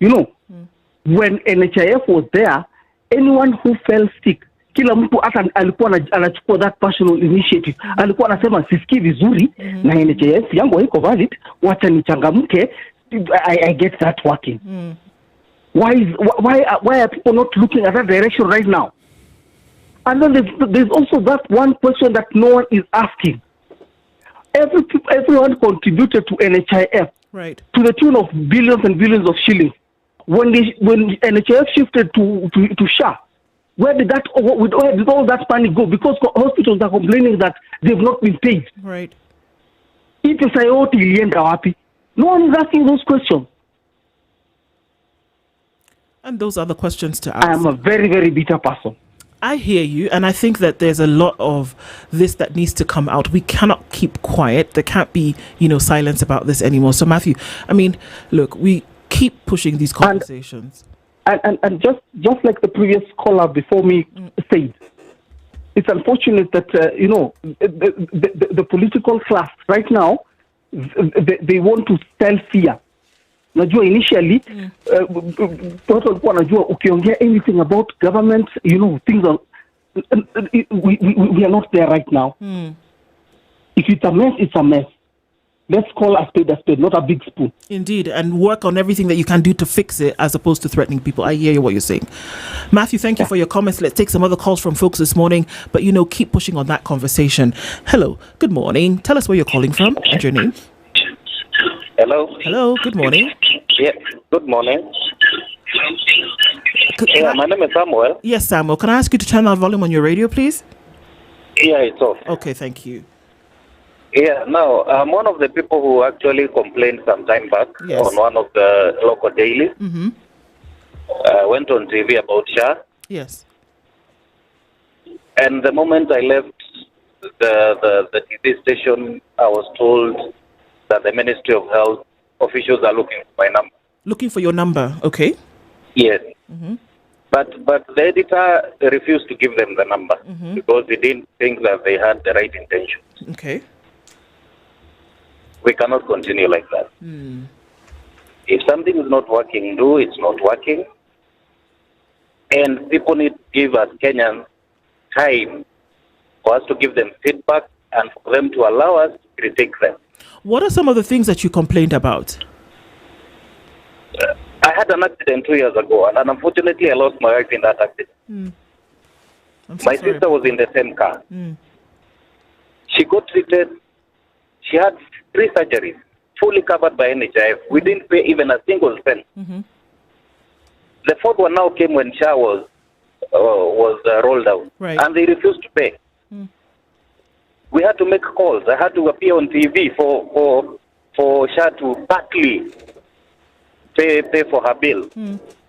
Speaker 8: You know, when NHIF was there, anyone who fell sick, kila mtu hata alikuwa anachukua that personal initiative. Alikuwa anasema sisikii vizuri na NHIF yangu haiko valid, wacha nichangamke. I get that working. Why are people not looking at that direction right now? And then there's also that one question that no one is asking. Everyone contributed to NHIF,
Speaker 11: right,
Speaker 8: to the tune of billions and billions of shillings. When NHIF shifted to SHA, where did all that money go? Because hospitals are complaining that they've not been paid.
Speaker 11: Right.
Speaker 8: Hii pesa yote ilienda wapi? No one is asking those questions.
Speaker 11: And those are the questions to ask.
Speaker 8: I am a very, very bitter person.
Speaker 11: I hear you, and I think that there's a lot of this that needs to come out. We cannot keep quiet. There can't be, silence about this anymore. So, Matthew, I mean, look, we keep pushing these conversations.
Speaker 8: And just like the previous caller before me said, it's unfortunate that, the political class right now, they want to sell fear. Najua initially, watu walikuwa wanajua ukiongea anything about government, things are, we are not there right now. If it's a mess, it's a mess. Let's call a spade, not a big spoon.
Speaker 11: Indeed, and work on everything that you can do to fix it as opposed to threatening people. I hear what you're saying. Matthew, thank you for your comments. Let's take some other calls from folks this morning, but keep pushing on that conversation. Hello, good morning. Tell us where you're calling from and your name.
Speaker 14: Hello,
Speaker 11: good morning.
Speaker 14: Yeah, good morning. My name is Samuel.
Speaker 11: Yes, Samuel. Can I ask you to turn down volume on your radio, please?
Speaker 14: Yeah, it's off.
Speaker 11: Okay, thank you.
Speaker 14: Yeah, now, I'm one of the people who actually complained some time back on one of the local dailies. Went on TV about Shah.
Speaker 11: Yes.
Speaker 14: And the moment I left the TV station, I was told that the Ministry of Health officials are looking for my number.
Speaker 11: Looking for your number, okay.
Speaker 14: Yes. But the editor refused to give them the number because he didn't think that they had the right intention.
Speaker 11: Okay.
Speaker 14: We cannot continue like that. If something is not working, it's not working. And people need to give us Kenyans time for us to give them feedback and for them to allow us to critique them.
Speaker 11: What are some of the things that you complained about?
Speaker 14: I had an accident 2 years ago, and unfortunately I lost my wife in that accident. My sister was in the same car. She got treated. She had 3 surgeries, fully covered by NHIF. We didn't pay even a single cent. The 4th one now came when Shah was rolled out, and they refused to pay. We had to make calls. I had to appear on TV for Shah to partly pay for her bill.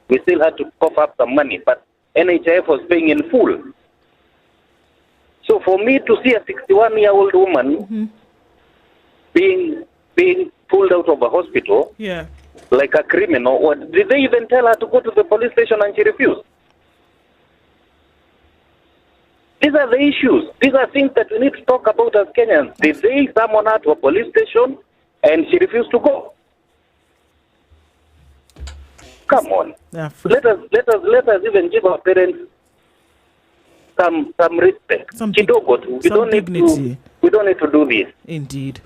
Speaker 14: We still had to cough up some money, but NHIF was paying in full. So for me to see a 61-year-old woman being pulled out of a hospital like a criminal, or did they even tell her to go to the police station and she refused? These are the issues. These are things that we need to talk about as Kenyans. Did they summon her to a police station and she refused to go? Come on. Let us even give our parents some respect. We don't need to do this.
Speaker 11: Indeed.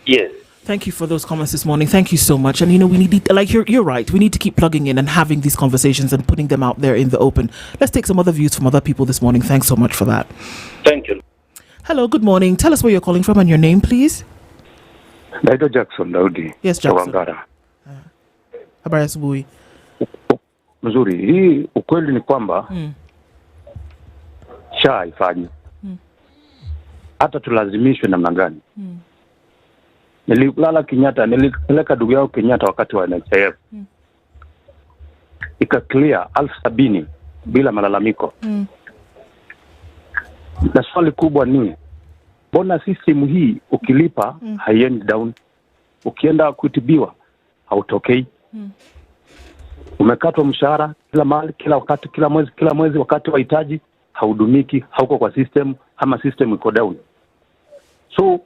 Speaker 14: Yes.
Speaker 11: Thank you for those comments this morning. Thank you so much. And we need, you're right. We need to keep plugging in and having these conversations and putting them out there in the open. Let's take some other views from other people this morning. Thanks so much for that.
Speaker 14: Thank you.
Speaker 11: Hello, good morning. Tell us where you're calling from and your name, please.
Speaker 15: Naitwa Jackson Daudi.
Speaker 11: Yes, Jackson. Habari asubuhi.
Speaker 15: Mzuri. Hii ukweli ni kwamba Shah haifanyi. Hata tulazimishwe namna gani. Nililala Kenyatta, nilipeleka ndugu yao Kenyatta wakati wa NHIF. Ika clear 70,000 bila malalamiko. Na swali kubwa ni mbona system hii ukilipa haiendi down? Ukienda kutibiwa hautokei. Umekatwa mshahara kila mahali, kila wakati, kila mwezi wakati wahitaji haudumiki, hauko kwa system ama system iko down. So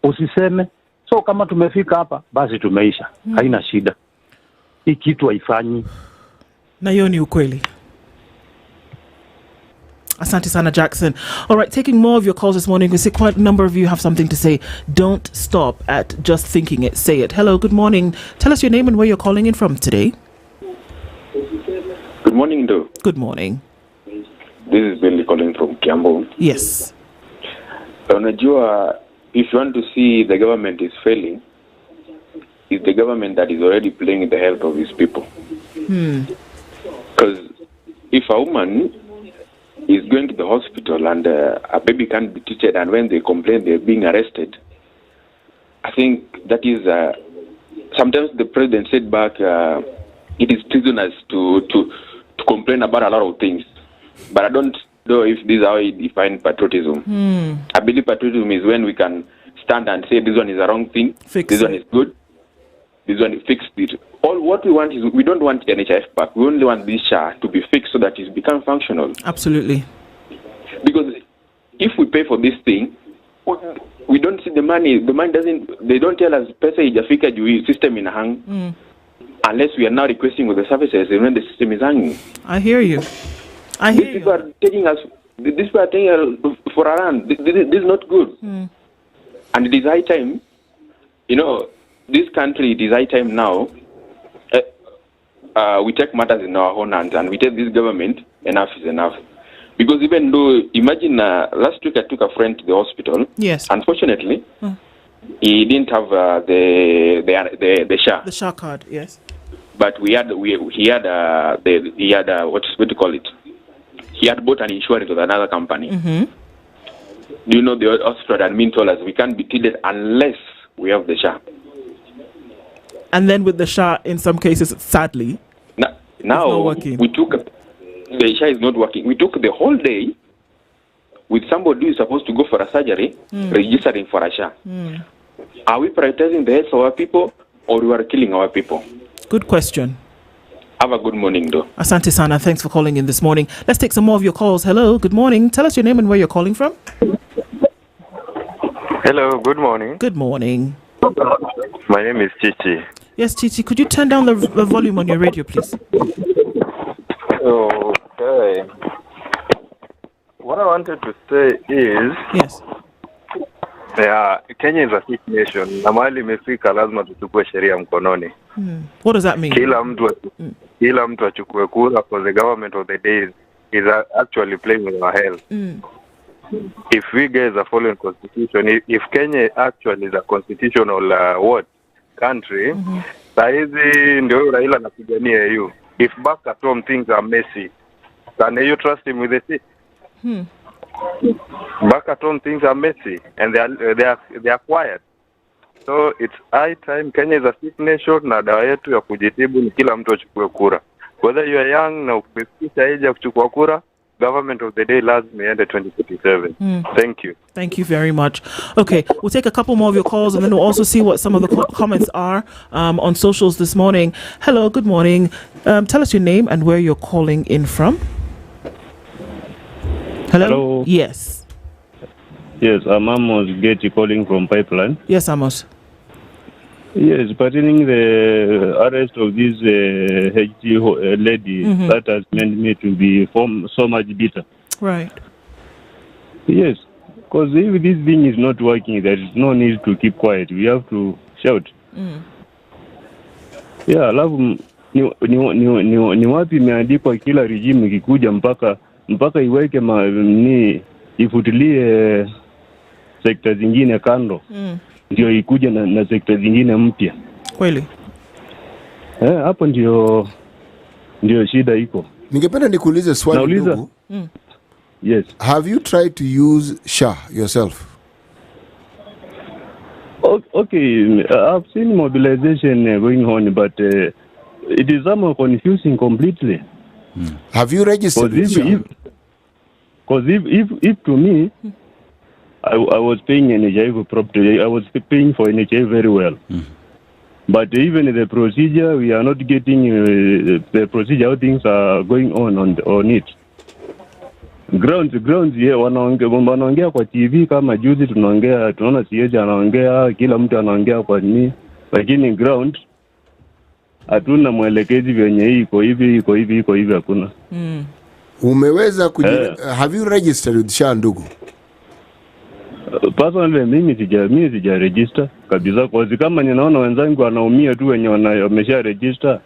Speaker 15: usiseme so kama tumefika hapa basi tumeisha. Haina shida. Hii kitu haifanyi.
Speaker 11: Na hiyo ni ukweli. Asante sana, Jackson. All right, taking more of your calls this morning. We see quite a number of you have something to say. Don't stop at just thinking it. Say it. Hello, good morning. Tell us your name and where you're calling in from today.
Speaker 23: Good morning, Do.
Speaker 11: Good morning.
Speaker 23: This is Billy calling from Kiambu.
Speaker 11: Yes.
Speaker 23: Unajua, if you want to see the government is failing, it's the government that is already playing the health of its people. Because if a woman is going to the hospital and a baby can't be treated, and when they complain they're being arrested, I think that is sometimes the president said back, it is treasonous to complain about a lot of things. But I don't know if this is how he defines patriotism. I believe patriotism is when we can stand and say this one is a wrong thing, this one is good, this one is fixed it. All what we want is, we don't want NHIF back. We only want this SHA to be fixed so that it becomes functional.
Speaker 11: Absolutely.
Speaker 23: Because if we pay for this thing, we don't see the money. The money doesn't. They don't tell us pesa ijafika juu system in hang. Unless we are now requesting with the services when the system is hanging.
Speaker 11: I hear you. I hear you.
Speaker 23: People are taking us. These people are taking us for a run. This is not good. And it is high time. You know, this country, it is high time now. We take matters in our own hands and we tell this government enough is enough. Because even though, imagine last week I took a friend to the hospital.
Speaker 11: Yes.
Speaker 23: Unfortunately, he didn't have the SHA.
Speaker 11: The SHA card, yes.
Speaker 23: But he had what do you call it? He had bought an insurance with another company. Do you know the hospital admin told us we can't be treated unless we have the SHA.
Speaker 11: And then with the SHA, in some cases, sadly,
Speaker 23: now we took the SHA is not working. We took the whole day with somebody who is supposed to go for a surgery, registering for a SHA. Are we prioritizing the health of our people, or we are killing our people?
Speaker 11: Good question.
Speaker 23: Have a good morning, though.
Speaker 11: Asante Sana, thanks for calling in this morning. Let's take some more of your calls. Hello, good morning. Tell us your name and where you're calling from.
Speaker 16: Hello, good morning.
Speaker 11: Good morning.
Speaker 16: My name is Chichi.
Speaker 11: Yes, Chichi, could you turn down the volume on your radio, please?
Speaker 16: Okay. What I wanted to say is...
Speaker 11: Yes.
Speaker 16: Kenya is a sick nation. Na mahali imefika lazima tuchukue sheria mkononi.
Speaker 11: What does that mean?
Speaker 16: Kila mtu achukue kura, for the government of the day is actually playing with our health. If we get a following constitution, if Kenya actually is a constitutional country, saizi ndio Raila anapigania EU. If back at home things are messy, can you trust him with the seat? Back at home things are messy and they are quiet. So it's high time. Kenya is a sick nation na dawa yetu ya kujitibu ni kila mtu achukue kura. Whether you are young na umefikisha age ya kuchukua kura, government of the day lazima iende 2027. Thank you.
Speaker 11: Thank you very much. Okay, we'll take a couple more of your calls and then we'll also see what some of the comments are on socials this morning. Hello, good morning. Tell us your name and where you're calling in from. Hello? Yes.
Speaker 17: Yes, I'm Amos Getty calling from Pipeline.
Speaker 11: Yes, Amos.
Speaker 17: Yes, pertaining the arrest of this HG lady, that has made me to be so much bitter.
Speaker 11: Right.
Speaker 17: Yes, because if this thing is not working, there is no need to keep quiet. We have to shout. Yeah, alafu ni wapi imeandikwa kila regime ikikuja mpaka iweke ifutilie sekta zingine kando ndio ikuje na sekta zingine mpya.
Speaker 11: Kweli.
Speaker 17: Hapo ndio shida iko.
Speaker 12: Ningependa nikuulize swali ndugu.
Speaker 17: Yes.
Speaker 12: Have you tried to use SHA yourself?
Speaker 17: Okay, I've seen mobilization going on, but it is somewhat confusing completely.
Speaker 12: Have you registered with SHA?
Speaker 17: Because if to me, I was paying NHIF properly, I was paying for NHIF very well. But even the procedure, we are not getting the procedure, how things are going on it. Grounds, yeah, wanaongea kwa TV kama juzi tunaona siyeji anaongea, kila mtu anaongea kwa nini, lakini ground hatuna mwelekezi venye iko hivi hakuna.
Speaker 12: Umeweza have you registered with SHA ndugu?
Speaker 17: Personally mimi sija register kabisa, kwa kama ninaona wenzangu wanaumia tu wenye wamesha register.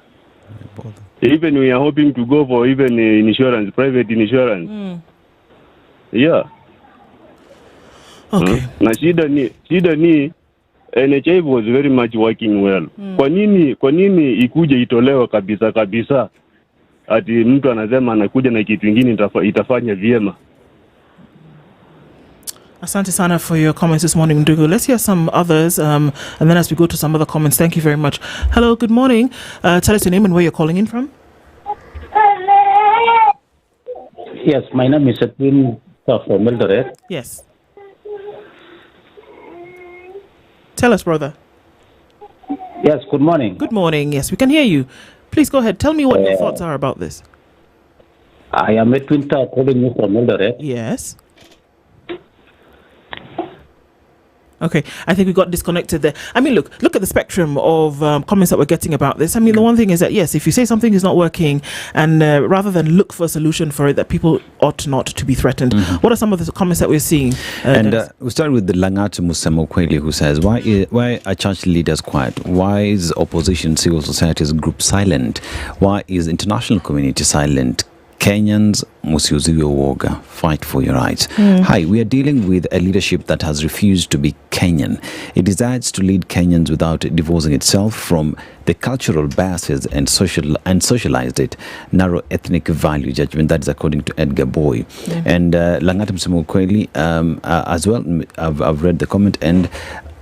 Speaker 17: Even we are hoping to go for even insurance, private insurance. Yeah.
Speaker 11: Okay.
Speaker 17: Na shida ni NHIF was very much working well. Kwa nini ikuje itolewa kabisa? Ati mtu anasema anakuja na kitu kingine itafanya vyema.
Speaker 11: Asante sana for your comments this morning, Ndugu. Let's hear some others, and then as we go to some other comments, thank you very much. Hello, good morning. Tell us your name and where you're calling in from.
Speaker 5: Yes, my name is Edwin from Eldoret.
Speaker 11: Yes. Tell us, brother.
Speaker 5: Yes, good morning.
Speaker 11: Good morning. Yes, we can hear you. Please go ahead. Tell me what your thoughts are about this.
Speaker 5: I am Edwin calling you from Eldoret.
Speaker 11: Yes. Okay, I think we got disconnected there. I mean, look at the spectrum of comments that we're getting about this. I mean, the one thing is that, yes, if you say something is not working, and rather than look for a solution for it, that people ought not to be threatened. Mm-hmm. What are some of the comments that we're seeing?
Speaker 13: We start with the Langatu Musemokweli, who says, why are church leaders quiet? Why is opposition civil society's group silent? Why is international community silent? Kenyans, musiuziwe woga, fight for your rights. Hi, we are dealing with a leadership that has refused to be Kenyan. It decides to lead Kenyans without divorcing itself from the cultural biases and socialized it. Narrow ethnic value judgment, that is according to Edgar Boy. And Langata Msemukweli, as well, I've read the comment, and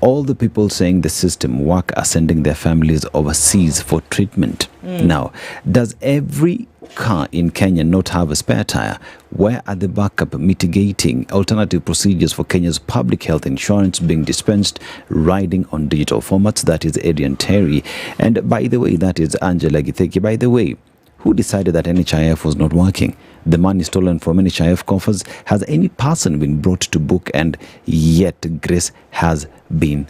Speaker 13: all the people saying the system work are sending their families overseas for treatment. Now, does every car in Kenya not have a spare tire? Where are the backup mitigating alternative procedures for Kenya's public health insurance being dispensed, riding on digital formats? That is Adrian Terry. And by the way, that is Angela Githeki. By the way, who decided that NHIF was not working? The money stolen from NHIF coffers. Has any person been brought to book, and yet Grace has been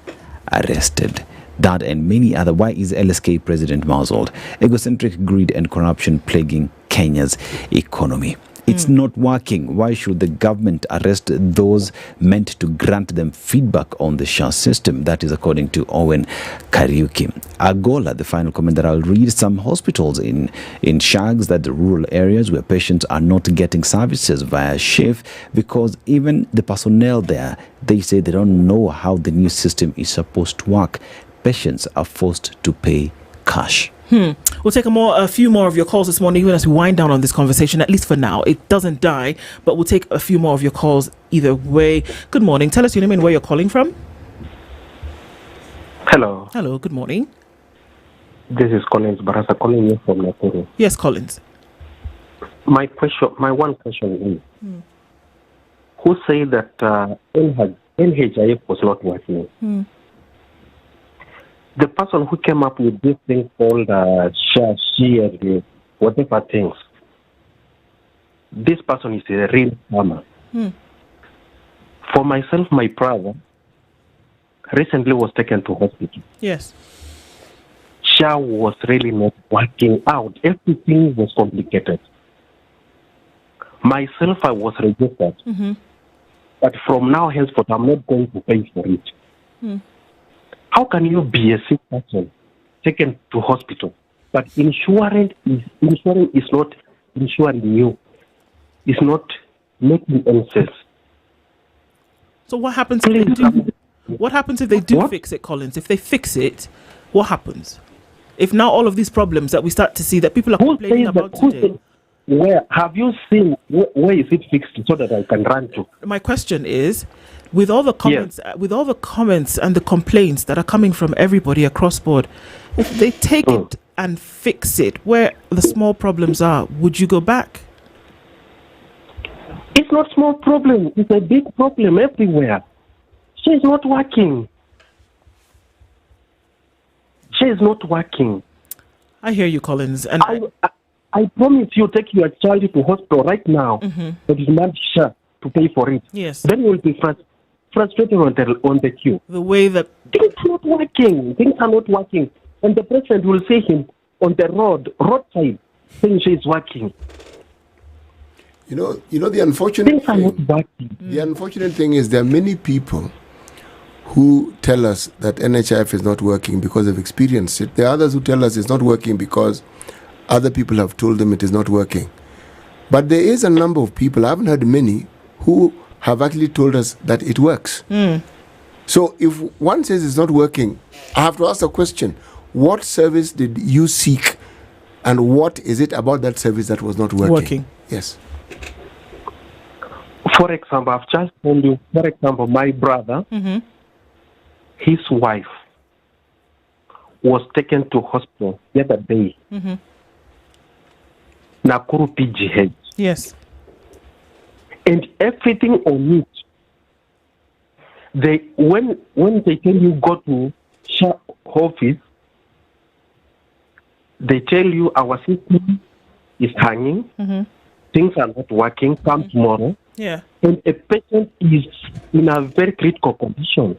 Speaker 13: arrested? That and many other. Why is LSK president muzzled? Egocentric greed and corruption plaguing Kenya's economy. It's not working. Why should the government arrest those meant to grant them feedback on the SHA system? That is according to Owen Kariuki. Agola, the final comment that I'll read, some hospitals in Shags, that the rural areas where patients are not getting services via SHIF, because even the personnel there, they say they don't know how the new system is supposed to work. Patients are forced to pay cash.
Speaker 11: We'll take a few more of your calls this morning, even as we wind down on this conversation, at least for now. It doesn't die, but we'll take a few more of your calls either way. Good morning. Tell us your name and where you're calling from.
Speaker 19: Hello.
Speaker 11: Hello, good morning.
Speaker 19: This is Collins Barasa calling you from Nakuru.
Speaker 11: Yes, Collins.
Speaker 19: My one question is, who said that NHIF was not working? The person who came up with this thing called share, whatever things, this person is a real farmer. For myself, my brother recently was taken to hospital.
Speaker 11: Yes.
Speaker 19: SHA was really not working out. Everything was complicated. Myself, I was registered. But from now henceforth, I'm not going to pay for it. How can you be a sick person taken to hospital, but insurance is not insuring you? It's not making any sense.
Speaker 11: So what happens if they do? What happens if they do fix it, Collins? If they fix it, what happens? If now all of these problems that we start to see that people are complaining about today.
Speaker 19: Where have you seen? Where is it fixed so that I can run to?
Speaker 11: My question is, with all the comments, and the complaints that are coming from everybody across board, if they take it and fix it where the small problems are, would you go back?
Speaker 19: It's not small problem. It's a big problem everywhere. She's not working. She's not working.
Speaker 11: I hear you, Collins. And
Speaker 19: I promise you, take your child to hospital right now. But it's not sure to pay for it.
Speaker 11: Yes.
Speaker 19: Then you will be frustrated on the queue.
Speaker 11: The way that
Speaker 19: things are not working. Things are not working. And the president will see him on the roadside saying she's working.
Speaker 12: You know the unfortunate thing. The unfortunate thing is there are many people who tell us that NHIF is not working because they've experienced it. There are others who tell us it's not working because other people have told them it is not working. But there is a number of people, I haven't heard many, who have actually told us that it works. So if one says it's not working, I have to ask a question. What service did you seek, and what is it about that service that was not working? Yes.
Speaker 19: For example, I've just told you, for example, my brother, his wife was taken to hospital the other day. Nakuru PGH.
Speaker 11: Yes.
Speaker 19: And everything on it, when they tell you go to SHA office, they tell you our system is hanging, things are not working, come tomorrow.
Speaker 11: Yeah.
Speaker 19: And a patient is in a very critical condition.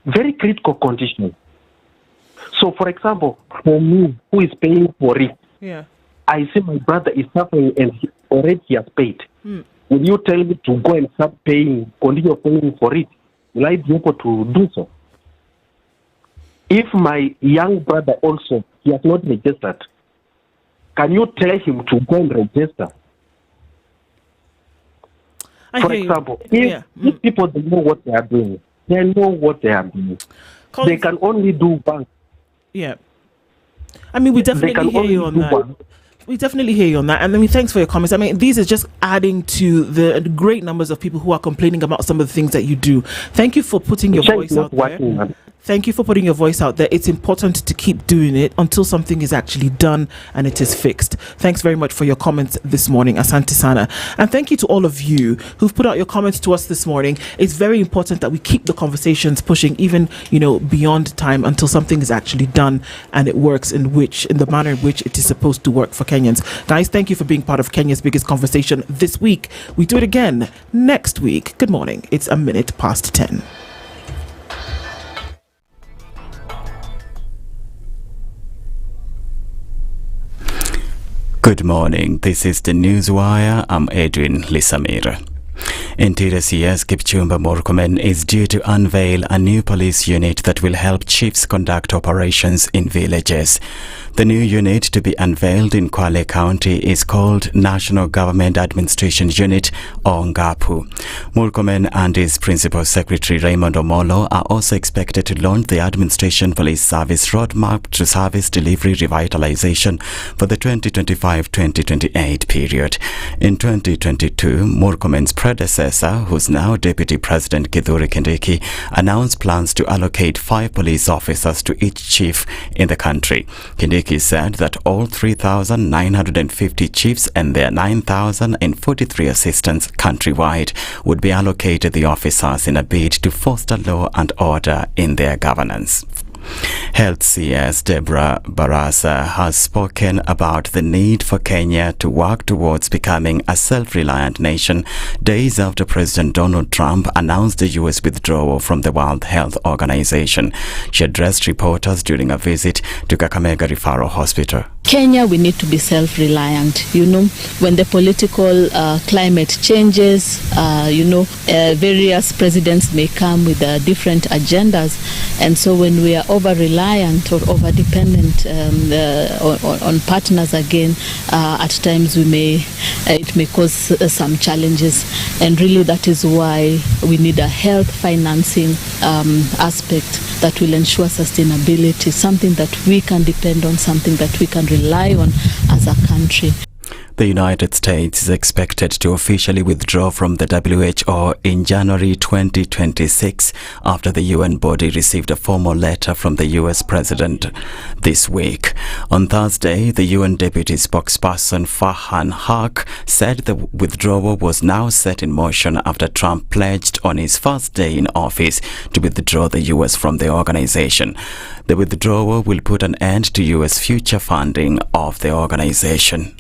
Speaker 19: Very critical condition. So, for example, for me, who is paying for it,
Speaker 11: Yeah.
Speaker 19: I see my brother is suffering and he already has paid.
Speaker 11: Mm.
Speaker 19: Will you tell me to go and start paying, continue paying for it? Will I be able to do so? If my young brother also, he has not registered, can you tell him to go and register? For example, if people don't know what they are doing, they know what they are doing. They can only do one.
Speaker 11: Yeah. I mean, we definitely hear you on that. We definitely hear you on that. And I mean, thanks for your comments. I mean, these are just adding to the great numbers of people who are complaining about some of the things that you do. Thank you for putting your voice out there. Thank you for putting your voice out there. It's important to keep doing it until something is actually done and it is fixed. Thanks very much for your comments this morning, Asante Sana. And thank you to all of you who've put out your comments to us this morning. It's very important that we keep the conversations pushing, even, beyond time, until something is actually done and it works in the manner in which it is supposed to work for Kenyans. Guys, thank you for being part of Kenya's biggest conversation this week. We do it again next week. Good morning. It's 10:01.
Speaker 2: Good morning. This is the Newswire. I'm Edwin Lisamira. Interior CS Kipchumba Murkomen is due to unveil a new police unit that will help chiefs conduct operations in villages. The new unit to be unveiled in Kwale County is called National Government Administration Unit, or NGAPU. Murkomen and his Principal Secretary Raymond Omolo are also expected to launch the Administration Police Service Roadmap to Service Delivery Revitalization for the 2025-2028 period. In 2022, Murkomen's predecessor, who's now Deputy President Kithure Kindiki, announced plans to allocate 5 police officers to each chief in the country. Kindiki said that all 3,950 chiefs and their 9,043 assistants countrywide would be allocated the officers in a bid to foster law and order in their governance. Health CS Deborah Barasa has spoken about the need for Kenya to work towards becoming a self-reliant nation days after President Donald Trump announced the U.S. withdrawal from the World Health Organization. She addressed reporters during a visit to Kakamega Referral Hospital.
Speaker 4: Kenya, we need to be self-reliant. When the political climate changes, various presidents may come with different agendas. And so when we are over-reliant or over-dependent on partners again, at times it may cause some challenges. And really that is why we need a health financing aspect that will ensure sustainability, something that we can depend on, something that we can rely on as a country.
Speaker 2: The United States is expected to officially withdraw from the WHO in January 2026 after the UN body received a formal letter from the US President this week. On Thursday, the UN Deputy Spokesperson Farhan Haq said the withdrawal was now set in motion after Trump pledged on his first day in office to withdraw the US from the organization. The withdrawal will put an end to US future funding of the organization.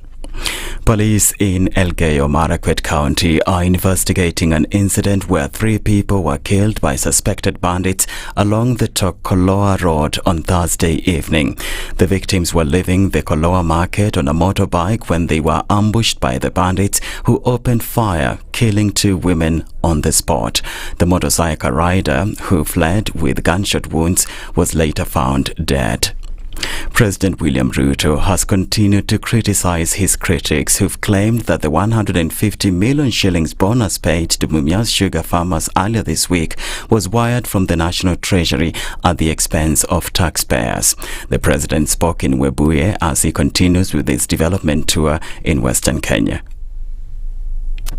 Speaker 2: Police in Elgeyo-Marakwet County are investigating an incident where 3 people were killed by suspected bandits along the Tokoloa Road on Thursday evening. The victims were leaving the Koloa market on a motorbike when they were ambushed by the bandits, who opened fire, killing 2 women on the spot. The motorcycle rider, who fled with gunshot wounds, was later found dead. President William Ruto has continued to criticize his critics who've claimed that the 150 million shillings bonus paid to Mumias sugar farmers earlier this week was wired from the National Treasury at the expense of taxpayers. The president spoke in Webuye as he continues with his development tour in Western Kenya.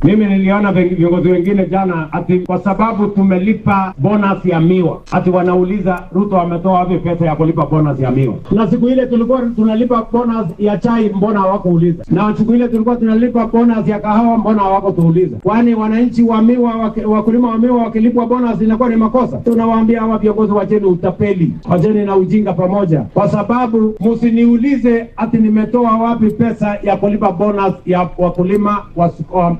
Speaker 3: Mimi niliona viongozi wengine jana ati kwa sababu tumelipa bonus ya miwa, ati wanauliza Ruto ametoa wapi pesa ya kulipa bonus ya miwa. Na siku ile tulikuwa tunalipa bonus ya chai, mbona hawakuuliza? Na siku ile tulikuwa tunalipa bonus ya kahawa, mbona hawakutuuliza? Kwani wananchi wa miwa, wakulima wa miwa wakilipwa bonus inakuwa ni makosa? Tunawaambia hawa viongozi, wacheni utapeli, wacheni na ujinga pamoja, kwa sababu msiniulize ati nimetoa wapi pesa ya kulipa bonus ya wakulima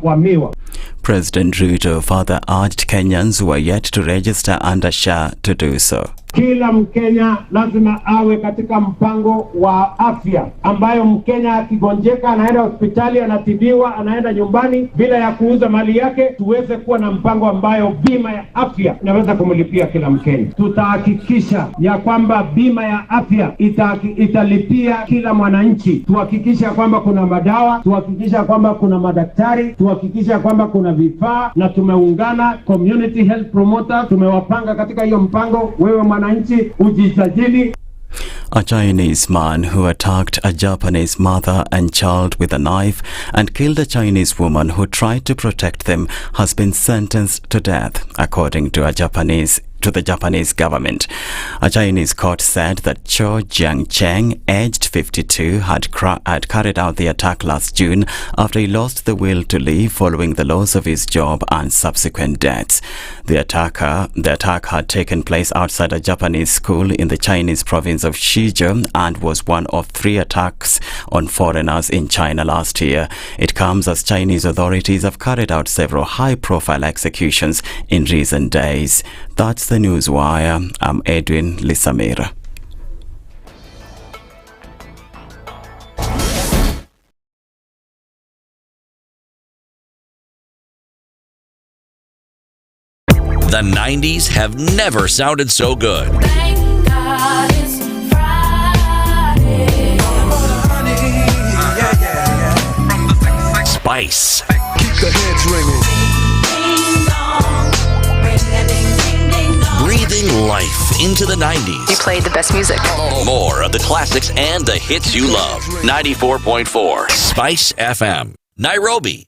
Speaker 3: wa miwa.
Speaker 2: President Ruto further urged Kenyans who are yet to register under Asha to do so.
Speaker 3: Kila Mkenya lazima awe katika mpango wa afya, ambayo Mkenya akigonjeka anaenda hospitali, anatibiwa, anaenda nyumbani bila ya kuuza mali yake. Tuweze kuwa na mpango ambayo bima ya afya inaweza kumlipia kila Mkenya. Tutahakikisha ya kwamba bima ya afya italipia kila mwananchi. Tuhakikisha kwamba kuna madawa, tuhakikisha kwamba kuna madaktari, tuhakikisha kwamba kuna vifaa, na tumeungana community health promoter, tumewapanga katika hiyo mpango. Wewe mwananchi ujisajili.
Speaker 2: A Chinese man who attacked a Japanese mother and child with a knife and killed a Chinese woman who tried to protect them has been sentenced to death, according to the Japanese government. A Chinese court said that Cho Jiangcheng, aged 52, had carried out the attack last June after he lost the will to live following the loss of his job and subsequent deaths. The attack had taken place outside a Japanese school in the Chinese province of Shijiazhuang and was one of 3 attacks on foreigners in China last year. It comes as Chinese authorities have carried out several high-profile executions in recent days. That's the Newswire. I'm Edwin Lisamira.
Speaker 1: The 90s have never sounded so good.
Speaker 18: Thank God it's Friday.
Speaker 1: Spice.
Speaker 18: Keep the heads ringing.
Speaker 1: Breathing life into the 90s.
Speaker 7: You played the best music.
Speaker 1: More of the classics and the hits you love. 94.4 Spice FM. Nairobi.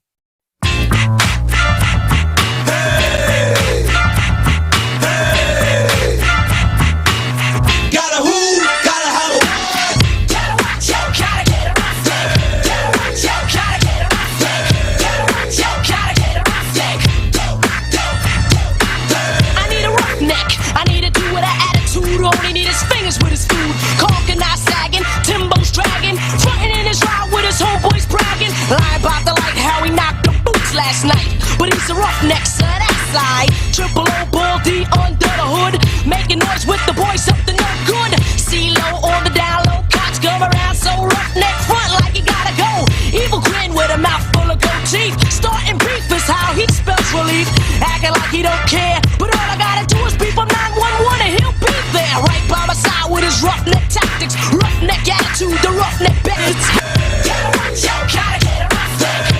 Speaker 20: All he need is fingers with his food. Caulking not sagging, Timbo's dragging, fronting in his ride with his homeboys bragging. Lying about the like how he knocked the boots last night. But he's a roughneck, so that side. Triple O, Bull D under the hood. Making noise with the boys, something no good. C-Lo on the down low, cops come around so roughneck front like you gotta go. Evil grin with a mouth full of gold teeth. Starting beef is how he spells relief. Acting like he don't care, but all I gotta do is beep on 911 and he'll be there. Right by my side with his roughneck tactics, roughneck attitude, the roughneck benefits. Yo, gotta get a roughneck.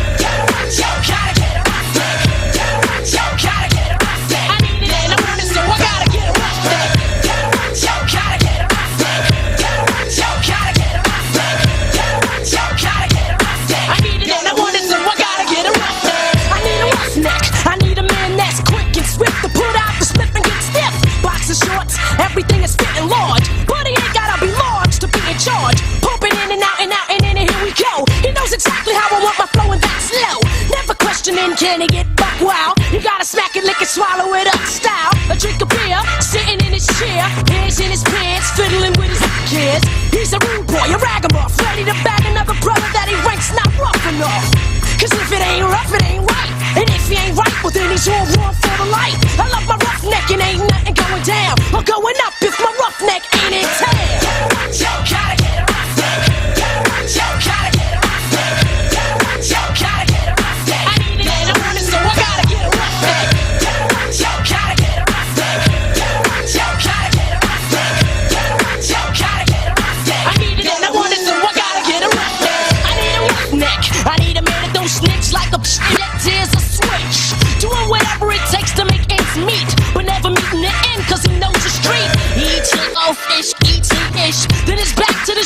Speaker 20: Yo, gotta get a roughneck. Yo, gotta get a roughneck. I need it and I want it, so I gotta get a roughneck. Yo, gotta get a roughneck. Yo, gotta get a roughneck. Yo, gotta get a roughneck. I need it and I want it, so I gotta get a roughneck. I need a roughneck. I need a man that's quick and swift to put out the slip and get stiff. Boxer shorts, everything is fitting large, but he ain't gotta be large to be in charge. Pumping in and out and out and in and here we go. He knows exactly how I want my flow and that's slow. Never questioning, can he get buck wild? You gotta smack it, lick it, swallow it up style. A drink of beer, sitting in his chair, hands in his pants, fiddling with his kids. He's a rude boy, a ragamuff, ready to bag another brother that he ranks not rough enough. Cause if it ain't rough, it ain't right. And if he ain't right, well then he's all wrong for the light. I love my roughneck and ain't nothing going down or going up if my roughneck ain't in town. Yo, gotta get a roughneck. Yo, gotta get a roughneck. Yo, gotta get a roughneck. I need it and I want it, so I gotta get a roughneck. Yo, gotta get a roughneck. Yo, gotta get a roughneck. Yo, gotta get a roughneck. I need it and I want it, so I gotta get a roughneck. I need a roughneck. I need a man that don't snitch like a that tears a switch. Doing whatever it takes to make ends meet, but never meeting the end cause he knows the street. Eating fish, then it's back to the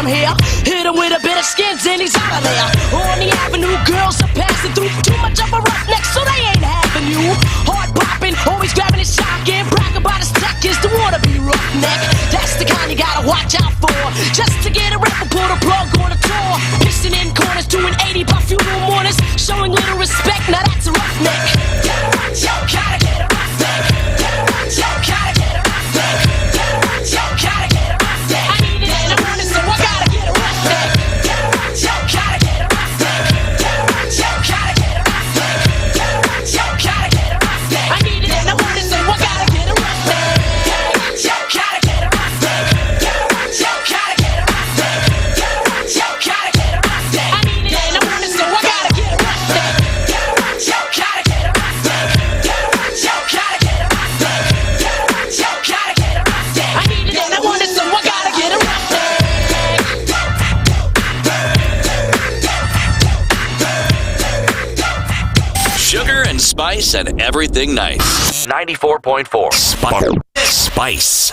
Speaker 20: here. Hit him with a bit of skins and he's out of there. On the avenue, girls are passing through. Too much of a roughneck, so they ain't having you. Hard popping, always grabbing his shotgun. Brag about his tech is the wannabe roughneck. That's the kind you gotta watch out for. Just to get a rep and pull the plug on a tour. Pissing in corners, doing 80 by funeral mourners. Showing little respect, now that's a roughneck. Get a right, yo, gotta get a roughneck. Get a right, yo, gotta get a roughneck. Get a right, yo, gotta get a roughneck. I need it in the morning, so I gotta get a roughneck. Get a right, yo, gotta get a roughneck. Get a right, yo, gotta get a roughneck. Get a right, yo, gotta get a roughneck. I need it in the morning, so I gotta get a roughneck. Get a right, yo, gotta get a roughneck. Get a right, yo, gotta get a roughneck. Get a right, yo, gotta get a roughneck. I need it in the morning, so I gotta get a roughneck. Get a right, yo, gotta get a roughneck. Get a right, yo, gotta get a roughneck. Get a right, yo, gotta get a roughneck. I need it in the morning, so I gotta get a roughneck.
Speaker 1: Sugar and spice and everything nice. 94.4 Spice.